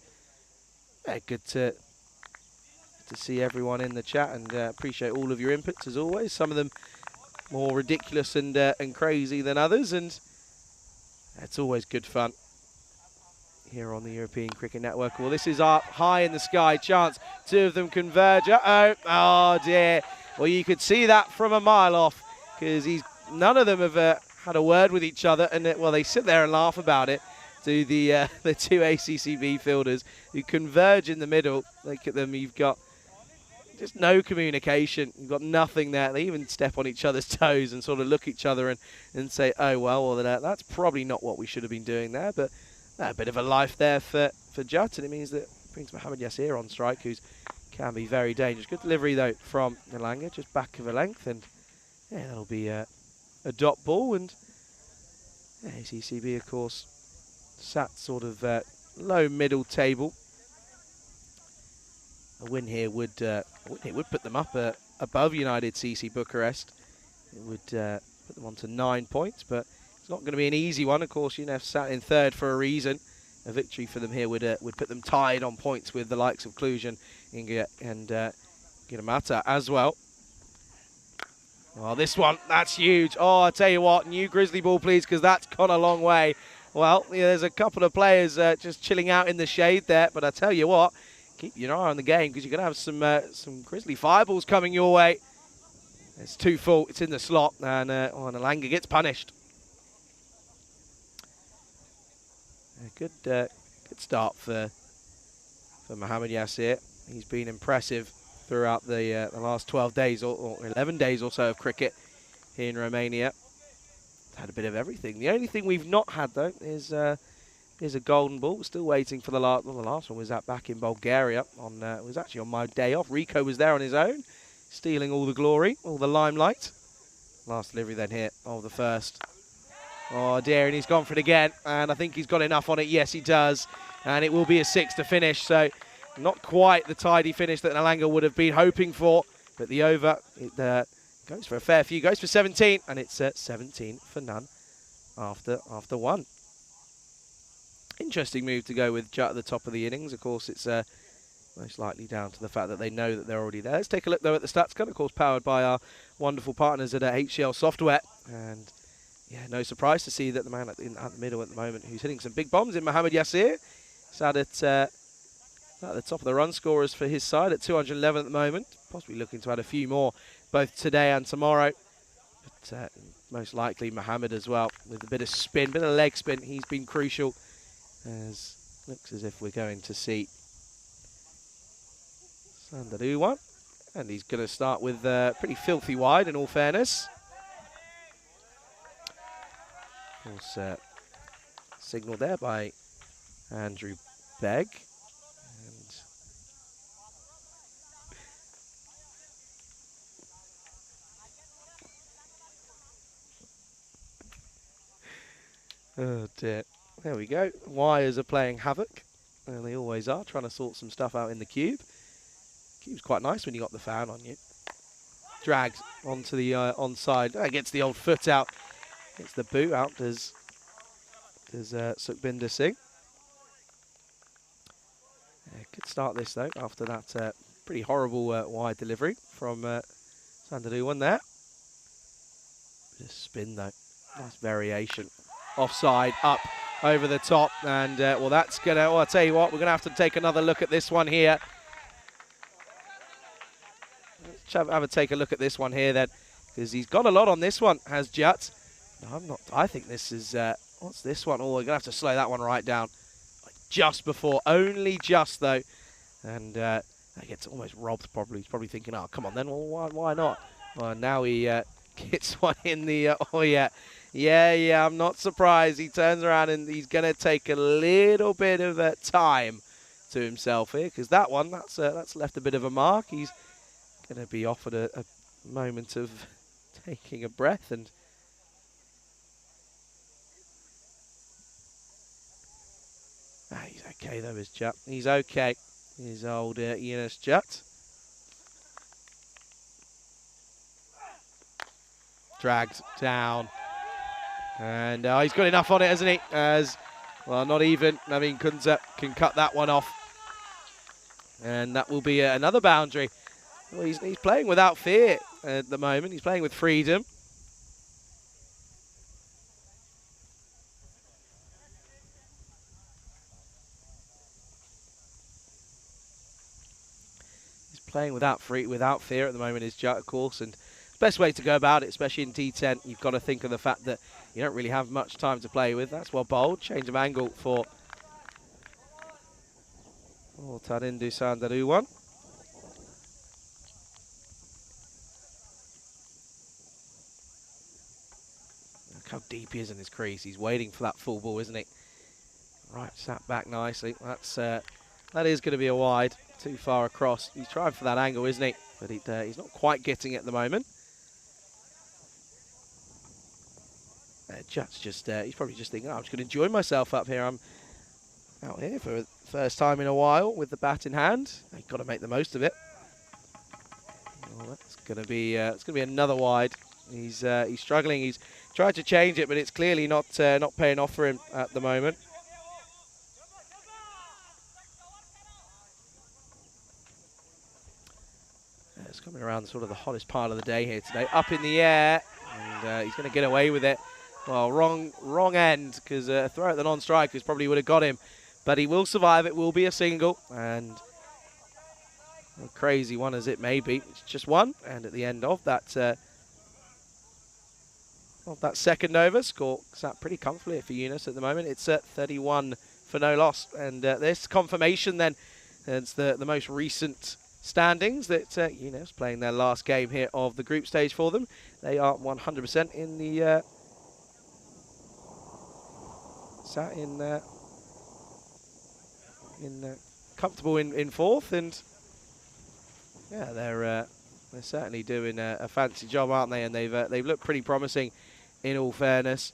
S2: yeah, good to see everyone in the chat, and appreciate all of your inputs as always. Some of them more ridiculous and crazy than others, and it's always good fun here on the European Cricket Network. Well, this is our high in the sky chance. 2 of them converge. Oh dear. Well, you could see that from a mile off because none of them have had a word with each other, and well, they sit there and laugh about it to the 2 ACCB fielders who converge in the middle. Look at them, you've got just no communication, you've got nothing there. They even step on each other's toes and sort of look at each other and say, oh well, that's probably not what we should have been doing there, but a bit of a life there for Jutt, and it means that it brings Mohammed Yasir on strike, who can be very dangerous. Good delivery though from Nalanga, just back of a length, and yeah, that'll be a dot ball. And ACCB, of course, sat sort of low middle table. A win here would put them up above United CC Bucharest. It would put them on to 9 points, but it's not going to be an easy one. Of course, UNEF sat in 3rd for a reason. A victory for them here would put them tied on points with the likes of Cluj and Giramata as well. Oh, this one, that's huge. Oh, I tell you what, new Grizzly ball, please, because that's gone a long way. Well, yeah, there's a couple of players just chilling out in the shade there, but I tell you what, keep your eye on the game because you're going to have some Grizzly fireballs coming your way. It's too full. It's in the slot, and Alanga gets punished. Good start for Mohamed Yassir. He's been impressive throughout the last 12 days or 11 days or so of cricket here in Romania. Had a bit of everything. The only thing we've not had though is a golden ball. We're still waiting for the last. Well, the last one was back in Bulgaria. It was actually on my day off. Rico was there on his own, stealing all the glory, all the limelight. Last delivery then here of the first. Oh dear, and he's gone for it again, and I think he's got enough on it. Yes, he does, and it will be a 6 to finish. So not quite the tidy finish that Alanga would have been hoping for, but the over it goes for a fair few, goes for 17, and it's 17 for none after 1. Interesting move to go with Jut at the top of the innings. Of course, it's most likely down to the fact that they know that they're already there. Let's take a look, though, at the stats card, of course, powered by our wonderful partners at HCL Software. And, yeah, no surprise to see that the man at the middle at the moment who's hitting some big bombs in Mohamed Yassir. He's at the top of the run scorers for his side at 211 at the moment. Possibly looking to add a few more both today and tomorrow. But most likely Mohamed as well with a bit of spin, bit of leg spin. He's been crucial. As looks as if we're going to see Sandaruwan. And he's going to start with pretty filthy wide in all fairness. Of course, signalled there by Andrew Begg. Oh dear. There we go. Wires are playing havoc. And they always are, trying to sort some stuff out in the cube. Cube's quite nice when you got the fan on you. Dragged onto the onside. Gets the old foot out. Gets the boot out, does Sukhbinder Singh. Could start this though, after that pretty horrible wide delivery from Sandaruwan there. Bit of spin though. Nice variation. Offside, up, over the top, and well, that's going to, I'll tell you what, we're going to have to take another look at this one here. Let's have a take a look at this one here then, because he's got a lot on this one, has Jut. No, I think this is, what's this one? Oh, we're going to have to slow that one right down. Just before, only just though, and that gets almost robbed probably. He's probably thinking, oh, come on then, well, why not? Well, now he gets one in the, oh yeah. Yeah, I'm not surprised. He turns around and he's going to take a little bit of time to himself here, because that one, that's left a bit of a mark. He's going to be offered a moment of taking a breath. And he's okay though, his Jut. He's okay. His old Eunice Jut. Dragged down. And he's got enough on it, hasn't he? As well, not even. I mean, Kunza can cut that one off. And that will be another boundary. Well, he's playing without fear at the moment. He's playing with freedom. He's playing without fear at the moment, is Jut, of course. And best way to go about it, especially in T10, you've got to think of the fact that you don't really have much time to play with. That's well bowled. Change of angle for Tarindu Sandaruwan. Look how deep he is in his crease. He's waiting for that full ball, isn't he? Right, sat back nicely. That is going to be a wide. Too far across. He's trying for that angle, isn't he? But he's not quite getting it at the moment. Jut's just, he's probably just thinking, oh, I'm just going to enjoy myself up here. I'm out here for the first time in a while with the bat in hand. You've got to make the most of it. Well, that's going to be, it's going to be another wide. He's struggling. He's tried to change it, but it's clearly not paying off for him at the moment. It's coming around sort of the hottest part of the day here today. Up in the air, and he's going to get away with it. Well, wrong end, because a throw at the non-strikers probably would have got him. But he will survive. It will be a single. And a crazy one as it may be. It's just one. And at the end of that second over, score sat pretty comfortably for Eunice at the moment. It's at 31 for no loss. And this confirmation then, it's the most recent standings that Eunice playing their last game here of the group stage for them. They are 100% in the sat in comfortable in fourth, and yeah, they're certainly doing a fancy job, aren't they? And they've looked pretty promising, in all fairness.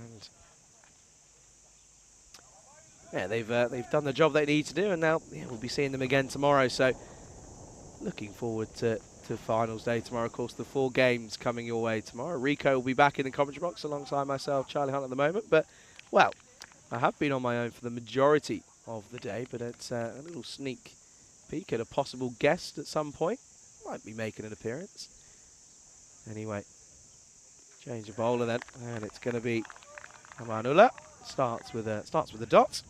S2: And yeah, they've done the job they need to do, and now we'll be seeing them again tomorrow. So looking forward to finals day tomorrow. Of course, the 4 games coming your way tomorrow. Rico will be back in the commentary box alongside myself, Charlie Hunt at the moment. But well, I have been on my own for the majority of the day, but it's a little sneak peek at a possible guest at some point. Might be making an appearance. Anyway, change of bowler then, and it's going to be Amanullah. Starts with a dot.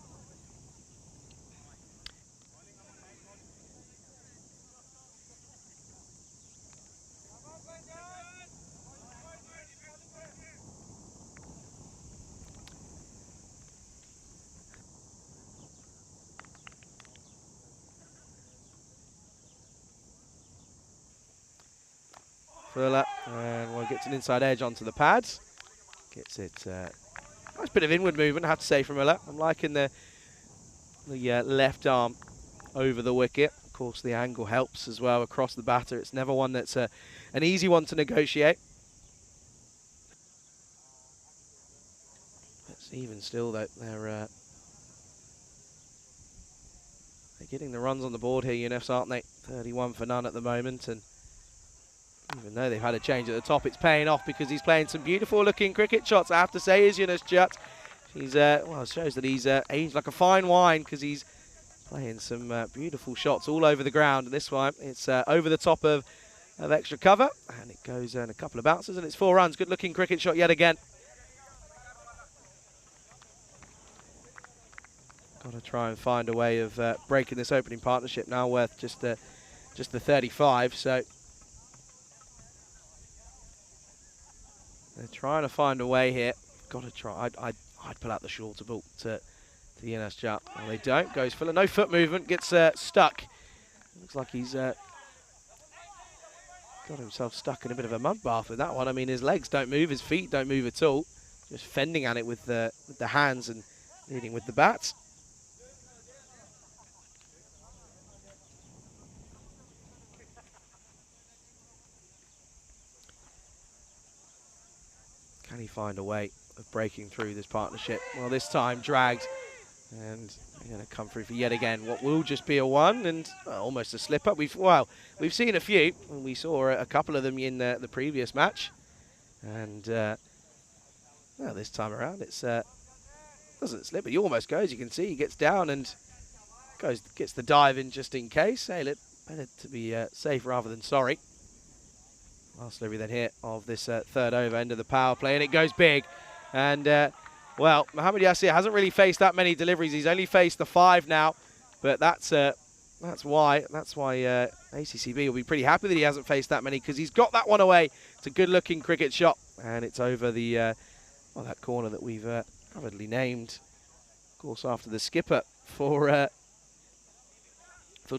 S2: Fuller, and well, gets an inside edge onto the pads. Gets it. Nice bit of inward movement, I have to say, from Muller. I'm liking the left arm over the wicket. Of course, the angle helps as well across the batter. It's never one that's an easy one to negotiate. It's even still, though, they're getting the runs on the board here, Yunus, aren't they? 31 for none at the moment, and even though they've had a change at the top, it's paying off because he's playing some beautiful looking cricket shots, I have to say, is Yunus Jut. He's, well, it shows that he's aged like a fine wine because he's playing some beautiful shots all over the ground. And this one, it's over the top of extra cover, and it goes in a couple of bounces, and it's 4 runs. Good looking cricket shot yet again. Got to try and find a way of breaking this opening partnership now, worth just the 35. So they're trying to find a way here. Got to try. I'd pull out the shorter ball to Yunus Jut. Well, they don't. Goes Fuller. No foot movement. Gets stuck. Looks like he's got himself stuck in a bit of a mud bath with that one. I mean, his legs don't move. His feet don't move at all. Just fending at it with the hands and leading with the bats. Can he find a way of breaking through this partnership? Well, this time dragged, and they're going to come through for yet again what will just be a 1 and almost a slip up. We've seen a few, and we saw a couple of them in the previous match, and well, this time around it's doesn't slip, but he almost goes. You can see he gets down and gets the dive in just in case. Hey, better to be safe rather than sorry. Last delivery then here of this third over, end of the power play, and it goes big. And, well, Mohamed Yassir hasn't really faced that many deliveries. He's only faced the 5 now, but that's why ACCB will be pretty happy that he hasn't faced that many, because he's got that one away. It's a good-looking cricket shot, and it's over the well, that corner that we've avidly named, of course, after the skipper for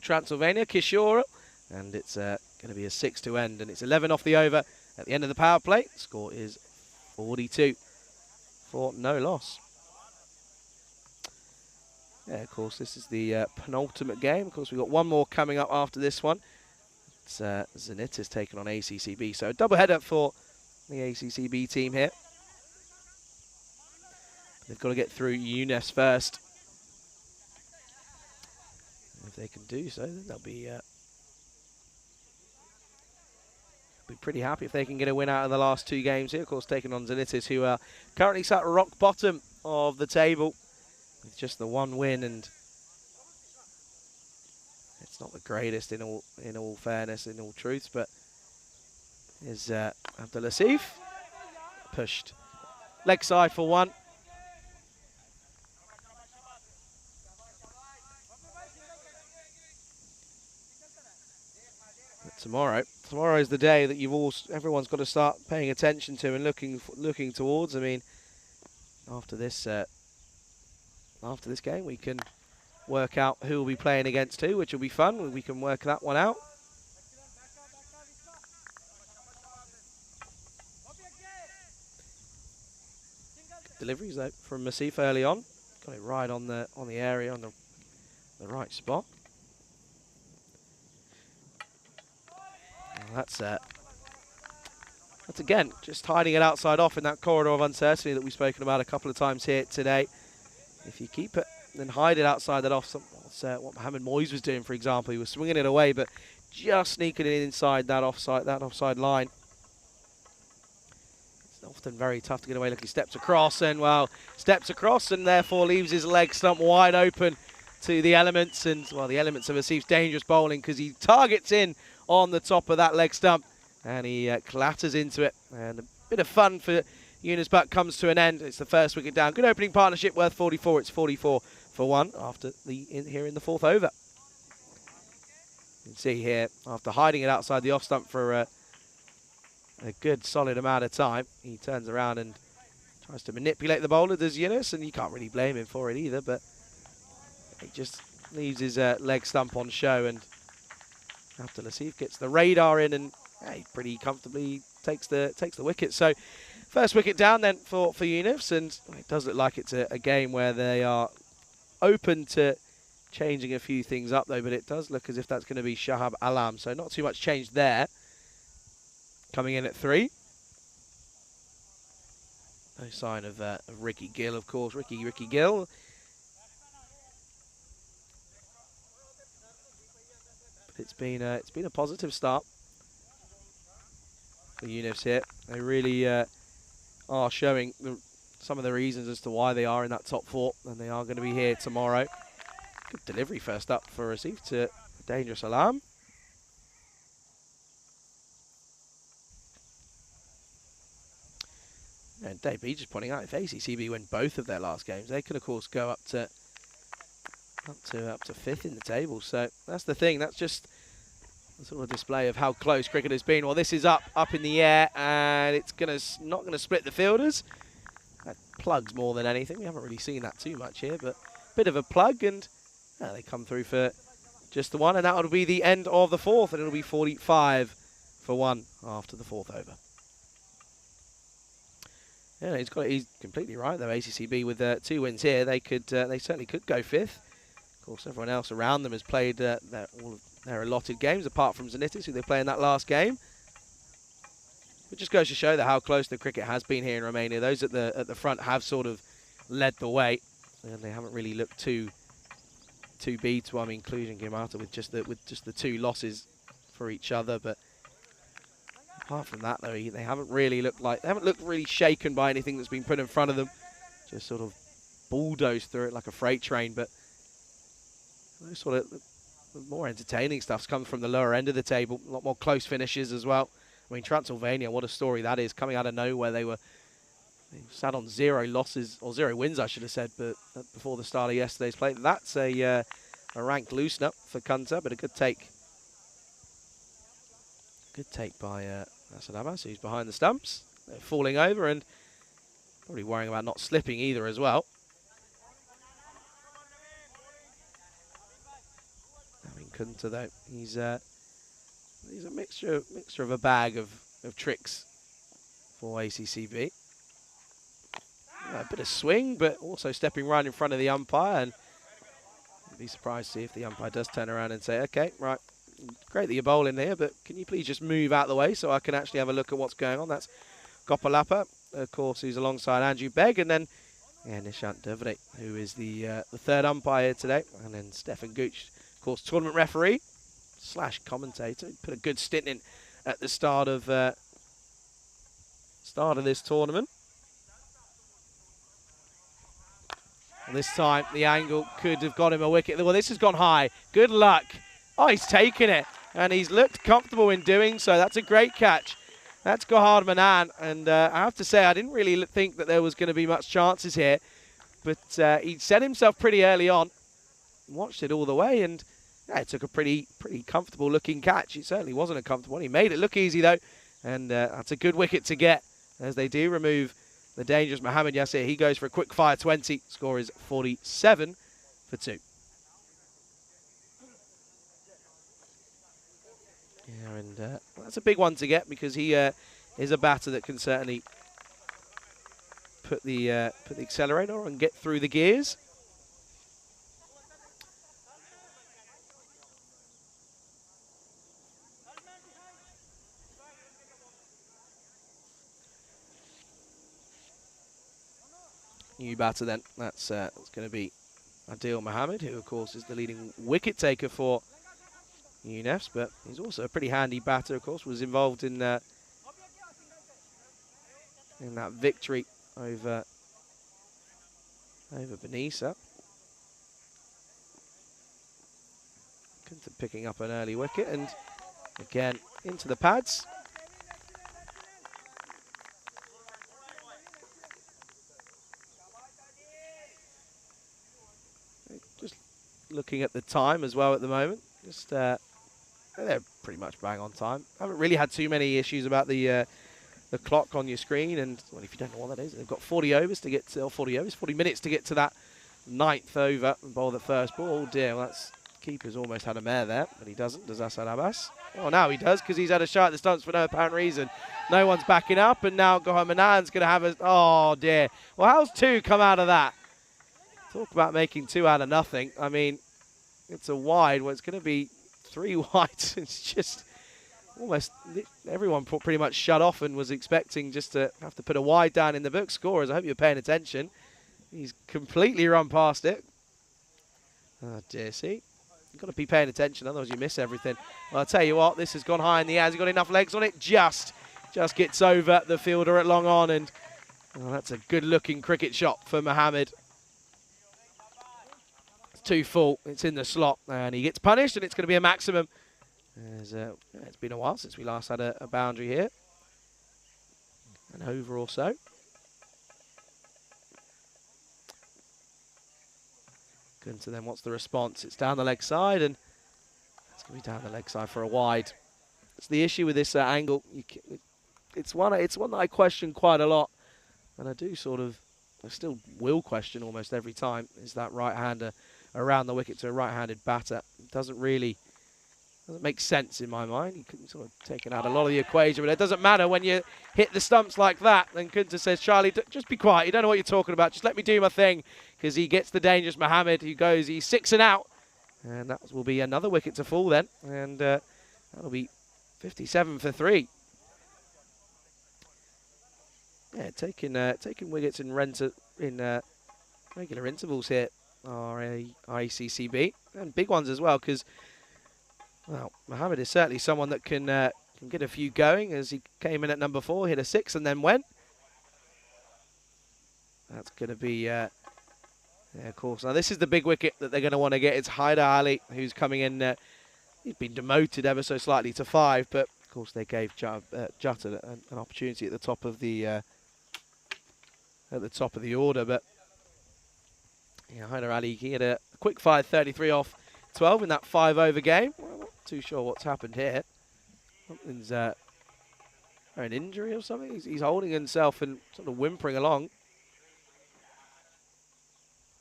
S2: Transylvania, Kishore, and it's going to be a 6 to end, and it's 11 off the over at the end of the power play. Score is 42 for no loss. Yeah, of course, this is the penultimate game. Of course, we've got one more coming up after this one. It's Zenit is taking on ACCB, so a double header for the ACCB team here. They've got to get through Yunus first. If they can do so, then they'll be pretty happy if they can get a win out of the last 2 games here. Of course, taking on Zenitis, who are currently sat at rock bottom of the table with just the 1 win, and it's not the greatest in all fairness, in all truth, but is Abdul Asif pushed leg side for one. Tomorrow is the day that everyone's got to start paying attention to and looking towards. I mean, after this game, we can work out who will be playing against who, which will be fun. We can work that one out. Deliveries though from Masif early on, got it right on the area on the right spot. Well, that's again just hiding it outside off in that corridor of uncertainty that we've spoken about a couple of times here today. If you keep it, then hide it outside that off. What Mohamed Moyes was doing, for example. He was swinging it away, but just sneaking it inside that offside line. It's often very tough to get away. Look, he steps across and, well, therefore leaves his leg stump wide open to the elements. And, well, the elements of Asif's dangerous bowling because he targets in on the top of that leg stump and he clatters into it. And a bit of fun for Yunus, but comes to an end. It's the first wicket down. Good opening partnership worth 44. It's 44 for one after here in the fourth over. You can see here, after hiding it outside the off stump for a good solid amount of time, he turns around and tries to manipulate the bowler, does Yunus, and you can't really blame him for it either, but he just leaves his leg stump on show, and Abdul Asif gets the radar in and he pretty comfortably takes the wicket. So first wicket down then for Yunus, and it does look like it's a game where they are open to changing a few things up though, but it does look as if that's going to be Shahab Alam, so not too much change there. Coming in at 3. No sign of Ricky Gill, of course. Ricky Gill. But it's been a positive start for Yunus here. They really are showing some of the reasons as to why they are in that top 4, and they are going to be here tomorrow. Good delivery first up for Asif to dangerous Alam. And Dave B just pointing out, if ACCB win both of their last games, they could of course go up to 5th in the table. So that's the thing. That's just a sort of display of how close cricket has been. Well, this is up in the air, and it's not gonna split the fielders. That plugs more than anything. We haven't really seen that too much here, but a bit of a plug, and they come through for just the one, and that will be the end of the 4th, and it'll be 45 for 1 after the 4th over. Yeah, he's completely right though. ACCB with 2 wins here, they certainly could go 5th. Of course, everyone else around them has played all of their allotted games, apart from Zenitis, who they play in that last game. It just goes to show that how close the cricket has been here in Romania. Those at the front have sort of led the way, and they haven't really looked too beat. Well, I mean, including Gimata with just the 2 losses for each other, but. Apart from that, though, they haven't looked really shaken by anything that's been put in front of them. Just sort of bulldozed through it like a freight train. But sort of the more entertaining stuff's come from the lower end of the table. A lot more close finishes as well. I mean, Transylvania, what a story that is. Coming out of nowhere, they sat on 0 losses, or 0 wins, I should have said, but before the start of yesterday's play. That's a ranked loosener for Kunta, but a good take. Good take by Asad Abbas, who's behind the stumps. They're falling over and probably worrying about not slipping either as well. I mean, Kunta though, he's a mixture of a bag of tricks for ACCB. A bit of swing, but also stepping right in front of the umpire, and I'd be surprised to see if the umpire does turn around and say, "Okay, right. Great that you're bowling here, but can you please just move out of the way so I can actually have a look at what's going on?" That's Gopalapa, of course, who's alongside Andrew Begg, and then Nishant Devre, who is the 3rd umpire today, and then Stefan Gooch, of course, tournament referee / commentator. He put a good stint in at the start of this tournament. And this time, the angle could have got him a wicket. Well, this has gone high. Good luck. Oh, he's taken it, and he's looked comfortable in doing so. That's a great catch That's Gohard Manan, and I have to say I didn't really think that there was going to be much chances here, but he set himself pretty early on, watched it all the way, and yeah, it took a pretty comfortable looking catch. It certainly wasn't a comfortable one. He made it look easy though, and that's a good wicket to get as they do remove the dangerous Mohamed Yassir. He goes for a quick fire 20. Score is 47 for 2. Yeah, and that's a big one to get because he is a batter that can certainly put the accelerator on and get through the gears. New batter then. That's going to be Adil Mohammed, who of course is the leading wicket taker for UNEFs, but he's also a pretty handy batter. Of course, was involved in that victory over Benissa. Picking up an early wicket, and again into the pads. Just looking at the time as well at the moment. Just they're pretty much bang on time. I haven't really had too many issues about the clock on your screen, and well, if you don't know what that is, they've got 40 overs to get to, or 40 minutes to get to that 9th over and bowl the first ball. Oh dear, well, that's keeper's almost had a mare there, but he doesn't. Does Asad Abbas? Oh, now he does, because he's had a shot at the stumps for no apparent reason. No one's backing up, and now Gohar Manan's going to have a... Oh dear. Well, how's 2 come out of that? Talk about making 2 out of nothing. I mean, it's a wide. Well, it's going to be 3 wides. It's just almost everyone pretty much shut off and was expecting just to have to put a wide down in the book. Scorers, I hope you're paying attention. He's completely run past it. Oh dear, see? You've got to be paying attention, otherwise you miss everything. Well, I'll tell you what, this has gone high in the air. Has he got enough legs on it? Just gets over the fielder at long on, and oh, that's a good-looking cricket shot for Mohammed. It's 2 full. It's in the slot, and he gets punished, and it's going to be a maximum. It's been a while since we last had a boundary here. An over or so. Gunter then, what's the response? It's down the leg side, and it's going to be down the leg side for a wide. It's the issue with this angle. It's one that I question quite a lot, and I still will question almost every time, is that right-hander around the wicket to a right-handed batter. It doesn't make sense in my mind. He could sort of taken out a lot of the equation, but it doesn't matter when you hit the stumps like that. Then Kunta says, Charlie, just be quiet. You don't know what you're talking about. Just let me do my thing, because he gets the dangerous Mohammed, who goes, he's 6 and out. And that will be another wicket to fall then. And that'll be 57 for 3. Yeah, taking wickets in regular intervals here are a ICCB, and big ones as well, because well, Mohammed is certainly someone that can get a few going, as he came in at number 4, hit a 6 and then went. That's going to be, yeah, of course. Now this is the big wicket that they're going to want to get. It's Haider Ali, who's coming in. He's been demoted ever so slightly to 5, but of course they gave Jutta an opportunity at the top of the order. But yeah, Haider Ali, he had a quick fire 33 off 12 in that 5-over game. Well, I'm not too sure what's happened here. Something's an injury or something. He's holding himself and sort of whimpering along.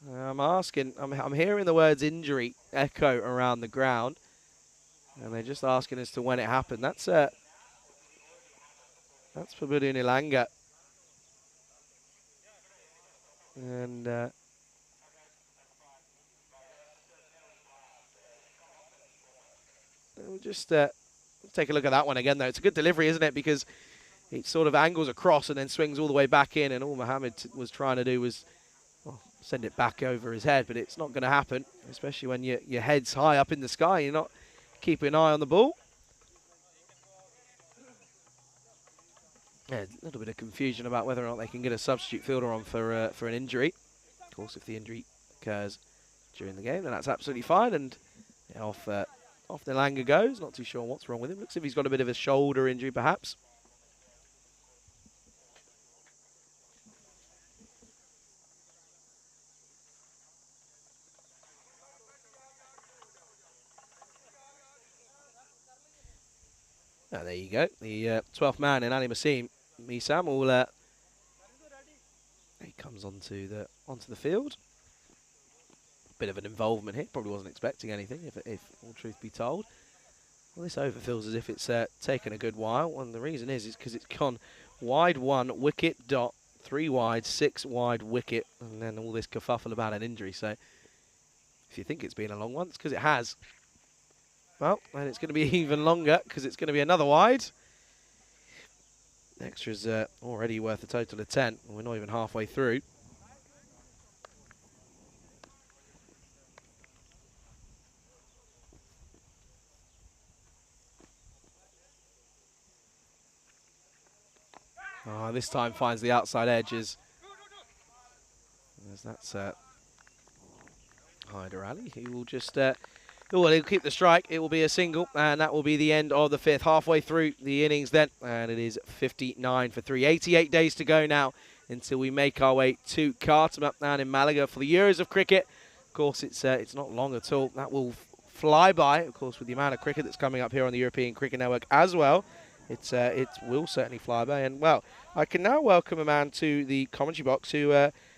S2: I'm hearing the words injury echo around the ground, and they're just asking as to when it happened. That's Prabhudu Nilanga. And we'll just take a look at that one again, though. It's a good delivery, isn't it? Because it sort of angles across and then swings all the way back in, and all Mohammed was trying to do was send it back over his head, but it's not going to happen, especially when your head's high up in the sky. You're not keeping an eye on the ball. Yeah, a little bit of confusion about whether or not they can get a substitute fielder on for an injury. Of course, if the injury occurs during the game, then that's absolutely fine. And yeah, off Nilanga goes. Not too sure what's wrong with him. Looks as if he's got a bit of a shoulder injury, perhaps. Oh, there you go. The 12th man in Ali Misam will he comes onto the field. Bit of an involvement here. Probably wasn't expecting anything, if all truth be told. Well, this over feels as if it's taken a good while, and the reason is because it's gone wide 1, wicket, dot, 3 wide, 6 wide, wicket, and then all this kerfuffle about an injury. So if you think it's been a long one, it's because it has. Well, and it's going to be even longer because it's going to be another wide. Extra's already worth a total of 10. We're not even halfway through. This time finds the outside edges. That's Hyder Ali. He will just he'll keep the strike. It will be a single, and that will be the end of the 5th. Halfway through the innings then, and it is 59 for 3. 88 days to go now until we make our way to Khartoum up down in Malaga for the Euros of cricket. Of course, it's not long at all. That will fly by, of course, with the amount of cricket that's coming up here on the European Cricket Network as well. It will certainly fly by. And, well, I can now welcome a man to the commentary box who,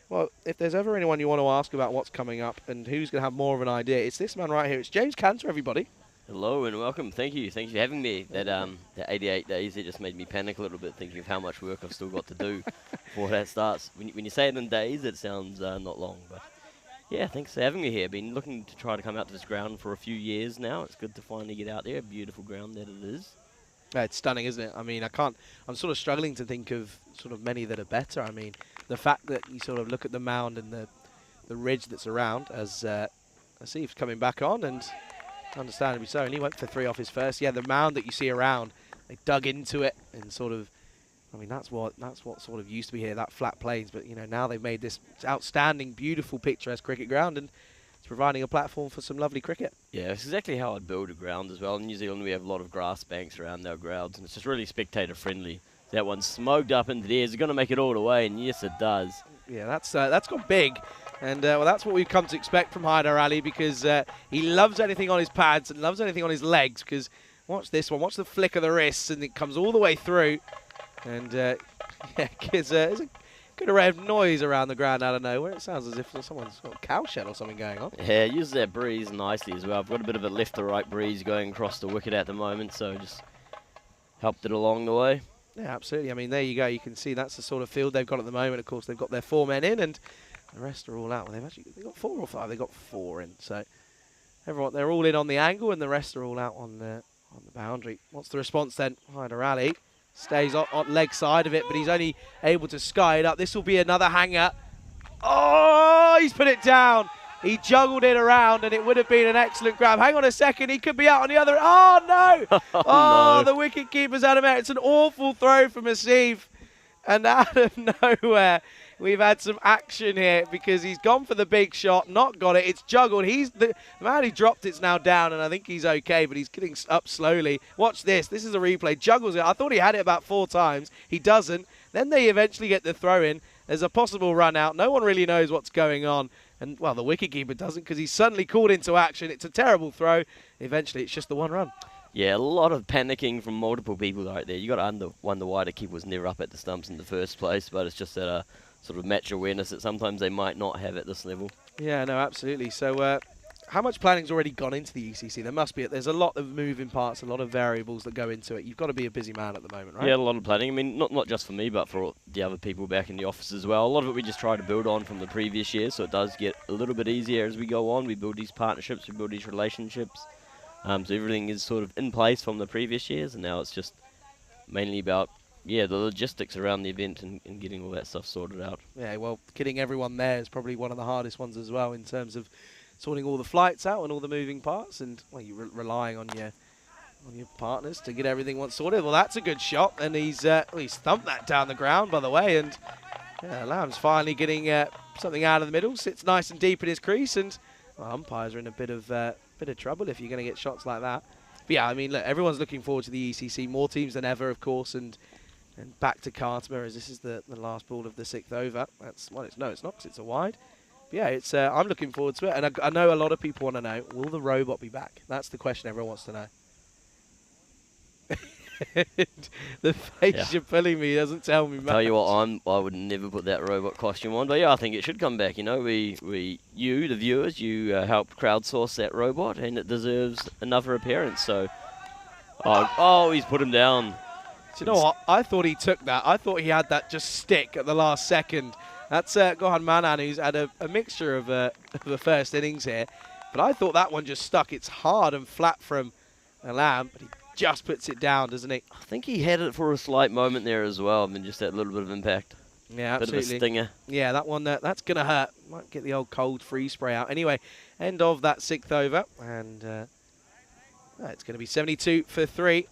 S2: well, if there's ever anyone you want to ask about what's coming up and who's going to have more of an idea, it's this man right here. It's James Cantor, everybody.
S4: Hello and welcome. Thank you. Thanks for having me. That 88 days, it just made me panic a little bit thinking of how much work I've still got to do before that starts. When you say it in days, it sounds not long. But, yeah, thanks for having me here. Been looking to try to come out to this ground for a few years now. It's good to finally get out there. A beautiful ground that it is.
S2: Yeah, it's stunning, isn't it? I mean, I'm sort of struggling to think of sort of many that are better. I mean, the fact that you sort of look at the mound and the ridge that's around as Asif's coming back on, and understandably so, and he went for 3 off his first. Yeah, the mound that you see around, they dug into it and sort of, I mean, that's what sort of used to be here, that flat plains, but you know, now they've made this outstanding, beautiful, picturesque cricket ground, and it's providing a platform for some lovely cricket.
S4: Yeah, it's exactly how I'd build a ground as well. In New Zealand, we have a lot of grass banks around our grounds, and it's just really spectator friendly. That one's smoked up into the air. Is it going to make it all the way? And yes, it does. Yeah,
S2: that's gone big. And well, that's what we've come to expect from Hyder Ali, because he loves anything on his pads and loves anything on his legs. Because watch this one. Watch the flick of the wrists, and it comes all the way through. And yeah, there's a good array of noise around the ground out of nowhere. It sounds as if someone's got a cow shed or something going on.
S4: Yeah, use that breeze nicely as well. I've got a bit of a left to right breeze going across the wicket at the moment, so just helped it along the way.
S2: Yeah, absolutely. I mean, there you go. You can see that's the sort of field they've got at the moment. Of course, they've got their 4 men in, and the rest are all out. Well, they've got 4 or 5. They've got 4 in. So they're all in on the angle, and the rest are all out on the boundary. What's the response then? Hyder Ali stays on leg side of it, but he's only able to sky it up. This will be another hanger. Oh, he's put it down. He juggled it around, and it would have been an excellent grab. Hang on a second. He could be out on the other. Oh, no.
S4: No.
S2: The wicket keeper's out of it. It's an awful throw from Asif. And out of nowhere, we've had some action here because he's gone for the big shot, not got it. It's juggled. The man who dropped it's now down, and I think he's okay, but he's getting up slowly. Watch this. This is a replay. Juggles it. I thought he had it about 4 times. He doesn't. Then they eventually get the throw in. There's a possible run out. No one really knows what's going on. And, well, the wicketkeeper doesn't because he's suddenly called into action. It's a terrible throw. Eventually, it's just the 1 run.
S4: Yeah, a lot of panicking from multiple people right there. You got to wonder why the keeper was never up at the stumps in the first place, but it's just that sort of match awareness that sometimes they might not have at this level.
S2: Yeah, no, absolutely. So how much planning's already gone into the ECC? There must be. There's a lot of moving parts, a lot of variables that go into it. You've got to be a busy man at the moment, right?
S4: Yeah, a lot of planning. I mean, not just for me, but for the other people back in the office as well. A lot of it we just try to build on from the previous year, so it does get a little bit easier as we go on. We build these partnerships, we build these relationships. So everything is sort of in place from the previous years, and now it's just mainly about, yeah, the logistics around the event and getting all that stuff sorted out.
S2: Yeah, well, getting everyone there is probably one of the hardest ones as well in terms of sorting all the flights out and all the moving parts, and well, you're relying on your partners to get everything once sorted. Well, that's a good shot, and he's thumped that down the ground, by the way, and yeah, Lamb's finally getting something out of the middle, sits nice and deep in his crease, and well, umpires are in a bit of trouble if you're going to get shots like that. But yeah, I mean, look, everyone's looking forward to the ECC, more teams than ever, of course, and back to Khartoum as this is the last ball of the 6th over. It's not, because it's a wide. But yeah, it's I'm looking forward to it, and I know a lot of people want to know, will the robot be back? That's the question everyone wants to know. The face
S4: Yeah.
S2: you're pulling me doesn't tell me much.
S4: Tell you what, I would never put that robot costume on, but yeah, I think it should come back. You know, you, the viewers, you helped crowdsource that robot, and it deserves another appearance. So, oh, he's put him down.
S2: Do you know what? I thought he took that. I thought he had that just stick at the last second. That's Gohan Manan, who's had a mixture of the first innings here. But I thought that one just stuck. It's hard and flat from Alam, but he just puts it down, doesn't he?
S4: I think he had it for a slight moment there as well, and just that little bit of impact.
S2: Yeah,
S4: Bit
S2: absolutely.
S4: of a stinger.
S2: Yeah, that one, that's going to hurt. Might get the old cold freeze spray out. Anyway, end of that 6th over. And it's going to be 72 for 3.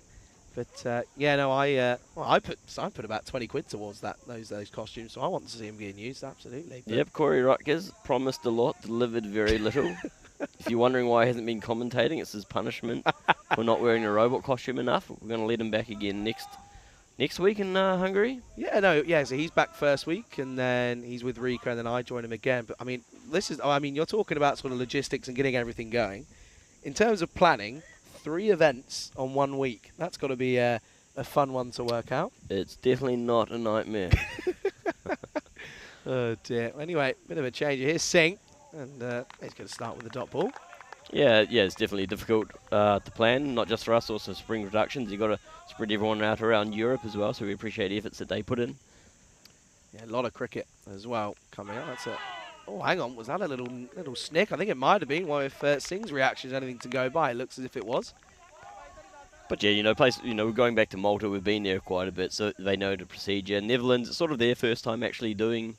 S2: But yeah, no, I put about 20 quid towards those costumes, so I want to see him being used, absolutely. But
S4: Yep, Corey Rutgers promised a lot, delivered very little. If you're wondering why he hasn't been commentating, it's his punishment for not wearing a robot costume enough. We're going to let him back again next week in Hungary.
S2: Yeah, no, yeah. So he's back first week, and then he's with Rico, and then I join him again. But I mean, you're talking about sort of logistics and getting everything going. In terms of planning, 3 events on 1 week. That's got to be a fun one to work out.
S4: It's definitely not a nightmare.
S2: Oh dear. Anyway, bit of a change. Here's Singh, and he's going to start with the dot ball.
S4: Yeah, it's definitely difficult to plan, not just for us, also spring productions. You've got to spread everyone out around Europe as well, so we appreciate the efforts that they put in.
S2: Yeah, a lot of cricket as well coming up. That's it. Oh, hang on. Was that a little snick? I think it might have been. Well, if Singh's reaction is anything to go by, it looks as if it was.
S4: But yeah, we're going back to Malta. We've been there quite a bit, so they know the procedure. Netherlands, it's sort of their first time actually doing.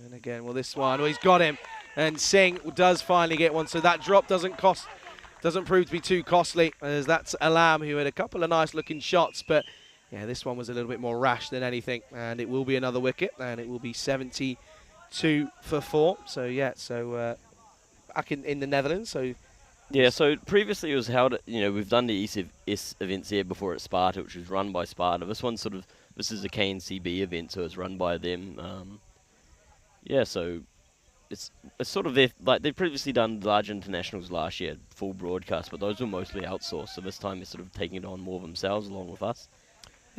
S2: And again, well, this one, he's got him. And Singh does finally get one, so that drop doesn't prove to be too costly, as that's Alam, who had a couple of nice-looking shots, but yeah, this one was a little bit more rash than anything, and it will be another wicket, and it will be 72 for 4. So yeah, back in the Netherlands. So
S4: yeah, so previously it was held. We've done the ECS events here before at Sparta, which was run by Sparta. This is a KNCB event, so it's run by them. Yeah, so it's sort of they've previously done large internationals last year, full broadcast, but those were mostly outsourced. So this time they're sort of taking it on more themselves along with us.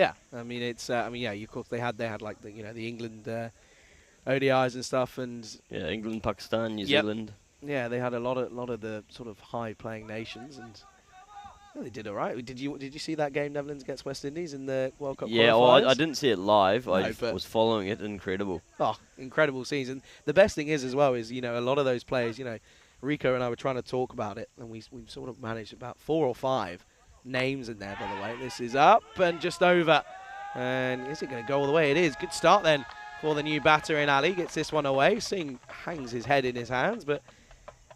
S2: yeah, I mean of course they had like the England ODIs and stuff, and
S4: Yeah, England, Pakistan, New Zealand.
S2: yeah, they had a lot of the sort of high-playing nations, and yeah, they did all right. Did you see that game, Netherlands against West Indies in the World Cup
S4: Yeah,
S2: qualifiers?
S4: well, I didn't see it live.
S2: No,
S4: I
S2: but
S4: was following it. Incredible.
S2: Oh, incredible season. The best thing is as well is, a lot of those players, Rico and I were trying to talk about it, and we sort of managed about 4 or 5 names in there, by the way. This is up and just over. And is it going to go all the way? It is. Good start then for the new batter in Ali. Gets this one away. Singh hangs his head in his hands, but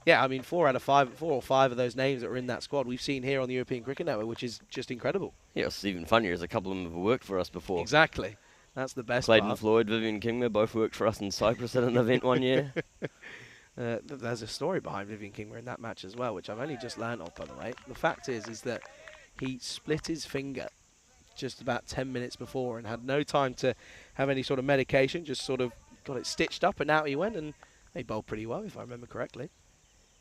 S2: yeah, I mean, 4 or 5 of those names that were in that squad we've seen here on the European Cricket Network, which is just incredible.
S4: Yeah, it's even funnier as a couple of them have worked for us before.
S2: Exactly. That's the best
S4: Clayton
S2: part.
S4: Floyd, Vivian Kingma both worked for us in Cyprus at an event one year.
S2: There's a story behind Vivian Kingma in that match as well, which I've only just learned of, by the way. The fact is that he split his finger just about 10 minutes before and had no time to have any sort of medication, just sort of got it stitched up, and out he went, and they bowled pretty well, if I remember correctly.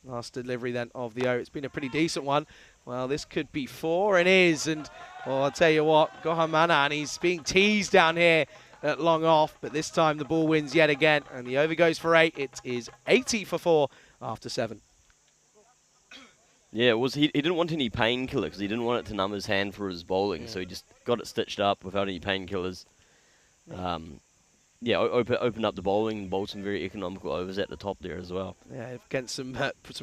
S2: Last delivery then of the over. It's been a pretty decent one. Well, this could be 4, and is. And I'll tell you what, Gohan Manan, he's being teased down here at long off, but this time the ball wins yet again, and the over goes for 8. It is 80 for 4 after 7.
S4: Yeah, he didn't want any painkiller because he didn't want it to numb his hand for his bowling, so he just got it stitched up without any painkillers. Yeah, opened up the bowling and bowled some very economical overs at the top there as well.
S2: Yeah, against some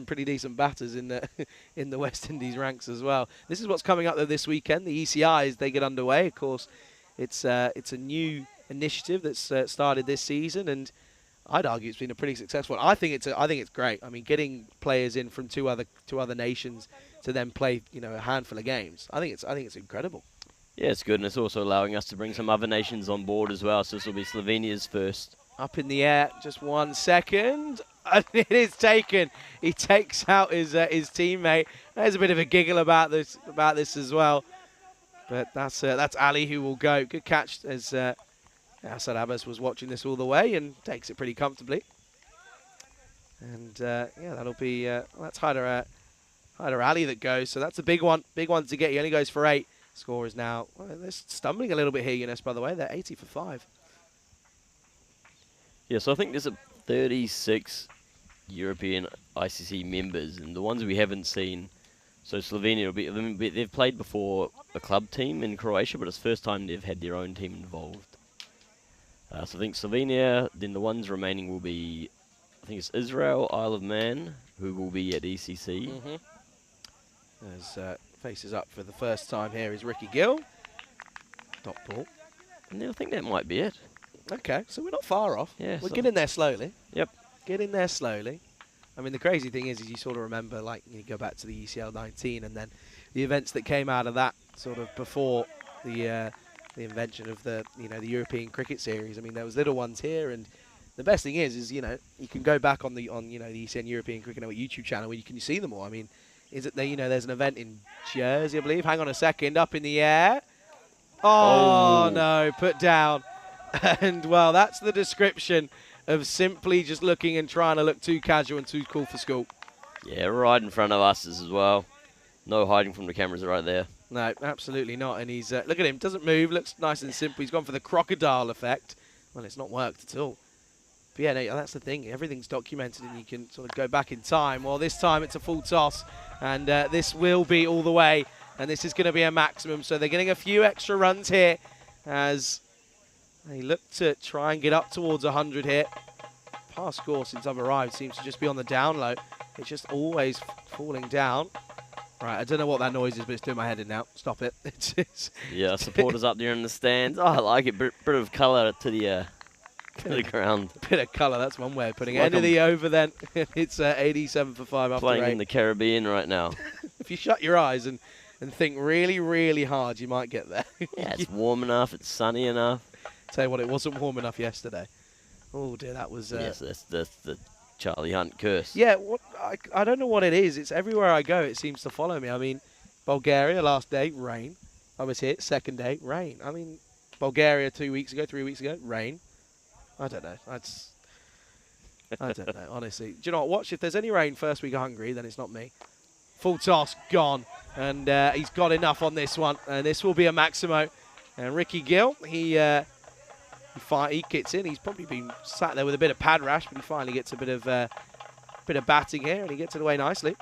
S2: pretty decent batters in the in the West Indies ranks as well. This is what's coming up though this weekend. The ECIs, they get underway. Of course, it's a new initiative that's started this season, and I'd argue it's been a pretty successful one. I think it's great. I mean, getting players in from two other nations to then play a handful of games. I think it's incredible.
S4: Yeah, it's good, and it's also allowing us to bring some other nations on board as well. So this will be Slovenia's first.
S2: Up in the air, just 1 second. And it is taken. He takes out his teammate. There's a bit of a giggle about this as well. But that's Ali who will go. Good catch as Asad Abbas was watching this all the way and takes it pretty comfortably. And yeah, that'll be that's Hyder Ali that goes. So that's a big one to get. He only goes for 8. Score is now, well, they're stumbling a little bit here, Eunice, by the way. They're 80 for 5.
S4: Yeah, so I think there's 36 European ICC members, and the ones we haven't seen. So Slovenia will be, they've played before a club team in Croatia, but it's the first time they've had their own team involved. So I think Slovenia, then the ones remaining will be, I think it's Israel, Isle of Man, who will be at ECC.
S2: As faces up for the first time here is Ricky Gill. Top ball.
S4: And then I think that might be it.
S2: Okay, so we're not far off.
S4: Yeah,
S2: we're
S4: so
S2: getting there slowly.
S4: Yep.
S2: Getting there slowly. I mean, the crazy thing is you sort of remember, like, you go back to the ECL 19 and then the events that came out of that sort of before the invention of the European Cricket Series. I mean, there was little ones here, and the best thing is you can go back on the ECN European Cricket Network YouTube channel where you can see them all. I mean, is it there's an event in Jersey, I believe. Hang on a second, up in the air. Oh. No, put down. And, well, that's the description of simply just looking and trying to look too casual and too cool for school.
S4: Yeah, right in front of us as well. No hiding from the cameras right there.
S2: No, absolutely not. And he's, look at him, doesn't move, looks nice and simple. He's gone for the crocodile effect. Well, it's not worked at all. But yeah, no, that's the thing. Everything's documented and you can sort of go back in time. Well, this time it's a full toss. And this will be all the way. And this is going to be a maximum. So they're getting a few extra runs here as they look to try and get up towards 100 here. Past score since I've arrived seems to just be on the down low. It's just always falling down. Right, I don't know what that noise is, but it's doing my head in now. Stop it.
S4: Yeah, supporters up there in the stands. Oh, I like it. Bit of colour to the ground.
S2: Bit of colour, that's one way of putting it.
S4: Like
S2: End of the over then. It's 87 for 5 after
S4: playing
S2: 8.
S4: in the Caribbean right now.
S2: If you shut your eyes and think really, really hard, you might get there.
S4: Yeah, it's warm enough. It's sunny enough.
S2: Tell you what, it wasn't warm enough yesterday. Oh dear, that was...
S4: Yes, that's the Charlie Hunt curse.
S2: Yeah, I don't know what it is. It's everywhere I go, it seems to follow me. I mean, Bulgaria, last day, rain. I was here, second day, rain. I mean, Bulgaria 3 weeks ago, rain. I don't know. I don't know, honestly. Do you know what? Watch, if there's any rain first week of Hungary, then it's not me. Full toss, gone. And he's got enough on this one. And this will be a Maximo. And Ricky Gill, he gets in. He's probably been sat there with a bit of pad rash, but he finally gets a bit of batting here, and he gets it away nicely.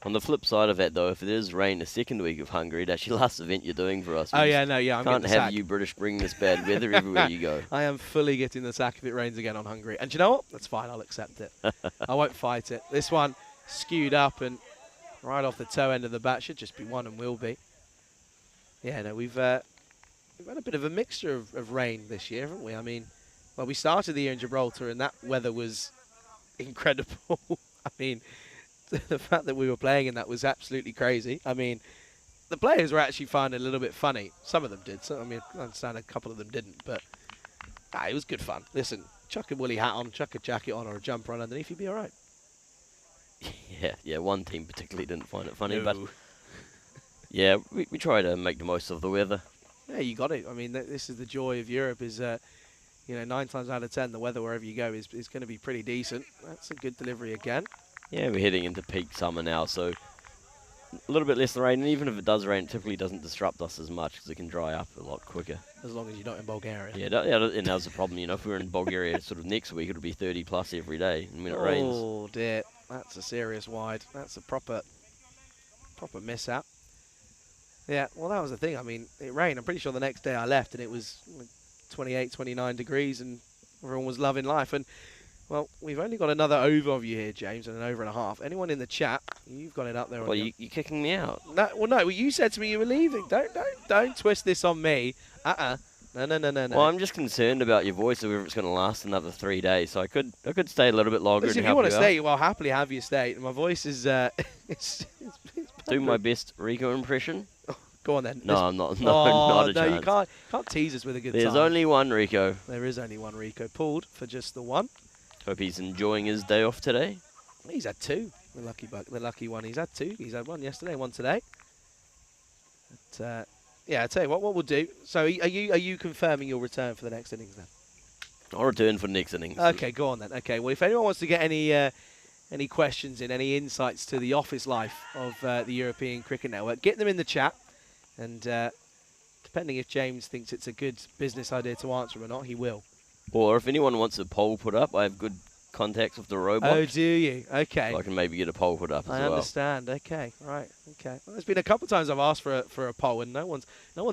S4: On the flip side of that, though, if it is rain the second week of Hungary, that's your last event you're doing for us.
S2: Oh, yeah, no, yeah, I'm
S4: can't
S2: getting the
S4: have
S2: sack.
S4: you British bring this bad weather everywhere you go.
S2: I am fully getting the sack if it rains again on Hungary. And do you know what? That's fine. I'll accept it. I won't fight it. This one skewed up and right off the toe end of the bat. Should just be one and will be. Yeah, no, we've had a bit of a mixture of rain this year, haven't we? I mean, well, we started the year in Gibraltar and that weather was incredible. I mean, the fact that we were playing in that was absolutely crazy. I mean, the players were actually finding it a little bit funny. Some of them did. So, I mean, I understand a couple of them didn't, but it was good fun. Listen, chuck a woolly hat on, chuck a jacket on or a jumper on underneath, you'd be all right.
S4: Yeah, one team particularly didn't find it funny,
S2: No.
S4: but yeah, we try to make the most of the weather.
S2: Yeah, you got it. I mean, this is the joy of Europe is, 9 times out of 10, the weather wherever you go is going to be pretty decent. That's a good delivery again.
S4: Yeah, we're heading into peak summer now, so a little bit less rain, and even if it does rain, it typically doesn't disrupt us as much because it can dry up a lot quicker.
S2: As long as you're not in Bulgaria.
S4: Yeah, and that's the problem. If we were in Bulgaria sort of next week, it'll be 30 plus every day, and when it rains.
S2: Oh dear, that's a serious wide. That's a proper mishap. Yeah, well that was the thing. I mean, it rained. I'm pretty sure the next day I left and it was 28, 29 degrees and everyone was loving life. And well, we've only got another over of you here, James, and an over and a half. Anyone in the chat, you've got it up there.
S4: Well, you're kicking me out.
S2: No, well, you said to me you were leaving. Don't twist this on me. No.
S4: Well, I'm just concerned about your voice, whether it's going to last another 3 days. So I could stay a little bit longer.
S2: Listen,
S4: and
S2: if you want to
S4: help
S2: stay, well, I'll happily have you stay. My voice is it's
S4: do my best Rico impression.
S2: Go on then.
S4: No, I'm not. No, not a chance.
S2: You can't tease us with a good time.
S4: There's only one Rico.
S2: There is only one Rico pulled for just the one.
S4: Hope he's enjoying his day off today.
S2: He's had two. The lucky one. He's had two. He's had one yesterday, one today. But, yeah, I tell you what we'll do. So, are you confirming your return for the next innings then?
S4: I'll return for the next innings.
S2: Okay, go on then. Okay, well, if anyone wants to get any questions in, any insights to the office life of the European Cricket Network, get them in the chat, and depending if James thinks it's a good business idea to answer him or not, he will.
S4: Or if anyone wants a poll put up, I have good contacts with the robot.
S2: Oh, do you? Okay.
S4: So I can maybe get a poll put up as
S2: I
S4: well.
S2: understand. Okay, right. Okay. Well, there's been a couple of times I've asked for a poll and no one's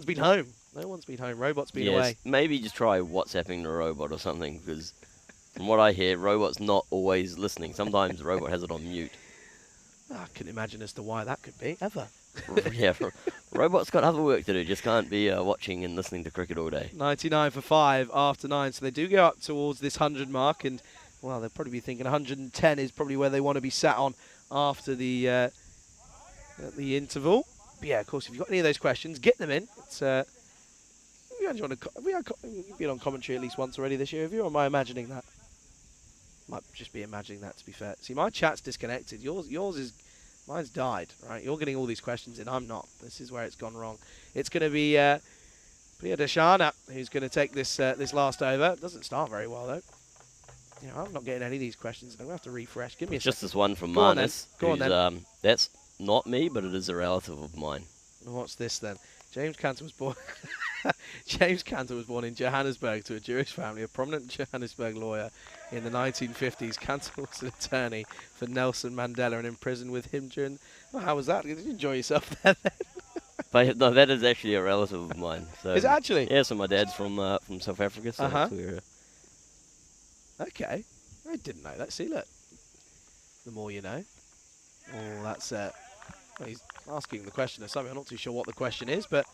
S2: been home. No one's been home. Robot's been away.
S4: Maybe just try WhatsApping the robot or something, because from what I hear, robot's not always listening. Sometimes the robot has it on mute.
S2: I couldn't imagine as to why that could be ever.
S4: Yeah, robot's got other work to do. Just can't be watching and listening to cricket all day.
S2: 99 for 5 after 9, so they do go up towards this 100 mark, and well, they'll probably be thinking 110 is probably where they want to be sat on after the interval. But yeah, of course, if you've got any of those questions, get them in. It's you've been on commentary at least once already this year, have you? Or am I imagining that? Might just be imagining that, to be fair. See, my chat's disconnected. Mine's died, right? You're getting all these questions in. I'm not. This is where it's gone wrong. It's going to be Priya Dashana who's going to take this last over. It doesn't start very well, though. You know, I'm not getting any of these questions. I'm going to have to refresh. Give me a
S4: Just
S2: second.
S4: this one from
S2: Go on
S4: Marnus.
S2: then. Go on then.
S4: That's not me, but it is a relative of mine.
S2: What's this then? James Cantor was born. James Cantor was born in Johannesburg to a Jewish family, a prominent Johannesburg lawyer in the 1950s. Cantor was an attorney for Nelson Mandela and in prison with him during. Well, how was that? Did you enjoy yourself there then?
S4: But no, that is actually a relative of mine. So
S2: Is it actually?
S4: Yeah, so my dad's from South Africa. So that's where,
S2: Okay. I didn't know that. See, look. The more you know. Oh, that's well, he's asking the question of something. I'm not too sure what the question is, but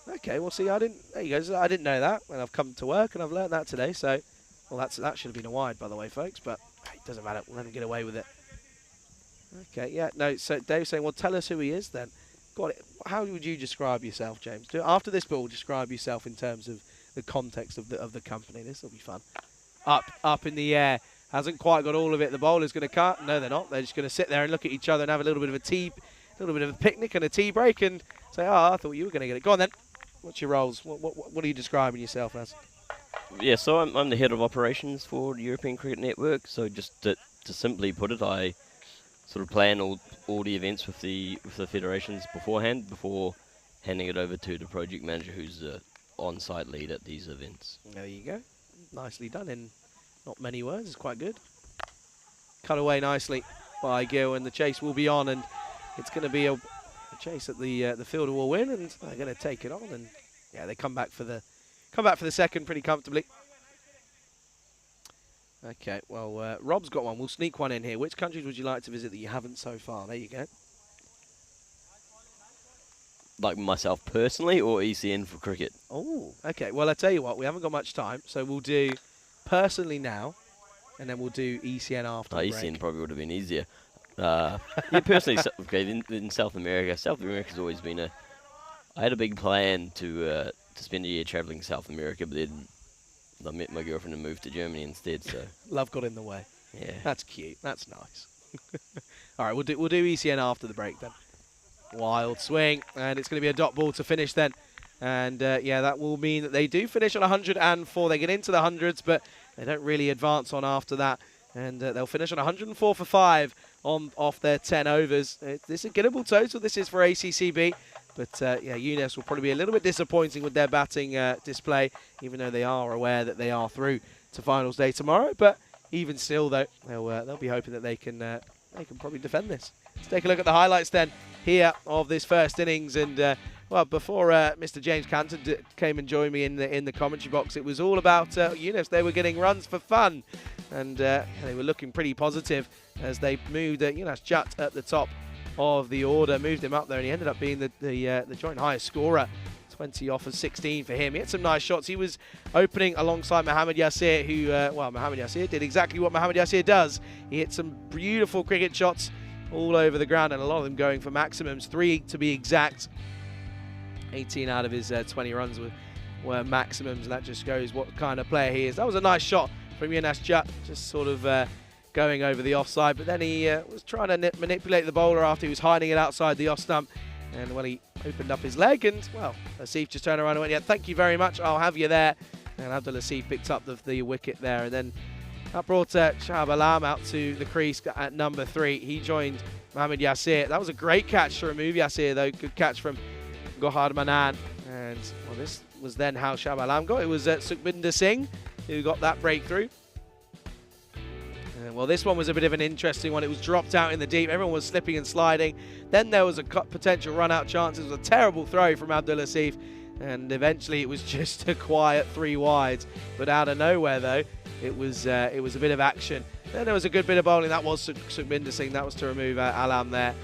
S2: okay. Well, see, there you go. I didn't know that, and I've come to work and I've learned that today. So, well, that should have been a wide, by the way, folks. But it doesn't matter. We'll let him get away with it. Okay. Yeah. No. So Dave's saying, well, tell us who he is then. Got it. How would you describe yourself, James? After this ball, describe yourself in terms of the context of the company. This will be fun. Up in the air. Hasn't quite got all of it. The bowler's going to cut. No, they're not. They're just going to sit there and look at each other and have a little bit of a picnic and a tea break and say, oh, I thought you were going to get it. Go on then. What's your roles? What are you describing yourself as?
S4: Yeah, so I'm the head of operations for the European Cricket Network. So just to simply put it, I sort of plan all the events with the federations beforehand, before handing it over to the project manager, who's the on-site lead at these events.
S2: There you go. Nicely done in not many words. It's quite good. Cut away nicely by Gil, and the chase will be on, and it's going to be a chase that the fielder will win, and they're going to take it on, and yeah, they come back for the second pretty comfortably. Okay, well, Rob's got one. We'll sneak one in here. Which countries would you like to visit that you haven't so far? There you go.
S4: Like myself personally, or ECN for cricket?
S2: Oh, okay. Well, I tell you what, we haven't got much time, so we'll do personally now, and then we'll do ECN after the break.
S4: ECN probably would have been easier. Yeah, personally, okay, in South America. South America's always been I had a big plan to spend a year traveling South America, but then I met my girlfriend and moved to Germany instead. So
S2: love got in the way.
S4: Yeah,
S2: that's cute. That's nice. All right, we'll do ECN after the break then. Wild swing, and it's going to be a dot ball to finish then. And yeah, that will mean that they do finish on 104. They get into the hundreds, but they don't really advance on after that. And they'll finish on 104 for 5 off their 10 overs. This is a gettable total. This is for ACCB. But yeah, UNES will probably be a little bit disappointing with their batting display, even though they are aware that they are through to finals day tomorrow. But even still, though, they'll be hoping that they can probably defend this. Let's take a look at the highlights then here of this first innings. And well, before Mr. James Cantor came and joined me in the commentary box, it was all about UNES. They were getting runs for fun, and they were looking pretty positive as they moved UNES Jut at the top of the order, moved him up there, and he ended up being the joint highest scorer. 20 off of 16 for him. He had some nice shots. He was opening alongside Mohammad Yasir, who, well, Mohammad Yasir did exactly what Mohammad Yasir does. He hit some beautiful cricket shots all over the ground, and a lot of them going for maximums, 3 to be exact. 18 out of his 20 runs were maximums, and that just shows what kind of player he is. That was a nice shot from UNES Jut, just sort of going over the offside, but then he was trying to manipulate the bowler after he was hiding it outside the off stump, and when he opened up his leg, and well, Asif just turned around and went, yeah, thank you very much, I'll have you there. And Abdul Asif picked up the wicket there, and then that brought Shahab Alam out to the crease at number 3. He joined Mohammad Yasir. That was a great catch to remove Yasir, though. Good catch from Gohar Manan. And, well, this was then how Shab Alam got. It was Sukhbinder Singh who got that breakthrough. Well, this one was a bit of an interesting one. It was dropped out in the deep. Everyone was slipping and sliding. Then there was a potential run-out chance. It was a terrible throw from Abdul Asif. And eventually it was just a quiet 3 wides. But out of nowhere, though, it was a bit of action. Then there was a good bit of bowling. That was Sukhbinder Singh. That was to remove Alam there.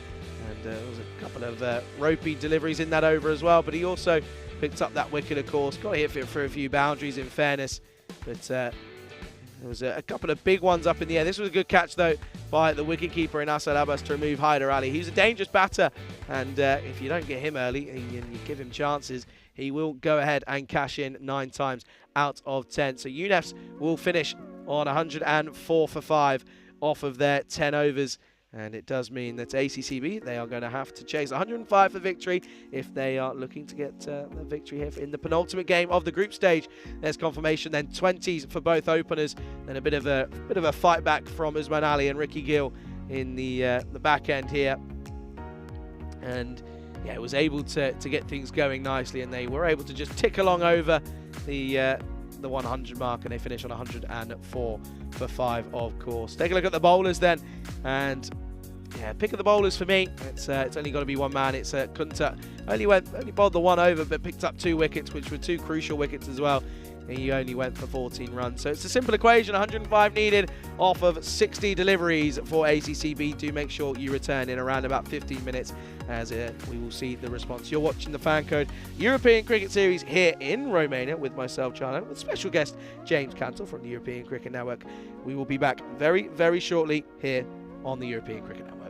S2: And there was a couple of ropey deliveries in that over as well. But he also picked up that wicket, of course. Got to hit it for a few boundaries, in fairness. But there was a couple of big ones up in the air. This was a good catch, though, by the wicketkeeper in Asad Abbas to remove Haider Ali. He's a dangerous batter. And if you don't get him early and you give him chances, he will go ahead and cash in 9 times out of 10. So UNEFs will finish on 104 for 5 off of their 10 overs. And it does mean that ACCB, they are going to have to chase 105 for victory if they are looking to get the victory here in the penultimate game of the group stage. There's confirmation then 20s for both openers. Then a bit of a fight back from Usman Ali and Ricky Gill in the back end here. And yeah, it was able to get things going nicely, and they were able to just tick along over the 100 mark, and they finish on 104 for 5, of course. Take a look at the bowlers then, and yeah, pick of the bowlers for me. It's only got to be one man. It's Kunta. Only bowled the 1 over, but picked up 2 wickets, which were 2 crucial wickets as well. And he only went for 14 runs. So it's a simple equation, 105 needed off of 60 deliveries for ACCB. Do make sure you return in around about 15 minutes as we will see the response. You're watching the FanCode European Cricket Series here in Romania with myself, Charlie, with special guest James Cantle from the European Cricket Network. We will be back very, very shortly here on the European Cricket Network.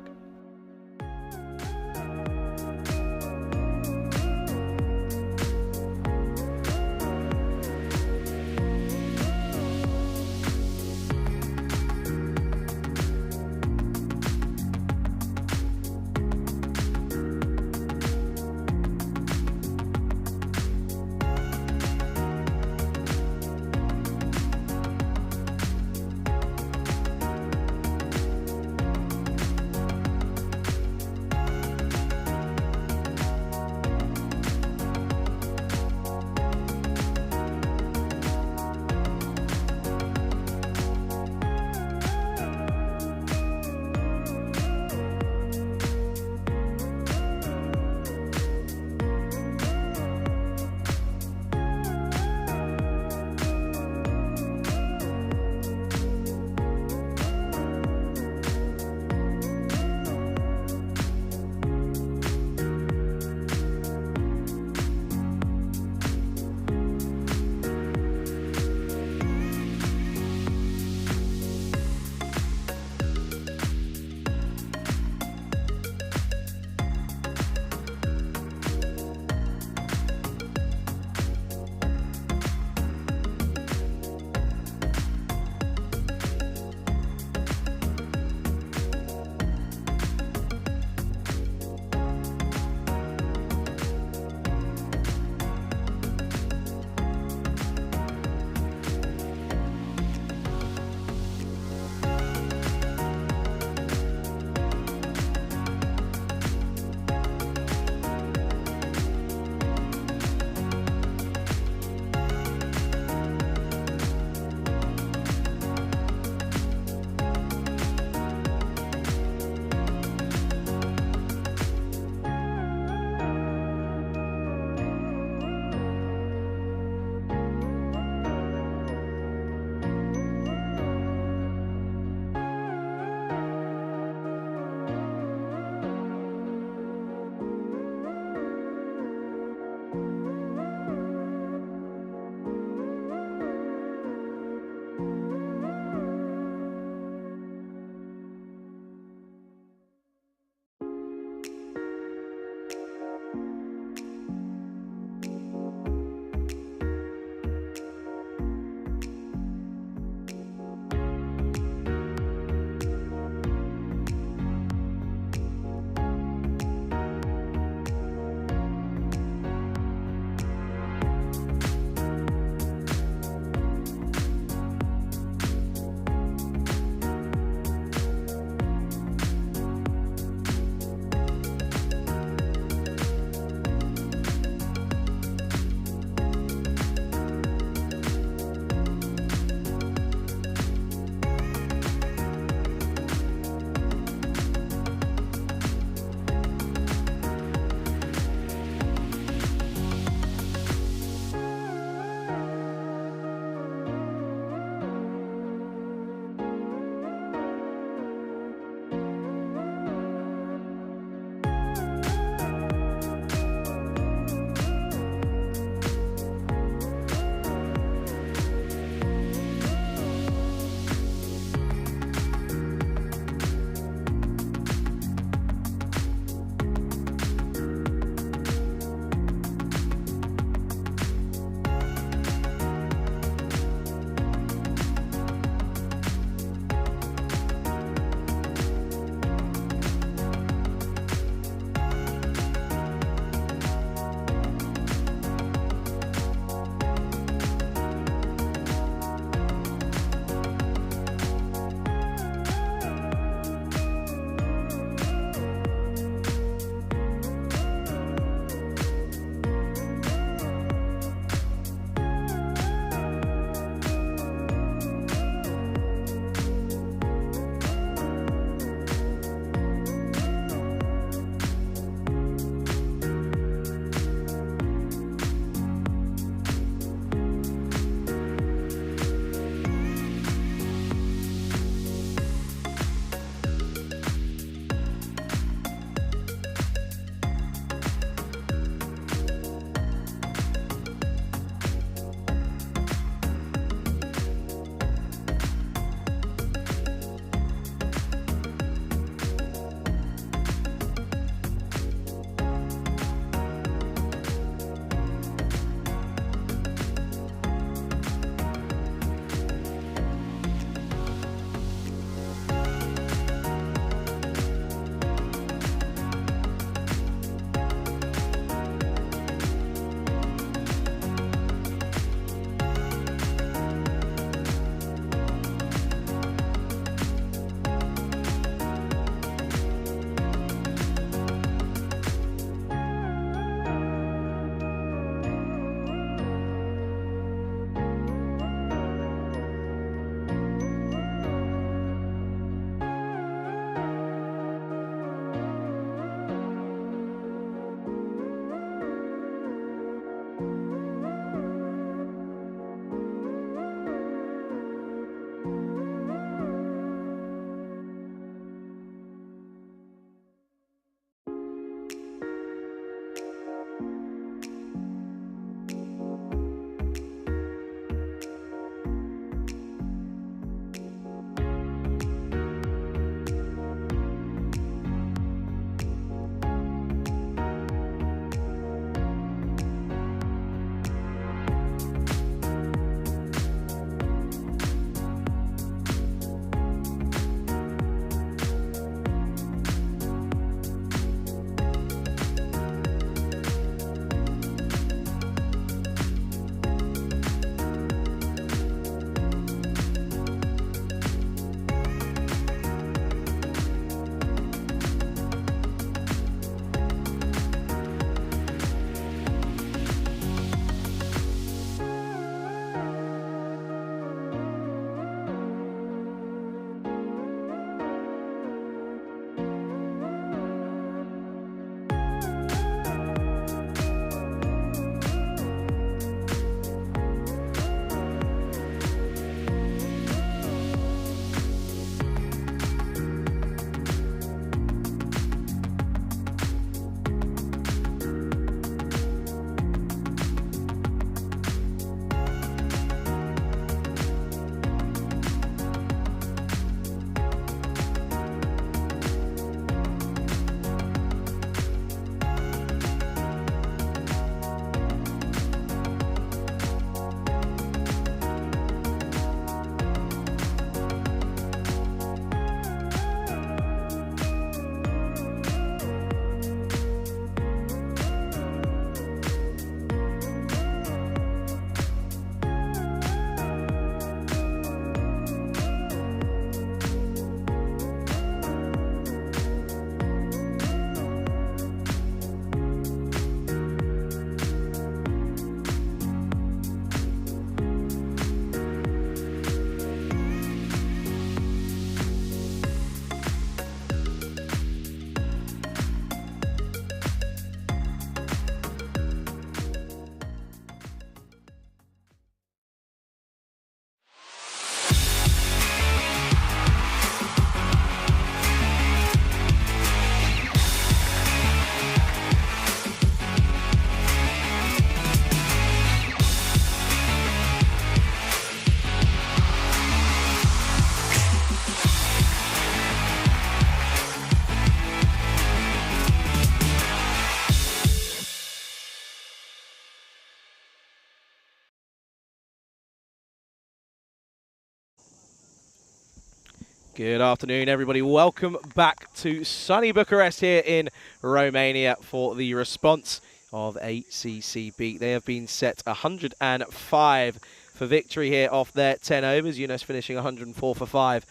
S2: Good afternoon, everybody. Welcome back to sunny Bucharest here in Romania for the response of ACCB. They have been set 105 for victory here off their 10 overs. Yunus finishing 104 for 5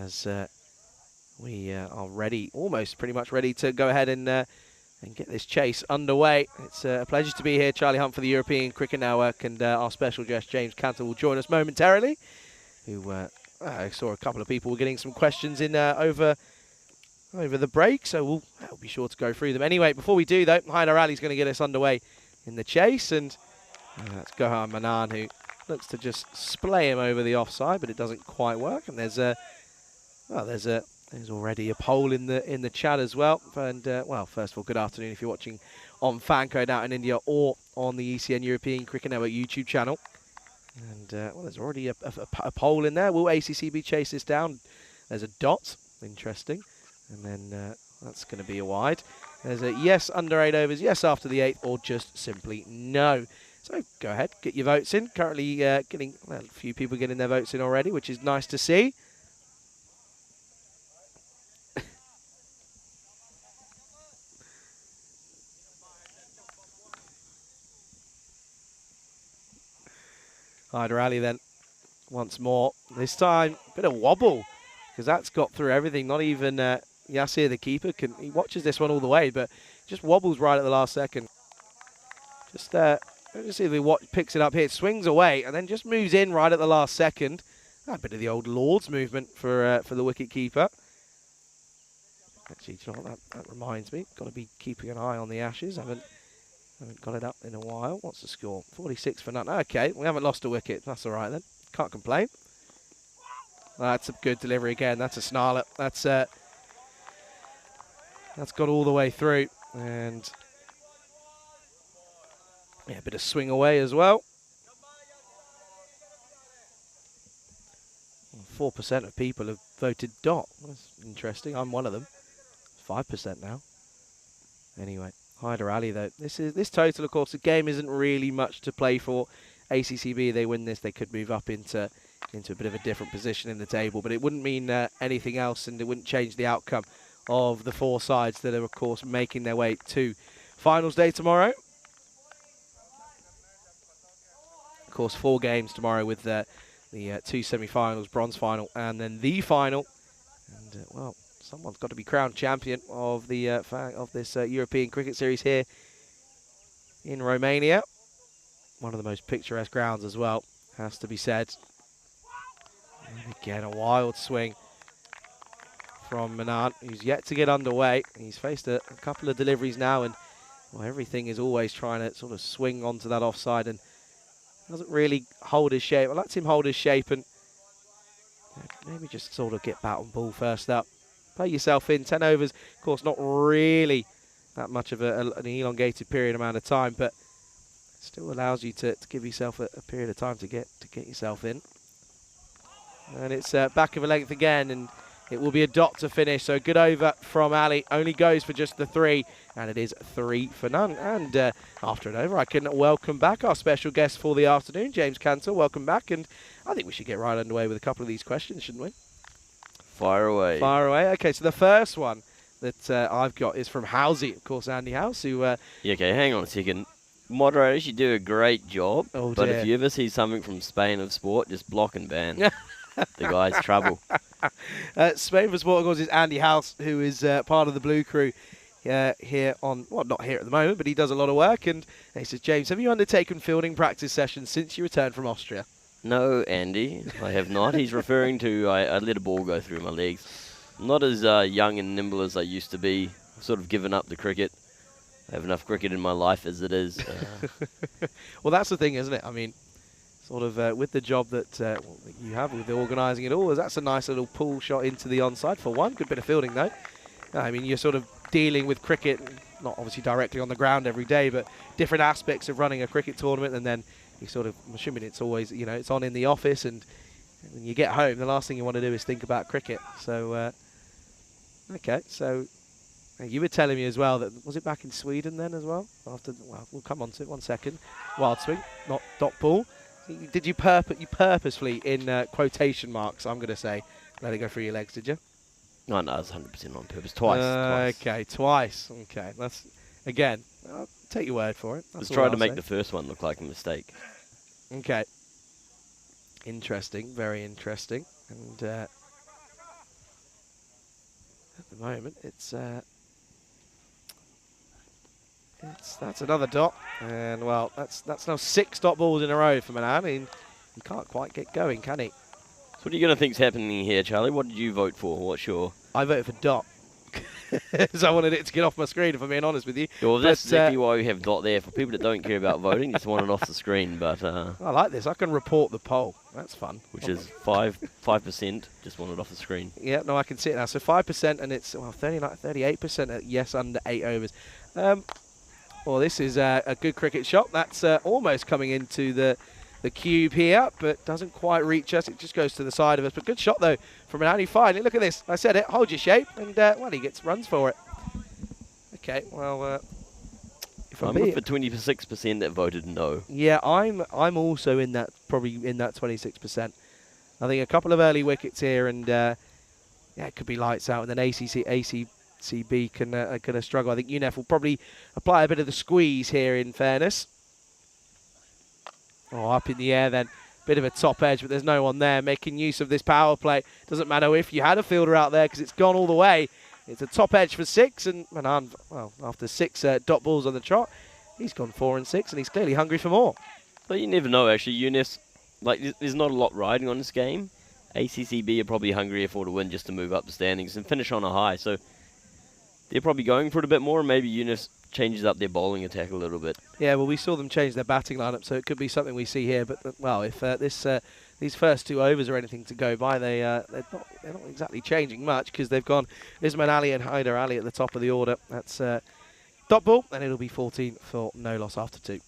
S2: as we are ready, almost pretty much ready to go ahead and get this chase underway. It's a pleasure to be here. Charlie Hunt for the European Cricket Network, and our special guest James Cantor will join us momentarily, who I saw a couple of people were getting some questions in over the break, so we'll be sure to go through them. Anyway, before we do, though, Hyder Ali's going to get us underway in the chase, and that's Gohan Manan, who looks to just splay him over the offside, but it doesn't quite work. And there's already a poll in the chat as well. And well, first of all, good afternoon if you're watching on FanCode out in India or on the ECN European Cricket Network YouTube channel. And, well, there's already a poll in there. Will ACCB chase this down? There's a dot. Interesting. And then that's going to be a wide. There's a yes under 8 overs, yes after the 8th, or just simply no. So go ahead, get your votes in. Currently getting a few people getting their votes in already, which is nice to see. Hyder Ali then, once more. This time, a bit of wobble, because that's got through everything. Not even Yasir, the keeper, he watches this one all the way, but just wobbles right at the last second. Just let's see if he picks it up here. Swings away, and then just moves in right at the last second. A bit of the old Lord's movement for the wicket keeper. Actually, do you know what, that reminds me. Got to be keeping an eye on the Ashes. Haven't got it up in a while. What's the score? 46 for none. Okay, we haven't lost a wicket. That's all right then. Can't complain. That's a good delivery again. That's a snarler. That's got all the way through. And yeah, a bit of swing away as well. 4% of people have voted dot. That's interesting. I'm one of them. 5% now. Anyway. Hyder Ali, though. This total, of course, the game isn't really much to play for. ACCB, they win this, they could move up into a bit of a different position in the table, but it wouldn't mean anything else, and it wouldn't change the outcome of the 4 sides that are, of course, making their way to finals day tomorrow. Of course, 4 games tomorrow with the 2 semi-finals, bronze final, and then the final. And, well, someone's got to be crowned champion of this European Cricket Series here in Romania. One of the most picturesque grounds as well, has to be said. And again, a wild swing from Manan, who's yet to get underway. He's faced a couple of deliveries now, and well, everything is always trying to sort of swing onto that offside and doesn't really hold his shape. I like him hold his shape and maybe just sort of get bat and ball first up. Play yourself in. 10 overs, of course, not really that much of an elongated period amount of time, but it still allows you to give yourself a period of time to get yourself in. And it's back of a length again, and it will be a dot to finish. So good over from Ali. Only goes for just the 3, and it is 3 for none. And after an over, I can welcome back our special guest for the afternoon, James Cantor. Welcome back, and I think we should get right underway with a couple of these questions, shouldn't we?
S4: Fire away.
S2: Fire away. Okay, so the first one that I've got is from Housey, of course, Andy House, who...
S4: yeah, okay, hang on a second. Moderators, you do a great job, but if you ever see something from Spain of Sport, just block and ban. The guy's trouble.
S2: Spain for Sport, of course, is Andy House, who is part of the Blue Crew here on... Well, not here at the moment, but he does a lot of work. And he says, James, have you undertaken fielding practice sessions since you returned from Austria?
S4: No, Andy, I have not. He's referring to I let a ball go through my legs. I'm not as young and nimble as I used to be. I've sort of given up the cricket. I have enough cricket in my life as it is.
S2: Well, that's the thing, isn't it? I mean, sort of with the job that you have with the organising it all, that's a nice little pull shot into the onside for one. Good bit of fielding, though. I mean, you're sort of dealing with cricket, not obviously directly on the ground every day, but different aspects of running a cricket tournament, and then you sort of, I'm assuming it's always, you know, it's on in the office, and when you get home, the last thing you want to do is think about cricket. So, okay, so you were telling me as well that, was it back in Sweden then as well? After, well, we'll come on to it, 1 second. Wild swing, not dot ball. Did you purposefully, in quotation marks, I'm going to say, let it go through your legs, did you?
S4: No, no, it's 100% on purpose. Twice.
S2: Okay, twice. Okay, that's again. I'll take your word for it.
S4: Let's
S2: That's
S4: try
S2: all
S4: to
S2: I'll
S4: make
S2: say.
S4: the first one look like a mistake.
S2: Okay. Interesting. Very interesting. And at the moment, that's another dot, and well, that's now 6 dot balls in a row for Manan. I mean, he can't quite get going, can he?
S4: So what are you going to think's happening here, Charlie? What did you vote for? What's your...
S2: I voted for dot. So I wanted it to get off my screen, if I'm being honest with you.
S4: Yeah, well, that's exactly why we have dot there. For people that don't care about voting, just want it off the screen. But
S2: I like this. I can report the poll. That's fun.
S4: which is 5%. Just want it off the screen.
S2: Yeah, no, I can see it now. So 5%, and it's 38% at yes under 8 overs. Well, this is a good cricket shot. That's almost coming into the cube here, but doesn't quite reach us. It just goes to the side of us. But good shot, though, from an Annie. Fine. Look at this. I said it. Hold your shape. And, well, he gets runs for it. Okay, well, if
S4: I'm with the 26% that voted no.
S2: Yeah, I'm also in that, probably in that 26%. I think a couple of early wickets here, and, yeah, it could be lights out. And then ACB can struggle. I think UNEF will probably apply a bit of the squeeze here, in fairness. Oh, up in the air then. Bit of a top edge, but there's no one there making use of this power play. Doesn't matter if you had a fielder out there because it's gone all the way. It's a top edge for 6, and Manan, well, after 6 dot balls on the trot, he's gone 4 and 6, and he's clearly hungry for more.
S4: But you never know, actually. UNEF, like, there's not a lot riding on this game. ACCB are probably hungrier for the win just to move up the standings and finish on a high. So they're probably going for it a bit more, and maybe UNEF changes up their bowling attack a little bit.
S2: Yeah, well, we saw them change their batting lineup, so it could be something we see here. But well, if these first 2 overs are anything to go by, they're not exactly changing much because they've gone Isman Ali and Haider Ali at the top of the order. That's dot ball, and it'll be 14 for no loss after 2.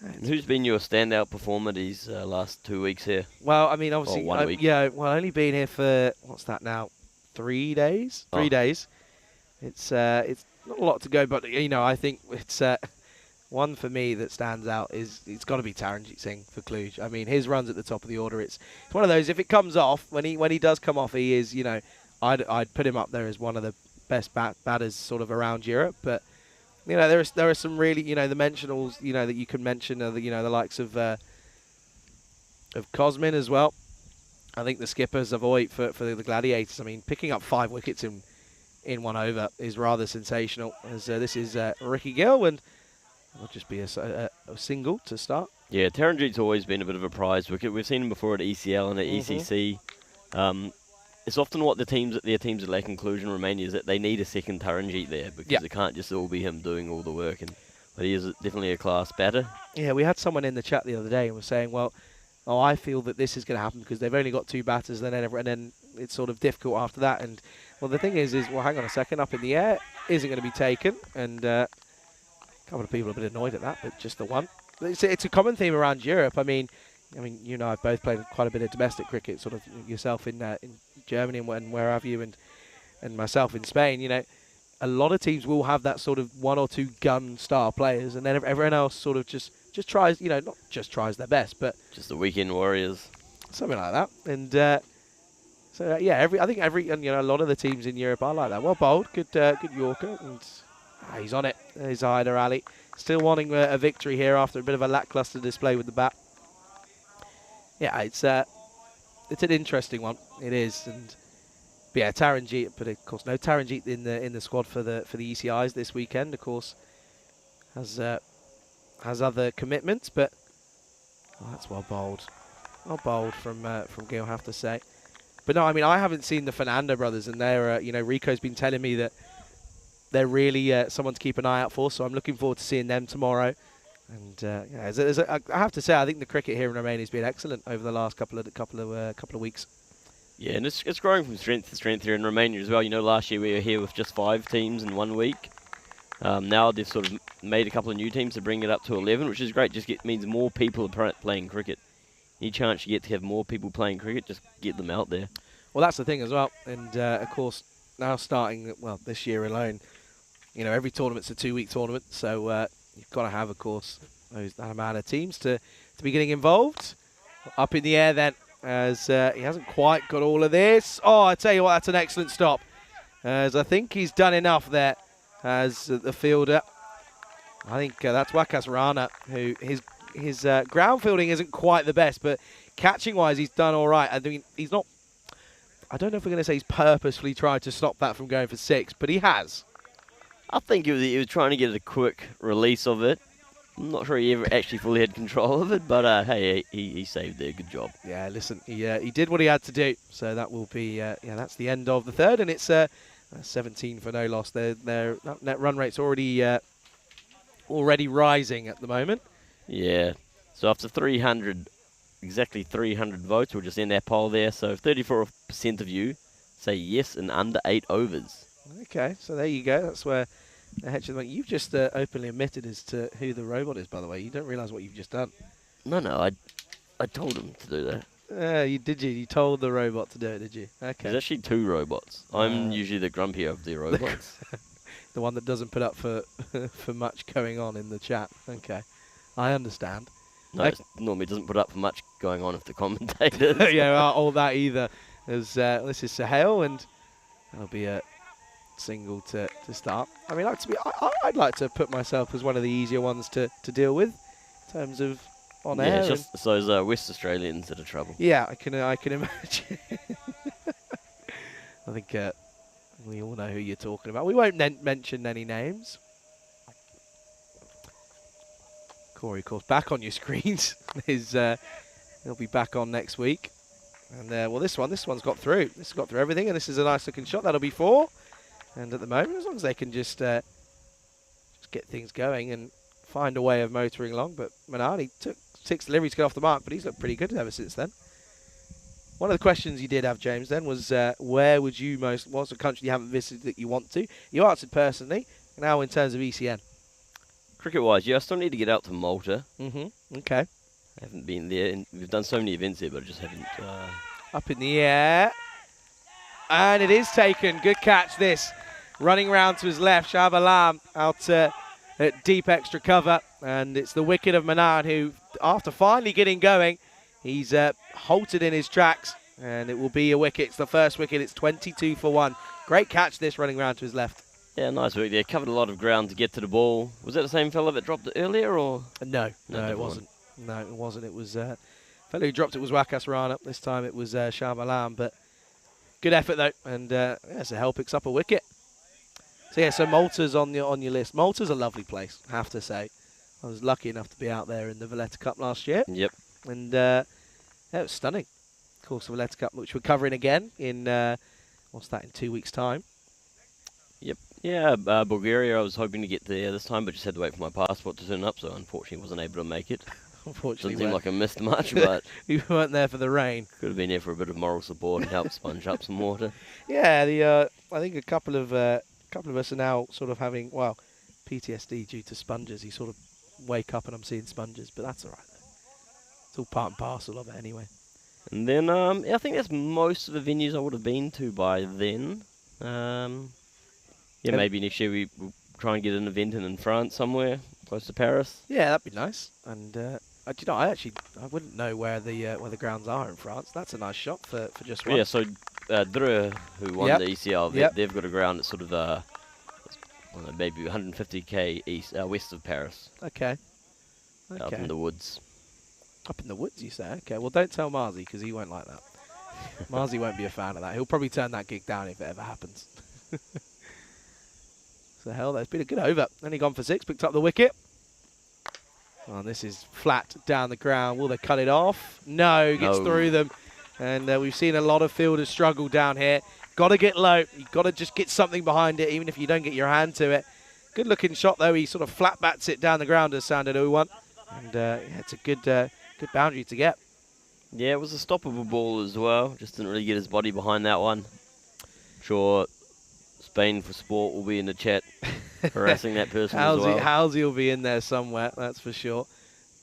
S4: And who's been your standout performer these last 2 weeks here?
S2: Well, I mean, obviously,
S4: 1 week.
S2: yeah. Well, only been here for what's that now? 3 days. 3 days. It's not a lot to go, but you know, I think it's one for me that stands out is it's got to be Taranjeet Singh for Cluj. I mean, his runs at the top of the order. It's one of those. If it comes off, when he does come off, he is, you know, I'd put him up there as one of the best batters sort of around Europe. But you know, there are some really, you know, the mentionals, you know, that you can mention are the likes of Cosmin as well. I think the skippers of Oit for the Gladiators. I mean, picking up 5 wickets in 1 over is rather sensational. As this is Ricky Gill, and it'll just be a single to start.
S4: Yeah, Taranjeet's always been a bit of a prize wicket. We've seen him before at ECL and at ECC. It's often what their teams at lack inclusion Romania is that they need a second Taranjeet there because it can't just all be him doing all the work. But he is definitely a class batter.
S2: Yeah, we had someone in the chat the other day and was saying, well, I feel that this is going to happen because they've only got 2 batters, and then it's sort of difficult after that. And well, the thing is, well, hang on a second, up in the air isn't going to be taken, and a couple of people are a bit annoyed at that, but just the one. It's a common theme around Europe. I mean, you know, I've both played quite a bit of domestic cricket, sort of yourself in Germany and where have you, and myself in Spain. You know, a lot of teams will have that sort of 1 or 2 gun star players, and then everyone else sort of just tries, you know, not just tries their best, but
S4: just the weekend warriors,
S2: something like that. And so yeah, I think you know, a lot of the teams in Europe are like that. Well bowled, good Yorker, and he's on it. There's Haider Ali, still wanting a victory here after a bit of a lackluster display with the bat. Yeah, it's an interesting one. It is, and but yeah, Taranjeet, but of course no Taranjeet in the squad for the ECIs this weekend. Of course, has other commitments, but that's well bowled from Gil, I have to say. But no, I mean, I haven't seen the Fernando brothers, and they're you know, Rico's been telling me that they're really someone to keep an eye out for. So I'm looking forward to seeing them tomorrow. And yeah, I have to say, I think the cricket here in Romania has been excellent over the last couple of weeks.
S4: Yeah, and it's growing from strength to strength here in Romania as well. You know, last year we were here with just 5 teams in 1 week. Now they've sort of made a couple of new teams to bring it up to 11, which is great. Just means more people are playing cricket. Any chance you get to have more people playing cricket, just get them out there.
S2: Well, that's the thing as well. And of course, now starting, well, this year alone, you know, every tournament's a 2-week tournament. So you've got to have, of course, that amount of teams to be getting involved. Up in the air then. as he hasn't quite got all of this. Oh, I tell you what, that's an excellent stop. As I think he's done enough there as the fielder. I think that's Wakas Rana, who his ground fielding isn't quite the best, but catching-wise, he's done all right. I mean, he's not... I don't know if we're going to say he's purposefully tried to stop that from going for 6, but he has.
S4: I think he was trying to get a quick release of it. I'm not sure he ever actually fully had control of it, but hey, he saved there. Good job.
S2: Yeah, listen, he did what he had to do. So that will be, that's the end of the third, and it's 17 for no loss. Their net run rate's already rising at the moment.
S4: Yeah. So after 300, exactly 300 votes, we'll just end our poll there. So 34% of you say yes in under 8 overs.
S2: Okay, so there you go. That's where you've just openly admitted as to who the robot is, by the way. You don't realise what you've just done.
S4: No, I told him to do that.
S2: You told the robot to do it, did you? Okay.
S4: There's actually 2 robots. I'm usually the grumpier of the robots.
S2: The one that doesn't put up for for much going on in the chat. Okay, I understand.
S4: No, normally doesn't put up for much going on if the commentators.
S2: Yeah, all that either. As this is Sahel, and that'll be a single to start. I mean, I'd like to put myself as one of the easier ones to deal with in terms of on air.
S4: Yeah, it's just those West Australians that are trouble.
S2: Yeah, I can imagine. I think we all know who you're talking about. We won't mention any names. Corey, of course, back on your screens. He'll be back on next week. And well, this one's got through. This has got through everything, and this is a nice looking shot. That'll be 4. And at the moment, as long as they can just get things going and find a way of motoring along. But Manardi took 6 deliveries to get off the mark, but he's looked pretty good ever since then. One of the questions you did have, James, then was what's a country you haven't visited that you want to? You answered personally. Now in terms of ECN.
S4: Cricket-wise, yeah, I still need to get out to Malta.
S2: Okay.
S4: I haven't been there. And we've done so many events there, but I just haven't...
S2: Up in the air. And it is taken. Good catch, this. Running round to his left, Shabalam out at deep extra cover. And it's the wicket of Manard who, after finally getting going, he's halted in his tracks. And it will be a wicket. It's the first wicket. It's 22 for 1. Great catch, this, running round to his left.
S4: Yeah, nice work there. Covered a lot of ground to get to the ball. Was that the same fella that dropped it earlier, or...?
S2: No, it wasn't. No, it wasn't. It was... fellow who dropped it was Wakas Rana. This time it was Shabalam, but... Good effort, though, and Sahel picks up a wicket. So, yeah, so Malta's on your list. Malta's a lovely place, I have to say. I was lucky enough to be out there in the Valletta Cup last year.
S4: Yep.
S2: And it was stunning. Of course, the Valletta Cup, which we're covering again in, in 2 weeks' time.
S4: Yep. Yeah, Bulgaria, I was hoping to get there this time, but just had to wait for my passport to turn up, so unfortunately wasn't able to make it.
S2: Unfortunately,
S4: doesn't seem like I missed much, but...
S2: We weren't there for the rain.
S4: Could have been there for a bit of moral support and help sponge up some water.
S2: Yeah, I think a couple of us are now sort of having, PTSD due to sponges. You sort of wake up and I'm seeing sponges, but that's all right, though. It's all part and parcel of it anyway.
S4: And then, I think that's most of the venues I would have been to by then. Yeah, maybe next year we'll try and get an event in France somewhere, close to Paris.
S2: Yeah, that'd be nice. And I wouldn't know where the grounds are in France. That's a nice shot for just one.
S4: Yeah, so Dre, who won the ECL, they've got a ground that's sort of maybe 150k west of Paris.
S2: Okay.
S4: Up in the woods.
S2: Up in the woods, you say? Okay. Well, don't tell Marzi because he won't like that. Marzi won't be a fan of that. He'll probably turn that gig down if it ever happens. So hell, that's been a good over. Only gone for 6, picked up the wicket. Oh, and this is flat down the ground. Will they cut it off? No, gets through them. And we've seen a lot of fielders struggle down here. Got to get low. You've got to just get something behind it, even if you don't get your hand to it. Good looking shot, though. He sort of flat bats it down the ground as sounded 0-1. And it's a good boundary to get.
S4: Yeah, it was a stoppable ball as well. Just didn't really get his body behind that one. Sure, Spain for Sport will be in the chat harassing that person as well.
S2: Halsey will be in there somewhere, that's for sure.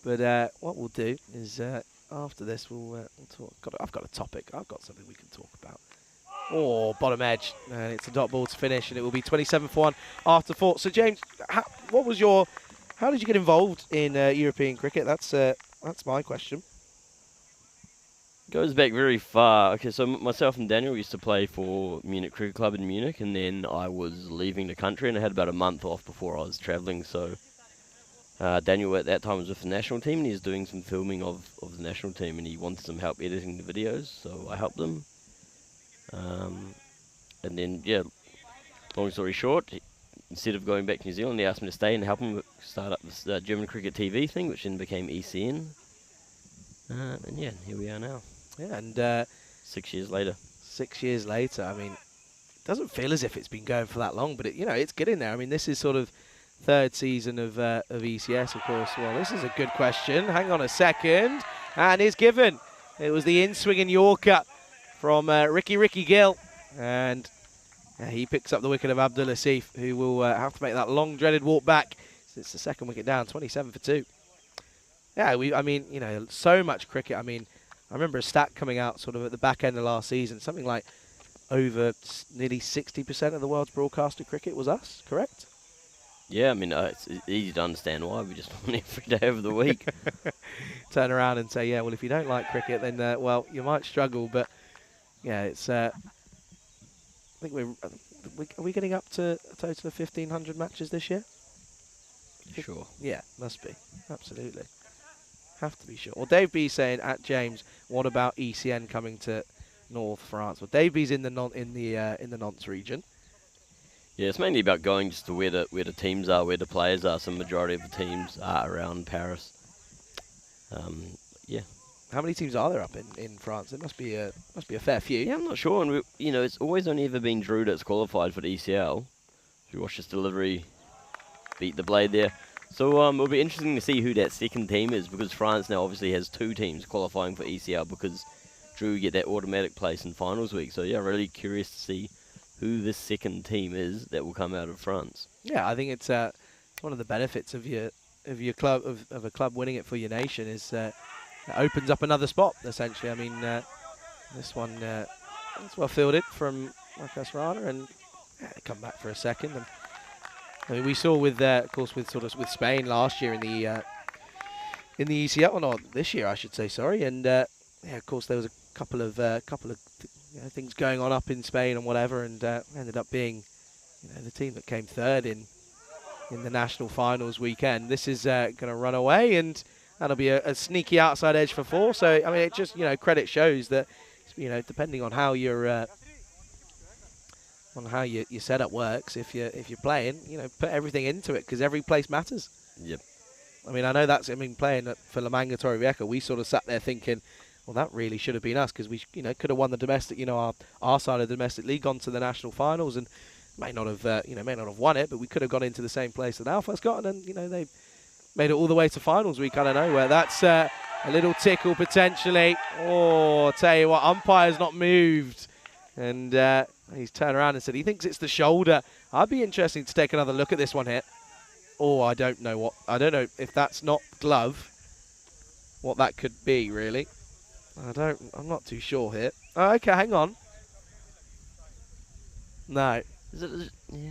S2: But what we'll do is after this we'll talk. I've got a topic. I've got something we can talk about. Oh, bottom edge, and it's a dot ball to finish, and it will be 27 for 1 after 4. So James, how did you get involved in European cricket? That's my question.
S4: Goes back very far. Okay, so myself and Daniel used to play for Munich Cricket Club in Munich, and then I was leaving the country, and I had about a month off before I was travelling. So Daniel at that time was with the national team, and he was doing some filming of the national team, and he wanted some help editing the videos, so I helped him. And then, yeah, long story short, instead of going back to New Zealand, he asked me to stay and help him start up this German Cricket TV thing, which then became ECN. And yeah, here we are now.
S2: Yeah, and
S4: 6 years later.
S2: 6 years later, I mean, it doesn't feel as if it's been going for that long, but it's getting there. I mean, this is sort of third season of ECS, of course. Well, this is a good question. Hang on a second, and it's given. It was the in-swinging Yorker from Ricky Gill, and he picks up the wicket of Abdul Asif, who will have to make that long dreaded walk back. It's the second wicket down, 27 for 2. Yeah, I mean, so much cricket. I mean, I remember a stat coming out sort of at the back end of last season, something like over nearly 60% of the world's broadcasted cricket was us, correct?
S4: Yeah, I mean, it's easy to understand why. We just want it every day of the week.
S2: Turn around and say, yeah, well, if you don't like cricket, then, well, you might struggle. But, yeah, it's, I think are we getting up to a total of 1,500 matches this year?
S4: Sure.
S2: Yeah, must be. Absolutely. Have to be sure. Well, Dave B saying at James, what about ECN coming to North France? Well, Dave B's in the Nantes region.
S4: Yeah, it's mainly about going just to where the teams are, where the players are. Some majority of the teams are around Paris. Yeah.
S2: How many teams are there up in France? It must be a fair few.
S4: Yeah, I'm not sure. And it's always only ever been Drew that's qualified for the ECL. If you watch this delivery, beat the blade there. So it'll be interesting to see who that second team is, because France now obviously has 2 teams qualifying for ECL because Drew get that automatic place in finals week. So yeah, really curious to see who this second team is that will come out of France.
S2: Yeah, I think it's one of the benefits of your club of a club winning it for your nation is it opens up another spot essentially. I mean, this one it's well fielded from Marcus Rana, and they come back for a second. And I mean, we saw with of course with Spain last year in the ECL, or not this year I should say, sorry. And yeah, of course there was a couple of things going on up in Spain and whatever, and ended up being the team that came third in the national finals weekend. This is going to run away, and that'll be a sneaky outside edge for 4. So I mean, it just credit shows that depending on how your setup works, if you're playing, put everything into it, because every place matters.
S4: Yep. I
S2: mean, I know playing for La Manga Torrevieja, we sort of sat there thinking, well, that really should have been us, because we could have won the domestic, our side of the domestic league, gone to the national finals, and may not have won it, but we could have gone into the same place that Alpha's got, and they made it all the way to finals week out of nowhere. That's a little tickle potentially. Oh, I tell you what, umpire's not moved, and he's turned around and said he thinks it's the shoulder. I'd be interested to take another look at this one here. Oh, I don't know if that's not glove, what that could be really. I'm not too sure here. Oh, okay, hang on. No.
S4: Yeah.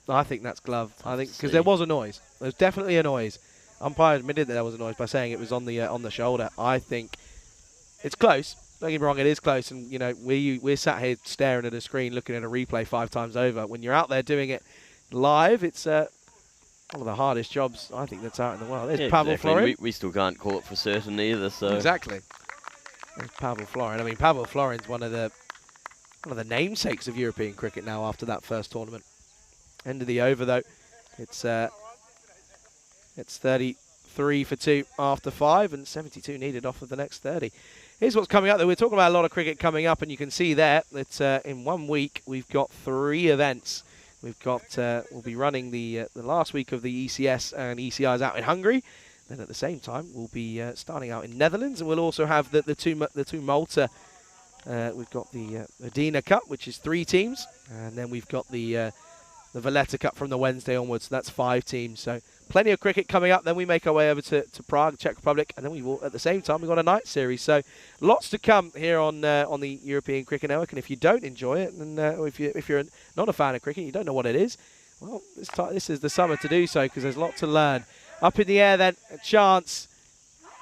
S2: I think that's glove. I think because there was a noise. There was definitely a noise. Umpire admitted that there was a noise by saying it was on the shoulder. I think it's close. Don't get me wrong, it is close, and we're sat here staring at a screen, looking at a replay 5 times over. When you're out there doing it live, it's one of the hardest jobs I think that's out in the world. There's Pavel Florin.
S4: We still can't call it for certain either. So
S2: exactly. There's Pavel Florin. I mean, Pavel Florin's one of the namesakes of European cricket now after that first tournament. End of the over though. It's 33 for 2 after 5, and 72 needed off of the next 30. Here's what's coming up though. We're talking about a lot of cricket coming up, and you can see there that in 1 week we've got 3 events. We've got we'll be running the last week of the ECS and ECIs out in Hungary. Then at the same time we'll be starting out in Netherlands, and we'll also have the two Malta. We've got the Medina Cup, which is 3 teams, and then we've got the Valletta Cup from the Wednesday onwards. So that's 5 teams. So plenty of cricket coming up. Then we make our way over to Prague, Czech Republic, and then we will at the same time we've got a night series. So lots to come here on the European Cricket Network. And if you don't enjoy it, and or if you're not a fan of cricket, you don't know what it is, well, this is the summer to do so, because there's a lot to learn. Up in the air then, a chance,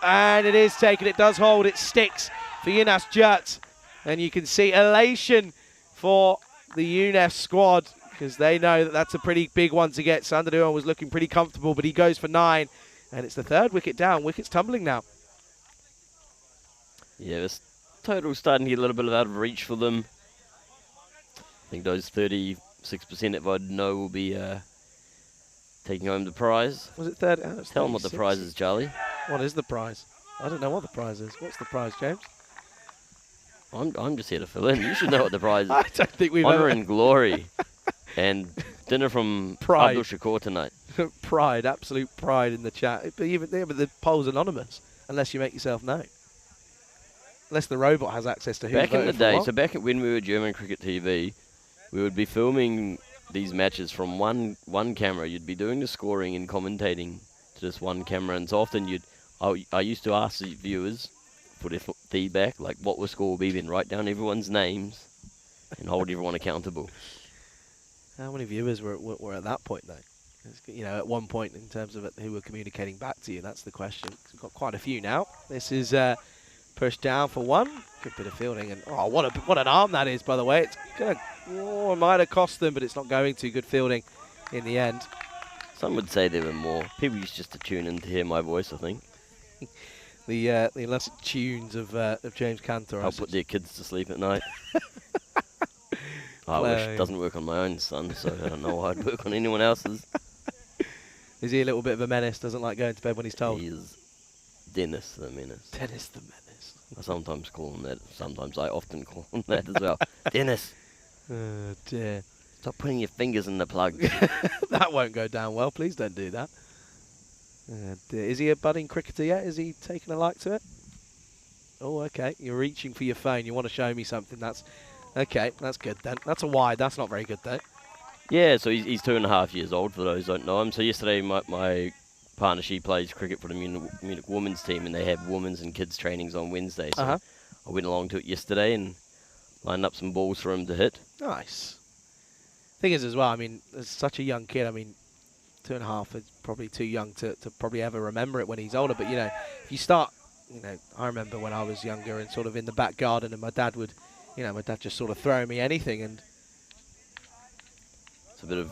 S2: and it is taken. It does hold. It sticks for Yunas Jut. And you can see elation for the UNEF squad because they know that that's a pretty big one to get. Sandaduan was looking pretty comfortable, but he goes for 9. And it's the 3rd wicket down. Wicket's tumbling now.
S4: Yeah, this total's starting to get a little bit out of reach for them. I think those 36% if I know will be taking home the prize.
S2: Was it 3rd? Oh,
S4: Tell them what the prize is, Charlie.
S2: What is the prize? I don't know what the prize is. What's the prize, James?
S4: I'm just here to fill in. You should know what the prize is.
S2: I don't think we've
S4: Honor
S2: ever...
S4: and glory. And dinner from
S2: Pride.
S4: Abdul Shakur tonight.
S2: Pride, absolute pride in the chat. But even there, but the poll's anonymous unless you make yourself known. Unless the robot has access to who
S4: Back in the
S2: voted for
S4: day,
S2: what.
S4: so back when we were German Cricket TV, we would be filming these matches from one camera. You'd be doing the scoring and commentating to this one camera, and so often I used to ask the viewers for their feedback, like what the score will be, then write down everyone's names and hold everyone accountable.
S2: How many viewers were at that point, though? You know, at one point in terms of who were communicating back to you, that's the question. We've got quite a few now. This is pushed down for 1. Good bit of fielding, and oh, what an arm that is, by the way. It's gonna, oh, it might have cost them, but it's not going to. Good fielding in the end.
S4: Some would say there were more. People used just to tune in to hear my voice, I think.
S2: The illicit tunes of James Cantor.
S4: I'll put their kids to sleep at night. I wish it doesn't work on my own son, so I don't know why I'd work on anyone else's.
S2: Is he a little bit of a menace? Doesn't like going to bed when he's told?
S4: He is Dennis the Menace.
S2: Dennis the Menace.
S4: I sometimes call him that. Sometimes I often call him that as well. Dennis,
S2: Oh dear.
S4: stop putting your fingers in the plug.
S2: That won't go down well. Please don't do that. Dear. Is he a budding cricketer yet? Is he taking a like to it? Oh, okay. You're reaching for your phone. You want to show me something. That's okay. That's good then. That's a wide. That's not very good though.
S4: Yeah, so he's 2.5 years old, for those who don't know him. So yesterday my partner, she plays cricket for the Munich women's team, and they have women's and kids trainings on Wednesday. So I went along to it yesterday and lined up some balls for him to hit.
S2: Nice. Thing is as well, I mean, as such a young kid, I mean, 2.5 is probably too young to probably ever remember it when he's older. But, you know, if you start, you know, I remember when I was younger and sort of in the back garden, and my dad would, you know, my dad just sort of throw me anything. And
S4: it's a bit of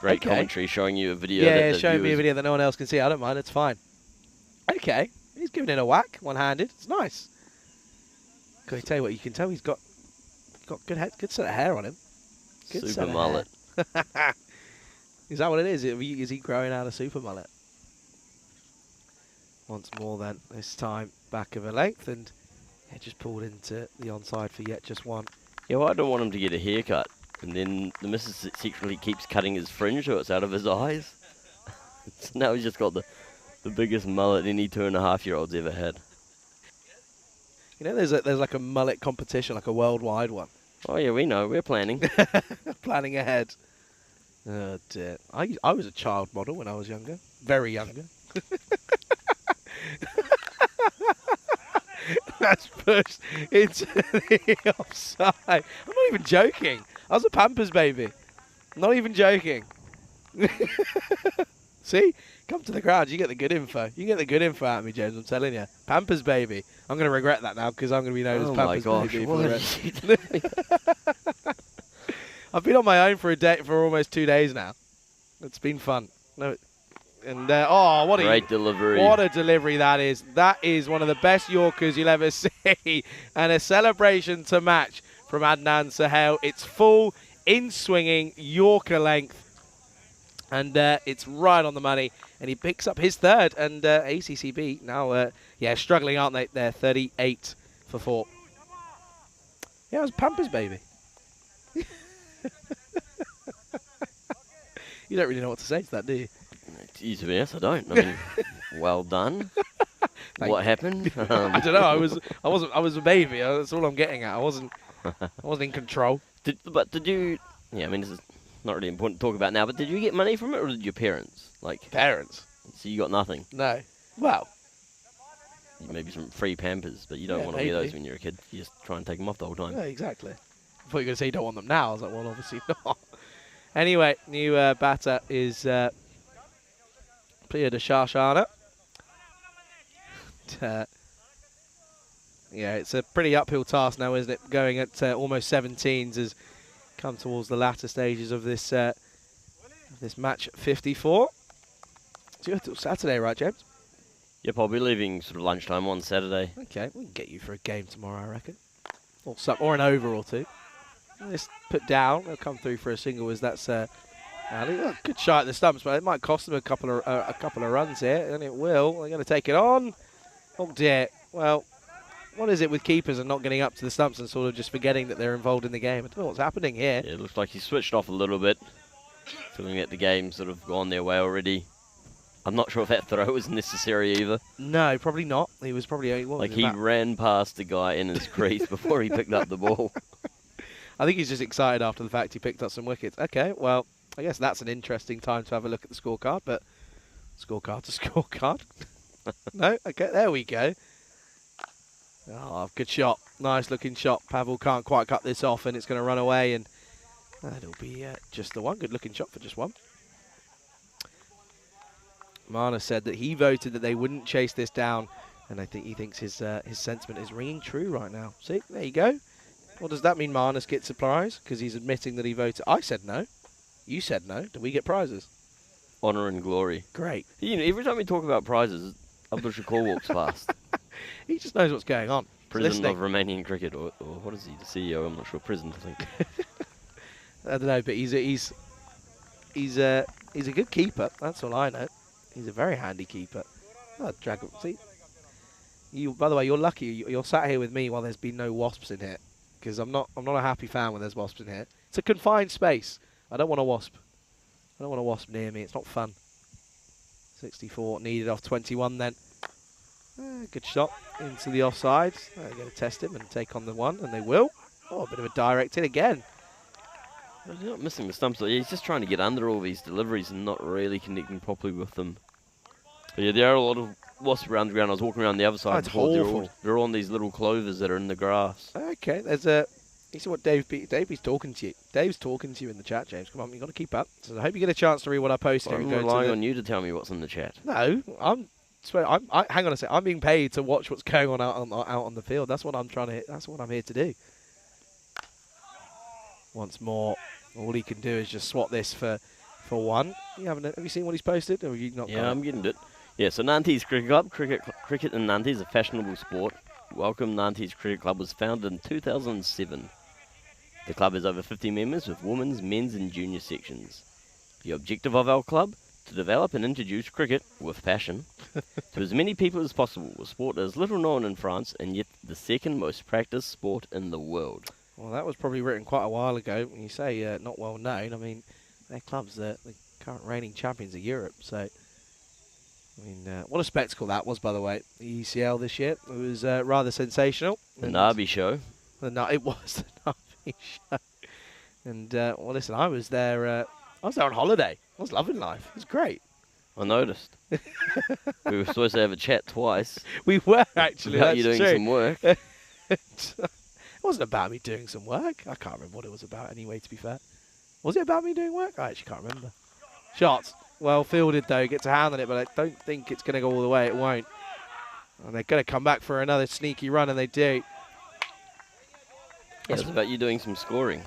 S4: great commentary showing you a video.
S2: Yeah,
S4: that
S2: showing me a video that no one else can see. I don't mind. It's fine. Okay. He's giving it a whack, one-handed. It's nice. Can I tell you what? You can tell he's got good set of hair on him. Good
S4: Super
S2: set of
S4: mullet.
S2: hair. Is that what it is? Is he growing out a super mullet? Once more then, this time back of a length, and yeah, just pulled into the onside for yet just one.
S4: Yeah, well, I don't want him to get a haircut. And then the missus secretly keeps cutting his fringe so it's out of his eyes. So now he's just got the biggest mullet any 2.5-year-old's ever had.
S2: You know, there's like a mullet competition, like a worldwide one.
S4: Oh yeah, we know. We're planning.
S2: Planning ahead. Oh dear. I was a child model when I was younger. Very younger. That's pushed into the offside. I'm not even joking. I was a Pampers baby. Not even joking. See? Come to the ground. You get the good info. You get the good info out of me, James. I'm telling you. Pampers baby. I'm going to regret that now because I'm going to be known as Pampers baby.
S4: Oh my gosh.
S2: I've been on my own for almost 2 days now. It's been fun. No, and oh, what
S4: great delivery!
S2: What a delivery that is! That is one of the best Yorkers you'll ever see, and a celebration to match from Adnan Sahel. It's full in swinging Yorker length, and it's right on the money. And he picks up his 3rd, and ACCB now, yeah, struggling, aren't they? They're 38 for 4. Yeah, it was Pampers baby. You don't really know what to say to that, do you?
S4: To be honest, I don't. I mean, well done. What happened?
S2: I don't know. I was a baby. That's all I'm getting at. I wasn't in control.
S4: Did you? Yeah, I mean, this is not really important to talk about now. But did you get money from it, or did your parents? Like
S2: Parents?
S4: So you got nothing.
S2: No. Well,
S4: maybe some free Pampers, but you don't want to wear those when you're a kid. You just try and take them off the whole time.
S2: Yeah, exactly. I thought you were going to say you don't want them now. I was like, well, obviously not. Anyway, new batter is Priya Deshashana. Yeah, it's a pretty uphill task now, isn't it? Going at almost 17s as come towards the latter stages of this match 54. So you're till Saturday, right, James?
S4: Yep, I'll be leaving sort of lunchtime on Saturday.
S2: Okay, we can get you for a game tomorrow, I reckon. Or an over or two. Just put down, they'll come through for a single as that's Ali. Oh, good shot at the stumps, but it might cost them a couple of runs here, and it will. They're going to take it on. Oh dear. Well, what is it with keepers and not getting up to the stumps and sort of just forgetting that they're involved in the game? I don't know what's happening here.
S4: Yeah, it looks like he switched off a little bit, feeling that the game's sort of gone their way already. I'm not sure if that throw was necessary either.
S2: No, probably not. He was probably...
S4: Like he ran past the guy in his crease before he picked up the ball.
S2: I think he's just excited after the fact he picked up some wickets. Okay, well, I guess that's an interesting time to have a look at the scorecard, but scorecard to scorecard. No? Okay, there we go. Oh, good shot. Nice looking shot. Pavel can't quite cut this off, and it's going to run away, and that'll be just the one. Good looking shot for just one. Marner said that he voted that they wouldn't chase this down, and I think he thinks his sentiment is ringing true right now. See, there you go. Well, does that mean Marnus gets a prize? Because he's admitting that he voted. I said no. You said no. Do we get prizes?
S4: Honour and glory.
S2: Great.
S4: You know, every time we talk about prizes, Abdul Shakur walks past.
S2: He just knows what's going on.
S4: President of Romanian cricket, or what is he? The CEO? I'm not sure. President, I think.
S2: I don't know, but he's a good keeper. That's all I know. He's a very handy keeper. Oh, Dragon. See, you. By the way, you're lucky. You're sat here with me while there's been no wasps in here, because I'm not a happy fan when there's wasps in here. It's a confined space. I don't want a wasp. I don't want a wasp near me. It's not fun. 64 needed off 21 then. Good shot into the offside. They're going to test him and take on the one, and they will. Oh, a bit of a direct hit again.
S4: He's not missing the stumps. He's just trying to get under all these deliveries and not really connecting properly with them. But yeah, there are a lot of wasps around the ground. I was walking around the other side.
S2: Oh, it's awful.
S4: They're on these little clovers that are in the grass.
S2: Okay, there's a... You see what Dave's talking to you. Dave's talking to you in the chat, James. Come on, you've got to keep up. So I hope you get a chance to read what I posted.
S4: I'm relying on you to tell me what's in the chat.
S2: No, hang on a sec. I'm being paid to watch what's going on out on the field. That's what I'm trying to. That's what I'm here to do. Once more, all he can do is just swat this for one. Have you seen what he's posted? Or have you not?
S4: Yeah, I'm getting it. Yeah, so Nantes Cricket Club. Cricket in Nantes is a fashionable sport. Welcome Nantes Cricket Club was founded in 2007. The club has over 50 members with women's, men's and junior sections. The objective of our club? To develop and introduce cricket, with passion, to as many people as possible. The sport is little known in France and yet the second most practiced sport in the world.
S2: Well, that was probably written quite a while ago. When you say not well known, I mean, their club's the current reigning champions of Europe. So, I mean, what a spectacle that was, by the way. The ECL this year. It was rather sensational.
S4: The Narby show.
S2: It was the Narby show. And, well, listen, I was there on holiday. I was loving life. It was great.
S4: I noticed. We were supposed to have a chat twice.
S2: We were, actually.
S4: About you doing some work.
S2: It wasn't about me doing some work. I can't remember what it was about anyway, to be fair. Was it about me doing work? I actually can't remember. Shots. Well fielded, though. Gets a hand on it, but I don't think it's going to go all the way. It won't. And they're going to come back for another sneaky run, and they do.
S4: Yeah, it was about you doing some scoring.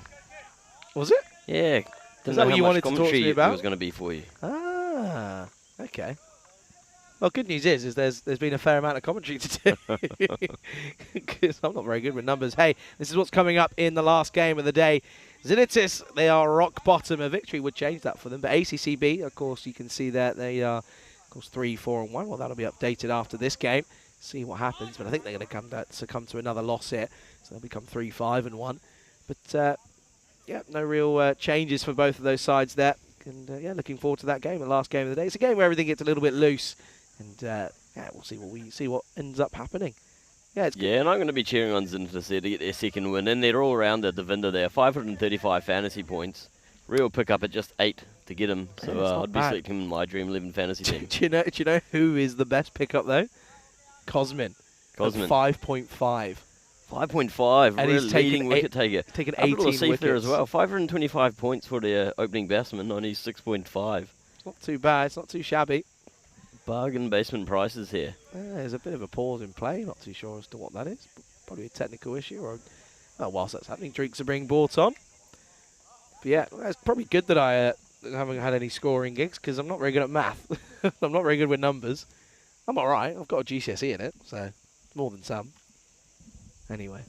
S2: Was it?
S4: Yeah.
S2: Is that what you wanted to talk to me about?
S4: It was going to be for you.
S2: Ah, okay. Well, good news is there's been a fair amount of commentary to do, because I'm not very good with numbers. Hey, this is what's coming up in the last game of the day. Zenitis, they are rock bottom. A victory would change that for them. But ACCB, of course, you can see that they are, of course, 3-4-1. Well, that'll be updated after this game. See what happens. But I think they're going to succumb to another loss here. So they'll become 3-5-1. But, yeah, no real changes for both of those sides there. And, yeah, looking forward to that game, the last game of the day. It's a game where everything gets a little bit loose. And, yeah, we'll see what ends up happening. Yeah, it's good.
S4: Yeah, and I'm going to be cheering on Zinfis there to get their second win. And they're all around at Devinder there. 535 fantasy points. Real pick up at just 8 to get him. So I'd be selecting him in my Dream 11 fantasy team.
S2: Do you know who is the best pickup, though? Cosmin. 5.5.
S4: 5.5,
S2: and
S4: really
S2: he's
S4: leading wicket taker.
S2: Taken 18 wickets
S4: there as well. 525 points for the opening batsman, only 6.5.
S2: It's not too bad. It's not too shabby.
S4: Bargain basement prices here.
S2: There's a bit of a pause in play. Not too sure as to what that is. probably a technical issue, or whilst that's happening, drinks are being brought on. But yeah, it's probably good that I haven't had any scoring gigs, because I'm not very good at math. I'm not very good with numbers. I'm all right. I've got a GCSE in it, so more than some. Anyway.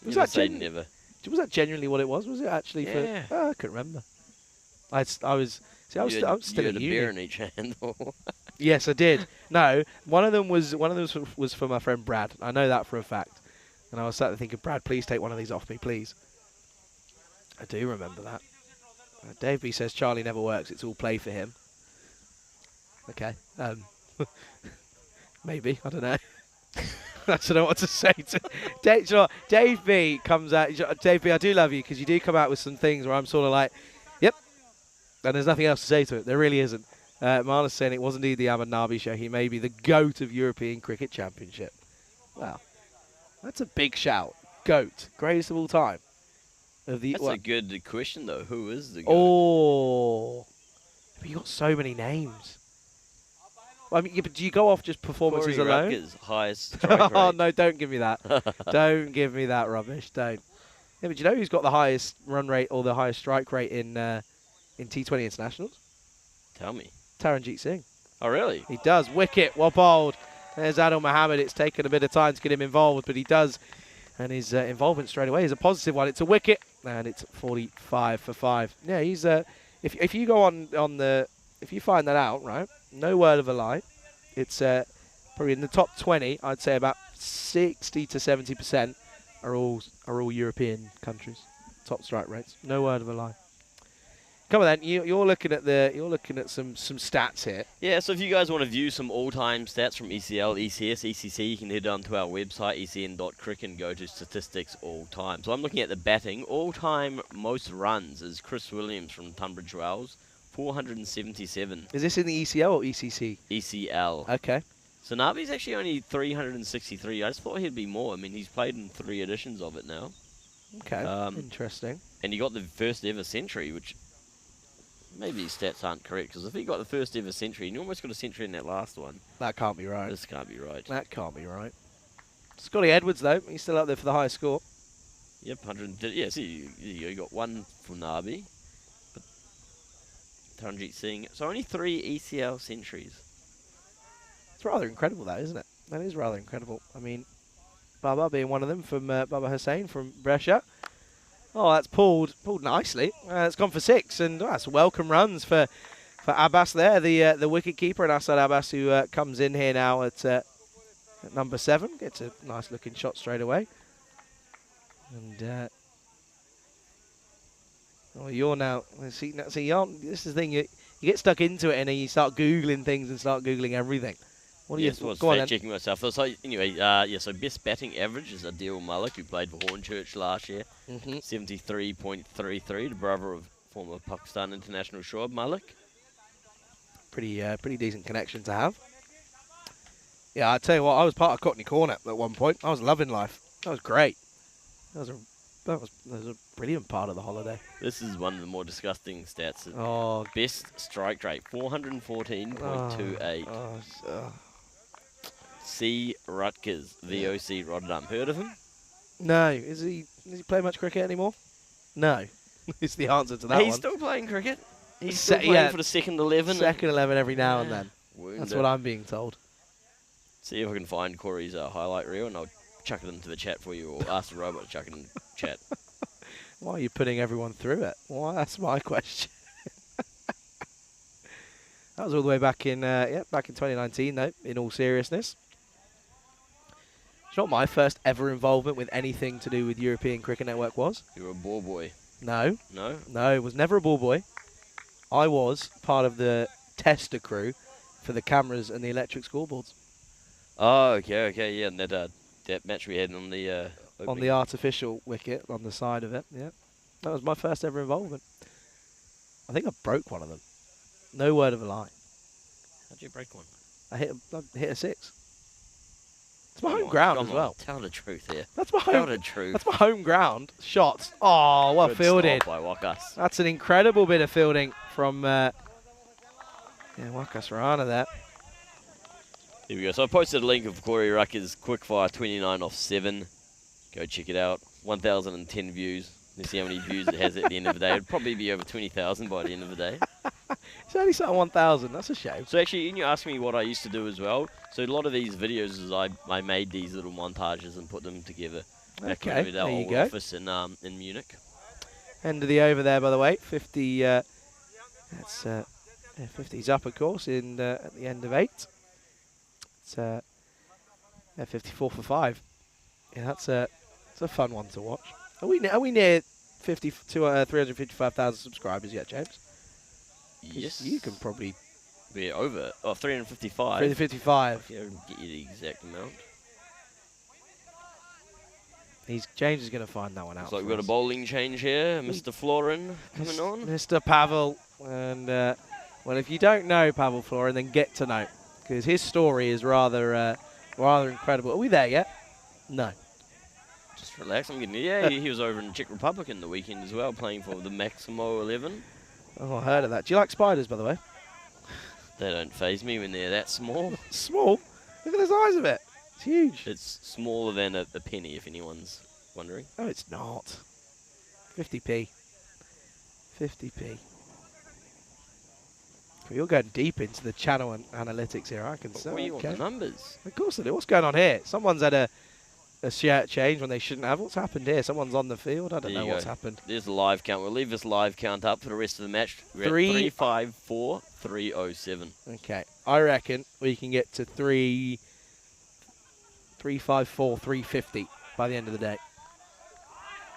S2: Was that genuinely what it was? Was it actually
S4: Yeah.
S2: for... Oh, I couldn't remember. I was still
S4: you
S2: at
S4: had a
S2: uni.
S4: beer in each hand.
S2: Yes, I did. No, one of them was for my friend Brad. I know that for a fact. And I was sat there thinking, Brad, please take one of these off me, please. I do remember that. Dave B says Charlie never works. It's all play for him. Okay. Maybe. I don't know. I don't know what to say to Dave. You know, Dave B comes out. Dave B, I do love you, because you do come out with some things where I'm sort of like, yep. And there's nothing else to say to it. There really isn't. Marla's saying it was indeed the Ahmed Nabi show. He may be the GOAT of European Cricket Championship. Wow. That's a big shout. GOAT. Greatest of all time.
S4: That's a good question, though. Who is the GOAT?
S2: Oh. But you got so many names. I mean, but do you go off just performances
S4: Corey
S2: alone?
S4: Rutgers, highest strike rate.
S2: Oh, no, don't give me that. Don't give me that rubbish. Don't. Yeah, but do you know who's got the highest run rate or the highest strike rate in T20 internationals?
S4: Tell me.
S2: Taranjeet Singh.
S4: Oh, really?
S2: He does. Wicket. What bowled. There's Adil Mohammed. It's taken a bit of time to get him involved, but he does. And his involvement straight away is a positive one. It's a wicket, and it's 45 for 5. Yeah, he's if you go on the, if you find that out, right, no word of a lie, it's probably in the top 20. I'd say about 60 to 70% are all European countries. Top strike rates. No word of a lie. Come on then, you're looking at some stats here.
S4: Yeah, so if you guys want to view some all-time stats from ECL, ECS, ECC, you can head down to our website, ecn.cricket, and go to statistics all-time. So I'm looking at the batting. All-time most runs is Chris Williams from Tunbridge Wells, 477.
S2: Is this in the ECL or ECC?
S4: ECL.
S2: Okay.
S4: So Nabi's actually only 363. I just thought he'd be more. I mean, he's played in 3 editions of it now.
S2: Okay, interesting.
S4: And he got the first ever century, which... maybe his stats aren't correct, because if he got the first ever century, and he almost got a century in that last one.
S2: That can't be right.
S4: This can't be right.
S2: That can't be right. Scotty Edwards, though, he's still up there for the highest score.
S4: Yep, 100. Yeah, see, you got one for Nabi. But Taranjeet Singh. So only 3 ECL centuries.
S2: It's rather incredible, that, isn't it? That is rather incredible. I mean, Baba being one of them, from Baba Hussain from Brescia. Oh, that's pulled nicely. It's gone for 6, and that's welcome runs for Abbas there, the wicket keeper, and Asad Abbas, who comes in here now at number 7, gets a nice looking shot straight away. And you're now see this is the thing, you get stuck into it, and then you start googling things and start googling everything. What do you?
S4: I was
S2: go on then.
S4: checking myself. So anyway, yeah. So best batting average is Adil Malik, who played for Hornchurch last year, 73.33, the brother of former Pakistan international Shoaib Malik.
S2: Pretty decent connection to have. Yeah, I tell you what, I was part of Cockney Corner at one point. I was loving life. That was great. That was a brilliant part of the holiday.
S4: This is one of the more disgusting stats.
S2: Oh,
S4: best strike rate, 414.28. C. Rutgers, VOC Rotterdam. Heard of him?
S2: No. Does he play much cricket anymore? No. Is the answer to that
S4: He's
S2: one.
S4: still playing cricket. He's still playing for the second 11.
S2: Second 11 every now and then. That's what I'm being told.
S4: See if I can find Corey's highlight reel, and I'll chuck it into the chat for you, or ask the robot to chuck it in the chat.
S2: Why are you putting everyone through it? Well, that's my question. That was all the way back in, back in 2019, though, in all seriousness. It's not my first ever involvement with anything to do with European Cricket Network was.
S4: You were a ball boy.
S2: No.
S4: No?
S2: No, it was never a ball boy. I was part of the tester crew for the cameras and the electric scoreboards.
S4: Oh, okay, yeah, and that match we had on the
S2: on the artificial wicket on the side of it, yeah. That was my first ever involvement. I think I broke one of them. No word of a lie.
S4: How'd you break one?
S2: I hit a 6. It's my home ground as well.
S4: Tell the truth here.
S2: That's my
S4: Tell the truth.
S2: That's my home ground. Shots. Oh, well fielded.
S4: By Wakas.
S2: That's an incredible bit of fielding from Wakas Rana there.
S4: Here we go. So I posted a link of Corey Rucker's quickfire 29 off 7. Go check it out. 1,010 views. Let's see how many views it has at the end of the day. It'd probably be over 20,000 by the end of the day.
S2: It's only set on 1,000. That's a shame.
S4: So actually, you asked me what I used to do as well. So a lot of these videos is I made these little montages and put them together. Back
S2: Okay,
S4: at our
S2: there you
S4: old
S2: go.
S4: office in Munich.
S2: End of the over there, by the way. 50. That's 50's up, of course, in at the end of 8. It's 54 for 5. Yeah, that's a fun one to watch. Are we near 355,000 subscribers yet, James?
S4: Yes.
S2: You can probably.
S4: We're over. Oh, 355.
S2: 355.
S4: Yeah, get you the exact amount.
S2: James is going to find that one out.
S4: Looks like
S2: for
S4: we've got a
S2: us.
S4: bowling change here. Mr. Florin coming on.
S2: Mr. Pavel. And, well, if you don't know Pavel Florin, then get to know. Because his story is rather incredible. Are we there yet? No.
S4: Just relax. I'm getting. Yeah, he was over in the Czech Republic in the weekend as well, playing for the Maximo 11.
S2: Oh, I heard of that. Do you like spiders, by the way?
S4: They don't faze me when they're that small.
S2: Small? Look at the size of it. It's huge.
S4: It's smaller than a penny, if anyone's wondering.
S2: No, it's not. 50p. 50p. You're going deep into the channel and analytics here. I can
S4: But
S2: say.
S4: what do you want,
S2: Okay.
S4: the numbers?
S2: Of course I do. What's going on here? Someone's had a shirt change when they shouldn't have. What's happened here? Someone's on the field. I don't
S4: There
S2: know
S4: you
S2: what's
S4: go.
S2: happened.
S4: There's the live count. We'll leave this live count up for the rest of the match. We're at 354, 307.
S2: Okay. I reckon we can get to 354, 350 by the end of the day.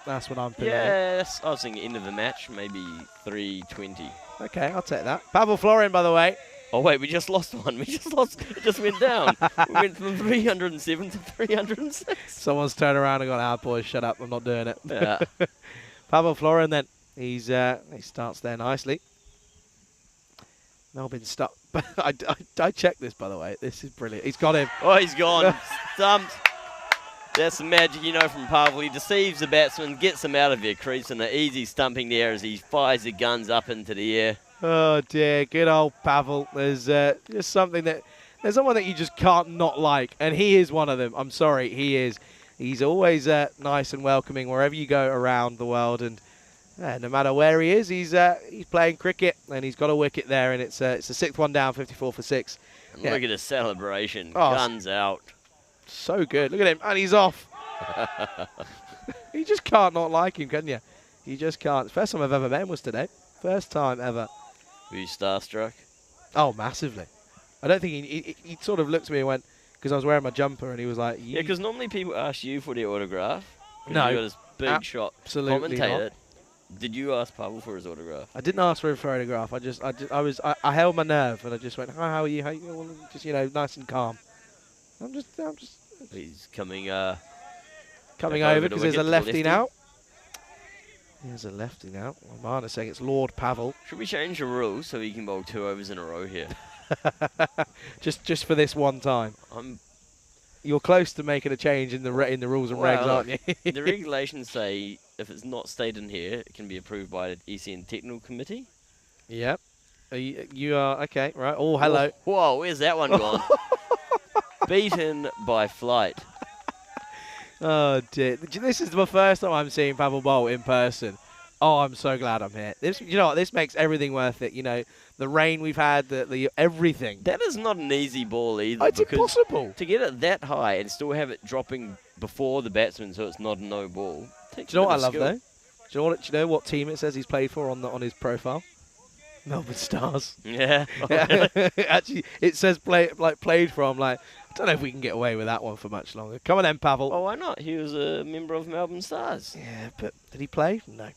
S2: That's what I'm putting in.
S4: Yes, I was thinking end of the match, maybe 320.
S2: Okay, I'll take that. Pavel Florin, by the way.
S4: Oh wait, we just lost one. We just lost. It just went down. We went from 307 to 306.
S2: Someone's turned around and gone, "Ah, boys, shut up. I'm not doing it."
S4: Yeah.
S2: Pavel Florin, then he starts there nicely. Melbourne stuck. I checked this, by the way. This is brilliant. He's got him.
S4: Oh, he's gone. Stumped. That's the magic you know from Pavel. He deceives the batsman, gets him out of their crease, and an easy stumping there as he fires the guns up into the air.
S2: Oh dear, good old Pavel. There's just something that there's someone that you just can't not like, and he is one of them. I'm sorry, he is. He's always nice and welcoming wherever you go around the world, and no matter where he is, he's playing cricket, and he's got a wicket there, and it's the 6th one down, 54 for 6.
S4: And
S2: Yeah.
S4: look at the celebration.
S2: Oh,
S4: Guns out.
S2: So good. Look at him, and he's off. You just can't not like him, can you? You just can't. First time I've ever met him was today. First time ever.
S4: Were you starstruck?
S2: Oh, massively. I don't think he sort of looked at me and went, because I was wearing my jumper, and he was like,
S4: Yeah, because normally people ask you for their autograph. 'Cause
S2: No,
S4: you got this big shot
S2: absolutely
S4: commentator. Did you ask Pavel for his autograph?
S2: I didn't ask for a photograph. I held my nerve, and I just went, "Hi, how are you? How you?" Well, just nice and calm. I'm just
S4: He's coming.
S2: coming
S4: Back over
S2: over
S4: the
S2: because there's a
S4: wicket to the
S2: lefty
S4: lefty.
S2: now. There's a lefty now. I'm saying it's Lord Pavel.
S4: Should we change the rules so he can bowl 2 overs in a row here?
S2: just for this one time.
S4: I'm.
S2: You're close to making a change in the rules and regs,
S4: Well,
S2: aren't you?
S4: The regulations say if it's not stated in here, it can be approved by the ECN Technical Committee.
S2: Yep. You are okay, right? Oh, hello.
S4: Whoa, where's that one gone? Beaten by flight.
S2: Oh dear. This is the first time I'm seeing Pavel bowl in person. Oh, I'm so glad I'm here. You know what? This makes everything worth it. You know, the rain we've had, the everything.
S4: That is not an easy ball either.
S2: It's
S4: because
S2: impossible.
S4: to get it that high and still have it dropping before the batsman, so it's not a no ball.
S2: Do you know what I love though? Do you know what team it says he's played for on his profile? Melbourne Stars.
S4: Yeah.
S2: Actually, it says played from. Like, I don't know if we can get away with that one for much longer. Come on then, Pavel.
S4: Oh, why not? He was a member of Melbourne Stars.
S2: Yeah, but did he play? No.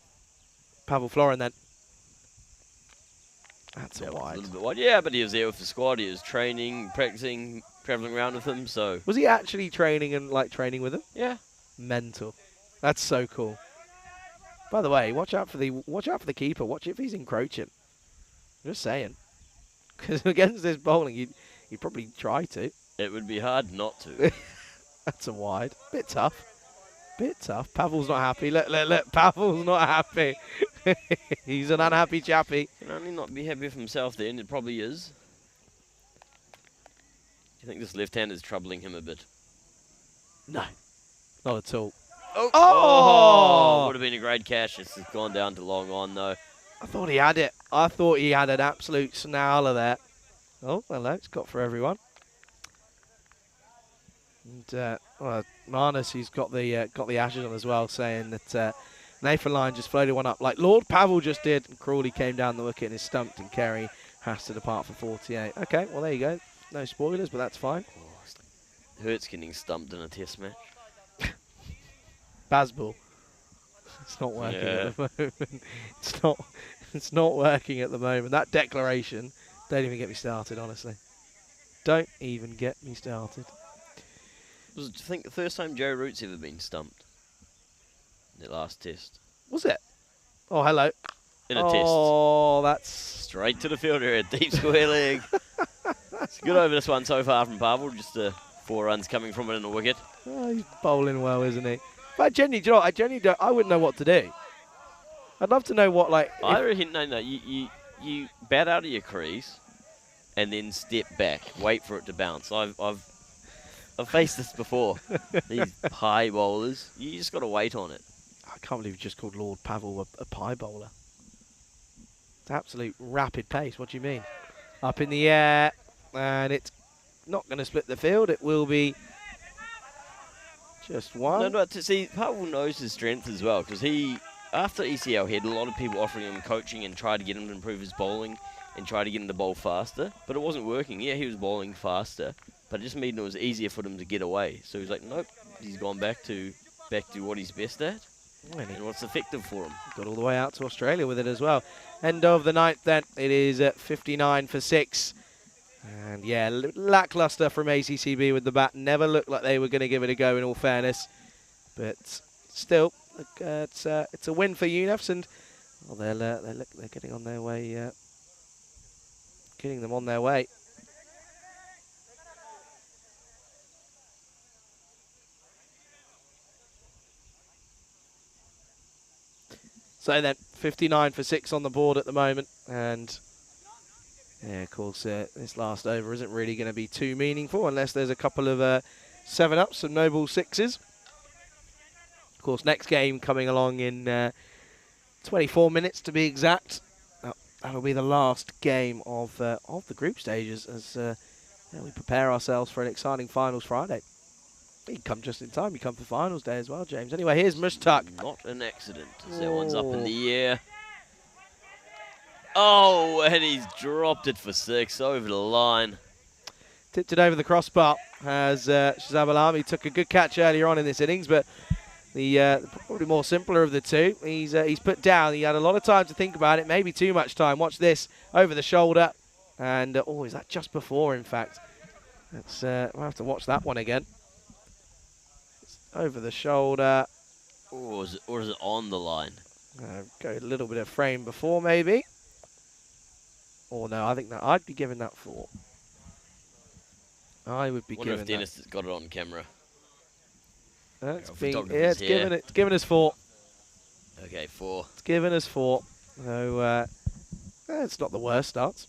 S2: Pavel Florin then. That's a
S4: That was
S2: wide.
S4: little bit wide. Yeah, but he was there with the squad. He was training, practicing, travelling around with them. So
S2: Was he actually training and training with him?
S4: yeah.
S2: Mental. That's so cool. By the way, watch out for the keeper. Watch if he's encroaching. I'm just saying. Because against this bowling, you'd probably try to.
S4: It would be hard not to.
S2: That's a wide. Bit tough. Bit tough. Pavel's not happy. Look. Pavel's not happy. He's an unhappy chappy.
S4: Can only not be happy with himself then. It probably is. you think this left hand is troubling him a bit?
S2: No, not at all.
S4: Oh! Would have been a great catch. It's gone down to long on, though.
S2: I thought he had it. I thought he had an absolute snarler there. Oh, hello. It's got for everyone. And well, Marnus, he's got the ashes on as well, saying that Nathan Lyon just floated one up like Lord Pavel just did. And Crawley came down the wicket and is stumped, and Kerry has to depart for 48. Okay, well, there you go. No spoilers, but that's fine.
S4: Oh, hurts getting stumped in a test match.
S2: Bazball. It's not working at the moment. It's not working at the moment. That declaration, don't even get me started, honestly. Don't even get me started.
S4: Was it, I think, the first time Joe Root's ever been stumped? In the last test.
S2: Was it? Oh, hello.
S4: In a test.
S2: Oh, that's...
S4: Straight to the fielder, a deep square leg. It's good over this one so far from Pavel. Just 4 runs coming from it in a wicket.
S2: Oh, he's bowling well, isn't he? But I genuinely don't. I wouldn't know what to do. I'd love to know what, like...
S4: I reckon, no, you bat out of your crease and then step back. Wait for it to bounce. I've faced this before. These high bowlers, you just got to wait on it.
S2: I can't believe you just called Lord Pavel a pie bowler. It's absolute rapid pace. What do you mean? Up in the air, and it's not going to split the field. It will be just one.
S4: No, to see, Pavel knows his strength as well, because after ECL, he had a lot of people offering him coaching and tried to get him to improve his bowling and try to get him to bowl faster, but it wasn't working. Yeah, he was bowling faster, but it just made it was easier for him to get away. So he's like, nope, he's gone back to what he's best at and what's effective for him.
S2: Got all the way out to Australia with it as well. End of the ninth then. It is at 59 for 6. And yeah, lackluster from ACCB with the bat. Never looked like they were going to give it a go, in all fairness. But still, it's a win for UNEFs, and well, they're getting on their way. Getting them on their way. So then, 59 for 6 on the board at the moment, and yeah, of course, this last over isn't really going to be too meaningful unless there's a couple of 7-ups, some no-ball 6s. Of course, next game coming along in 24 minutes to be exact. That'll be the last game of the group stages as we prepare ourselves for an exciting finals Friday. You come just in time. You come for finals day as well, James. Anyway, here's Mushtaq.
S4: Not an accident. That one's up in the air. Oh, and he's dropped it for 6 over the line.
S2: Tipped it over the crossbar as Shazab Alami took a good catch earlier on in this innings, but the probably more simpler of the two. He's put down. He had a lot of time to think about it, maybe too much time. Watch this over the shoulder, and oh, is that just before? In fact, we'll have to watch that one again. Over the shoulder.
S4: Or is it on the line?
S2: Go a little bit of frame before, maybe. Or no, I think that I'd be giving that 4. I would be giving
S4: if Dennis has got it on camera.
S2: It's given us 4.
S4: Okay, 4.
S2: It's given us 4. So it's not the worst starts.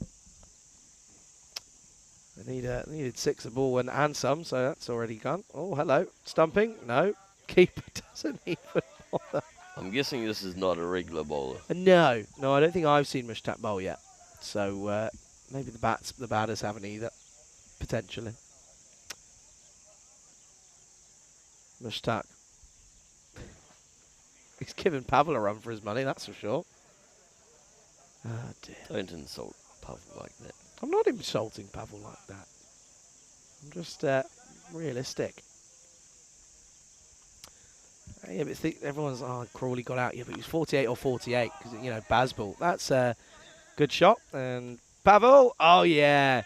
S2: They needed 6 a ball and some, so that's already gone. Oh, hello. Stumping? No. Keeper doesn't even bother.
S4: I'm guessing this is not a regular bowler.
S2: No, I don't think I've seen Mushtaq bowl yet. So maybe the batters haven't either, potentially. Mushtaq. He's giving Pavel a run for his money, that's for sure. Oh dear.
S4: Don't insult Pavel like that.
S2: I'm not insulting Pavel like that. I'm just realistic. Yeah, but everyone's, Crawley got out. Yeah, but he was 48 or 48 because, you know, Bazball. That's a good shot. And Pavel, oh yeah.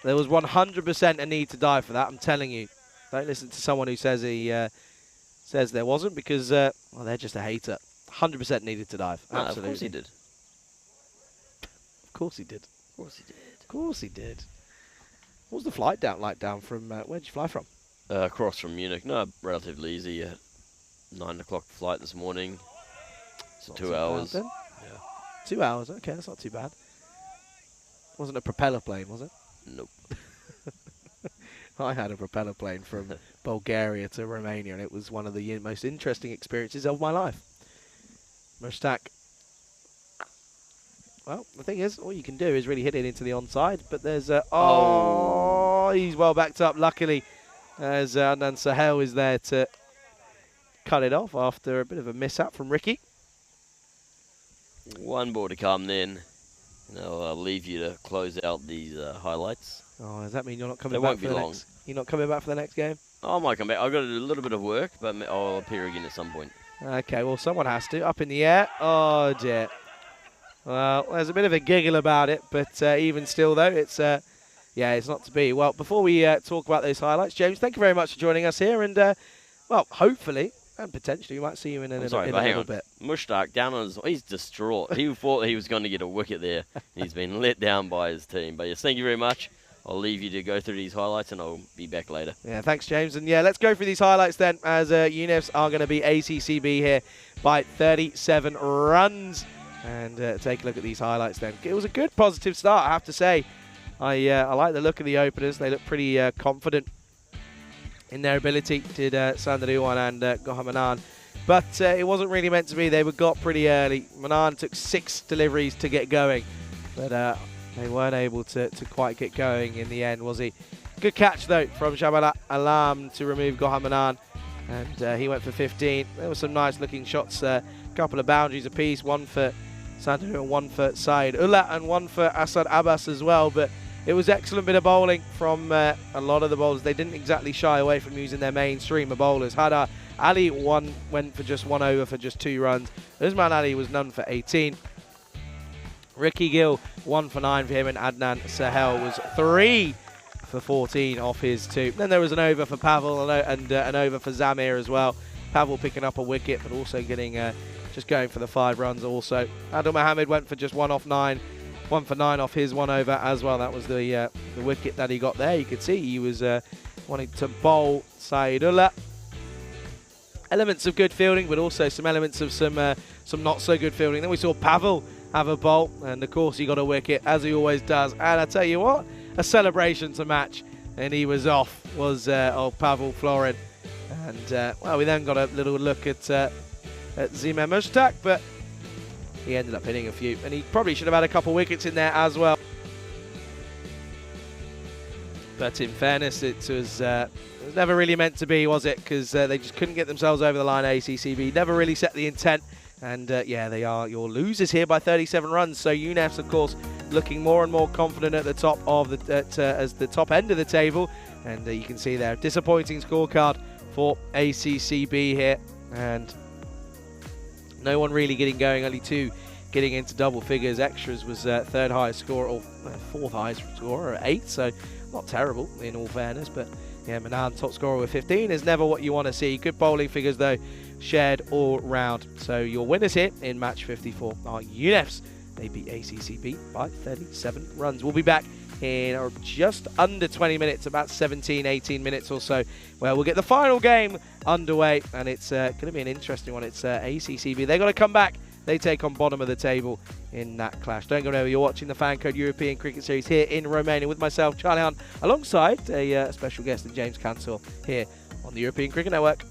S2: There was 100% a need to dive for that, I'm telling you. Don't listen to someone who says says there wasn't, because, well, they're just a hater. 100% needed to dive.
S4: No,
S2: absolutely.
S4: of course he did.
S2: Of course he did.
S4: Of course he did.
S2: Of course he did. What was the flight down from, where'd you fly from?
S4: Across from Munich. No, relatively easy. 9 o'clock flight this morning. So 2 hours.
S2: Yeah. 2 hours, okay, that's not too bad. Wasn't a propeller plane, was it?
S4: Nope.
S2: I had a propeller plane from Bulgaria to Romania, and it was one of the most interesting experiences of my life. Mushtaq. Well, the thing is, all you can do is really hit it into the onside, but there's a... Oh, he's well backed up, luckily, as Adnan Sahel is there to cut it off after a bit of a mishap from Ricky.
S4: One ball to come then. I'll leave you to close out these highlights.
S2: Oh, does that mean you're not coming
S4: They
S2: back
S4: won't
S2: for
S4: be
S2: the
S4: long.
S2: next? You're not coming back for the next game?
S4: I might come back. I've got to do a little bit of work, but I'll appear again at some point.
S2: Okay, well, someone has to. Up in the air. Oh, dear. Well, there's a bit of a giggle about it, but even still, though, it's it's not to be. Well, before we talk about those highlights, James, thank you very much for joining us here, and well, hopefully and potentially we might see you in a little bit.
S4: Mushtaq down on he's distraught. He thought he was going to get a wicket there. He's been let down by his team. But yes, thank you very much. I'll leave you to go through these highlights, and I'll be back later.
S2: Yeah, thanks, James. And yeah, let's go through these highlights then, as UNIFs are going to be ACCB here by 37 runs. And take a look at these highlights then. It was a good positive start, I have to say. I like the look of the openers. They look pretty confident in their ability, did Sandariwan and Gohamanan. But it wasn't really meant to be. They were got pretty early. Manan took 6 deliveries to get going. But they weren't able to quite get going in the end, was he? Good catch, though, from Jabal Alam to remove Gohamanan. And he went for 15. There were some nice-looking shots. A couple of boundaries apiece. One for Sandariwan, one for Saeed Ullah, and one for Asad Abbas as well. But it was excellent bit of bowling from a lot of the bowlers. They didn't exactly shy away from using their mainstream of bowlers. Hadar Ali went for just 1 over for just 2 runs. Usman Ali was none for 18. Ricky Gill 1 for 9 for him, and Adnan Sahel was 3 for 14 off his 2. Then there was an over for Pavel and an over for Zamir as well. Pavel picking up a wicket, but also getting just going for the 5 runs also. Adil Mohammed went for just 1 off 9. 1 for 9 off his 1 over as well. That was the wicket that he got there. You could see he was wanting to bowl Saeedullah. Elements of good fielding, but also some elements of some not so good fielding. Then we saw Pavel have a bowl, and of course he got a wicket, as he always does. And I tell you what, a celebration to match, and he was off, was old Pavel Florin. And well, we then got a little look at Zime Mushtaq, but he ended up hitting a few, and he probably should have had a couple wickets in there as well. But in fairness, it was never really meant to be, was it? Because they just couldn't get themselves over the line, ACCB. Never really set the intent. And yeah, they are your losers here by 37 runs. So UNEFs, of course, looking more and more confident at the top of as the top end of the table. And you can see there, disappointing scorecard for ACCB here. And no one really getting going, only 2 getting into double figures. Extras was 3rd highest score, or 4th highest scorer at 8, so not terrible in all fairness. But yeah, Manan, top scorer with 15, is never what you want to see. Good bowling figures though, shared all round. So your winners here in match 54 are UNEFs. They beat ACCB by 37 runs. We'll be back in just under 20 minutes, about 17, 18 minutes or so, where we'll get the final game underway, and it's going to be an interesting one. It's ACCB. They've got to come back. They take on bottom of the table in that clash. Don't go nowhere. You're watching the FanCode European Cricket Series here in Romania with myself, Charlie Hunt, alongside a special guest, James Cansell, here on the European Cricket Network.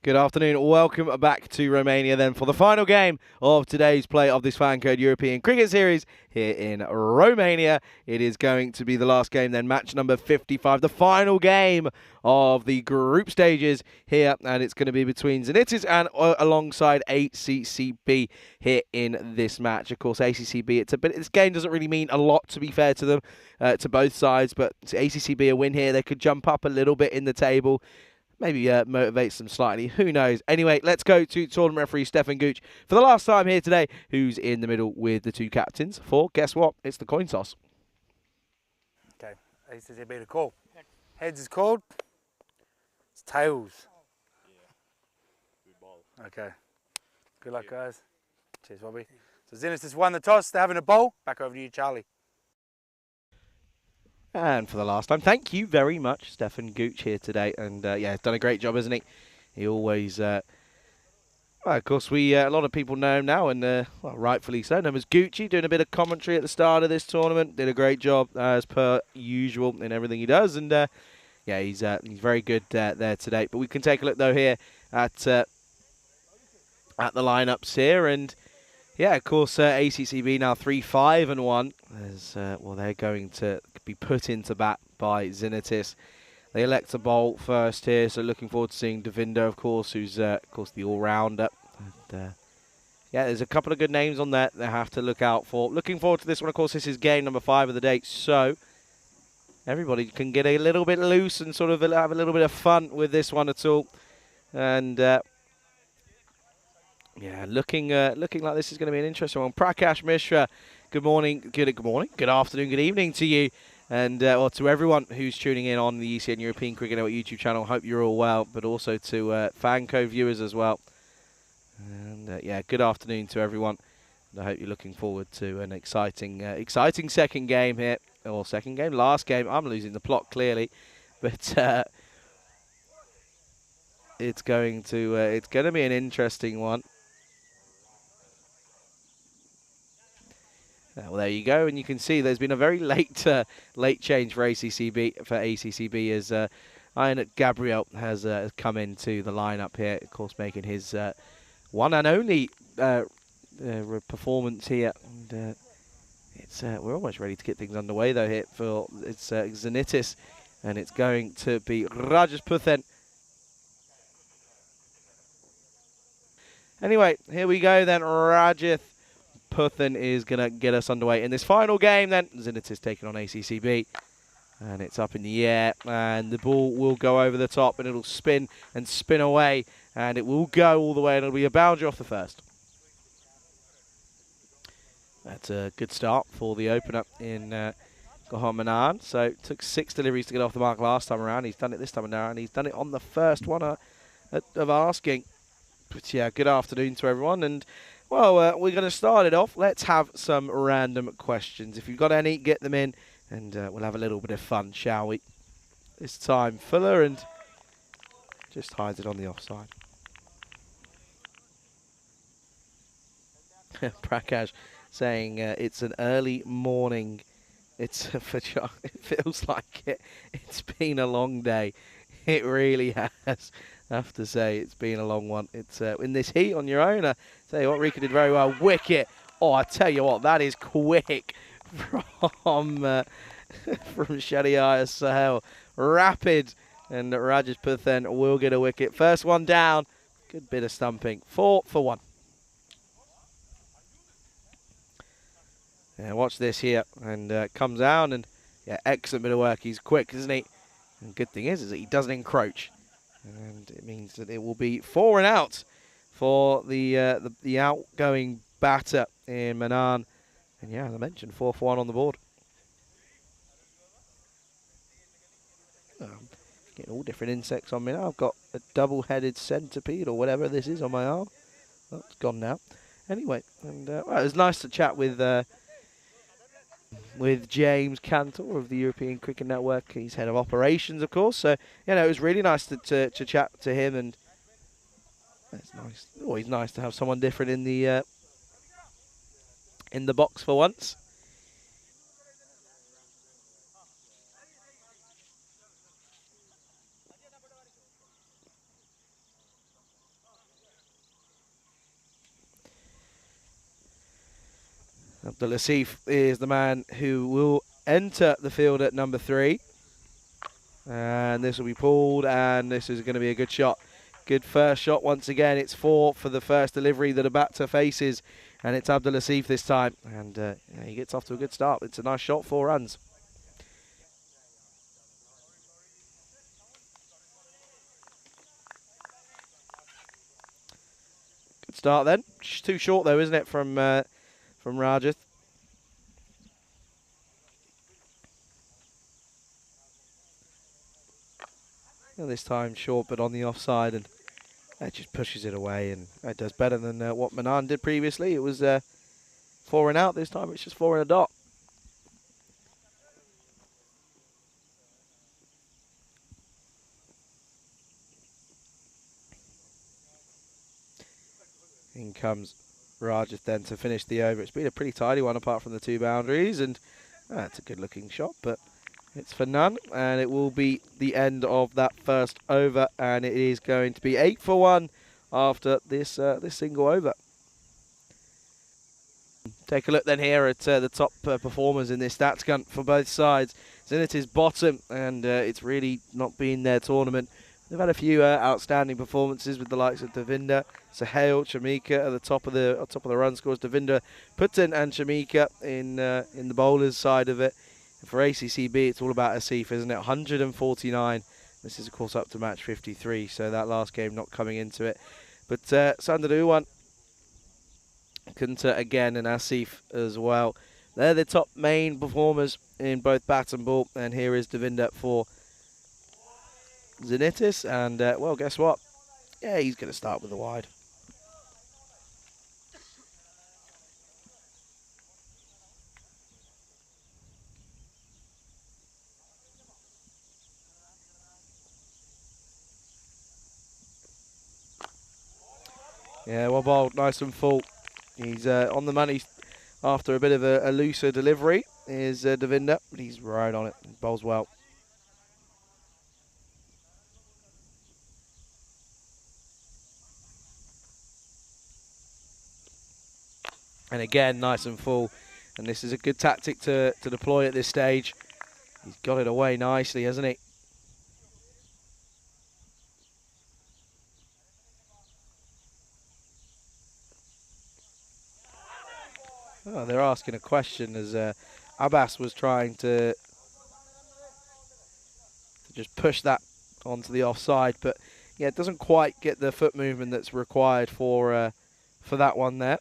S2: Good afternoon. Welcome back to Romania then for the final game of today's play of this FanCode European Cricket Series here in Romania. It is going to be the last game then, match number 55, the final game of the group stages here, and it's going to be between Zenitis and alongside ACCB here in this match. Of course, ACCB, this game doesn't really mean a lot, to be fair to them, to both sides, but ACCB a win here, they could jump up a little bit in the table. Maybe motivates them slightly. Who knows? Anyway, let's go to tournament referee Stefan Gooch for the last time here today, who's in the middle with the two captains for, guess what? It's the coin toss.
S3: Okay, he says he'd be the call. Heads is called. It's tails. Okay. Good luck, guys. Cheers, Bobby. So Zenith has won the toss. They're having a bowl. Back over to you, Charlie.
S2: And for the last time, thank you very much, Stefan Gooch here today. And yeah, done a great job, hasn't he? He always, well, of course, a lot of people know him now, and well, rightfully so. Known as Gucci, doing a bit of commentary at the start of this tournament. Did a great job, as per usual, in everything he does. And yeah, he's very good there today. But we can take a look, though, here at the lineups here. And yeah, of course, ACCB now 3-5-1. As well, they're going to be put into bat by Zenitis. They elect a bowl first here, so looking forward to seeing Devinder, of course, who's of course the all-rounder. And, yeah, there's a couple of good names on there they have to look out for. Looking forward to this one. Of course, this is game number 5 of the day, so everybody can get a little bit loose and sort of have a little bit of fun with this one at all. And yeah, looking like this is going to be an interesting one. Prakash Mishra, good morning, good afternoon, good evening to you, and well, to everyone who's tuning in on the ECN European Cricket Network YouTube channel. Hope you're all well, but also to FanCode viewers as well. And yeah, good afternoon to everyone. And I hope you're looking forward to an exciting second game here, or last game. I'm losing the plot clearly, but it's going to be an interesting one. Well, there you go, and you can see there's been a very late change for ACCB as Ian Gabriel has come into the lineup here, of course, making his one and only performance here. And we're almost ready to get things underway though here for Zenitis, and it's going to be Rajesh Puthen. Anyway, here we go then. Rajesh Puthen is going to get us underway in this final game then. Zenit is taking on ACCB. And it's up in the air. And the ball will go over the top and it'll spin and spin away. And it will go all the way and it'll be a boundary off the first. That's a good start for the opener in Gohan Manan. So it took 6 deliveries to get off the mark last time around. He's done it this time around. He's done it on the first one of asking. But yeah, good afternoon to everyone. And well, we're going to start it off. Let's have some random questions. If you've got any, get them in, and we'll have a little bit of fun, shall we? This time, Fuller, and just hides it on the offside. Prakash saying it's an early morning. It's for John. It feels like it. It's been a long day. It really has. I have to say, it's been a long one. It's in this heat on your own. I tell you what, Rika did very well. Wicket. Oh, I tell you what, that is quick from Shadiya Sahel. Rapid, and Rajesh Puthen will get a wicket. First one down. Good bit of stumping. 4 for 1. Yeah, watch this here, and comes down, and yeah, excellent bit of work. He's quick, isn't he? And good thing is that he doesn't encroach. And it means that it will be 4 and out for the outgoing batter in Manan. And yeah, as I mentioned, 4 for 1 on the board. Getting all different insects on me now. I've got a double-headed centipede or whatever this is on my arm. Oh, it's gone now. Anyway, and well, it was nice to chat with James Cantor of the European Cricket Network. He's head of operations, of course. So, you know, it was really nice to chat to him, and it's nice. Always nice to have someone different in the box for once. Abdelaziz is the man who will enter the field at number 3. And this will be pulled, and this is going to be a good shot. Good first shot once again. It's 4 for the first delivery that Abata faces, and it's Abdelaziz this time. And yeah, he gets off to a good start. It's a nice shot, 4 runs. Good start then. Just too short though, isn't it, from Rajith? And this time short, but on the offside, and that just pushes it away, and it does better than what Manan did previously. It was 4 and out. This time it's just 4 and a dot. In comes Rajith then to finish the over. It's been a pretty tidy one apart from the 2 boundaries, and it's a good looking shot, but it's for none, and it will be the end of that first over, and it is going to be 8 for 1 after this this single over. Take a look then here at the top performers in this stats gun for both sides. Zenit is bottom, and it's really not been their tournament. They've had a few outstanding performances with the likes of Devinder, Sahel, Chamika at the top of the run scores. Devinder, Putin, and Chamika in the bowlers side of it. And for ACCB, it's all about Asif, isn't it? 149. This is of course up to match 53, so that last game not coming into it. But Sandaruwan, Kunta again, and Asif as well. They're the top main performers in both bat and ball. And here is Devinder for Zenitis, and well, guess what? Yeah, he's going to start with the wide. Yeah, well bowled, nice and full. He's on the money after a bit of a looser delivery, is Devinder, but he's right on it. He bowls well. And again, nice and full. And this is a good tactic to deploy at this stage. He's got it away nicely, hasn't he? Oh, they're asking a question as Abbas was trying to just push that onto the offside. But yeah, it doesn't quite get the foot movement that's required for that one there.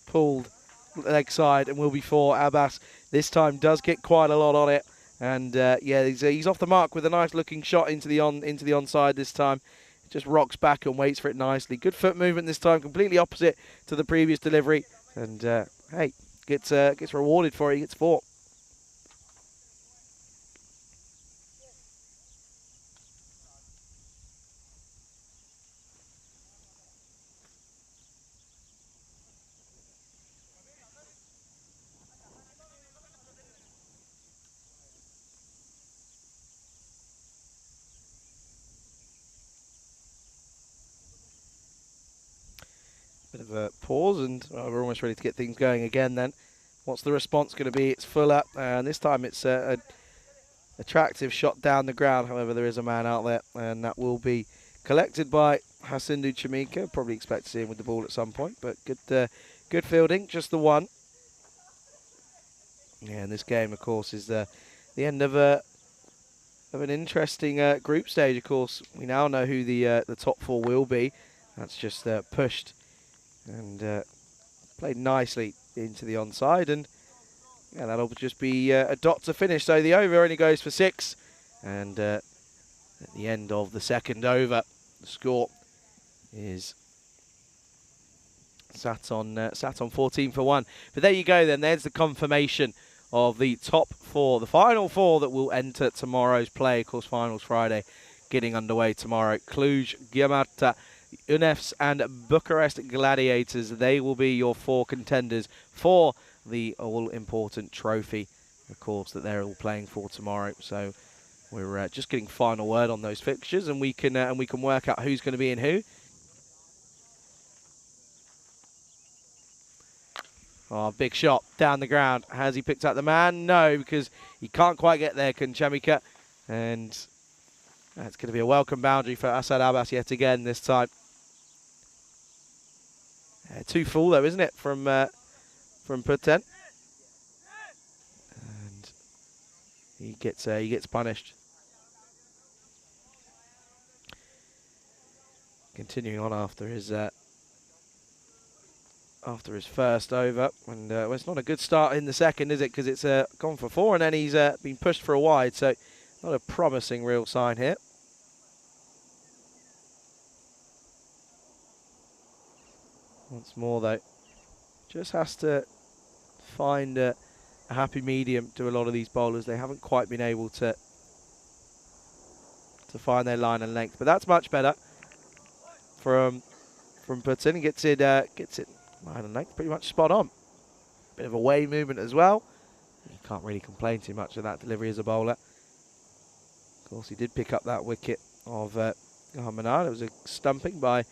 S2: Pulled leg side and will be for Abbas. This time does get quite a lot on it, and yeah, he's off the mark with a nice looking shot into the onside this time. Just rocks back and waits for it nicely. Good foot movement this time, completely opposite to the previous delivery, and hey, gets rewarded for it. He gets 4. Bit of a pause, and we're almost ready to get things going again then. What's the response going to be? It's full up, and this time it's an attractive shot down the ground. However, there is a man out there, and that will be collected by Hasindu Chamika. Probably expect to see him with the ball at some point, but good fielding, just the one. Yeah, and this game, of course, is the end of an interesting group stage. Of course, we now know who the top 4 will be. That's just pushed and played nicely into the onside, and yeah, that'll just be a dot to finish. So the over only goes for 6, and at the end of the second over, the score is sat on 14 for 1. But there you go then. There's the confirmation of the top 4, the final 4 that will enter tomorrow's play. Of course, finals Friday getting underway tomorrow. Cluj, Giamarta, UNEFs and Bucharest Gladiators. They will be your 4 contenders for the all-important trophy, of course, that they're all playing for tomorrow. So we're just getting final word on those fixtures, and we can work out who's going to be in who. Oh, big shot down the ground. Has he picked out the man? No, because he can't quite get there, Kunchemika. And that's going to be a welcome boundary for Asad Abbas yet again this time. Too full though, isn't it, from T10? And he gets punished. Continuing on after his first over, and well, it's not a good start in the second, is it? Because it's gone for 4, and then he's been pushed for a wide, so not a promising real sign here. Once more though, just has to find a happy medium to a lot of these bowlers. They haven't quite been able to find their line and length, but that's much better from Putin. He gets it line and length pretty much spot on. Bit of a way movement as well. You can't really complain too much of that delivery as a bowler. Of course, he did pick up that wicket of Manar. It was a stumping by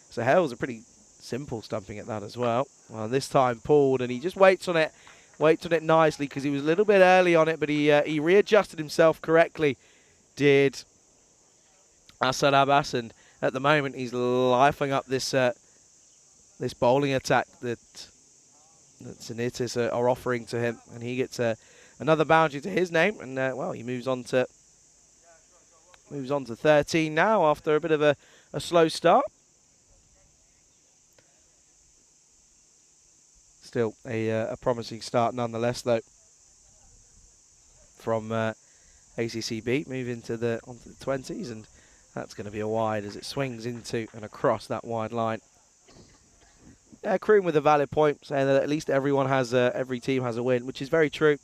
S2: Sahel. It was a pretty simple stumping at that as well. Well, this time pulled, and he just waits on it nicely because he was a little bit early on it, but he readjusted himself correctly. Did Asad Abbas, and at the moment he's lifing up this this bowling attack that Zenitis are offering to him, and he gets another boundary to his name, and well, he moves on to 13 now after a bit of a slow start. Still a promising start nonetheless, though, from ACCB, moving onto the 20s, and that's going to be a wide as it swings into and across that wide line. Cream with a valid point, saying that at least every team has a win, which is very true.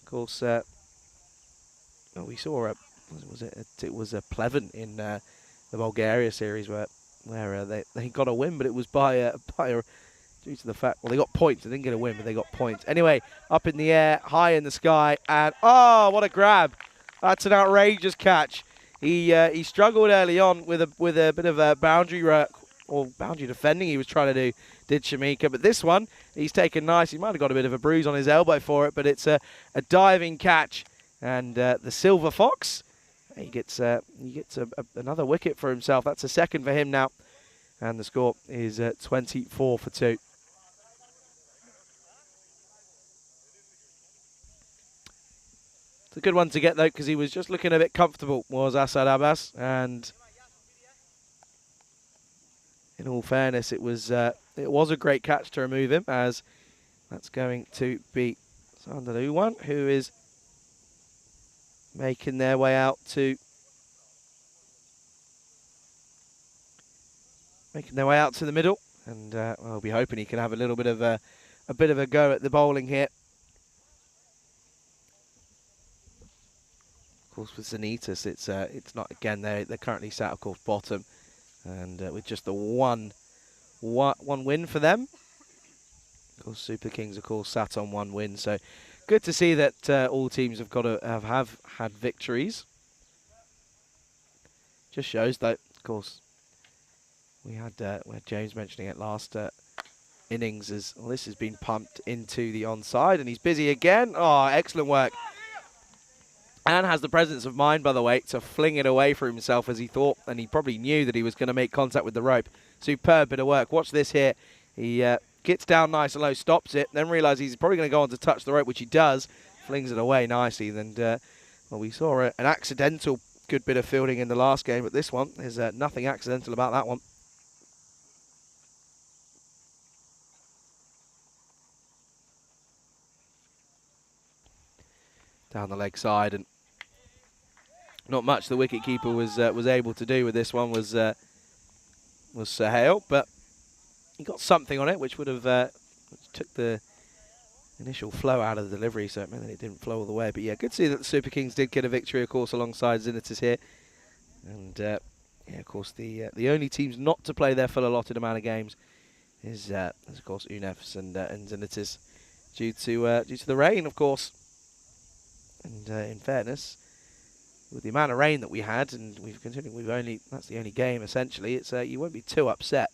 S2: Of course, we saw it was a Pleven in the Bulgaria series where they got a win, but it was by due to the fact, well, they got points. They didn't get a win, but they got points. Anyway, up in the air, high in the sky, and oh, what a grab! That's an outrageous catch. He struggled early on with a bit of a boundary work or boundary defending he was trying to do, did Shamika. But this one, he's taken nice. He might have got a bit of a bruise on his elbow for it, but it's a diving catch. And the Silver Fox, he gets another wicket for himself. That's a second for him now. And the score is 24 for 2. It's a good one to get, though, because he was just looking a bit comfortable, was Asad Abbas. And in all fairness, it was a great catch to remove him, as that's going to be Sandaluwan, who is making their way out to the middle, and I'll be hoping he can have a little bit of a go at the bowling here. Of course, with Zenitis, it's not, again, they're currently sat, of course, bottom, and with just the one win for them. Of course, Super Kings, of course, sat on 1 win, so good to see that all teams have had victories. Just shows that, of course, we had James mentioning it last innings, as well, this has been pumped into the onside, and he's busy again. Oh, excellent work. And has the presence of mind, by the way, to fling it away for himself as he thought, and he probably knew that he was going to make contact with the rope. Superb bit of work. Watch this here. He gets down nice and low, stops it, then realises he's probably going to go on to touch the rope, which he does, flings it away nicely. And well, we saw an accidental good bit of fielding in the last game, but this one, there's nothing accidental about that one. Down the leg side, and not much the wicketkeeper was able to do with this one was Sahel, but he got something on it, which would have which took the initial flow out of the delivery, so it meant that it didn't flow all the way. But yeah, good to see that the Super Kings did get a victory, of course, alongside Zenitis here, and yeah, of course, the only teams not to play their full allotted amount of games is of course UNEFs and Zenitis due to the rain, of course. And in fairness, with the amount of rain that we had, and considering that's the only game essentially, it's you won't be too upset.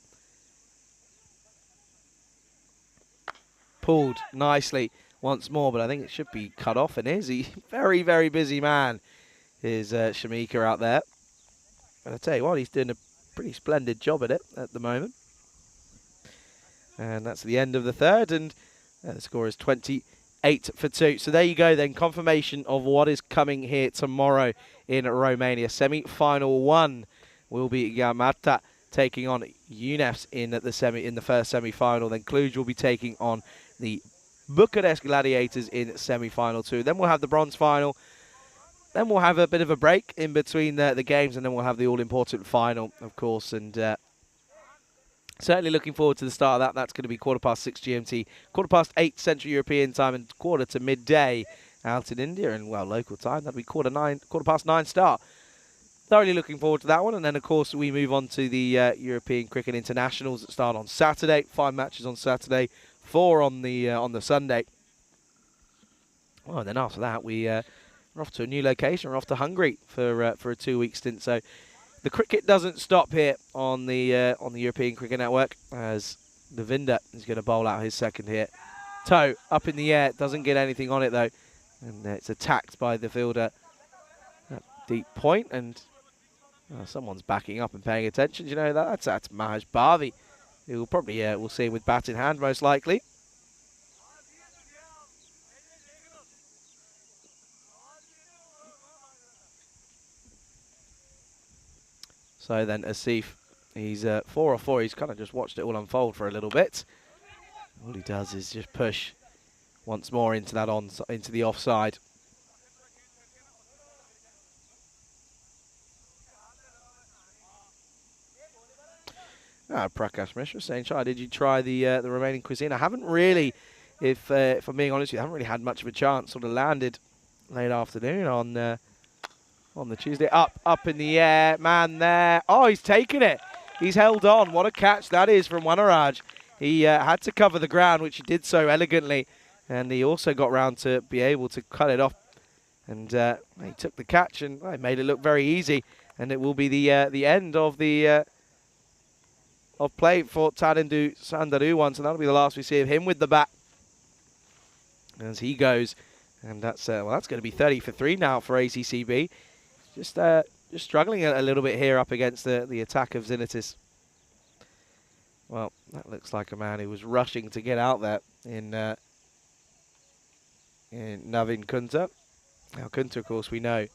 S2: Pulled nicely once more, but I think it should be cut off, and is he? Very, very busy man is Shamika out there. And I tell you what, he's doing a pretty splendid job at it at the moment. And that's the end of the third, and the score is 28-2. So there you go then, confirmation of what is coming here tomorrow in Romania. Semi-final 1 will be Yamata taking on UNEFs in the first semi-final. Then Cluj will be taking on the Bucharest Gladiators in semi-final 2. Then we'll have the bronze final. Then we'll have a bit of a break in between the games, and then we'll have the all-important final, of course. And certainly looking forward to the start of that. That's going to be 6:15 GMT, 8:15 Central European time, and quarter to midday out in India. And, well, local time, that'll be 9:15 start. Thoroughly looking forward to that one. And then, of course, we move on to the European Cricket Internationals that start on Saturday. 5 matches on Saturday, 4 on the Sunday. Well, and then after that, we're off to a new location. We're off to Hungary for a 2-week stint. So the cricket doesn't stop here on the European Cricket Network, as Devinder is going to bowl out his second hit. Toe up in the air, doesn't get anything on it though, and it's attacked by the fielder at deep point, and someone's backing up and paying attention. Do you know that? That's Mahesh Bharvi, who will probably we'll see him with bat in hand most likely. So then Asif, he's 4 off 4. He's kind of just watched it all unfold for a little bit. All he does is just push once more into that into the offside. Prakash Mishra saying, Shai, did you try the Romanian cuisine? I haven't really, if I'm being honest with you, I haven't really had much of a chance. Sort of landed late afternoon on the Tuesday. Up in the air, man there. Oh, he's taken it. He's held on. What a catch that is from Wanaraj. He had to cover the ground, which he did so elegantly, and he also got round to be able to cut it off. And he took the catch and made it look very easy. And it will be the end of the of play for Tadendu Sandaru once, and that'll be the last we see of him with the bat as he goes. And that's that's going to be 30 for 3 now for ACCB. Just struggling a little bit here up against the attack of Zinitis. Well, that looks like a man who was rushing to get out there in Navin Kunta. Now Kunta, of course, we know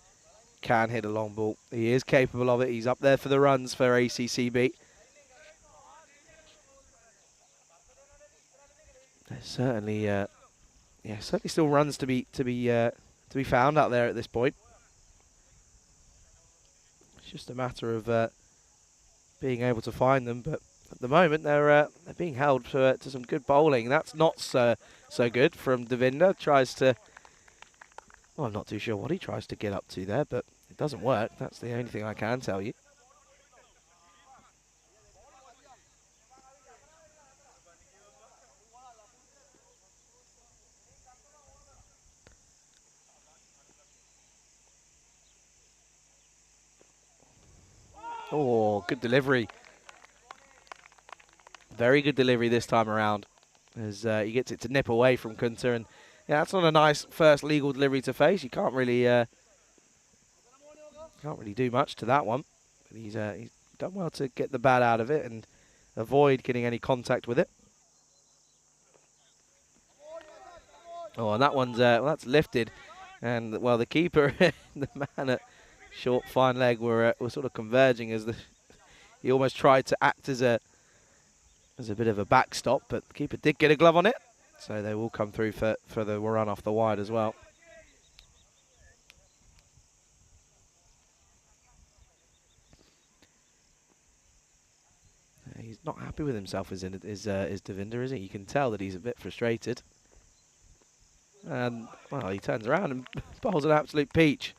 S2: can hit a long ball. He is capable of it. He's up there for the runs for ACCB. There's certainly, certainly still runs to be found out there at this point. It's just a matter of being able to find them, but at the moment they're being held to some good bowling. That's not so good from Devinder. Tries to, well, I'm not too sure what he tries to get up to there, but it doesn't work. That's the only thing I can tell you. Oh, good delivery. Very good delivery this time around, as he gets it to nip away from Kunta. And yeah, that's not a nice first legal delivery to face. You can't really do much to that one. But he's done well to get the bat out of it and avoid getting any contact with it. Oh, and that one's well, that's lifted, and well, the keeper and the man at short fine leg were sort of converging as he almost tried to act as a bit of a backstop, but the keeper did get a glove on it, so they will come through for the run off the wide as well. He's not happy with himself is Devinder, is he? You can tell that he's a bit frustrated. And well, he turns around and bowls an absolute peach.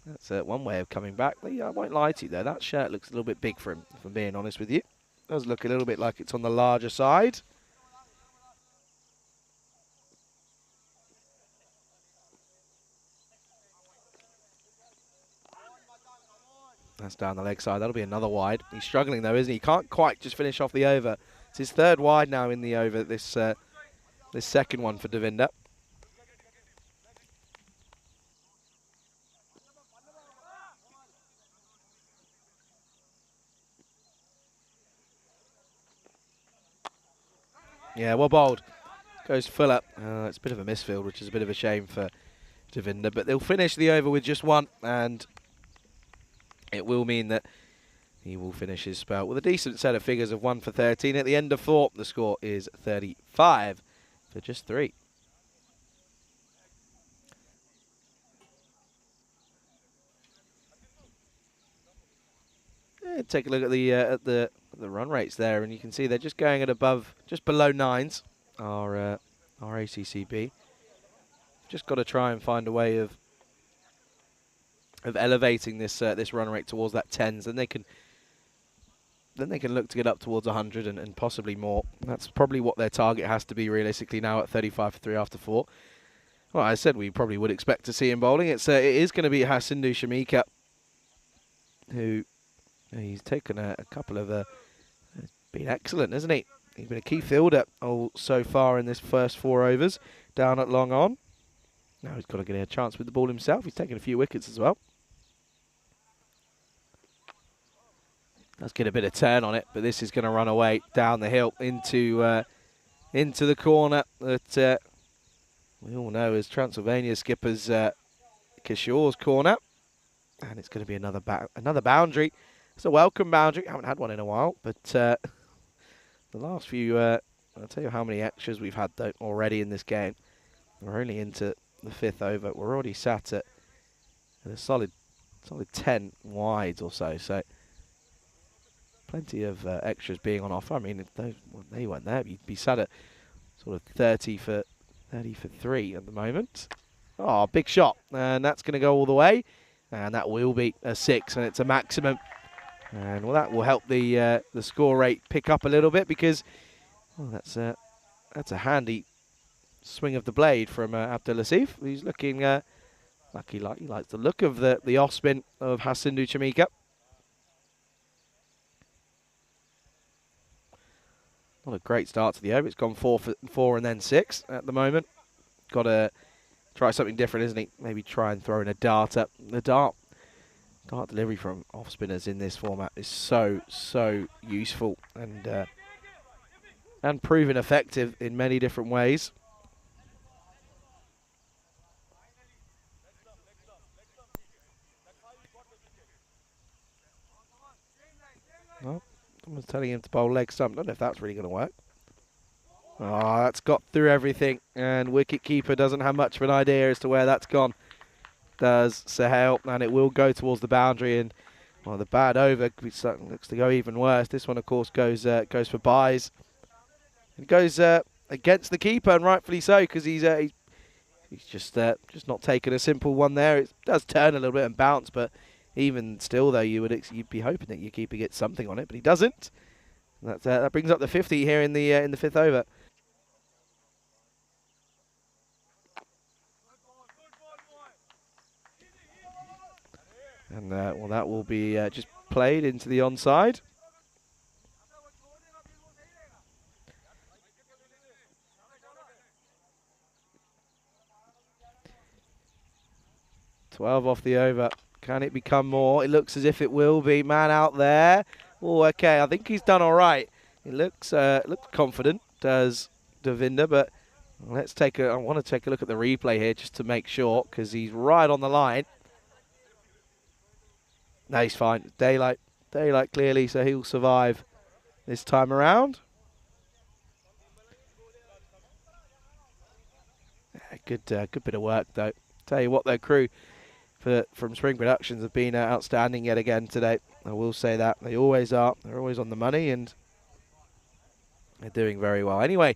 S2: That's one way of coming back. But, yeah, I won't lie to you though, that shirt looks a little bit big for him, if I'm being honest with you. Does look a little bit like it's on the larger side. That's down the leg side. That'll be another wide. He's struggling though, isn't he? He can't quite just finish off the over. It's his third wide now in the over, this second one for Devinder. Yeah, well bowled. Goes full up. It's a bit of a misfield, which is a bit of a shame for Devinder, but they'll finish the over with just one, and it will mean that he will finish his spell with a decent set of figures of 1 for 13. At the end of 4, the score is 35 for just 3. Yeah, take a look at the run rates there, and you can see they're just going at just below 9s. Our ACCB. Just got to try and find a way of elevating this run rate towards that 10s, and they can look to get up towards 100 and possibly more. That's probably what their target has to be realistically now at 35 for 3 after 4. Well, I said we probably would expect to see him bowling. It is going to be Hasindu Shamika, who he's taken a couple of he's been excellent, hasn't he? He's been a key fielder so far in this first 4 overs down at long on. Now he's got to get a chance with the ball himself. He's taken a few wickets as well. Let's get a bit of turn on it, but this is going to run away down the hill into the corner that we all know is Transylvania skipper's Kishore's corner, and it's going to be another boundary. It's a welcome boundary. Haven't had one in a while, but the last few, I'll tell you how many extras we've had though already in this game. We're only into the 5th over. We're already sat at a solid 10 wides or so. So plenty of extras being on offer. I mean, if they weren't there, you'd be sat at sort of 30 for 3 at the moment. Oh, big shot, and that's going to go all the way, and that will be a 6, and it's a maximum. And well, that will help the score rate pick up a little bit, because that's a handy swing of the blade from Abdulatif. He's looking like he likes the look of the off spin of Hasindu Shamika. Not a great start to the over. It's gone 4 for 4 and then 6 at the moment. Got to try something different, isn't he? Maybe try and throw in a dart up. The dart delivery from off spinners in this format is so useful and proven effective in many different ways. Well, someone's telling him to bowl leg stump. I don't know if that's really going to work. Oh, that's got through everything, and wicket keeper doesn't have much of an idea as to where that's gone. Does Sahel, and it will go towards the boundary, and well, the bad over looks to go even worse. This one, of course, goes for byes. It goes against the keeper, and rightfully so, because he's just not taking a simple one there. It does turn a little bit and bounce, but even still, though, you'd be hoping that your keeper gets something on it, but he doesn't. That brings up the 50 here in the 5th over. And well, that will be just played into the onside. $12 off the over. Can it become more? It looks as if it will be. Man out there. Oh, okay. I think he's done all right. He looks confident, does Devinder, but I want to take a look at the replay here just to make sure, because he's right on the line. No, he's fine. Daylight clearly, so he'll survive this time around. Good bit of work though. Tell you what, their crew from Spring Productions have been outstanding yet again today. I will say that. They always are. They're always on the money, and they're doing very well. Anyway,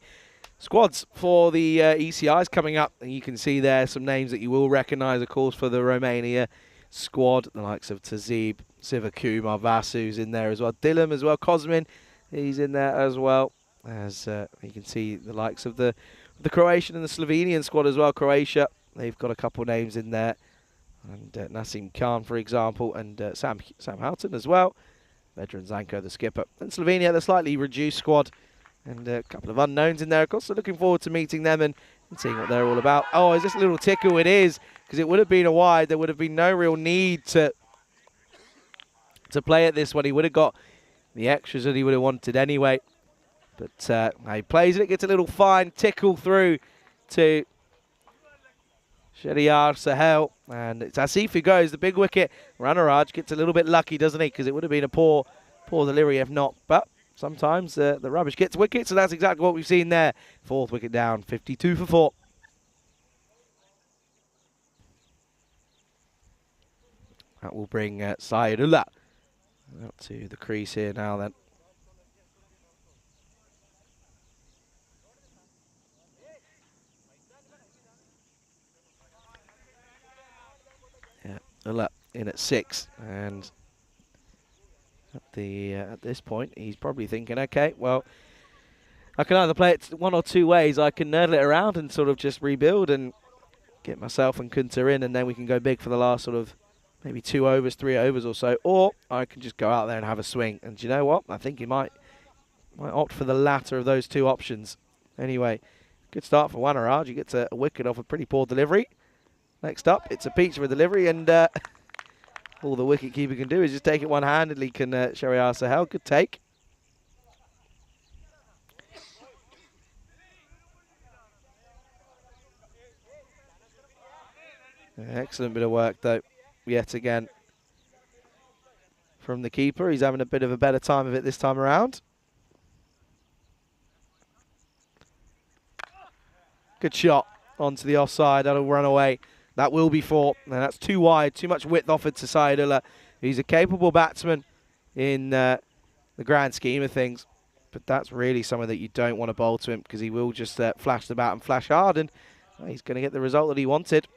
S2: squads for the ECIs coming up. And you can see there some names that you will recognise, of course, for the Romania squad. The likes of Tazib, Sivakumar, Vasu's in there as well. Dillam as well. Cosmin, he's in there as well. As you can see, the likes of the Croatian and the Slovenian squad as well. Croatia, they've got a couple names in there. And Nassim Khan, for example, and Sam Houghton as well. Veteran Zanko, the skipper. And Slovenia, the slightly reduced squad. And a couple of unknowns in there, of course. So looking forward to meeting them and seeing what they're all about. Oh, is this a little tickle? It is, because it would have been a wide. There would have been no real need to play at this one. He would have got the extras that he would have wanted anyway. But he plays it, gets a little fine tickle through to Shahryar Sahel. And it's Asif who goes, the big wicket. Ranaraj gets a little bit lucky, doesn't he? Because it would have been a poor delivery if not. But sometimes the rubbish gets wickets, so that's exactly what we've seen there. 4th wicket down, 52 for 4. That will bring Saidullah out to the crease here now then. Yeah, Ullah in at 6, and at this point he's probably thinking, okay, well, I can either play it one or two ways. I can nerdle it around and sort of just rebuild and get myself and Kunta in, and then we can go big for the last sort of maybe 2 overs, 3 overs or so, or I can just go out there and have a swing. And do you know what? I think he might opt for the latter of those 2 options. Anyway, good start for Wanaraj. He gets a wicket off a pretty poor delivery. Next up, it's a peach for a delivery, and all the wicket-keeper can do is just take it one-handedly. Can Shahryar Sahel. Good take. Excellent bit of work, though, yet again, from the keeper. He's having a bit of a better time of it this time around. Good shot onto the offside. That'll run away. That will be 4. And that's too wide. Too much width offered to Saidullah. He's a capable batsman in the grand scheme of things. But that's really someone that you don't want to bowl to him, because he will just flash the bat and flash hard. And he's going to get the result that he wanted.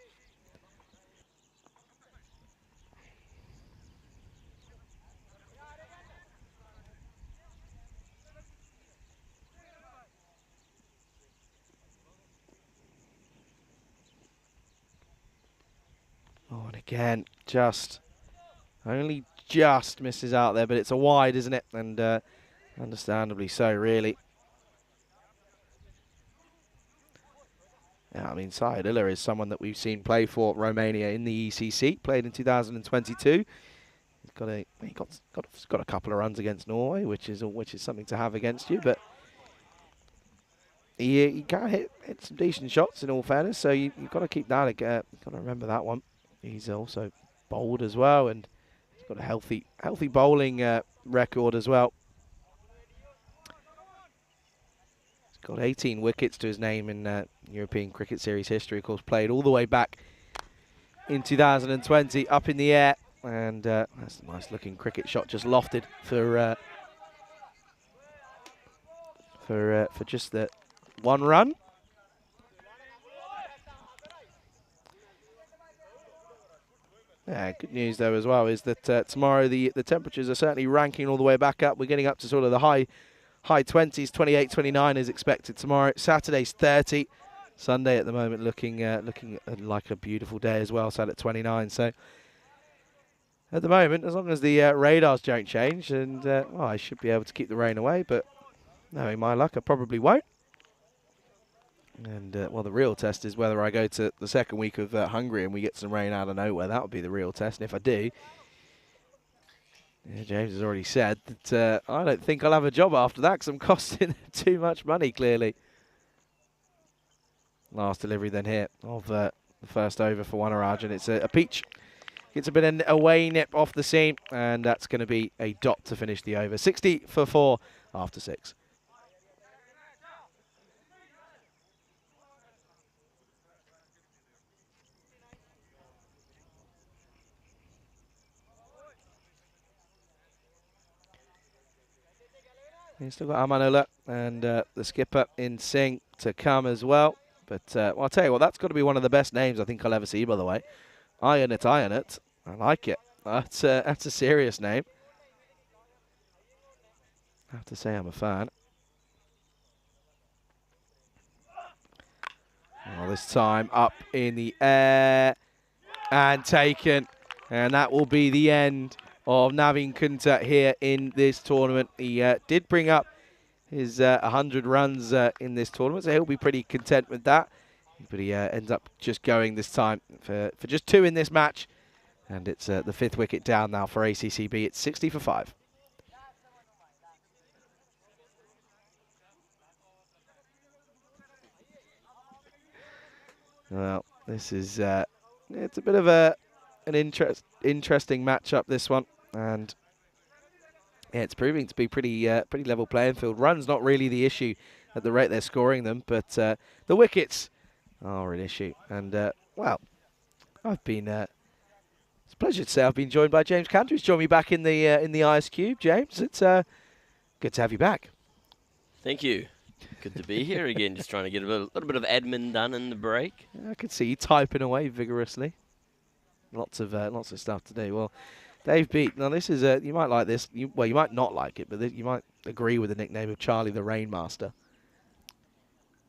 S2: Oh, and again, only just misses out there, but it's a wide, isn't it? And understandably so, really. Yeah, I mean, Saidullah is someone that we've seen play for Romania in the ECC, played in 2022. He's got a couple of runs against Norway, which is something to have against you, but he can hit some decent shots, in all fairness. So you've got to keep that. You've got to remember that one. He's also bowled as well, and he's got a healthy bowling record as well. He's got 18 wickets to his name in European Cricket Series history. Of course, played all the way back in 2020, up in the air, and that's a nice-looking cricket shot, just lofted for just the 1 run. Yeah, good news though as well is that tomorrow the temperatures are certainly ranking all the way back up. We're getting up to sort of the high 20s, 28, 29 is expected tomorrow. Saturday's 30. Sunday at the moment looking like a beautiful day as well, sat at 29. So at the moment, as long as the radars don't change, and well, I should be able to keep the rain away, but knowing my luck, I probably won't. And, well, the real test is whether I go to the second week of Hungary and we get some rain out of nowhere. That would be the real test. And if I do, yeah, James has already said that I don't think I'll have a job after that, because I'm costing too much money, clearly. Last delivery then here of the first over for Wanaraj, and it's a peach. Gets a bit of away nip off the seam, and that's going to be a dot to finish the over. 60 for 4 after 6. He's still got Amanullah and the skipper in Singh to come as well. But well, I'll tell you what, that's got to be one of the best names I think I'll ever see, by the way. Iron it. I like it. That's a serious name. I have to say I'm a fan. Oh, this time up in the air. and taken. And that will be the end of Navin Kunta here in this tournament. He did bring up his 100 runs in this tournament, so he'll be pretty content with that. But he ends up just going this time for just 2 in this match. And it's the 5th wicket down now for ACCB. It's 60 for 5. Well, this is it's a bit of an interesting matchup, this one, and yeah, it's proving to be pretty level playing field. Runs not really the issue at the rate they're scoring them, but the wickets are an issue. And well, I've been it's a pleasure to say I've been joined by James Cantor, who's joined me back in the Ice Cube. James, it's good to have you back.
S4: Thank you. Good to be here again. Just trying to get a little bit of admin done in the break.
S2: I can see you typing away vigorously. Lots of stuff to do. Well, Dave Beat. Now this is you might like this. Well, you might not like it, but you might agree with the nickname of Charlie the Rainmaster.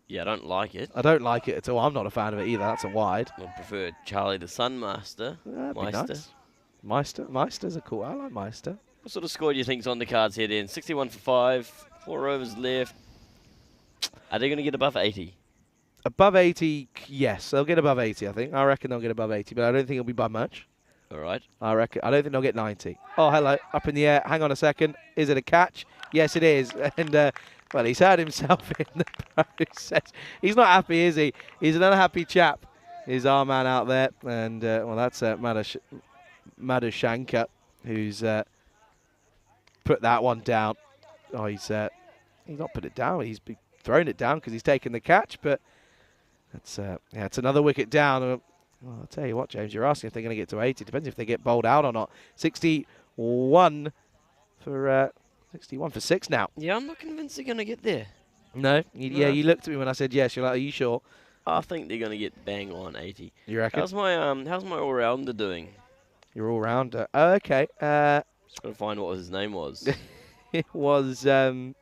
S4: Yeah, I don't like it.
S2: I don't like it at all. I'm not a fan of it either. That's a wide.
S4: I prefer Charlie the Sunmaster.
S2: Nice. Meister's a cool. I like Meister.
S4: What sort of score do you think's on the cards here then? 61 for 5, 4 overs left. Are they going to get above 80?
S2: Above 80, yes. They'll get above 80, I think. I reckon they'll get above 80, but I don't think it'll be by much.
S4: All right.
S2: I don't think they'll get 90. Oh, hello. Up in the air. Hang on a second. Is it a catch? Yes, it is. And, well, he's hurt himself in the process. He's not happy, is he? He's an unhappy chap. He's our man out there. And, well, that's Madhushankar, who's put that one down. Oh, he's not put it down. He's thrown it down because he's taken the catch. But that's yeah, it's another wicket down. Well, I'll tell you what, James, you're asking if they're going to get to 80. Depends if they get bowled out or not. 61 for 6 now.
S4: Yeah, I'm not convinced they're going to get there.
S2: No? Yeah, you looked at me when I said yes. You're like, are you sure?
S4: I think they're going to get bang on 80.
S2: You reckon?
S4: How's my all-rounder doing?
S2: Your all-rounder. Oh, okay.
S4: Just got to find what his name was.
S2: It was... oh,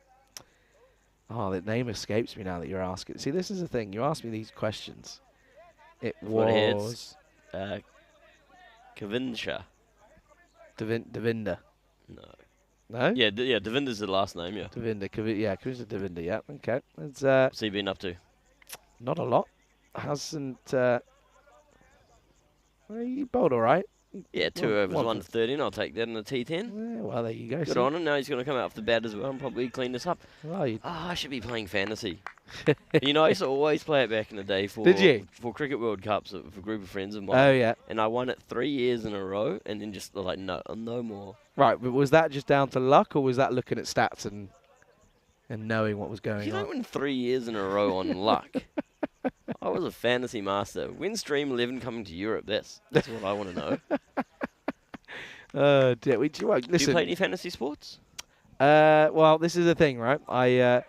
S2: the name escapes me now that you're asking. See, this is the thing. You ask me these questions. It was...
S4: Kavinsha.
S2: Devinder.
S4: No.
S2: No?
S4: Yeah, Devinder's the last name, yeah.
S2: Kavinsha Devinder, yeah. Okay. It's,
S4: What's he been up to?
S2: not a lot. Hasn't... well, he bowled all right.
S4: Yeah, 2 overs, 1 for 13. I'll take that in the T10.
S2: Yeah, well, there you go.
S4: Good on him. Now he's going to come out off the bat as well and probably clean this up.
S2: Well,
S4: I should be playing fantasy. You know, I used to always play it back in the day for
S2: Did you?
S4: For Cricket World Cups for a group of friends of mine.
S2: Oh, yeah.
S4: And I won it 3 years in a row and then just like, no more.
S2: Right, but was that just down to luck or was that looking at stats and knowing what was going
S4: You
S2: on?
S4: don't win 3 years in a row on luck. I was a fantasy master. When's Stream 11 coming to Europe? That's what I want to know.
S2: Dear, listen.
S4: Do you play any fantasy sports?
S2: Well, this is the thing, right? I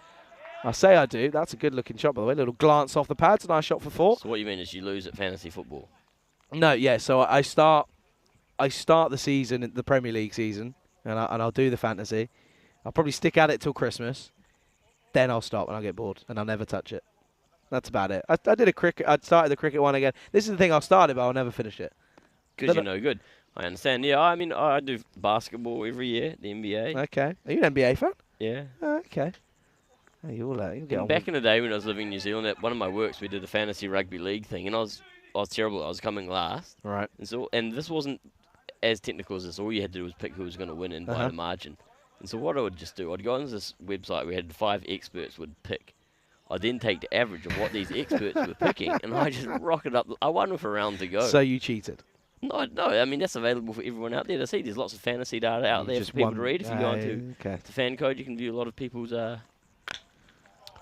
S2: say I do. That's a good-looking shot, by the way. A little glance off the pads, a nice shot for 4.
S4: So what you mean is you lose at fantasy football?
S2: No, yeah. So I start the season, the Premier League season, and I'll do the fantasy. I'll probably stick at it till Christmas. Then I'll stop and I'll get bored, and I'll never touch it. That's about it. I did a cricket. I started the cricket one again. This is the thing. I'll start it, but I'll never finish it.
S4: Because you're no good. I understand. Yeah, I mean, I do basketball every year, the NBA.
S2: Okay. Are you an NBA fan?
S4: Yeah.
S2: Oh, okay. Oh, you'll get on.
S4: Back in the day when I was living in New Zealand, at one of my works, we did a fantasy rugby league thing, and I was terrible. I was coming last.
S2: Right.
S4: And this wasn't as technical as this. All you had to do was pick who was going to win and by the margin. And so what I would just do, I'd go on this website. We had 5 experts would pick. I'd then take the average of what these experts were picking, and I just rock it up. I won with a round to go.
S2: So you cheated?
S4: No, I mean, that's available for everyone out there to see. There's lots of fantasy data out there for people to read. If you go into FanCode, you can view a lot of people's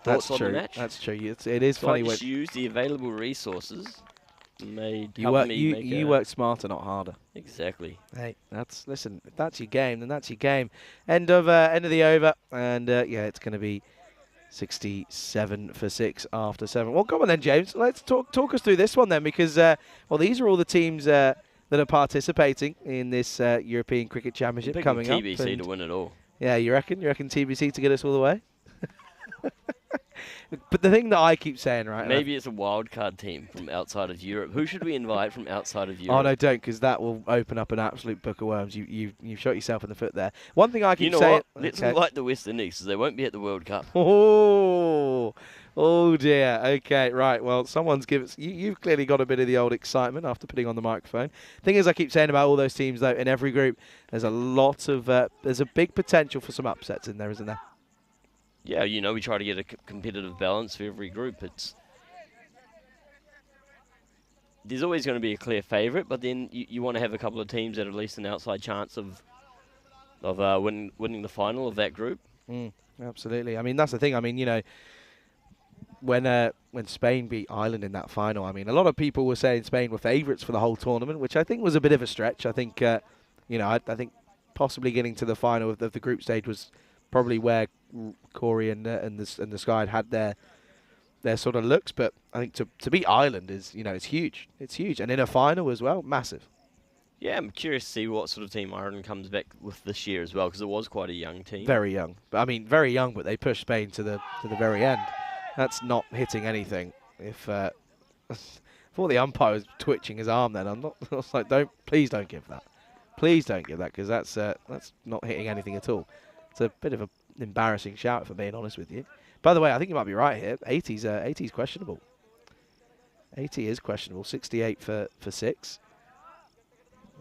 S4: thoughts on the match.
S2: That's true. It is
S4: so
S2: funny.
S4: I just use the available resources.
S2: You work smarter, not harder.
S4: Exactly.
S2: Hey, listen. If that's your game, then that's your game. End of the over, and yeah, it's going to be 67 for 6 after 7. Well, come on then, James. Let's talk us through this one then, because well, these are all the teams that are participating in this European Cricket Championship coming up.
S4: TBC to win it all.
S2: Yeah, you reckon? You reckon TBC to get us all the way? But the thing that I keep saying, right?
S4: Maybe it's a wild card team from outside of Europe. Who should we invite from outside of Europe?
S2: Oh no, don't, because that will open up an absolute book of worms. You've shot yourself in the foot there. One thing I keep
S4: You know
S2: saying.
S4: what? Let's
S2: Okay.
S4: invite the West Indies, because they won't be at the World Cup.
S2: Oh dear. Okay, right. Well, someone's given. You've clearly got a bit of the old excitement after putting on the microphone. Thing is, I keep saying about all those teams though. In every group, there's a lot of. There's a big potential for some upsets in there, isn't there?
S4: Yeah, you know, we try to get a competitive balance for every group. There's always going to be a clear favourite, but then you want to have a couple of teams that at least an outside chance of winning the final of that group.
S2: Absolutely. I mean, that's the thing. I mean, you know, when Spain beat Ireland in that final, I mean, a lot of people were saying Spain were favourites for the whole tournament, which I think was a bit of a stretch. I think, you know, I think possibly getting to the final of the group stage was probably where Corey and the Sky had their sort of looks. But I think to beat Ireland is, you know, it's huge. It's huge, and in a final as well, massive.
S4: Yeah, I'm curious to see what sort of team Ireland comes back with this year as well, because it was quite a young team.
S2: Very young, but I mean, very young, but they pushed Spain to the very end. That's not hitting anything. If for the umpire was twitching his arm, then I was like, please don't give that, because that's not hitting anything at all. It's a bit of an embarrassing shout, if I'm being honest with you. By the way, I think you might be right here. 80's questionable. 80 is questionable. 68 for 6.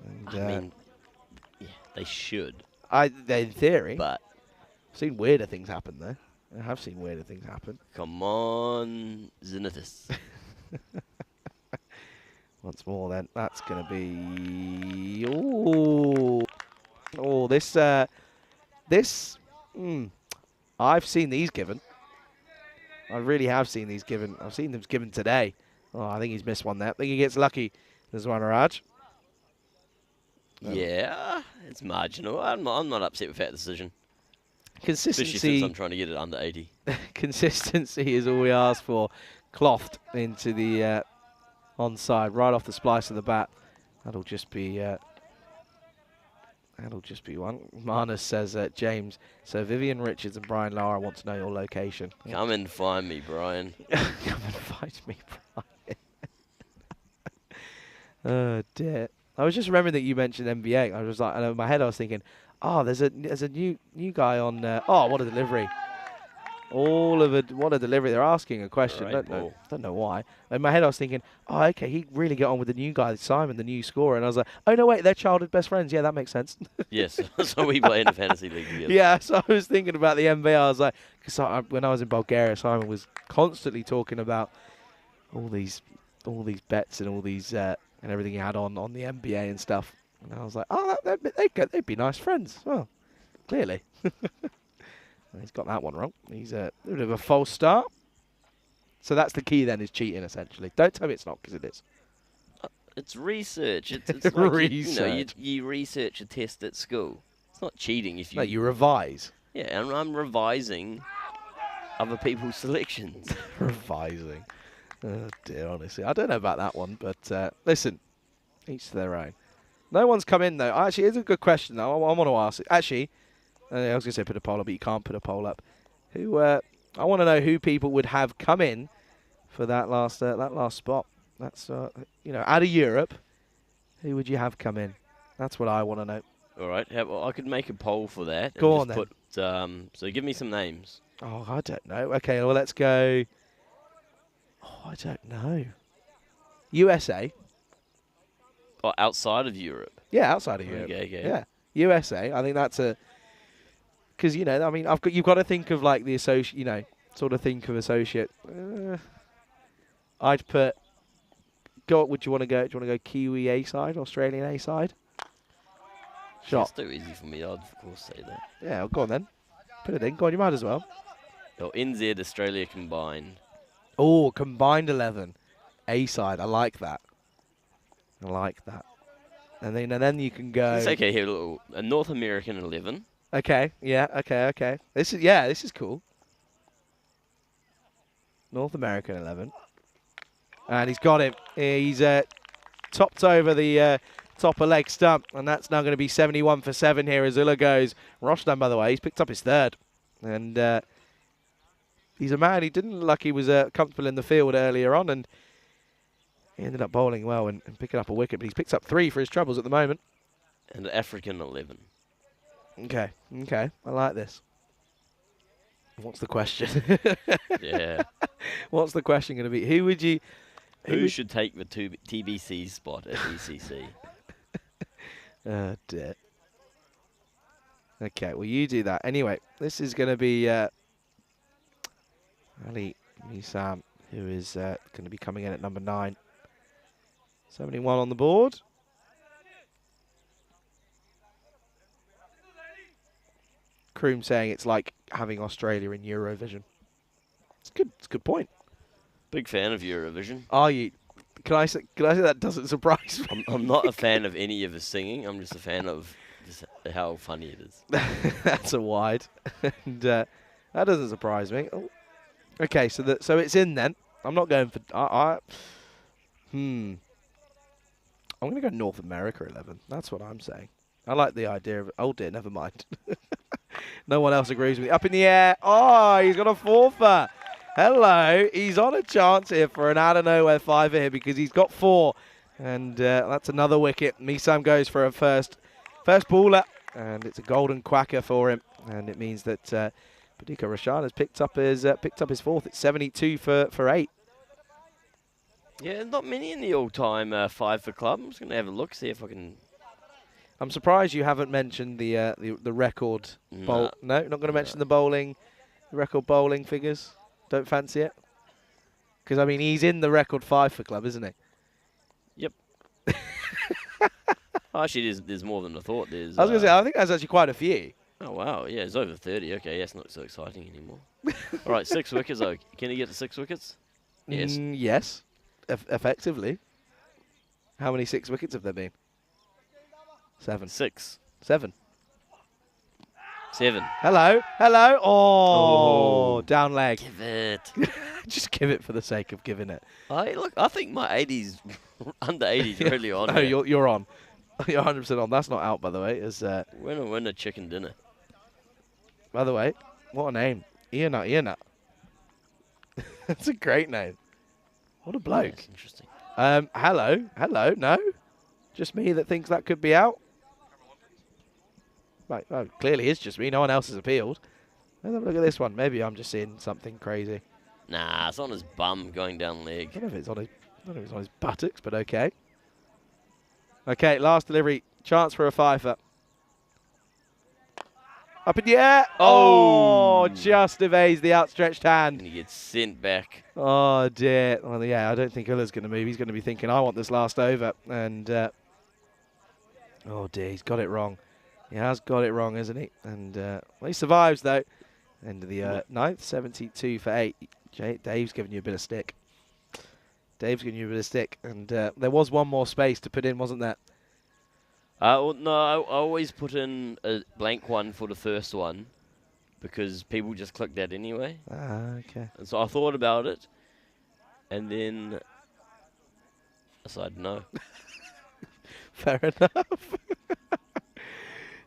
S2: And,
S4: I mean, yeah, they should.
S2: In theory.
S4: But
S2: I've seen weirder things happen there. I have seen weirder things happen.
S4: come on, Zenitis.
S2: Once more, then that's going to be. Oh, this. I've seen these given. I really have seen these given. I've seen them given today. Oh, I think he's missed one there. I think he gets lucky. There's one, Raj.
S4: Yeah, it's marginal. I'm not upset with that decision. Especially since
S2: Consistency.
S4: I'm trying to get it under 80.
S2: Consistency is all we ask for. Clothed into the onside, right off the splice of the bat. That'll just be one. Marnus says, James, so Vivian Richards and Brian Lara want to know your location.
S4: Come and find me, Brian.
S2: Come and find me, Brian. Oh dear. I was just remembering that you mentioned NBA. I was like, and in my head I was thinking, oh, there's a new guy on. Oh, what a delivery! What a delivery! They're asking a question.
S4: Great
S2: Don't know why. In my head I was thinking, oh, okay, he really got on with the new guy, Simon, the new scorer. And I was like, oh no, wait, they're childhood best friends. Yeah, that makes sense.
S4: Yes, so we play in a fantasy league together.
S2: Yeah, so I was thinking about the NBA. I was like, because when I was in Bulgaria, Simon was constantly talking about all these bets and all these and everything he had on the NBA and stuff. And I was like, oh, they'd be nice friends. Well, clearly. He's got that one wrong. He's a bit of a false start. So that's the key then, is cheating, essentially. Don't tell me it's not, because it is.
S4: It's research. It's like
S2: Research.
S4: you research a test at school. It's not cheating if you...
S2: No, you revise.
S4: Yeah, and I'm revising other people's selections.
S2: Revising. Oh dear, honestly. I don't know about that one, but listen, each to their own. No one's come in, though. Actually, it's a good question, though. I want to ask it. Actually, I was going to say put a poll up, but you can't put a poll up. I want to know who people would have come in for that last spot. That's, out of Europe, who would you have come in? That's what I want to know.
S4: All right, well, I could make a poll for that.
S2: Go
S4: and
S2: on,
S4: just put, so give me some names.
S2: Oh, I don't know. Okay, well, let's go. Oh, I don't know. USA.
S4: Oh, outside of Europe.
S2: Yeah, outside of Europe.
S4: Okay.
S2: Yeah, USA. I think that's because I mean, you've got to think of like the associate. Sort of think of associate. I'd put. Would you want to go? Do you want to go Kiwi A side, Australian A side? Shot.
S4: It's too easy for me. I'd of course say that.
S2: Yeah, well, go on then. Put it in. Go on, you might as well.
S4: Oh, NZ Australia combined.
S2: Oh, combined 11. A side. I like that. And then you can go.
S4: It's okay here. A North American 11.
S2: Okay. Yeah. Okay. This is cool. North American 11. And he's got him. He's topped over the topper leg stump, and that's now going to be 71 for 7 here as Ulla goes. Rostam, by the way, he's picked up his third. And He's a man. He didn't look like he was comfortable in the field earlier on, and he ended up bowling well and picking up a wicket. But he's picked up 3 for his troubles at the moment.
S4: And African 11.
S2: Okay, okay. I like this. What's the question?
S4: Yeah.
S2: What's the question going to be? Who would you...
S4: Who should take the TBC spot at ECC?
S2: Oh, dear. Okay, well, you do that. Anyway, this is going to be Ali Nisam, who is going to be coming in at number 9. 71 on the board. Kroom saying it's like having Australia in Eurovision. It's good. It's a good point.
S4: Big fan of Eurovision.
S2: Are you? Can I say that doesn't surprise me?
S4: I'm not a fan of any of the singing. I'm just a fan of just how funny it is.
S2: That's a wide, and that doesn't surprise me. Oh. Okay, so it's in then. I'm not going for. I'm going to go North America 11. That's what I'm saying. I like the idea of. Oh dear, never mind. No one else agrees with me. Up in the air. Oh, he's got a 4-fer. Hello. He's on a chance here for an out of nowhere 5-fer here because he's got 4. And that's another wicket. Misam goes for a first baller. And it's a golden quacker for him. And it means that Padika Rashan has picked up his 4th. It's 72 for 8.
S4: Yeah, not many in the all-time 5-for club. I'm just going to have a look, see if I can...
S2: I'm surprised you haven't mentioned the record bowl. No, not going to mention the record bowling figures. Don't fancy it? Because, I mean, he's in the record 5-for club, isn't he?
S4: Yep. Actually, there's more than I thought.
S2: I was going to say, I think there's actually quite a few.
S4: Oh, wow. Yeah, it's over 30. Okay, yeah, it's not so exciting anymore. All right, 6 wickets, though. Can he get to 6 wickets? Yes.
S2: Yes, effectively. How many 6 wickets have there been? 7.
S4: 6.
S2: 7.
S4: 7.
S2: Hello. Oh, down leg.
S4: Give it.
S2: Just give it for the sake of giving it.
S4: I think my 80s, under 80s, really on.
S2: No, you're on. You're 100% on. That's not out, by the way. It's
S4: Winner chicken dinner.
S2: By the way, what a name. Ianut. That's a great name. What a bloke.
S4: That's interesting.
S2: Hello. No? Just me that thinks that could be out? Right, well, clearly it's just me. No one else has appealed. Let's have a look at this one. Maybe I'm just seeing something crazy.
S4: Nah, it's on his bum going down leg.
S2: I don't know if it's on his buttocks, but okay. Okay, last delivery. Chance for a 5-fer. Up in the air. Oh, just evades the outstretched hand.
S4: And he gets sent back.
S2: Oh, dear. Well, yeah, I don't think Uller's going to move. He's going to be thinking, I want this last over. And, oh, dear, he's got it wrong. He has got it wrong, hasn't he? And well, he survives, though. End of the 9th, 72 for 8. Dave's giving you a bit of stick. And there was one more space to put in, wasn't there?
S4: Well, no, I always put in a blank one for the first one because people just click that anyway.
S2: Ah, okay.
S4: And so I thought about it, and then decided no.
S2: Fair enough.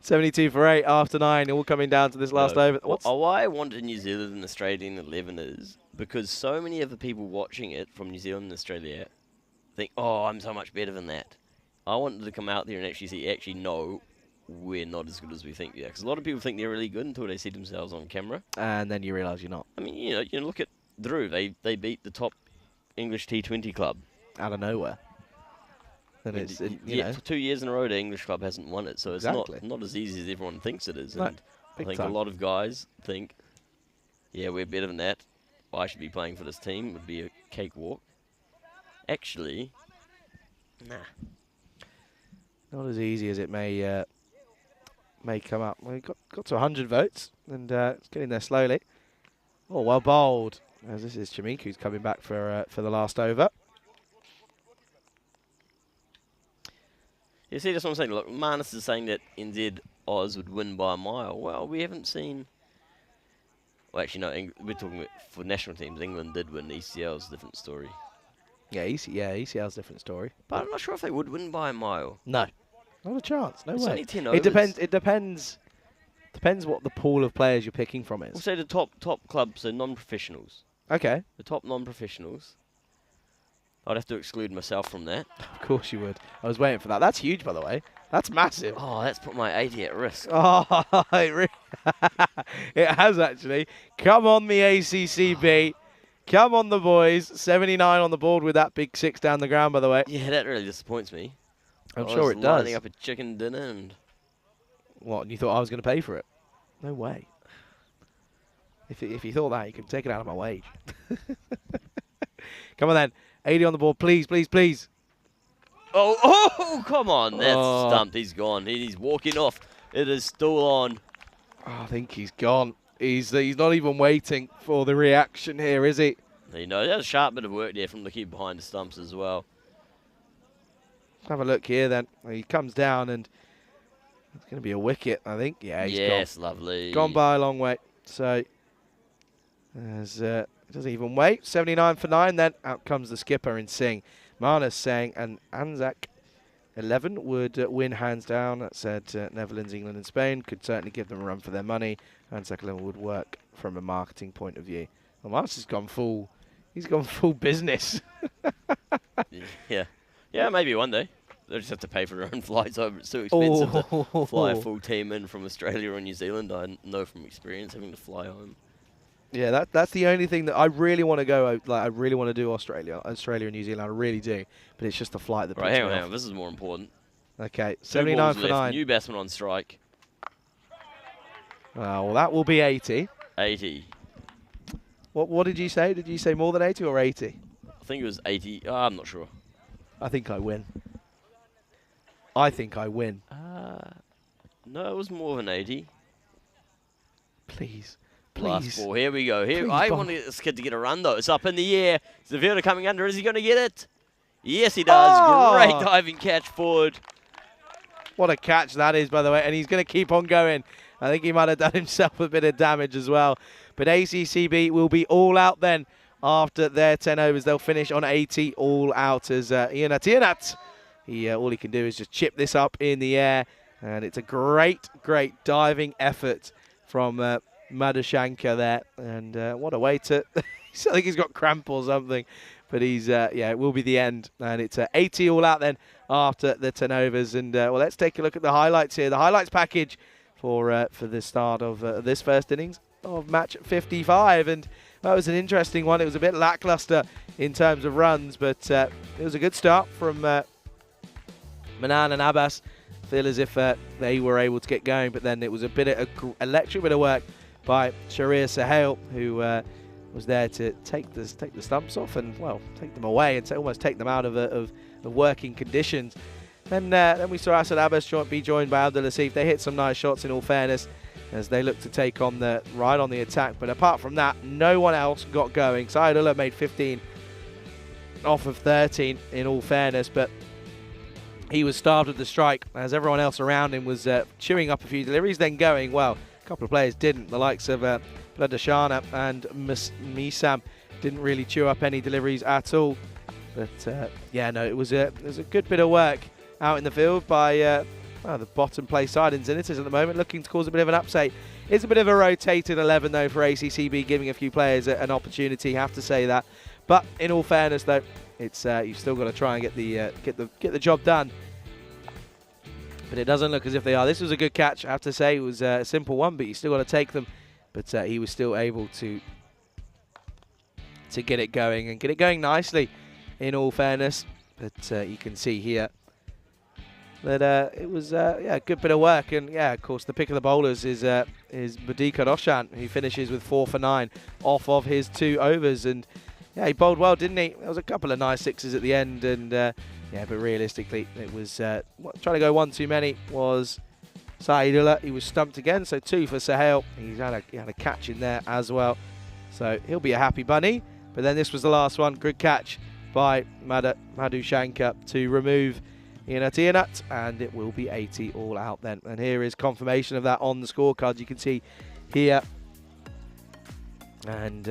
S2: 72 for 8 after 9, all coming down to this last over.
S4: Why I wanted New Zealand and Australia in 11 is because so many of the people watching it from New Zealand and Australia think, oh, I'm so much better than that. I wanted to come out there and actually no, we're not as good as we think we are. Because a lot of people think they're really good until they see themselves on camera.
S2: And then you realise you're not.
S4: I mean, you know, look at Drew. They beat the top English T20 club.
S2: Out of nowhere. And it's, you know.
S4: 2 years in a row the English club hasn't won it. So it's not as easy as everyone thinks it is.
S2: No,
S4: and I think a lot of guys think, yeah, we're better than that. I should be playing for this team. It would be a cakewalk. Actually, nah.
S2: Not as easy as it may come up. Well, got to 100 votes, and it's getting there slowly. Oh, well bowled. As this is Chimiku's coming back for the last over.
S4: You see, that's what I'm saying. Look, Marnus is saying that NZ Oz would win by a mile. Well, we haven't seen... Well, actually, no, we're talking about for national teams. England did win. ECL's a different story.
S2: Yeah, ECL's a different story.
S4: But I'm not sure if they would win by a mile.
S2: No. Not a chance. No
S4: it's
S2: way.
S4: only 10 overs.
S2: It depends Depends what the pool of players you're picking from
S4: We'll
S2: is.
S4: say the top clubs, so non-professionals.
S2: Okay.
S4: The top non-professionals. I'd have to exclude myself from that.
S2: Of course you would. I was waiting for that. That's huge, by the way. That's massive.
S4: Oh, that's put my 80 at risk.
S2: Oh, it has actually. Come on, the ACCB. Come on, the boys. 79 on the board with that big 6 down the ground, by the way.
S4: Yeah, that really disappoints me.
S2: I'm sure it does.
S4: Lining up a chicken dinner and...
S2: What, and you thought I was going to pay for it? No way. If you thought that, you can take it out of my wage. Come on, then. 80 on the board, please, please, please.
S4: Oh, come on. That's
S2: Oh.
S4: stumped. He's gone. He's walking off. It is still on.
S2: Oh, I think he's gone. He's not even waiting for the reaction here, is he?
S4: You know, that's a sharp bit of work there from the keeper behind the stumps as well.
S2: Have a look here, then. He comes down, and it's going to be a wicket, I think. Yeah, he's
S4: Yes, lovely.
S2: gone by a long way. So, doesn't even wait. 79 for 9, then out comes the skipper in Singh. Manas saying, and Anzac 11 would win hands down. That said, Netherlands, England and Spain could certainly give them a run for their money. Anzac 11 would work from a marketing point of view. Well, Manas has gone full. He's gone full business.
S4: Yeah. Yeah, maybe one day. They'll just have to pay for their own flights over. It's too expensive to fly a full team in from Australia or New Zealand. I know from experience having to fly home.
S2: Yeah, that's the only thing that I really want to go. Like, I really want to do Australia and New Zealand. I really do, but it's just the flight that.
S4: Right,
S2: puts
S4: hang
S2: me
S4: on,
S2: off.
S4: hang on. This is more important.
S2: Okay,
S4: 2
S2: 79
S4: balls
S2: for
S4: left.
S2: 9.
S4: New batsman on strike.
S2: Well, that will be 80.
S4: 80.
S2: What did you say? Did you say more than 80 or 80?
S4: I think it was 80. Oh, I'm not sure.
S2: I think I win. I think I win.
S4: No, it was more than 80.
S2: Please.
S4: Last
S2: Please.
S4: ball. Here we go. Here,
S2: Please,
S4: I
S2: Bob.
S4: want this kid to get a run, though. It's up in the air. Is the fielder coming under? Is he going to get it? Yes, he does.
S2: Oh!
S4: Great diving catch forward.
S2: What a catch that is, by the way. And he's going to keep on going. I think he might have done himself a bit of damage as well. But ACCB will be all out then after their 10 overs. They'll finish on 80 all out as Ianat. All he can do is just chip this up in the air. And it's a great, great diving effort from Madhushankar there. And what a way to... I think he's got cramp or something. But he's, it will be the end. And it's 80 all out then after the 10 overs. And, well, let's take a look at the highlights here. The highlights package for the start of this first innings of match 55. And that was an interesting one. It was a bit lackluster in terms of runs. But it was a good start from Manan and Abbas. Feel as if they were able to get going. But then it was a bit of electric bit of work by Sharir Sahel, who was there to take the stumps off and, well, take them away and almost take them out of working conditions. Then we saw Asad Abbas be joined by Abdul Asif. They hit some nice shots, in all fairness, as they looked to take on the attack. But apart from that, no one else got going. Saidullah made 15 off of 13, in all fairness, but he was starved of the strike as everyone else around him was chewing up a few deliveries, then going, well, a couple of players didn't. The likes of Bladashana and Misam didn't really chew up any deliveries at all. But it was a good bit of work out in the field by the bottom place side in Zenitors at the moment, looking to cause a bit of an upset. It's a bit of a rotated 11 though for ACCB, giving a few players an opportunity. Have to say that. But in all fairness though, it's you've still got to try and get the job done. But it doesn't look as if they are. This was a good catch, I have to say. It was a simple one, but you still got to take them. But he was still able to get it going and get it going nicely, in all fairness. But you can see here that it was a good bit of work. And yeah, of course, the pick of the bowlers is Badika Roshan, who finishes with 4 for 9 off of his 2 overs. And yeah, he bowled well, didn't he? There was a couple of nice sixes at the end, and but realistically, it was trying to go one too many was Saidullah. He was stumped again, so 2 for Sahel. He had a catch in there as well, so he'll be a happy bunny. But then this was the last one. Good catch by Madhushankar to remove Ianat, and it will be 80 all out then. And here is confirmation of that on the scorecard. You can see here, and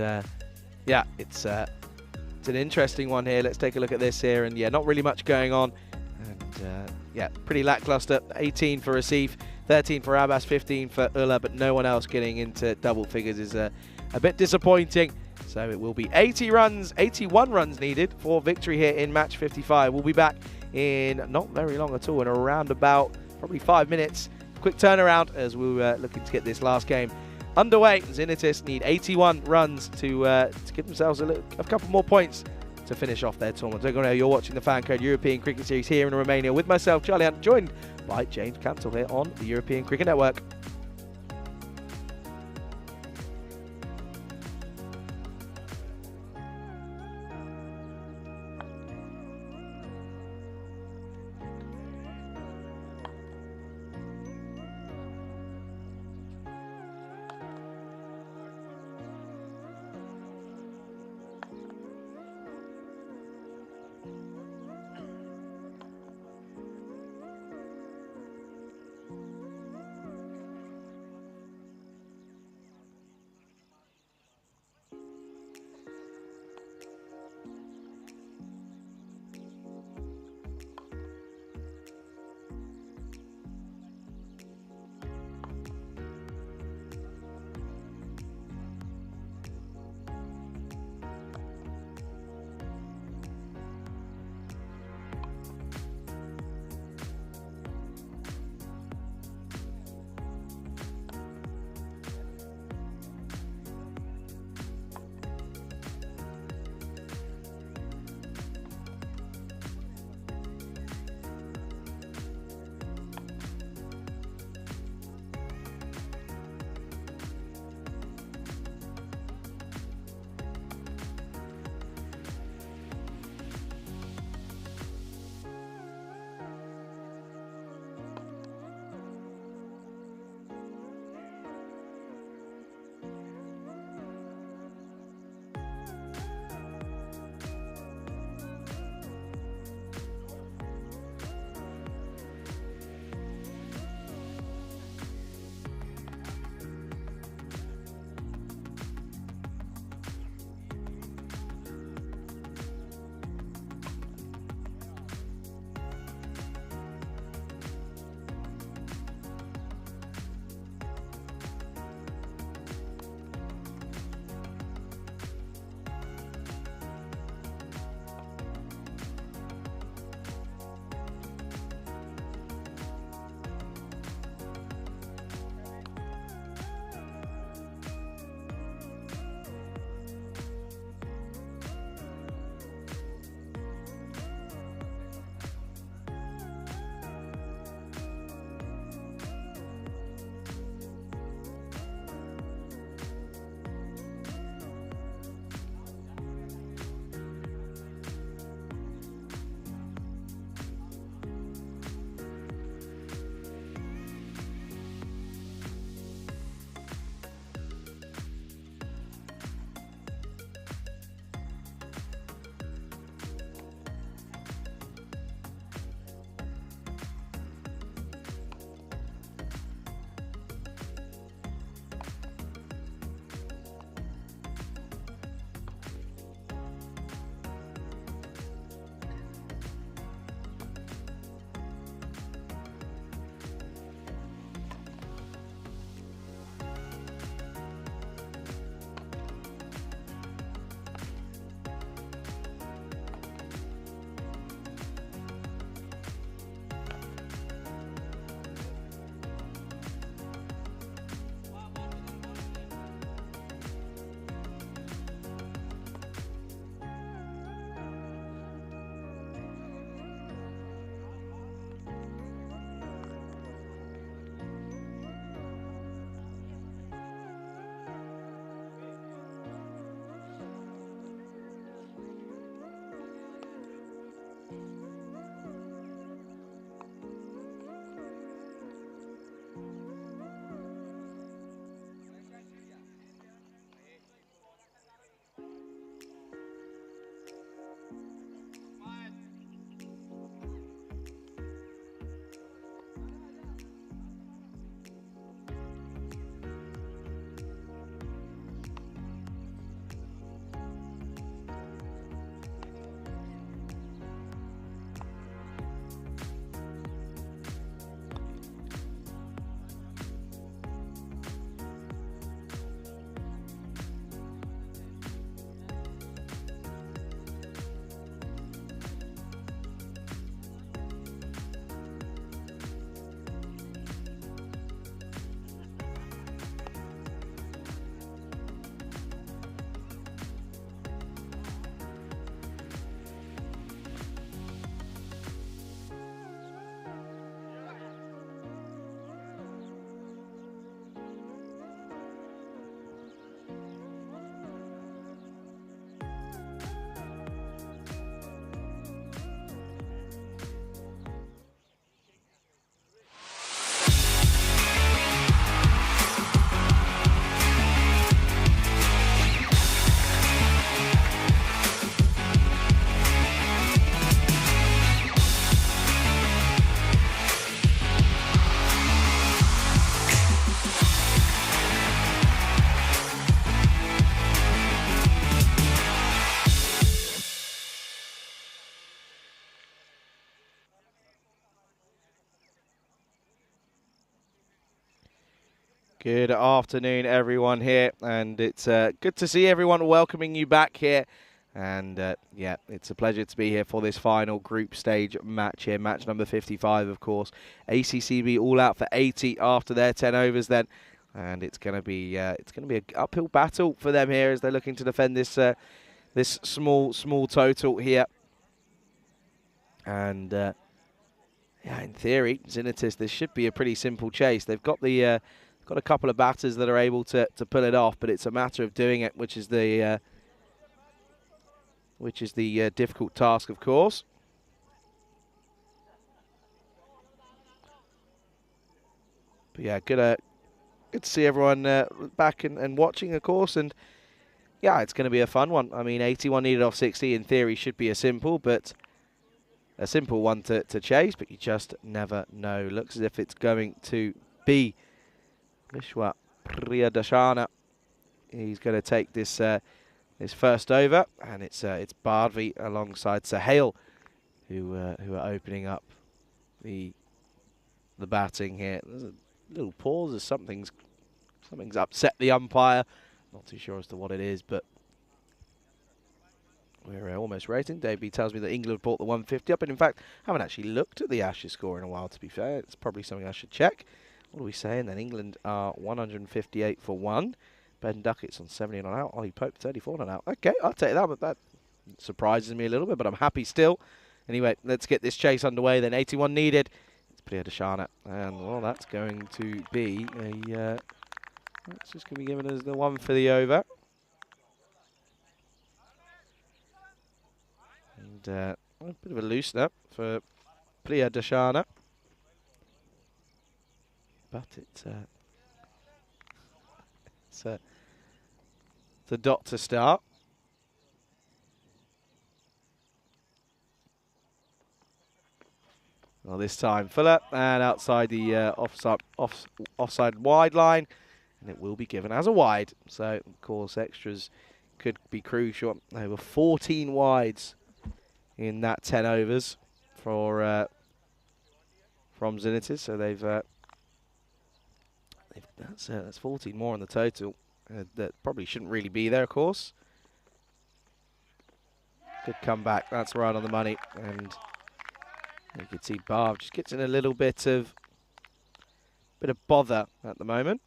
S2: it's an interesting one here. Let's take a look at this here, and not really much going on, and pretty lackluster. 18 for Asif, 13 for Abbas, 15 for Ulla, but no one else getting into double figures is a bit disappointing. So it will be 81 runs needed for victory here in match 55. We'll be back in not very long at all, in around about probably 5 minutes. Quick turnaround as we're looking to get this last game underway. Xenitis need 81 runs to give themselves a couple more points to finish off their tournament. Don't go now, you're watching the FanCode European Cricket Series here in Romania with myself, Charlie Hunt, joined by James Cantle here on the European Cricket Network. Good afternoon, everyone here, and it's good to see everyone, welcoming you back here. And yeah, it's a pleasure to be here for this final group stage match here, match number 55, of course. ACCB all out for 80 after their 10 overs then, and it's going to be an uphill battle for them here as they're looking to defend this this small total here. And yeah, in theory, Xenitis, this should be a pretty simple chase. They've got the got a couple of batters that are able to pull it off, but it's a matter of doing it, which is the difficult task, of course. But yeah, good to see everyone back and watching, of course. And yeah, it's going to be a fun one. I mean, 81 needed off 60 in theory should be a simple one to chase, but you just never know. Looks as if it's going to be Vishwa Priyadashana. He's going to take this this first over, and it's Bardvi alongside Sahel who are opening up the batting here. There's a little pause as something's upset the umpire. Not too sure as to what it is, but we're almost racing. Dave B tells me that England brought the 150 up, and in fact, I haven't actually looked at the Ashes score in a while, to be fair. It's probably something I should check. What are we saying then? England are 158 for 1. Ben Duckett's on 70 not out. Ollie Pope 34 not out. Okay, I'll take that, but that surprises me a little bit, but I'm happy still. Anyway, let's get this chase underway then. 81 needed. It's Priyadashana, and well, that's going to be a that's just going to be given as the one for the over. And a bit of a loosener for Priyadashana. But it's a dot to start. Well, this time Fuller, and outside the offside wide line, and it will be given as a wide. So, of course, extras could be crucial. There were 14 wides in that 10 overs for from Xenitis, so that's 14 more in the total. That probably shouldn't really be there, of course. Good comeback. That's right on the money. And you can see Barv just gets in a little bit of bother at the moment.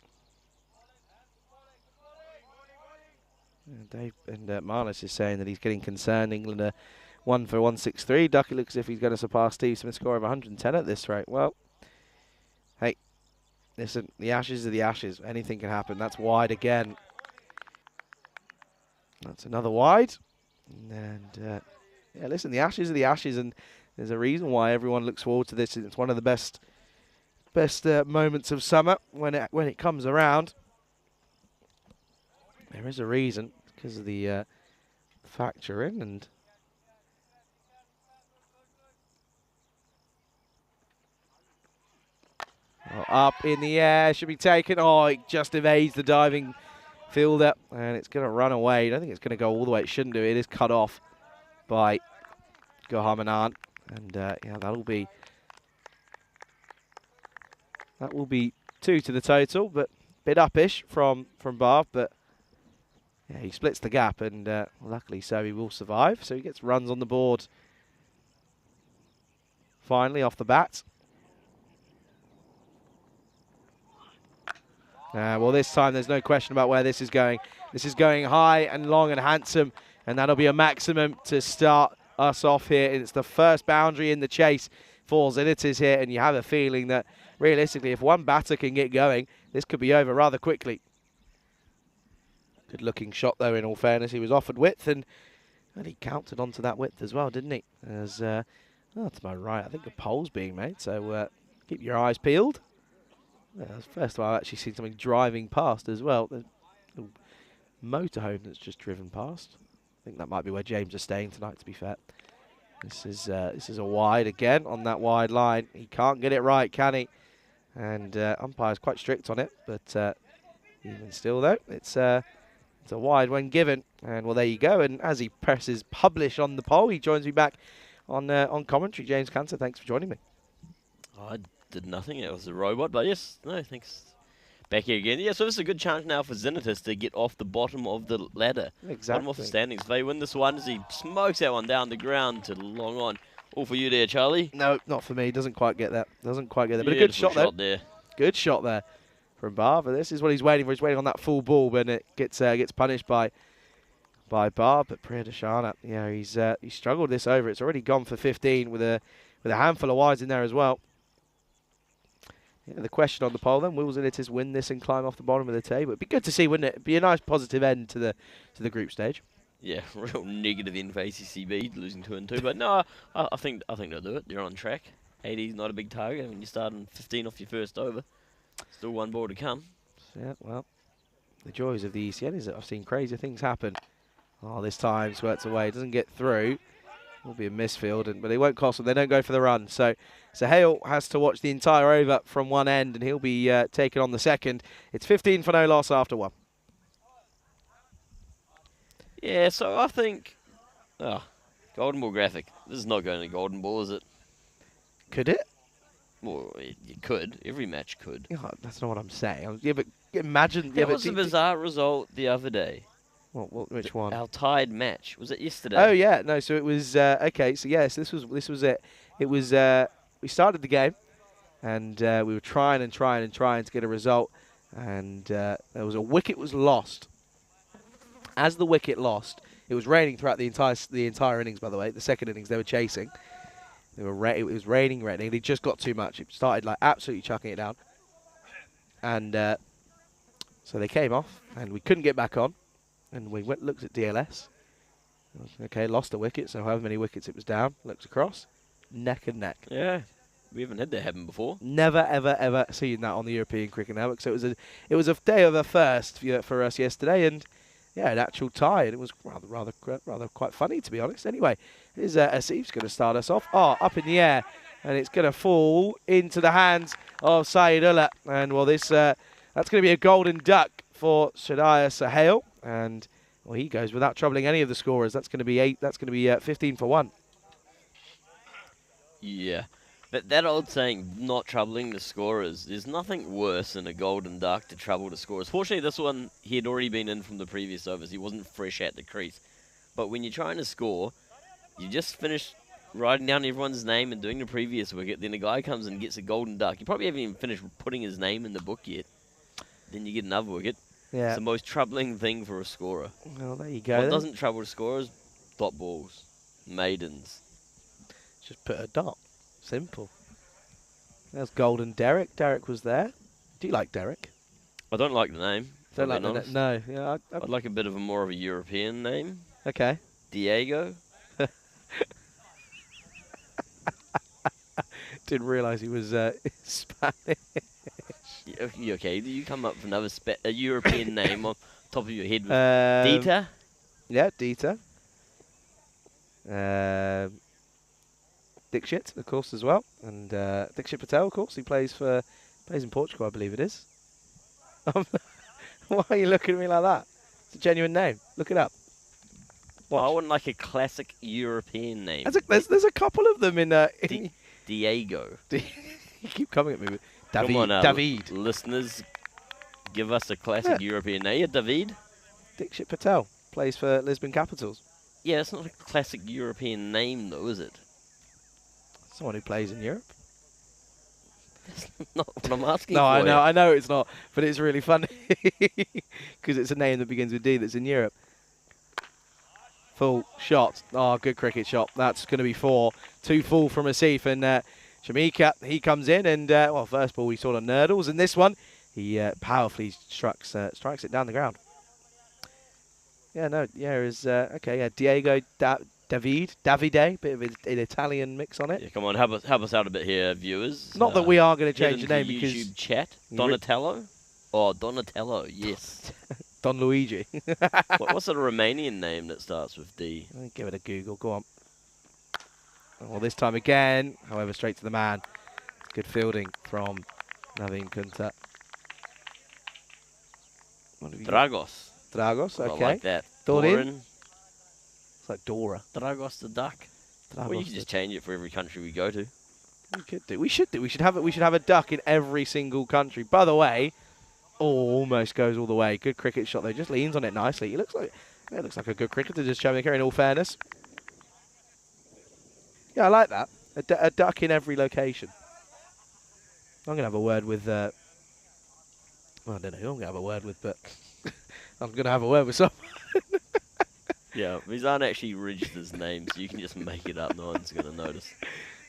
S2: And Dave and Marnus is saying that he's getting concerned. England are 1 for 163. Ducky looks as if he's going to surpass Steve Smith's score of 110 at this rate. Well, hey. Listen, the Ashes are the Ashes. Anything can happen. That's wide again. That's another wide. And, yeah, listen, the Ashes are the Ashes, and there's a reason why everyone looks forward to this. It's one of the best moments of summer when it comes around. There is a reason, because of the factor in, and up in the air, should be taken. Oh, it just evades the diving fielder, and it's going to run away. I don't think it's going to go all the way. It shouldn't do. It is cut off by Gohamanan, and yeah, that will be 2 to the total, but a bit uppish from Barv, but yeah, he splits the gap, and luckily so he will survive. So he gets runs on the board finally off the bat. Well, this time there's no question about where this is going. This is going high and long and handsome, and that'll be a maximum to start us off here. It's the first boundary in the chase for Xenitis here, and you have a feeling that realistically, if one batter can get going, this could be over rather quickly. Good looking shot though, in all fairness. He was offered width, and he counted onto that width as well, didn't he? As to my right, I think a pole's being made, so keep your eyes peeled. Yeah, first of all, I've actually seen something driving past as well. There's a motorhome that's just driven past. I think that might be where James is staying tonight, to be fair. This is a wide again on that wide line. He can't get it right, can he? And umpire's quite strict on it, but even still though, it's a wide when given. And well, there you go. And as he presses publish on the poll, he joins me back on commentary. James Cantor, thanks for joining me.
S4: I did nothing. It was a robot, but yes, no, thanks. Back here again. Yeah, so this is a good chance now for Xenitus to get off the bottom of the ladder.
S2: Exactly.
S4: Bottom of the standings. If they win this one, as he smokes that one down the ground to long on. All for you there, Charlie.
S2: No, not for me. Doesn't quite get that. Doesn't quite get that. But a good
S4: Beautiful
S2: shot, though.
S4: there.
S2: Good shot there from Barb. But this is what he's waiting for. He's waiting on that full ball, but it gets punished by Barb. But Priya Dashana, yeah, he's struggled this over. It's already gone for 15 with a handful of wides in there as well. Yeah, the question on the poll then: will Xenitus win this and climb off the bottom of the table? It'd be good to see, wouldn't it? It'd be a nice positive end to the group stage.
S4: Yeah, real negative end for ACCB, losing 2 and 2. But no, I think they'll do it. They're on track. 80's not a big target when you're starting 15 off your first over. Still one ball to come.
S2: Yeah, well, the joys of the ECN is that I've seen crazy things happen. Oh, this time squirts away, doesn't get through. Will be a misfield, but it won't cost them. They don't go for the run. So Hale has to watch the entire over from one end, and he'll be taking on the second. It's 15 for no loss after one.
S4: Yeah, so I think... Oh, Golden Ball graphic. This is not going to Golden Ball, is it?
S2: Could it?
S4: Well, you could. Every match could.
S2: Yeah, that's not what I'm saying. Yeah, but imagine...
S4: That was a bizarre result the other day.
S2: Which one?
S4: Our tied match. Was it yesterday?
S2: Oh, yeah. No, so it was... okay, so yes, this was it. It was... we started the game, and we were trying to get a result, and there was a wicket was lost. As the wicket lost, it was raining throughout the entire innings. By the way, the second innings they were chasing. It was raining. It just got too much. It started like absolutely chucking it down, and so they came off, and we couldn't get back on. And we looked at DLS. Okay, lost a wicket. So however many wickets it was down, looked across, neck and neck.
S4: Yeah, we haven't had that happen before.
S2: Never, ever, ever seen that on the European Cricket Network. So it was a day of a first for us yesterday, and. Yeah, an actual tie, and it was rather quite funny, to be honest. Anyway, here's Asif's going to start us off. Oh, up in the air, and it's going to fall into the hands of Saidullah. And well, that's going to be a golden duck for Shadaya Sahel, and well, he goes without troubling any of the scorers. That's going to be 8. That's going to be 15 for 1.
S4: Yeah. But that old saying, not troubling the scorers, there's nothing worse than a golden duck to trouble the scorers. Fortunately, this one, he had already been in from the previous overs. He wasn't fresh at the crease. But when you're trying to score, you just finish writing down everyone's name and doing the previous wicket. Then a guy comes and gets a golden duck. You probably haven't even finished putting his name in the book yet. Then you get another wicket.
S2: Yeah.
S4: It's the most troubling thing for a scorer.
S2: Well, there you go.
S4: What
S2: then.
S4: doesn't trouble the scorers? Dot balls. Maidens.
S2: Just put a dot. Simple. There's Golden Derek. Derek was there. Do you like Derek?
S4: I don't like the name.
S2: Don't like the name? No. Yeah,
S4: I'd like a bit of a more of a European name.
S2: Okay.
S4: Diego.
S2: Didn't realise he was Spanish.
S4: You okay? Do you come up with another a European name on top of your head with Dieter?
S2: Yeah, Dieter. Dixit, of course, as well, and Dixit Patel, of course, he plays in Portugal, I believe it is. Why are you looking at me like that? It's a genuine name. Look it up.
S4: Well, I want like a classic European name.
S2: There's a couple of them in.
S4: Diego.
S2: You keep coming at me with
S4: Come on,
S2: David.
S4: Listeners, give us a classic European name. Yeah, David.
S2: Dixit Patel plays for Lisbon Capitals.
S4: Yeah, it's not a classic European name, though, is it?
S2: Someone who plays in Europe.
S4: That's not what I'm asking
S2: No,
S4: for.
S2: I know it's not, but it's really funny because it's a name that begins with D that's in Europe. Full shot. Oh, good cricket shot. That's going to be 4. 2 full from Asif, and Shamika, he comes in, and well, first ball we saw the Nurdles, and this one he powerfully strikes it down the ground. Yeah, no, yeah, is okay. Yeah, Diego Davide, bit of an Italian mix on it.
S4: Yeah, come on, help us out a bit here, viewers.
S2: Not that we are going to change the name
S4: the
S2: because
S4: YouTube chat. Donatello. Oh, Donatello, yes.
S2: Don Luigi.
S4: What's a Romanian name that starts with D?
S2: Give it a Google. Go on. Well, this time again, however, straight to the man. Good fielding from Naveen Kunta.
S4: Dragos.
S2: Dragos, okay.
S4: I like that.
S2: Doran. It's like Dora.
S4: Dragos the duck. Well, you can just change it for every country we go to.
S2: We could do. We should do. We should have a duck in every single country. By the way, Oh, almost goes all the way. Good cricket shot though. Just leans on it nicely. It looks like a good cricketer, just Jamaica, in all fairness. Yeah, I like that. A duck in every location. I'm gonna have a word with. Well, I don't know who I'm gonna have a word with, but I'm gonna have a word with someone.
S4: Yeah, these aren't actually registered names. You can just make it up. No one's going to notice.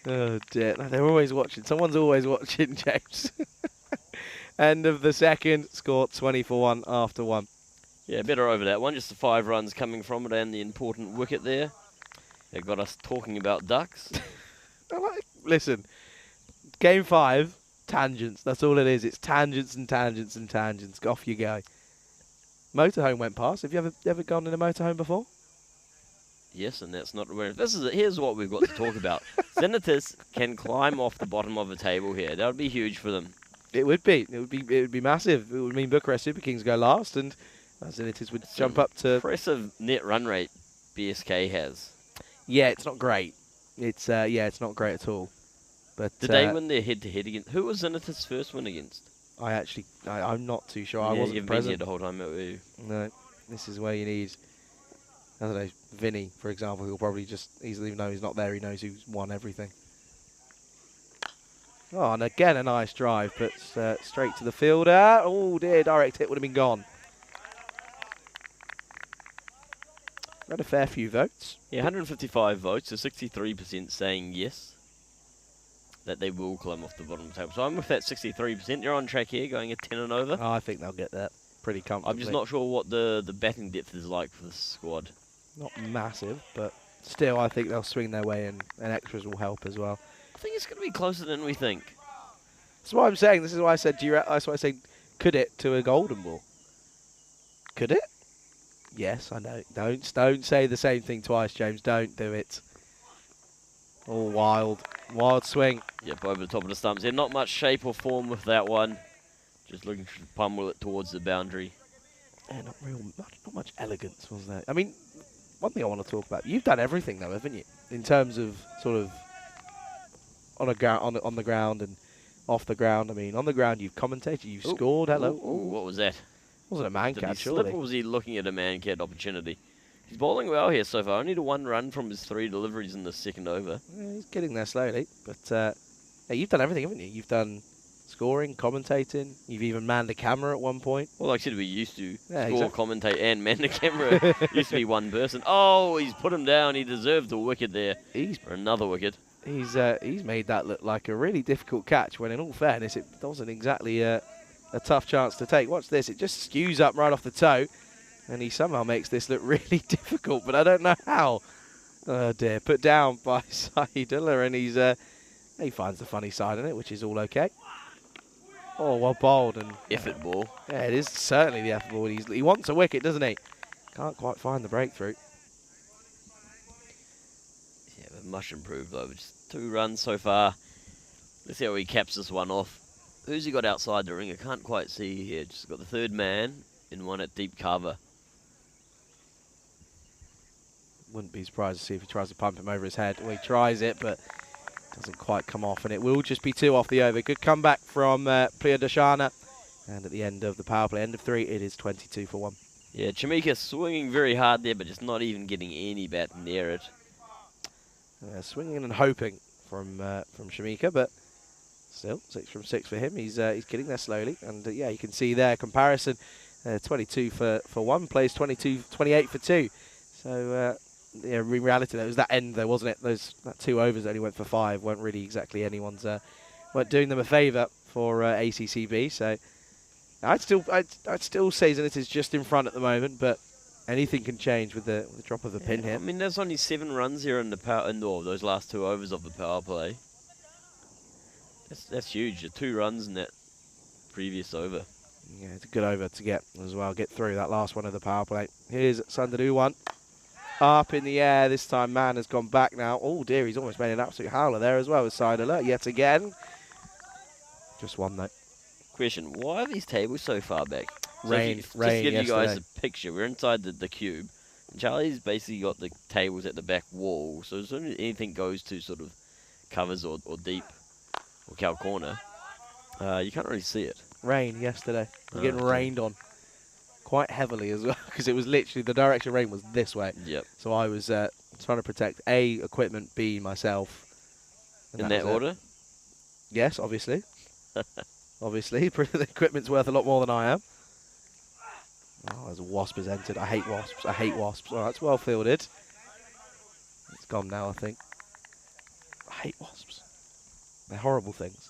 S2: Oh dear, no, they're always watching. Someone's always watching, James. End of the second, score 20-1 after 1.
S4: Yeah, better over that one. Just the 5 runs coming from it and the important wicket there. It got us talking about ducks.
S2: Listen, game 5, tangents. That's all it is. It's tangents and tangents and tangents. Off you go. Motorhome went past. Have you ever gone in a motorhome before?
S4: Yes, and that's not where. This is it. Here's what we've got to talk about. Zenithus can climb off the bottom of a table here. That would be huge for them.
S2: It would be. It would be massive. It would mean Bucharest Super Kings go last, and Zenithus would jump up to.
S4: Impressive net run rate BSK has.
S2: Yeah, it's not great. It's it's not great at all. But
S4: did they win their head-to-head against? Who was Zenithus' first win against?
S2: I'm not too sure.
S4: Yeah,
S2: I wasn't
S4: you've
S2: present.
S4: been here the whole time, haven't you?
S2: No, this is where you need. I don't know, Vinny, for example, who'll probably just easily know he's not there. He knows who's won everything. Oh, and again a nice drive, but straight to the fielder. Oh dear, direct hit would have been gone. Had a fair few votes.
S4: Yeah, 155 votes, so 63% saying yes, that they will climb off the bottom of the table. So I'm with that 63%. You're on track here, going a 10 and over.
S2: Oh, I think they'll get that pretty comfortably.
S4: I'm just not sure what the batting depth is like for this squad.
S2: Not massive, but still, I think they'll swing their way in, and extras will help as well.
S4: I think it's going to be closer than we think.
S2: That's what I'm saying. This is why I said, that's why I say, could it to a golden ball? Could it? Yes, I know. Don't say the same thing twice, James. Don't do it. Oh, wild swing.
S4: Yep, over the top of the stumps. There, not much shape or form with that one. Just looking to pummel it towards the boundary.
S2: Yeah, not much elegance, was there? I mean, one thing I want to talk about. You've done everything though, haven't you? In terms of sort of on the ground and off the ground. I mean, on the ground you've commentated, you've scored. Hello.
S4: Ooh, what was that?
S2: Wasn't a man
S4: Did
S2: catch,
S4: he slip,
S2: surely?
S4: or was he looking at a man cat opportunity? He's bowling well here so far. Only to 1 run from his 3 deliveries in the second over.
S2: Yeah, he's getting there slowly, but yeah, you've done everything, haven't you? You've done scoring, commentating. You've even manned a camera at one point.
S4: Well, like I said, we used to score,
S2: exactly.
S4: commentate, and man the camera. Used to be one person. Oh, he's put him down. He deserved a wicket there. Or another wicket.
S2: He's made that look like a really difficult catch, when in all fairness, it wasn't exactly a tough chance to take. Watch this. It just skews up right off the toe, and he somehow makes this look really difficult, but I don't know how. Oh dear. Put down by Saidullah, and he finds the funny side in it, which is all okay. Oh, well bowled. And
S4: effort ball.
S2: Yeah, it is certainly the effort ball. He wants a wicket, doesn't he? Can't quite find the breakthrough.
S4: Yeah, but much improved though. Just 2 runs so far. Let's see how he caps this one off. Who's he got outside the ring? I can't quite see here. Just got the 3rd man in one at deep cover.
S2: Wouldn't be surprised to see if he tries to pump him over his head. Well, he tries it, but doesn't quite come off, and it will just be 2 off the over. Good comeback from Priyadashana. And at the end of the power play, end of 3, it is 22 for 1.
S4: Yeah, Jamaica swinging very hard there, but just not even getting any bat near it.
S2: Swinging and hoping from Shamika, but still 6 from 6 for him. He's getting there slowly, and yeah, you can see there comparison. 22 for 1, plays 28 for 2. So yeah, in reality, that was that end though, wasn't it? That 2 overs that only went for 5 weren't really exactly anyone's weren't doing them a favour for ACCB. So I'd still say Zenith is just in front at the moment, but anything can change with the drop of the pin here.
S4: I mean, there's only 7 runs here in the those last 2 overs of the power play. That's huge. 2 runs in that previous over.
S2: Yeah, it's a good over to get as well. Get through that last one of the power play. Here's Sandanu one. Up in the air. This time man has gone back now. Oh dear, he's almost made an absolute howler there as well with side alert yet again. Just one though.
S4: Question, why are these tables so far back?
S2: Rain
S4: just to give
S2: yesterday.
S4: you guys a picture, we're inside the cube. And Charlie's basically got the tables at the back wall, so as soon as anything goes to sort of covers or deep or cow corner, you can't really see it.
S2: rain yesterday. We're getting
S4: Okay.
S2: rained on quite heavily as well, because it was literally the direction of rain was this way.
S4: Yep.
S2: So I was trying to protect A, equipment, B, myself. And
S4: In that
S2: was it.
S4: order?
S2: Yes, obviously. Obviously, the equipment's worth a lot more than I am. Oh, there's a wasp has entered. I hate wasps. I hate wasps. Oh, that's well fielded. It's gone now, I think. I hate wasps. They're horrible things.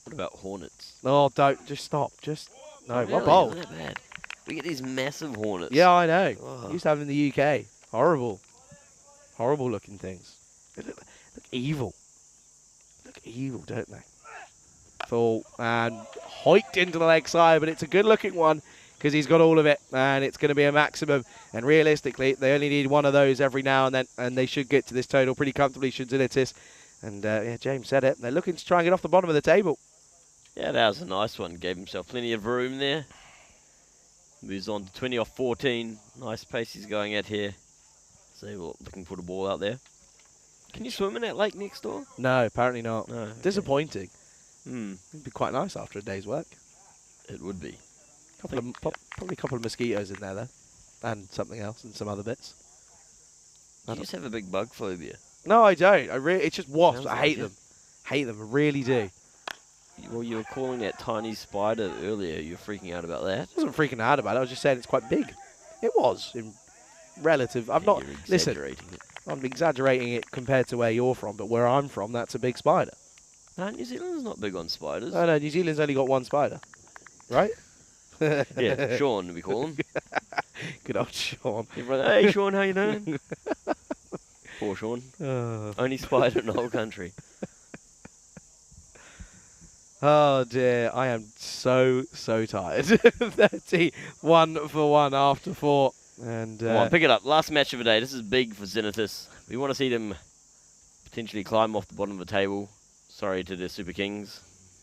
S4: What about hornets?
S2: Oh, don't. Just stop. Just. No,
S4: Really?
S2: what bold?
S4: Isn't that bad? We get these massive hornets.
S2: Yeah, I know.
S4: Oh.
S2: Used to have them in the UK. Horrible. Horrible looking things. They look evil. Look evil, don't they? Full and hoiked into the leg side, but it's a good looking one because he's got all of it, and it's going to be a maximum. And realistically, they only need one of those every now and then, and they should get to this total pretty comfortably, should Zinitis. And yeah, James said it. They're looking to try and get off the bottom of the table.
S4: Yeah, that was a nice one. Gave himself plenty of room there. Moves on to 20 off 14. Nice pace he's going at here. So we're looking for the ball out there. Can you swim in that lake next door?
S2: No, apparently not.
S4: No. Okay.
S2: Disappointing.
S4: Hmm.
S2: It'd be quite nice after a day's work.
S4: It would be.
S2: Probably a couple of mosquitoes in there, though. And something else and some other bits.
S4: You just have a big bug phobia.
S2: No, I don't. It's just wasps.
S4: Sounds
S2: I
S4: like
S2: hate
S4: it.
S2: them. Hate them. I really do.
S4: Well, you were calling that tiny spider earlier. You're freaking out about that.
S2: I wasn't freaking out about it. I was just saying it's quite big. It was in relative. I'm
S4: Yeah,
S2: not.
S4: you're
S2: Listen,
S4: exaggerating it.
S2: I'm exaggerating it compared to where you're from, but where I'm from, that's a big spider.
S4: No, New Zealand's not big on spiders.
S2: No, no, New Zealand's only got one spider, right?
S4: Yeah, Sean, we call him.
S2: Good old Sean.
S4: Everyone, hey, Sean, how you doing? Poor Sean. Only spider in the whole country.
S2: Oh dear, I am so tired. 31 for 1 after 4. And
S4: Come on, pick it up. Last match of the day. This is big for Zenitis. We want to see them potentially climb off the bottom of the table. Sorry to the Super Kings.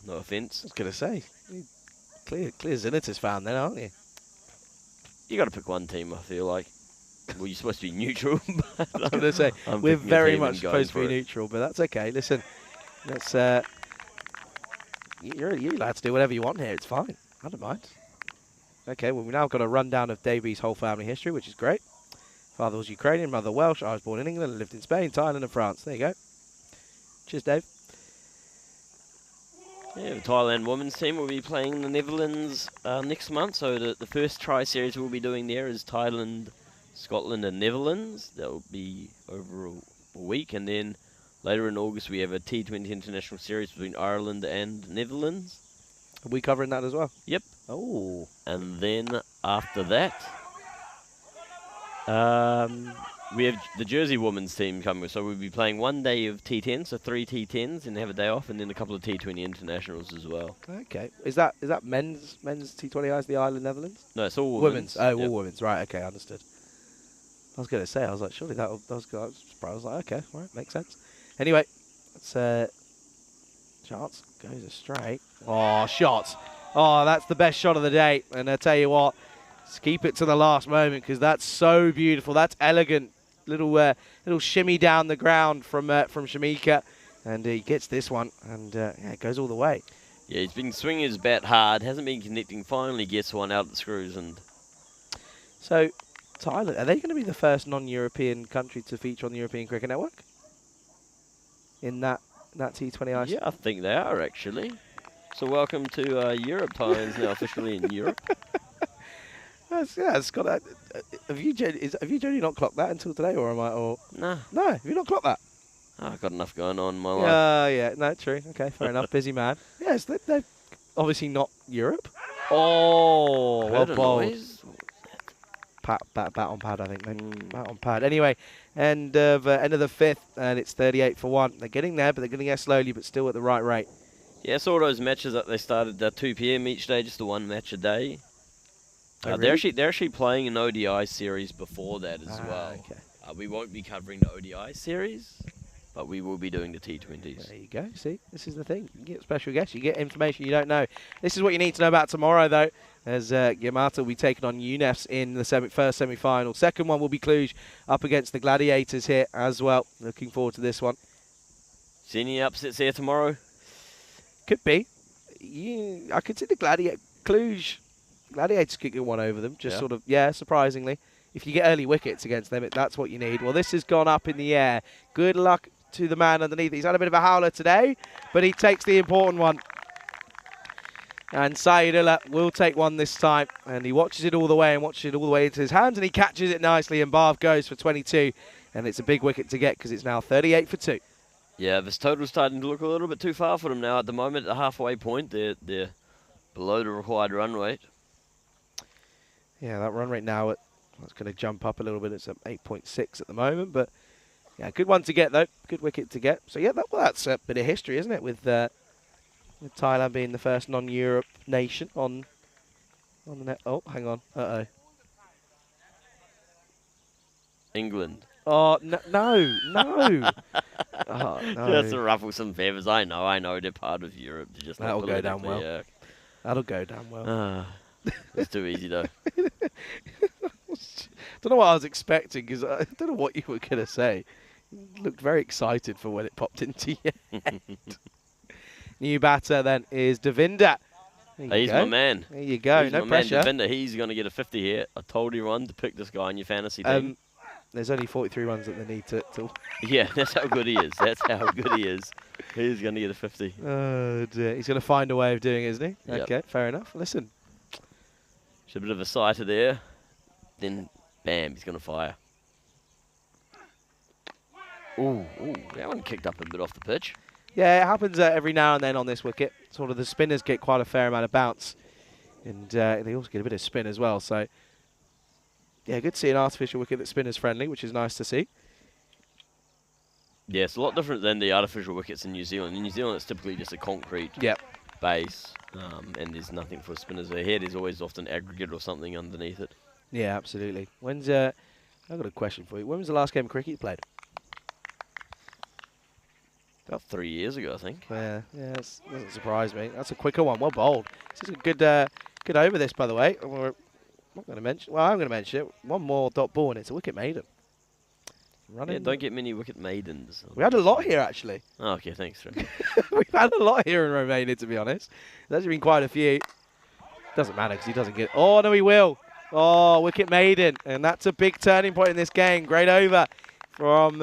S4: No offence.
S2: I was going to say, clear Zenitis fan then, aren't you?
S4: You got to pick one team, I feel like. Well, you're supposed to be neutral. But
S2: I was going to say,
S4: I'm
S2: we're
S4: picking a
S2: very
S4: team
S2: much
S4: and going
S2: supposed to be
S4: for it.
S2: neutral, but that's okay. Listen, let's, you're allowed to do whatever you want here. It's fine. I don't mind. Okay, well, we've now got a rundown of Davy's whole family history, which is great. Father was Ukrainian, mother Welsh. I was born in England and lived in Spain, Thailand and France. There you go. Cheers, Dave.
S4: Yeah, the Thailand women's team will be playing the Netherlands next month. So the first tri-series we'll be doing there is Thailand, Scotland and Netherlands. That will be over a week. And then later in August we have a T20 international series between Ireland and Netherlands.
S2: Are we covering that as well?
S4: Yep.
S2: Oh.
S4: And then after that, we have the Jersey women's team coming. So we'll be playing one day of T10, so 3 T10s, and have a day off, and then a couple of T20 internationals as well.
S2: Okay. Is that men's T20Is, the Ireland, Netherlands?
S4: No, it's all
S2: Women's. Oh,
S4: Yep.
S2: all women's. Right, okay, understood. I was going to say, I was like, surely that was good. I was like, okay, all right, makes sense. Anyway, let's, shots goes astray. Oh, shots. Oh, that's the best shot of the day. And I tell you what, let's keep it to the last moment because that's so beautiful. That's elegant. Little shimmy down the ground from Shamika. And he gets this one. And yeah, it goes all the way.
S4: Yeah, he's been swinging his bat hard, hasn't been connecting, finally gets one out of the screws. And
S2: So, Thailand, are they going to be the first non-European country to feature on the European Cricket Network? In that T20I?
S4: yeah, I think they are actually. So welcome to Europe. Thailand's now officially in Europe.
S2: It's got. Have you generally not clocked that until today, or am I? Or
S4: Nah,
S2: no? Have you not clocked that?
S4: I've got enough going on in my life.
S2: Yeah. No, true. Okay, fair enough. Busy man. Yes, they're obviously not Europe. Oh, well
S4: Heard a
S2: bowled.
S4: noise?
S2: Bat on pad, I think. Mate. Bat on pad. Anyway, end of the 5th, and it's 38 for 1. They're getting there, but they're getting there slowly, but still at the right rate.
S4: Yeah, I saw those matches that they started at 2 p.m. each day, just the one match a day.
S2: Oh,
S4: they're
S2: really?
S4: actually playing an ODI series before that as well.
S2: Okay.
S4: We won't be covering the ODI series, but we will be doing the T20s.
S2: There you go. See, this is the thing. You get special guests. You get information you don't know. This is what you need to know about tomorrow, though, as Yamata will be taking on UNEFs in the first semi-final. Second one will be Cluj up against the Gladiators here as well. Looking forward to this one.
S4: See any upsets there tomorrow?
S2: Could be. I could see the Cluj Gladiators could get one over them. Just sort of, surprisingly. If you get early wickets against them, that's what you need. Well, this has gone up in the air. Good luck to the man underneath. He's had a bit of a howler today, but he takes the important one. And Saidullah will take one this time. And he watches it all the way and watches it all the way into his hands. And he catches it nicely. And Barv goes for 22. And it's a big wicket to get because it's now 38 for 2.
S4: Yeah, this total's starting to look a little bit too far for them now. At the moment, at the halfway point, they're below the required run rate.
S2: Yeah, that run rate now, it's going to jump up a little bit. It's at 8.6 at the moment. But, yeah, good one to get, though. Good wicket to get. So, yeah, that's a bit of history, isn't it, with Thailand being the first non-Europe nation on the net. Oh, hang on. Uh-oh.
S4: England.
S2: Oh, no. Oh, no.
S4: Just to ruffle some feathers. I know they're part of Europe. They're just
S2: That'll
S4: not
S2: go down
S4: politically,
S2: well. That'll go down well.
S4: It's too easy, though.
S2: Don't know what I was expecting, because I don't know what you were going to say. You looked very excited for when it popped into your head. New batter, then, is Devinder.
S4: He's my man.
S2: There you go.
S4: He's
S2: no
S4: my
S2: pressure.
S4: Man, Devinder, he's going to get a 50 here. I told everyone to pick this guy in your fantasy team.
S2: There's only 43 runs that they need to...
S4: Yeah, that's how good he is. That's how good he is. He's going to get a 50.
S2: Oh, dear. He's going to find a way of doing it, isn't he?
S4: Yep.
S2: Okay, fair enough. Listen.
S4: Just a bit of a sighter there. Then, bam, he's going to fire. Ooh, that one kicked up a bit off the pitch.
S2: Yeah, it happens every now and then on this wicket. Sort of the spinners get quite a fair amount of bounce. And they also get a bit of spin as well. So, yeah, good to see an artificial wicket that's spinner's friendly, which is nice to see.
S4: Yeah, it's a lot different than the artificial wickets in New Zealand. In New Zealand, it's typically just a concrete base. And there's nothing for spinners ahead. There's always often aggregate or something underneath it.
S2: Yeah, absolutely. I've got a question for you. When was the last game of cricket you played?
S4: About 3 years ago, I think.
S2: Yeah, it doesn't surprise me. That's a quicker one. Well bowled. This is a good over this, by the way. I'm going to mention it. One more dot ball, and it's a wicket maiden.
S4: Yeah, don't get many wicket maidens.
S2: We had a lot here, actually.
S4: Oh, okay, thanks, Trevor.
S2: We've had a lot here in Romania, to be honest. There's actually been quite a few. Doesn't matter, because he doesn't get... Oh, no, he will. Oh, wicket maiden. And that's a big turning point in this game. Great over from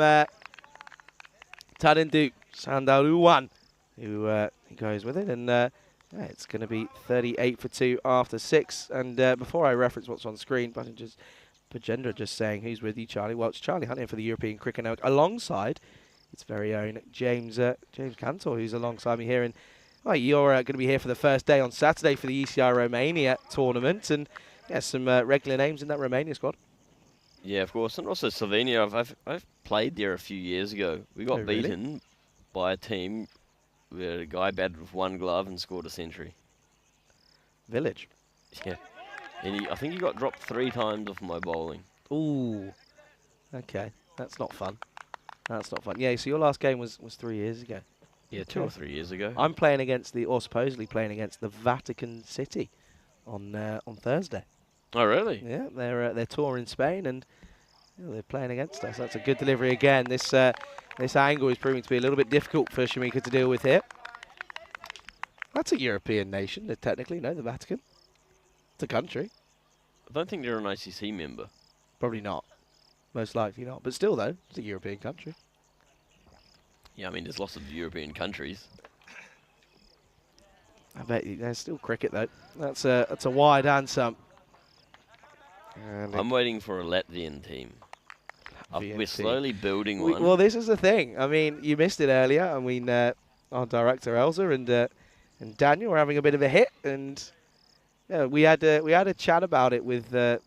S2: Tadindu Sandaluwan, who goes with it. And it's going to be 38 for 2 after 6. And before I reference what's on screen, Pajendra just saying, who's with you, Charlie? Well, it's Charlie Hunt here for the European Cricket Network, alongside its very own James Cantor, who's alongside me here. And you're going to be here for the first day on Saturday for the ECR Romania tournament. And some regular names in that Romania squad.
S4: Yeah, of course. And also Slovenia. I've played there a few years ago. We got beaten by a team where a guy batted with one glove and scored a century.
S2: Village.
S4: Yeah. And I think he got dropped 3 times off my bowling.
S2: Ooh. Okay. That's not fun. Yeah, so your last game was 3 years ago.
S4: Yeah, 2 or 3 years ago.
S2: I'm playing against supposedly playing against the Vatican City on Thursday.
S4: Oh, really?
S2: Yeah, they're touring Spain and they're playing against us. That's a good delivery again. This angle is proving to be a little bit difficult for Shamika to deal with here. That's a European nation, technically, no, the Vatican. It's a country.
S4: I don't think they're an ICC member.
S2: Probably not. Most likely not. But still, though, it's a European country.
S4: Yeah, I mean, there's lots of European countries.
S2: I bet there's still cricket, though. That's a wide answer.
S4: I'm waiting for a Latvian team. We're slowly building one.
S2: Well, this is the thing. I mean, you missed it earlier. I mean, our director Elsa and Daniel were having a bit of a hit, and we had a chat about it with the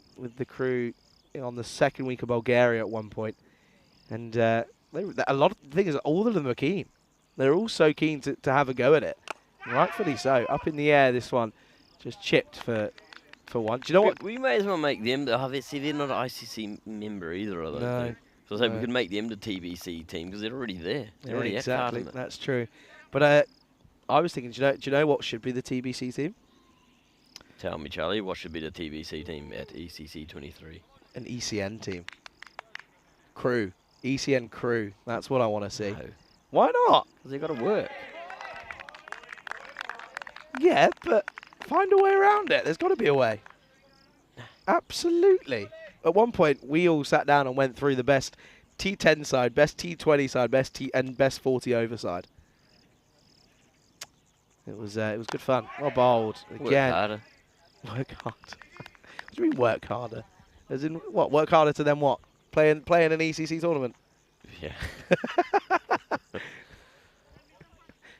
S2: crew on the second week of Bulgaria at one point, and a lot of the thing is all of them are keen. They're all so keen to have a go at it. Rightfully so. Up in the air, this one just chipped for one. Do you know what?
S4: We may as well make them. They're not an ICC member either, I don't think. So I say we could make them the TBC team because they're already there. They're already
S2: exactly.
S4: part of it.
S2: That's true. But I was thinking, do you know what should be the TBC team?
S4: Tell me, Charlie, what should be the TBC team at ECC 23?
S2: An ECN team. Crew. ECN crew. That's what I want to see.
S4: No.
S2: Why not?
S4: Because they've got to work.
S2: Yeah, but find a way around it. There's got to be a way. Absolutely. At one point, we all sat down and went through the best T10 side, best T20 side, best 40 over side. It was good fun. Well bowled again.
S4: Work harder.
S2: Work harder. What do you mean work harder? As in what? Work harder to then what? Playing an ECC tournament.
S4: Yeah.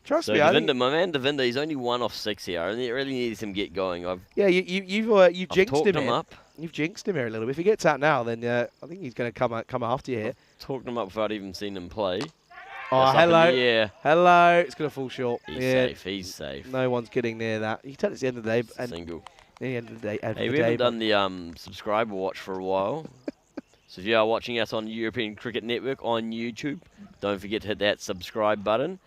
S2: Trust
S4: So
S2: me,
S4: Devinder, my man Devinder, he's only 1 off 6 here. I really need him to get going.
S2: you've jinxed
S4: talked
S2: him
S4: him
S2: here.
S4: up.
S2: You've jinxed him here a little bit. If he gets out now, then I think he's going to come after you here.
S4: Talked him up without even seeing him play.
S2: Oh,
S4: That's up in
S2: hello.
S4: the air.
S2: Hello. It's going to fall short.
S4: He's
S2: yeah.
S4: safe. He's safe.
S2: No one's getting near that. You can tell it's the end of the day. And
S4: Single.
S2: the end of the day.
S4: Hey, we haven't done the subscriber watch for a while. So if you are watching us on European Cricket Network on YouTube, don't forget to hit that subscribe button.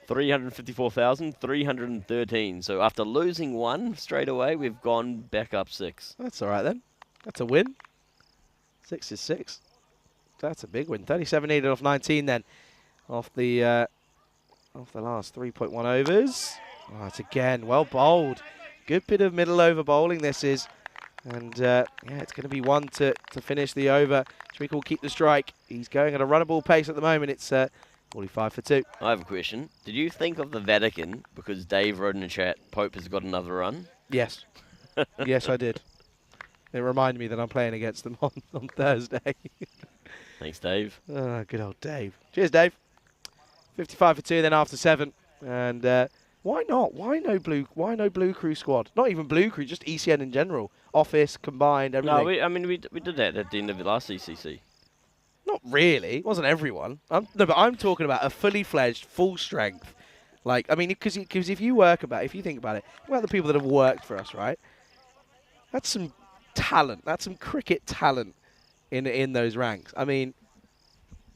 S4: 354,313. So after losing 1 straight away, we've gone back up 6.
S2: That's all right then. That's a win. 6 is 6. That's a big win. 37 needed off 19 then. Off the last 3.1 overs. Oh, it's again well bowled. Good bit of middle over bowling this is. And yeah, it's going to be one to finish the over. Schmeek will keep the strike. He's going at a runnable pace at the moment. It's 45 for 2.
S4: I have a question. Did you think of the Vatican because Dave wrote in the chat, Pope has got another run?
S2: Yes. Yes, I did. It reminded me that I'm playing against them on Thursday.
S4: Thanks, Dave.
S2: Oh, good old Dave. Cheers, Dave. 55 for 2 then after 7. And why not? Why no blue crew squad? Not even blue crew, just ECN in general. Office, combined, everything.
S4: No, we did that at the end of the last ECC.
S2: Not really. It wasn't everyone. No, but I'm talking about a fully fledged, full strength. Like, I mean, because if you think about it, about the people that have worked for us, right? That's some talent. That's some cricket talent in those ranks. I mean,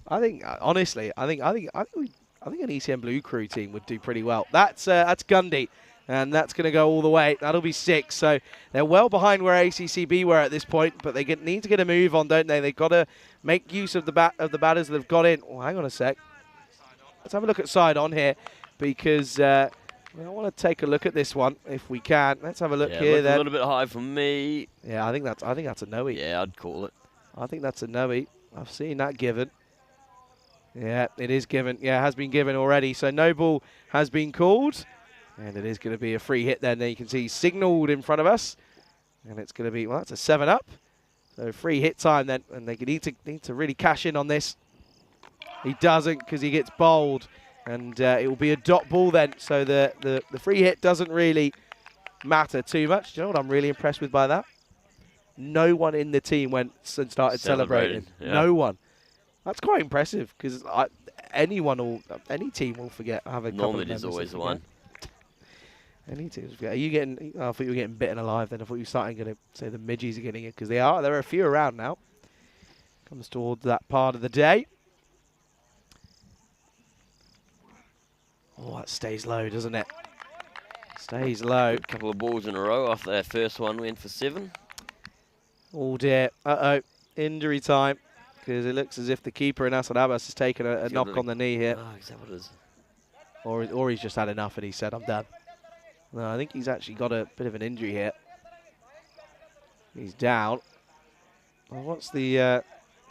S2: I think honestly, I think an ECN Blue Crew team would do pretty well. That's Gundy, and that's going to go all the way. That'll be 6. So they're well behind where ACCB were at this point, but they need to get a move on, don't they? They've got to make use of the batters that have got in. Oh, hang on a sec. Let's have a look at side on here because I want to take a look at this one if we can. Let's have a look here. Then
S4: A little bit high for me.
S2: yeah, I think that's a no-e.
S4: Yeah, I'd call it.
S2: I think that's a no-e. I've seen that given. Yeah, it is given. Yeah, it has been given already. So no ball has been called. And it is going to be a free hit then. There you can see signalled in front of us. And it's going to be, well, that's a 7 up. So free hit time then. And they need to really cash in on this. He doesn't because he gets bowled. And it will be a dot ball then. So the free hit doesn't really matter too much. Do you know what I'm really impressed with by that? No one in the team went and started celebrating.
S4: Yeah.
S2: No one. That's quite impressive because any team will forget.
S4: Normally there's always one.
S2: Any team will forget. Are you getting? I thought you were getting bitten alive. Then I thought you were starting to say the midgies are getting it because they are. There are a few around now. Comes towards that part of the day. Oh, that stays low, doesn't it? Stays low.
S4: A couple of balls in a row after that first one went for 7.
S2: Oh dear. Uh-oh. Injury time. Because it looks as if the keeper in Asad Abbas has taken a knock on the knee here.
S4: Oh, is that what it is?
S2: Or he's just had enough and he said, I'm done. No, I think he's actually got a bit of an injury here. He's down. Well, what's the
S4: Has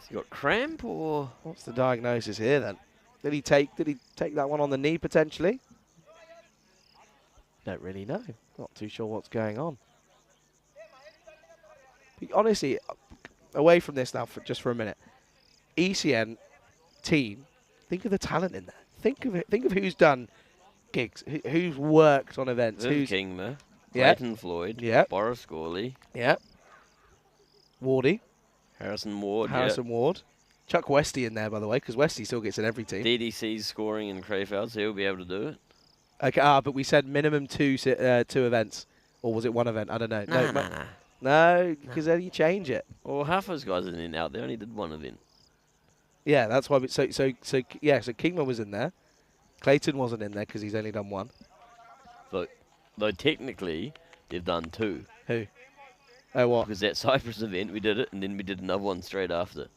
S4: he got cramp or?
S2: what's the diagnosis here then? Did he take that one on the knee potentially? Don't really know. Not too sure what's going on. But honestly, away from this now just for a minute. ECN team, think of the talent in there. Think of it. Think of who's done gigs, who's worked on events.
S4: Viv
S2: Who's
S4: Kingma,
S2: Yeah.
S4: Clayton Floyd,
S2: Yeah.
S4: Boris Gawley,
S2: Yeah. Wardy,
S4: Harrison Ward,
S2: Harrison Ward. Chuck Westy in there, by the way, because Westy still gets in every team.
S4: DDC's scoring in Crayfeld, so he'll be able to do it.
S2: Okay, but we said minimum two events. Or was it one event? I don't know.
S4: Nah.
S2: No, because then you change it.
S4: Well, half those guys are in out. They only did one event.
S2: Yeah, that's why. So Kingman was in there. Clayton wasn't in there because he's only done one.
S4: Though technically, they've done 2.
S2: Who? Oh, what?
S4: Because that Cyprus event, we did it, and then we did another one straight after.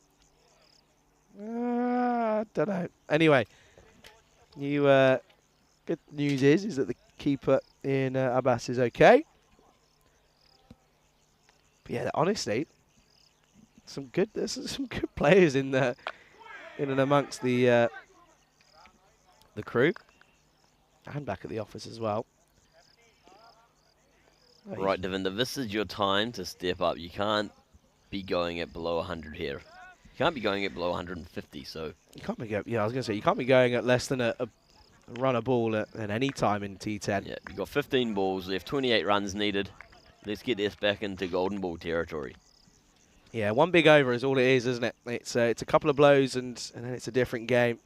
S2: I don't know. Anyway, good news is that keeper in Abbas is okay. But yeah, honestly, there's some good players in and amongst the crew and back at the office as well. Oh,
S4: Right, Devinder, this is your time to step up. You can't be going at below 100 here. You can't be going at below 150, so...
S2: You can't be going, yeah, I was going to say, you can't be going at less than a runner ball at any time in T10.
S4: Yeah, you've got 15 balls left, 28 runs needed. Let's get this back into golden ball territory.
S2: Yeah, one big over is all it is, isn't it? It's a couple of blows and then it's a different game.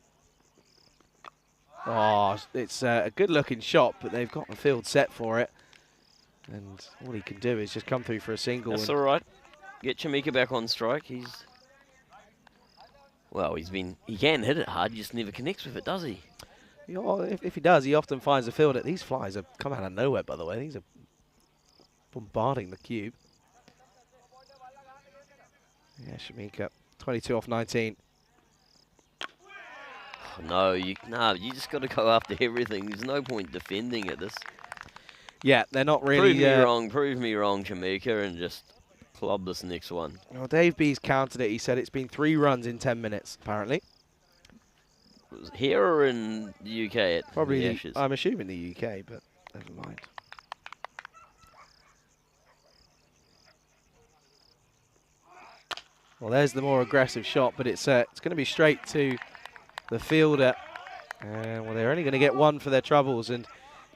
S2: Oh, it's a good-looking shot, but they've got the field set for it. And all he can do is just come through for a single.
S4: That's all right. Get Chamika back on strike. Well, he can hit it hard, he just never connects with it, does he?
S2: You know, if he does, he often finds a field. These flies have come out of nowhere, by the way. These are bombarding the cube. Yeah, Chamika, 22 off 19.
S4: Oh, no, you just got to go after everything. There's no point defending at this.
S2: Yeah, they're not really...
S4: Prove me wrong, Chamika, and just club this next one.
S2: Well, Dave B's countered it. He said it's been 3 runs in 10 minutes, apparently.
S4: Was it here or in the UK at
S2: Probably
S4: the Ashes?
S2: I'm assuming the UK, but never mind. Well, there's the more aggressive shot, but it's going to be straight to the fielder. Well, they're only going to get 1 for their troubles, and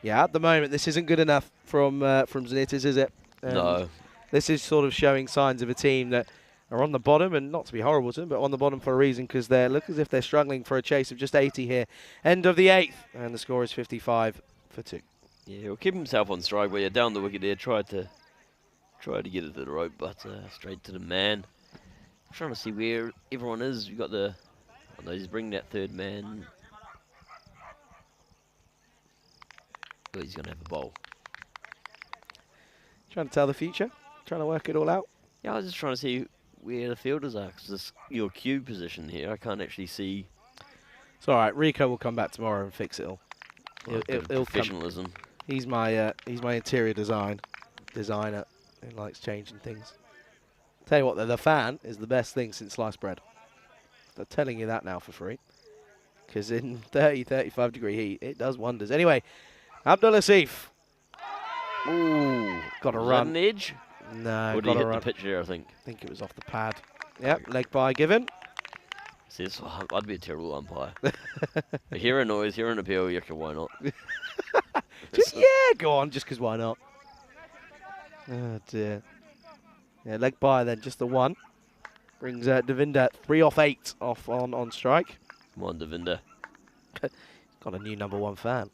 S2: yeah, at the moment this isn't good enough from Zenitis, is it?
S4: No.
S2: This is sort of showing signs of a team that are on the bottom, and not to be horrible to them, but on the bottom for a reason, because they look as if they're struggling for a chase of just 80 here. End of the 8th, and the score is 55 for 2.
S4: Yeah, he'll keep himself on strike where you're down the wicket there. Tried to get it to the rope, but straight to the man. I'm trying to see where everyone is. We've got the... Oh no, he's bringing that third man. Oh, he's going to have a bowl.
S2: Trying to tell the future? Trying to work it all out?
S4: Yeah, I was just trying to see where the fielders are, because this your cue position here, I can't actually see.
S2: It's all right. Rico will come back tomorrow and fix it all. He'll
S4: professionalism.
S2: come. He's my interior designer. Who likes changing things. Tell you what, the fan is the best thing since sliced bread. I'm telling you that now for free. Because in 30, 35 degree heat, it does wonders. Anyway, Abdul Asif.
S4: Ooh,
S2: got a
S4: was
S2: run.
S4: that an edge?
S2: No,
S4: Or did
S2: got
S4: he
S2: a
S4: hit
S2: run.
S4: the pitch there, I think?
S2: I think it was off the pad. Yep, leg by given.
S4: See, I'd be a terrible umpire. I hear a noise, hear an appeal, why not?
S2: Yeah, go on, just because why not? Oh dear. Yeah, leg by then, just the 1. Brings Devinder 3 off 8 off on strike.
S4: Come on, Devinder.
S2: Got a new #1 fan.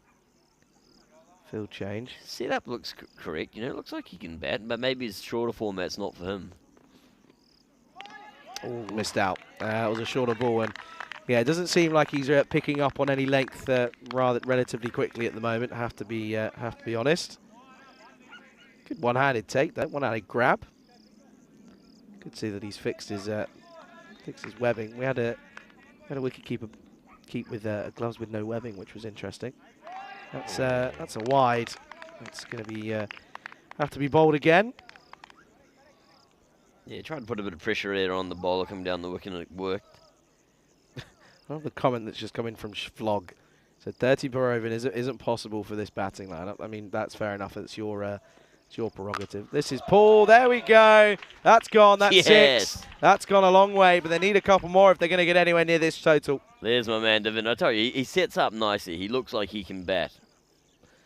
S2: Field change.
S4: Setup looks correct, it looks like he can bat, but maybe his shorter format's not for him.
S2: Oh, missed out. It was a shorter ball, and yeah, it doesn't seem like he's picking up on any length relatively quickly at the moment. Have to be honest. Good one-handed take, that one-handed grab. Good to see that he's fixed his webbing. We had a wicketkeeper keep with gloves with no webbing, which was interesting. That's a wide. That's going to be have to be bowled again.
S4: Yeah, tried to put a bit of pressure there on the bowler coming down the wicket and it worked.
S2: I love the comment that's just come in from Vlog. So 30 per over isn't possible for this batting lineup. I mean, that's fair enough. It's your prerogative. This is Paul. There we go. That's gone. That's
S4: Yes.
S2: 6. That's gone a long way, but they need a couple more if they're going to get anywhere near this total.
S4: There's my man, Devin. I tell you, he sets up nicely. He looks like he can bat.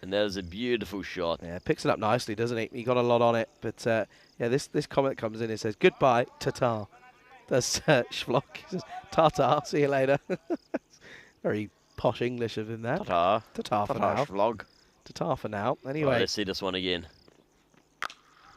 S4: And that was a beautiful shot.
S2: Yeah, picks it up nicely, doesn't he? He got a lot on it. But, yeah, this comment comes in and says, goodbye, ta-ta. That's Schvlock. He says, ta-ta, see you later. Very posh English of him there.
S4: Ta-ta.
S2: Ta-ta for
S4: Ta-ta,
S2: now.
S4: vlog.
S2: Ta-ta for now. Anyway.
S4: Right, let's see this one again.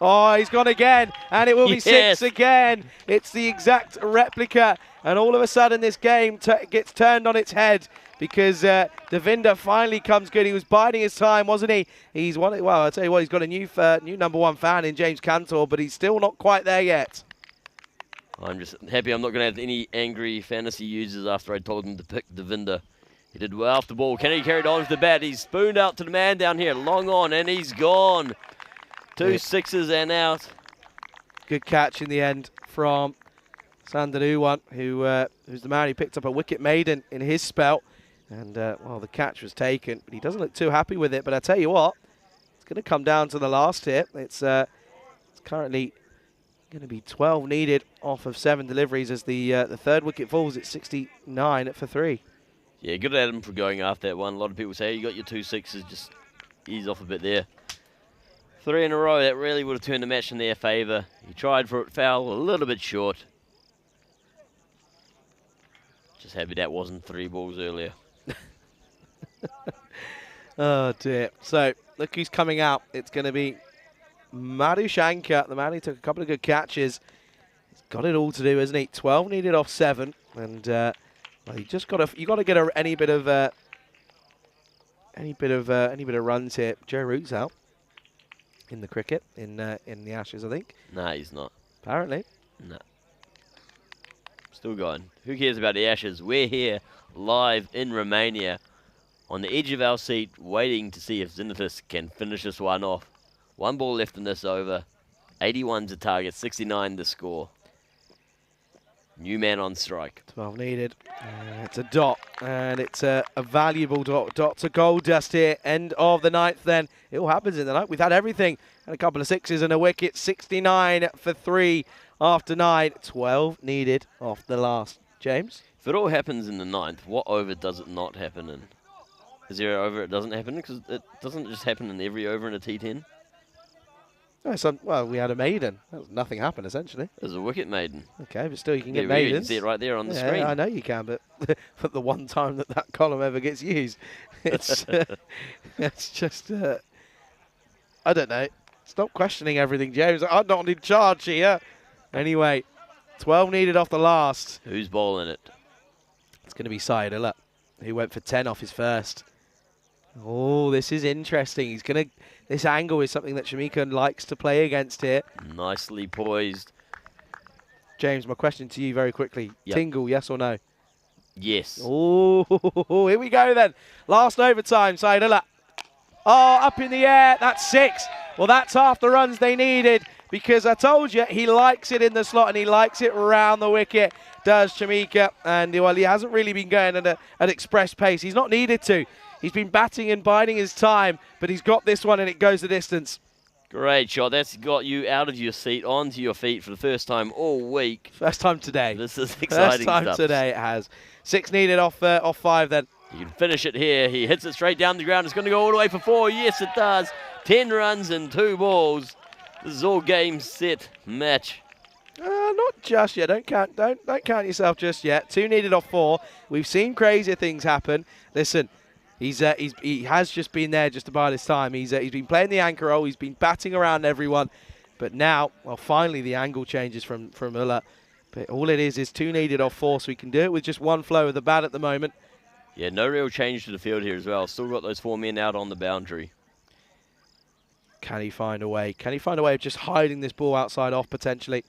S2: Oh, he's gone again, and it will be 6 again. It's the exact replica, and all of a sudden this game gets turned on its head because Devinder finally comes good. He was biding his time, wasn't he? He's won it. Well, I'll tell you what, he's got a new #1 fan in James Cantor, but he's still not quite there yet.
S4: I'm just happy I'm not going to have any angry fantasy users after I told them to pick Devinder He did well off the ball. Kennedy carried on with the bat. He's spooned out to the man down here. Long on, and he's gone. 2 sixes and out.
S2: Good catch in the end from Sandaruwan, who's the man who picked up a wicket maiden in his spell. And, well, the catch was taken, but he doesn't look too happy with it. But I tell you what, it's going to come down to the last hit. It's currently going to be 12 needed off of 7 deliveries as the third wicket falls at 69 for 3.
S4: Yeah, good at him for going after that one. A lot of people say, you got your 2 sixes, just ease off a bit there. 3 in a row, that really would have turned the match in their favour. He tried for it, foul, a little bit short. Just happy that wasn't 3 balls earlier.
S2: Oh dear. So look who's coming out. It's going to be Madhu Shankar, the man who took a couple of good catches. He's got it all to do, isn't he? 12 needed off 7, and well, you got to get any bit of runs here. Joe Root's out in the cricket in the Ashes, I think.
S4: Nah, he's not.
S2: Apparently.
S4: Nah. Still going. Who cares about the Ashes? We're here live in Romania on the edge of our seat waiting to see if Zinitis can finish this one off. 1 ball left in this over. 81's the target, 69 the score. New man on strike.
S2: 12 needed. It's a dot, and it's a valuable dot. Dot to gold dust here. End of the 9th then. It all happens in the 9th. We've had everything. And a couple of sixes and a wicket. 69 for 3 after 9. 12 needed off the last. James?
S4: If it all happens in the 9th, what over does it not happen in? Is there an over it doesn't happen? Because it doesn't just happen in every over in a T10.
S2: No, well, we had a maiden. Nothing happened, essentially.
S4: There's a wicket maiden.
S2: Okay, but still you can get
S4: You
S2: maidens.
S4: can see it right there on the
S2: Yeah,
S4: screen.
S2: I know you can, but for the one time that column ever gets used, it's just, I don't know. Stop questioning everything, James. I'm not in charge here. Anyway, 12 needed off the last.
S4: Who's bowling it?
S2: It's going to be Saidullah, who went for 10 off his first. Oh, this is interesting. This angle is something that Shamika likes to play against here.
S4: Nicely poised.
S2: James, my question to you very quickly.
S4: Yep.
S2: Tingle, yes or no?
S4: Yes.
S2: Oh, here we go then. Last overtime, Saidullah. Oh, up in the air. That's 6. Well, that's half the runs they needed, because I told you he likes it in the slot and he likes it round the wicket, does Shamika. And well, he hasn't really been going at express pace. He's not needed to. He's been batting and biding his time, but he's got this one and it goes the distance.
S4: Great shot. That's got you out of your seat, onto your feet for the first time all week.
S2: First time today.
S4: This is exciting
S2: First time
S4: stuff.
S2: today it has. 6 needed off 5 then.
S4: You can finish it here. He hits it straight down the ground. It's going to go all the way for 4. Yes, it does. 10 runs and 2 balls. This is all game, set, match.
S2: Not just yet. Don't count yourself just yet. 2 needed off 4. We've seen crazier things happen. Listen, he has just been there just about his time. He's been playing the anchor role. He's been batting around everyone. But now, well, finally the angle changes from Ullah. But all it is 2 needed off 4, so we can do it with just 1 flow of the bat at the moment.
S4: Yeah, no real change to the field here as well. Still got those 4 men out on the boundary.
S2: Can he find a way? Can he find a way of just hiding this ball outside off potentially?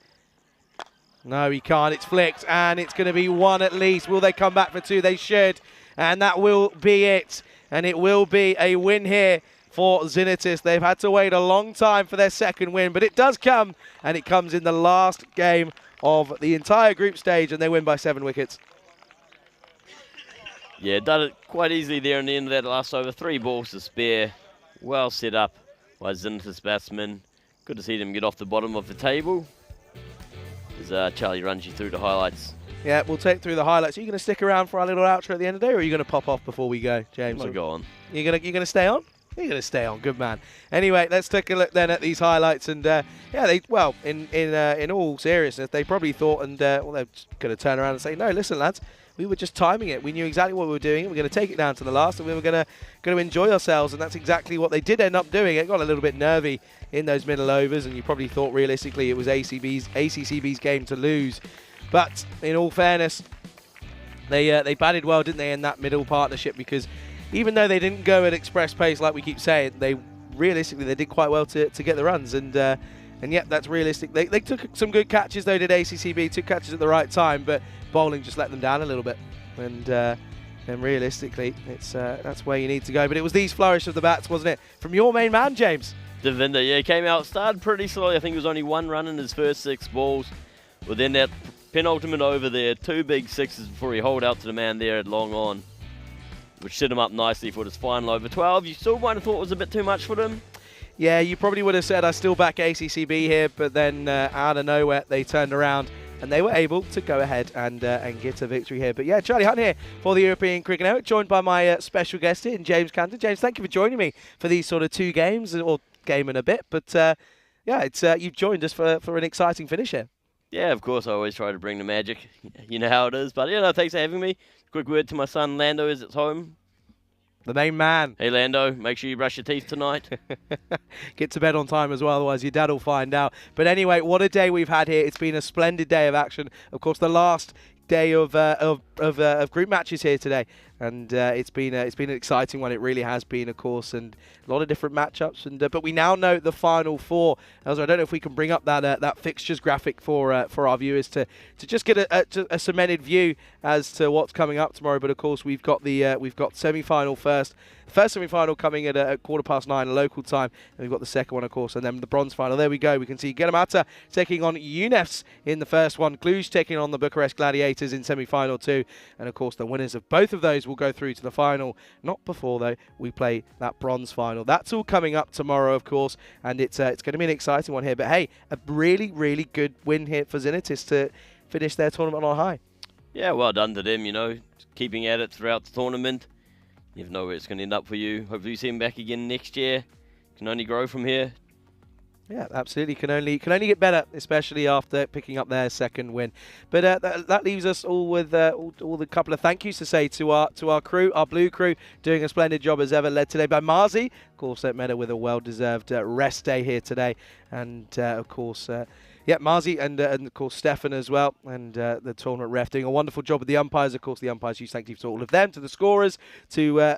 S2: No, he can't. It's flicked, and it's going to be 1 at least. Will they come back for 2? They should, and that will be it. And it will be a win here for Zinitis. They've had to wait a long time for their second win, but it does come, and it comes in the last game of the entire group stage, and they win by 7 wickets.
S4: Yeah, done it quite easily there in the end of that last over. 3 balls to spare. Well set up by Zinitis batsmen. Good to see them get off the bottom of the table. As Charlie runs you through the highlights.
S2: Yeah, we'll take through the highlights. Are you going to stick around for our little outro at the end of the day, or are you going to pop off before we go, James?
S4: I'm going to go on.
S2: You're gonna stay on? You're gonna stay on, good man. Anyway, let's take a look then at these highlights, and in all seriousness, they probably thought, and they're going to turn around and say, no, listen, lads, we were just timing it. We knew exactly what we were doing. We're going to take it down to the last, and we were going to enjoy ourselves, and that's exactly what they did end up doing. It got a little bit nervy in those middle overs, and you probably thought realistically it was ACCB's game to lose. But in all fairness, they batted well, didn't they, in that middle partnership, because even though they didn't go at express pace like we keep saying, they did quite well to get the runs, and yet that's realistic. They took some good catches though, did ACCB, took catches at the right time, but bowling just let them down a little bit. And then realistically, it's that's where you need to go. But it was these flourish of the bats, wasn't it, from your main man, James?
S4: Devinder, yeah, came out, started pretty slowly. I think it was only 1 run in his first 6 balls. But then that penultimate over there, 2 big sixes before he holed out to the man there at long on, which set him up nicely for his final over 12. You still might have thought it was a bit too much for them.
S2: Yeah, you probably would have said I still back ACCB here, but then out of nowhere they turned around and they were able to go ahead and get a victory here. But yeah, Charlie Hunt here for the European Cricket Network, joined by my special guest here, James Cantor. James, thank you for joining me for these sort of 2 games, or game and a bit. But yeah, it's you've joined us for an exciting finish here.
S4: Yeah, of course, I always try to bring the magic. You know how it is. But, yeah, no, thanks for having me. Quick word to my son, Lando, is at home.
S2: The main man.
S4: Hey, Lando, make sure you brush your teeth tonight.
S2: Get to bed on time as well, otherwise your dad will find out. But anyway, what a day we've had here. It's been a splendid day of action. Of course, the last day of group matches here today, and it's been an exciting one. It really has been, of course, and a lot of different matchups. And but we now know the final 4. Also, I don't know if we can bring up that fixtures graphic for our viewers to just get a cemented view as to what's coming up tomorrow. But of course, we've got semi-final first. The first semi-final coming at 9:15 local time, and we've got the second one, of course, and then the bronze final. There we go. We can see Gueremata taking on UNEFs in the first one, Cluj taking on the Bucharest Gladiators in semi-final 2, and of course the winners of both of those will go through to the final. Not before, though, we play that bronze final. That's all coming up tomorrow, of course, and it's going to be an exciting one here. But hey, a really, really good win here for Xenitis to finish their tournament on high.
S4: Yeah, well done to them, you know, keeping at it throughout the tournament. You never know where it's going to end up for you. Hopefully you see him back again next year. Can only grow from here.
S2: Yeah, absolutely. Can only get better, especially after picking up their second win. But that leaves us all with all the couple of thank yous to say to our crew, our blue crew, doing a splendid job as ever, led today by Marzi. Of course, Meta with a well-deserved rest day here today, and of course. Yeah, Marzi and of course Stefan as well, and the tournament ref doing a wonderful job with the umpires. Of course, the umpires, huge thank you to all of them, to the scorers, to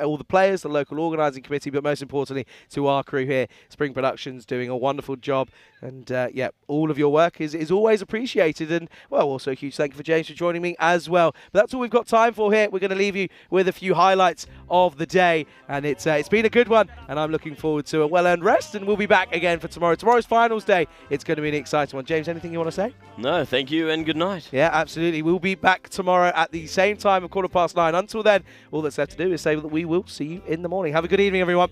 S2: all the players, the local organising committee, but most importantly to our crew here, Spring Productions, doing a wonderful job. And yeah, all of your work is always appreciated. And well, also a huge thank you for James for joining me as well. But that's all we've got time for here. We're going to leave you with a few highlights of the day, and it's been a good one, and I'm looking forward to a well-earned rest. And we'll be back again for tomorrow. Tomorrow's finals day. It's going to be an exciting one. James, anything you want to say?
S4: No, thank you and good night.
S2: Yeah, absolutely. We'll be back tomorrow at the same time at 9:15. Until then, all that's left to do is say that we will see you in the morning. Have a good evening, everyone.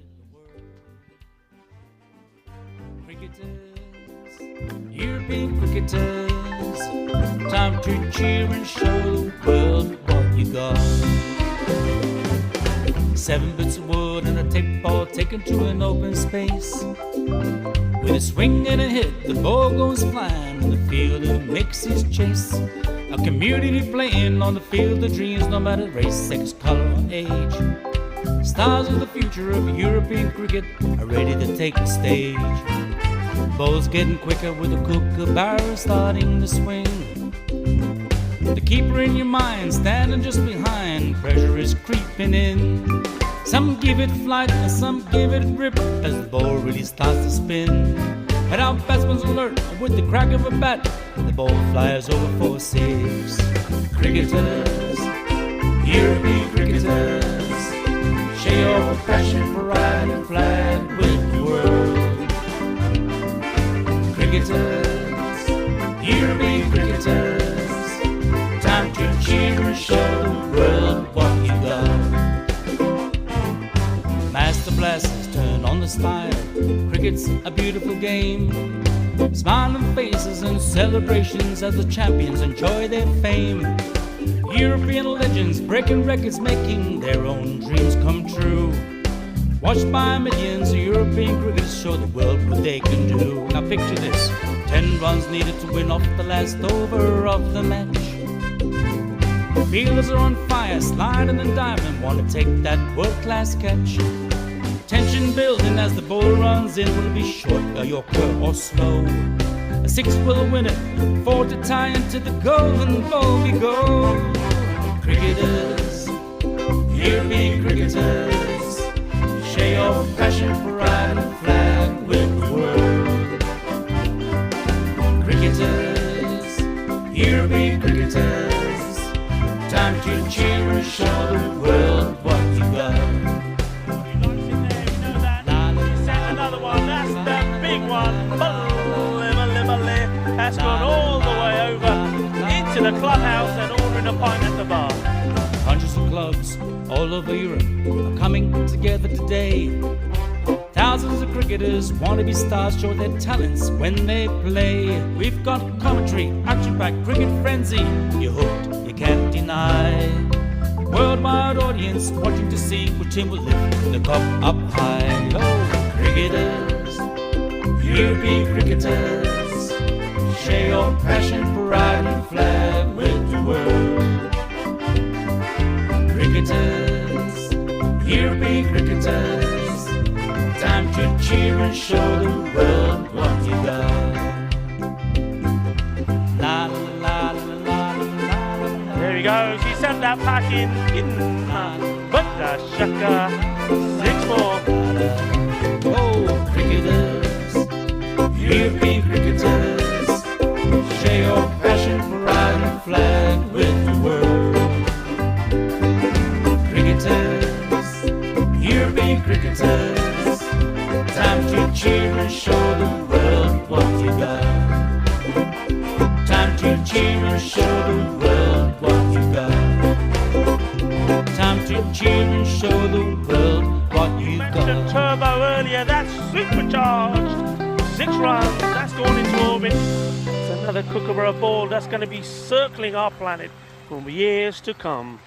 S5: European cricketers, time to cheer and show the world what you got. 7 bits of wood and a tape ball taken to an open space. With a swing and a hit, the ball goes flying and the fielder makes his chase. A community playing on the field of dreams, no matter race, sex, color, or age. Stars of the future of European cricket are ready to take the stage. Ball's getting quicker with a kookaburra starting to swing. The keeper in your mind standing just behind, pressure is creeping in. Some give it flight and some give it rip as the ball really starts to spin. And our batsman's alert with the crack of a bat, the ball flies over for 6. Cricketers, European cricketers, share your passion for riding a flag with the world. Cricketers, European cricketers, time to cheer and show the world what you got. Master blasters turn on the style, cricket's a beautiful game. Smiling faces and celebrations as the champions enjoy their fame. European legends breaking records, making their own dreams come true. Watched by millions of European cricketers show the world what they can do. Now picture this, 10 runs needed to win off the last over of the match. Fielders are on fire, sliding and diving, want to take that world-class catch. Tension building as the ball runs in, will it be short, a yorker or slow? A 6 will win it, 4 to tie into the golden ball we go. Cricketers, European cricketers, share your passion for riding a flag with the world. Cricketers, European cricketers, time to cheer and show the
S6: big one. That's gone all the way over into the clubhouse and ordering a pint at the bar.
S5: Hundreds of clubs all over Europe are coming together today. Thousands of cricketers want to be stars, show their talents when they play. We've got commentary, action-packed cricket frenzy. You're hooked, you can't deny. Worldwide audience watching to see which team will lift the cup up high. Oh, cricketers, European cricketers, share your passion, pride and flag with the world. Cricketers, European cricketers, time to cheer and show the world what you got. La la la la la la.
S6: There he goes, he sent that pack in but the shaka, 6 more.
S5: Oh, cricketers, European cricketers, share your passion, pride and flag with the world. Cricketers, European cricketers, time to cheer and show the world what you got. Time to cheer and show the world what you got. Time to cheer and show the world what you
S6: Mentioned
S5: got.
S6: turbo earlier, that's supercharged. 6 runs, that's gone into orbit. It's another Kookaburra ball that's going to be circling our planet for years to come.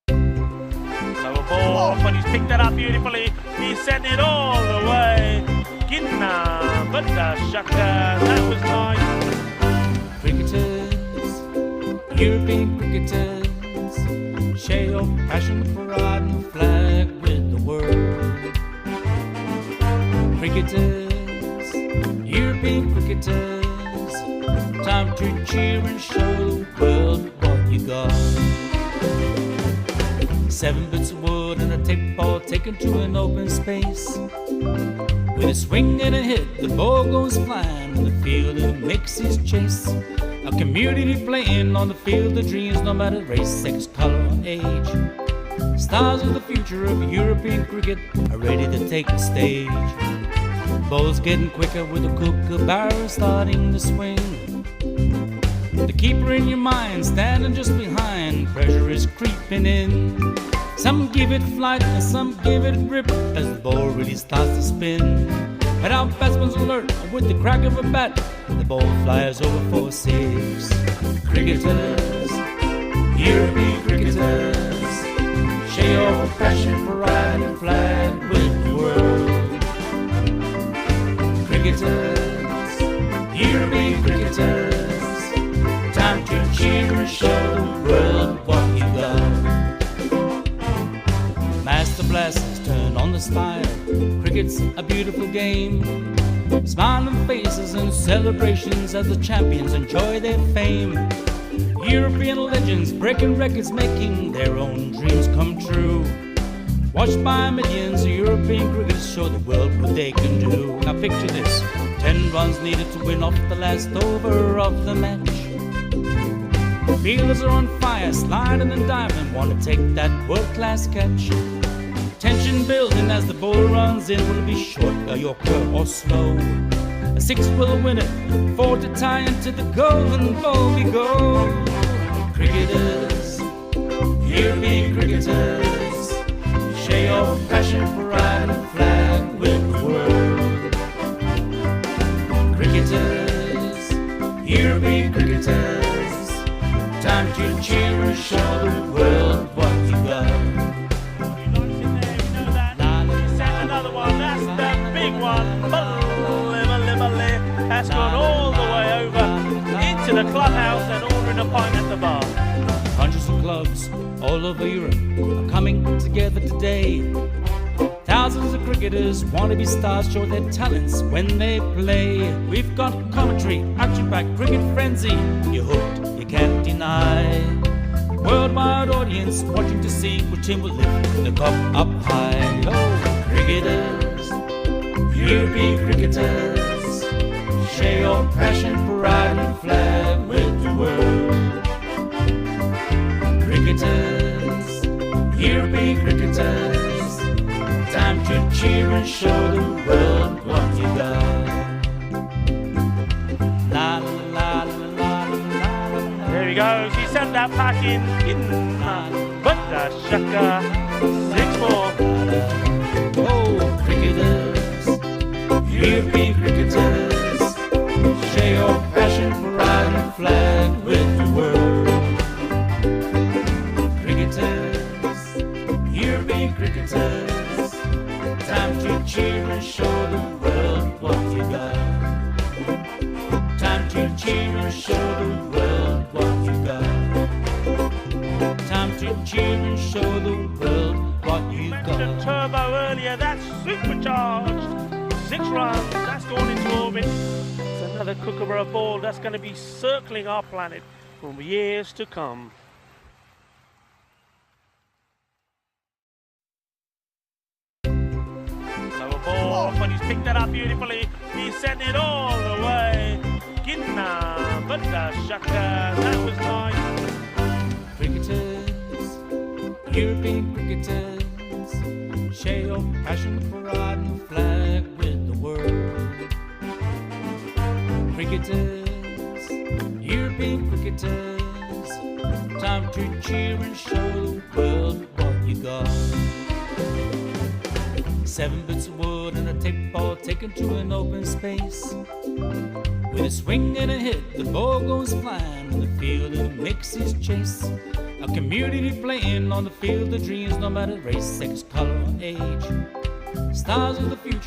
S6: Lower ball, but he's picked that up beautifully. He sent it all the way. Ginna, but the shaka, that was nice.
S5: Cricketers, European cricketers, share your passion, pride and flag with the world. Cricketers, European cricketers, time to cheer and show the world what you got. 7 bits of wood and a tape ball taken to an open space. With a swing and a hit, the ball goes flying in the field and makes his chase. A community playing on the field of dreams, no matter race, sex, color, or age. Stars of the future of European cricket are ready to take the stage. Ball's getting quicker with the Kookaburra starting to swing. The keeper in your mind standing just behind, pressure is creeping in. Some give it flight and some give it grip as the ball really starts to spin. But our batsman's alert with the crack of a bat, the ball flies over for 6. Cricketers, European cricketers, share your passion, pride and flag with the world. Cricketers, European cricketers, time to cheer and show the world what you got. Master blasters turn on the style. Cricket's a beautiful game. Smiling faces and celebrations as the champions enjoy their fame. European legends breaking records, making their own dreams come true. Watched by millions, European cricketers show the world what they can do. Now picture this, 10 runs needed to win off the last over of the match. Fielders are on fire, sliding and diving, want to take that world-class catch. Tension building as the ball runs in. Will it be short, a yorker or slow? A 6 will win it, 4 to tie into the golden ball we go. Cricketers, European cricketers, share your passion, pride and flag with the world. Cricketers, European cricketers, time to cheer and show the world what you got.
S6: That's gone all the way over into the clubhouse and ordering a pint at the bar.
S5: Hundreds of clubs all over Europe are coming together today. Thousands of cricketers want to be stars, show their talents when they play. We've got commentary, action-packed cricket frenzy. You're hooked, you can't deny. Worldwide audience watching to see which team will lift the cup up high. Oh, cricketers, European cricketers, share your passion, pride and flag with the world. Cricketers, European cricketers, to cheer and show the world what you got. La la la la la la la.
S6: There we go. She sent that pack in. But the shaka. 6-4.
S5: Oh, cricketers, European cricketers, share your passion for riding the flag with the world. Cricketers, European cricketers, time to cheer and show the world what you got. Time to cheer and show the world what you got. Time to cheer and show the world what you
S6: Mentioned
S5: got.
S6: turbo earlier. That's supercharged. 6 runs. That's gone into orbit. It's another kookaburra ball that's going to be circling our planet for years to come. Lower ball, but he's picked that up beautifully. He sent it all the way. Gidna, but the shaka, that was nice.
S5: Cricketers, European cricketers, share your passion for riding the flag with the world. Cricketers, European cricketers, time to cheer and show the world what you got. 7 bits of wood and a tape ball taken to an open space. With a swing and a hit, the ball goes flying in the field and it makes his chase. A community playing on the field of dreams, no matter race, sex, color, or age. Stars of the future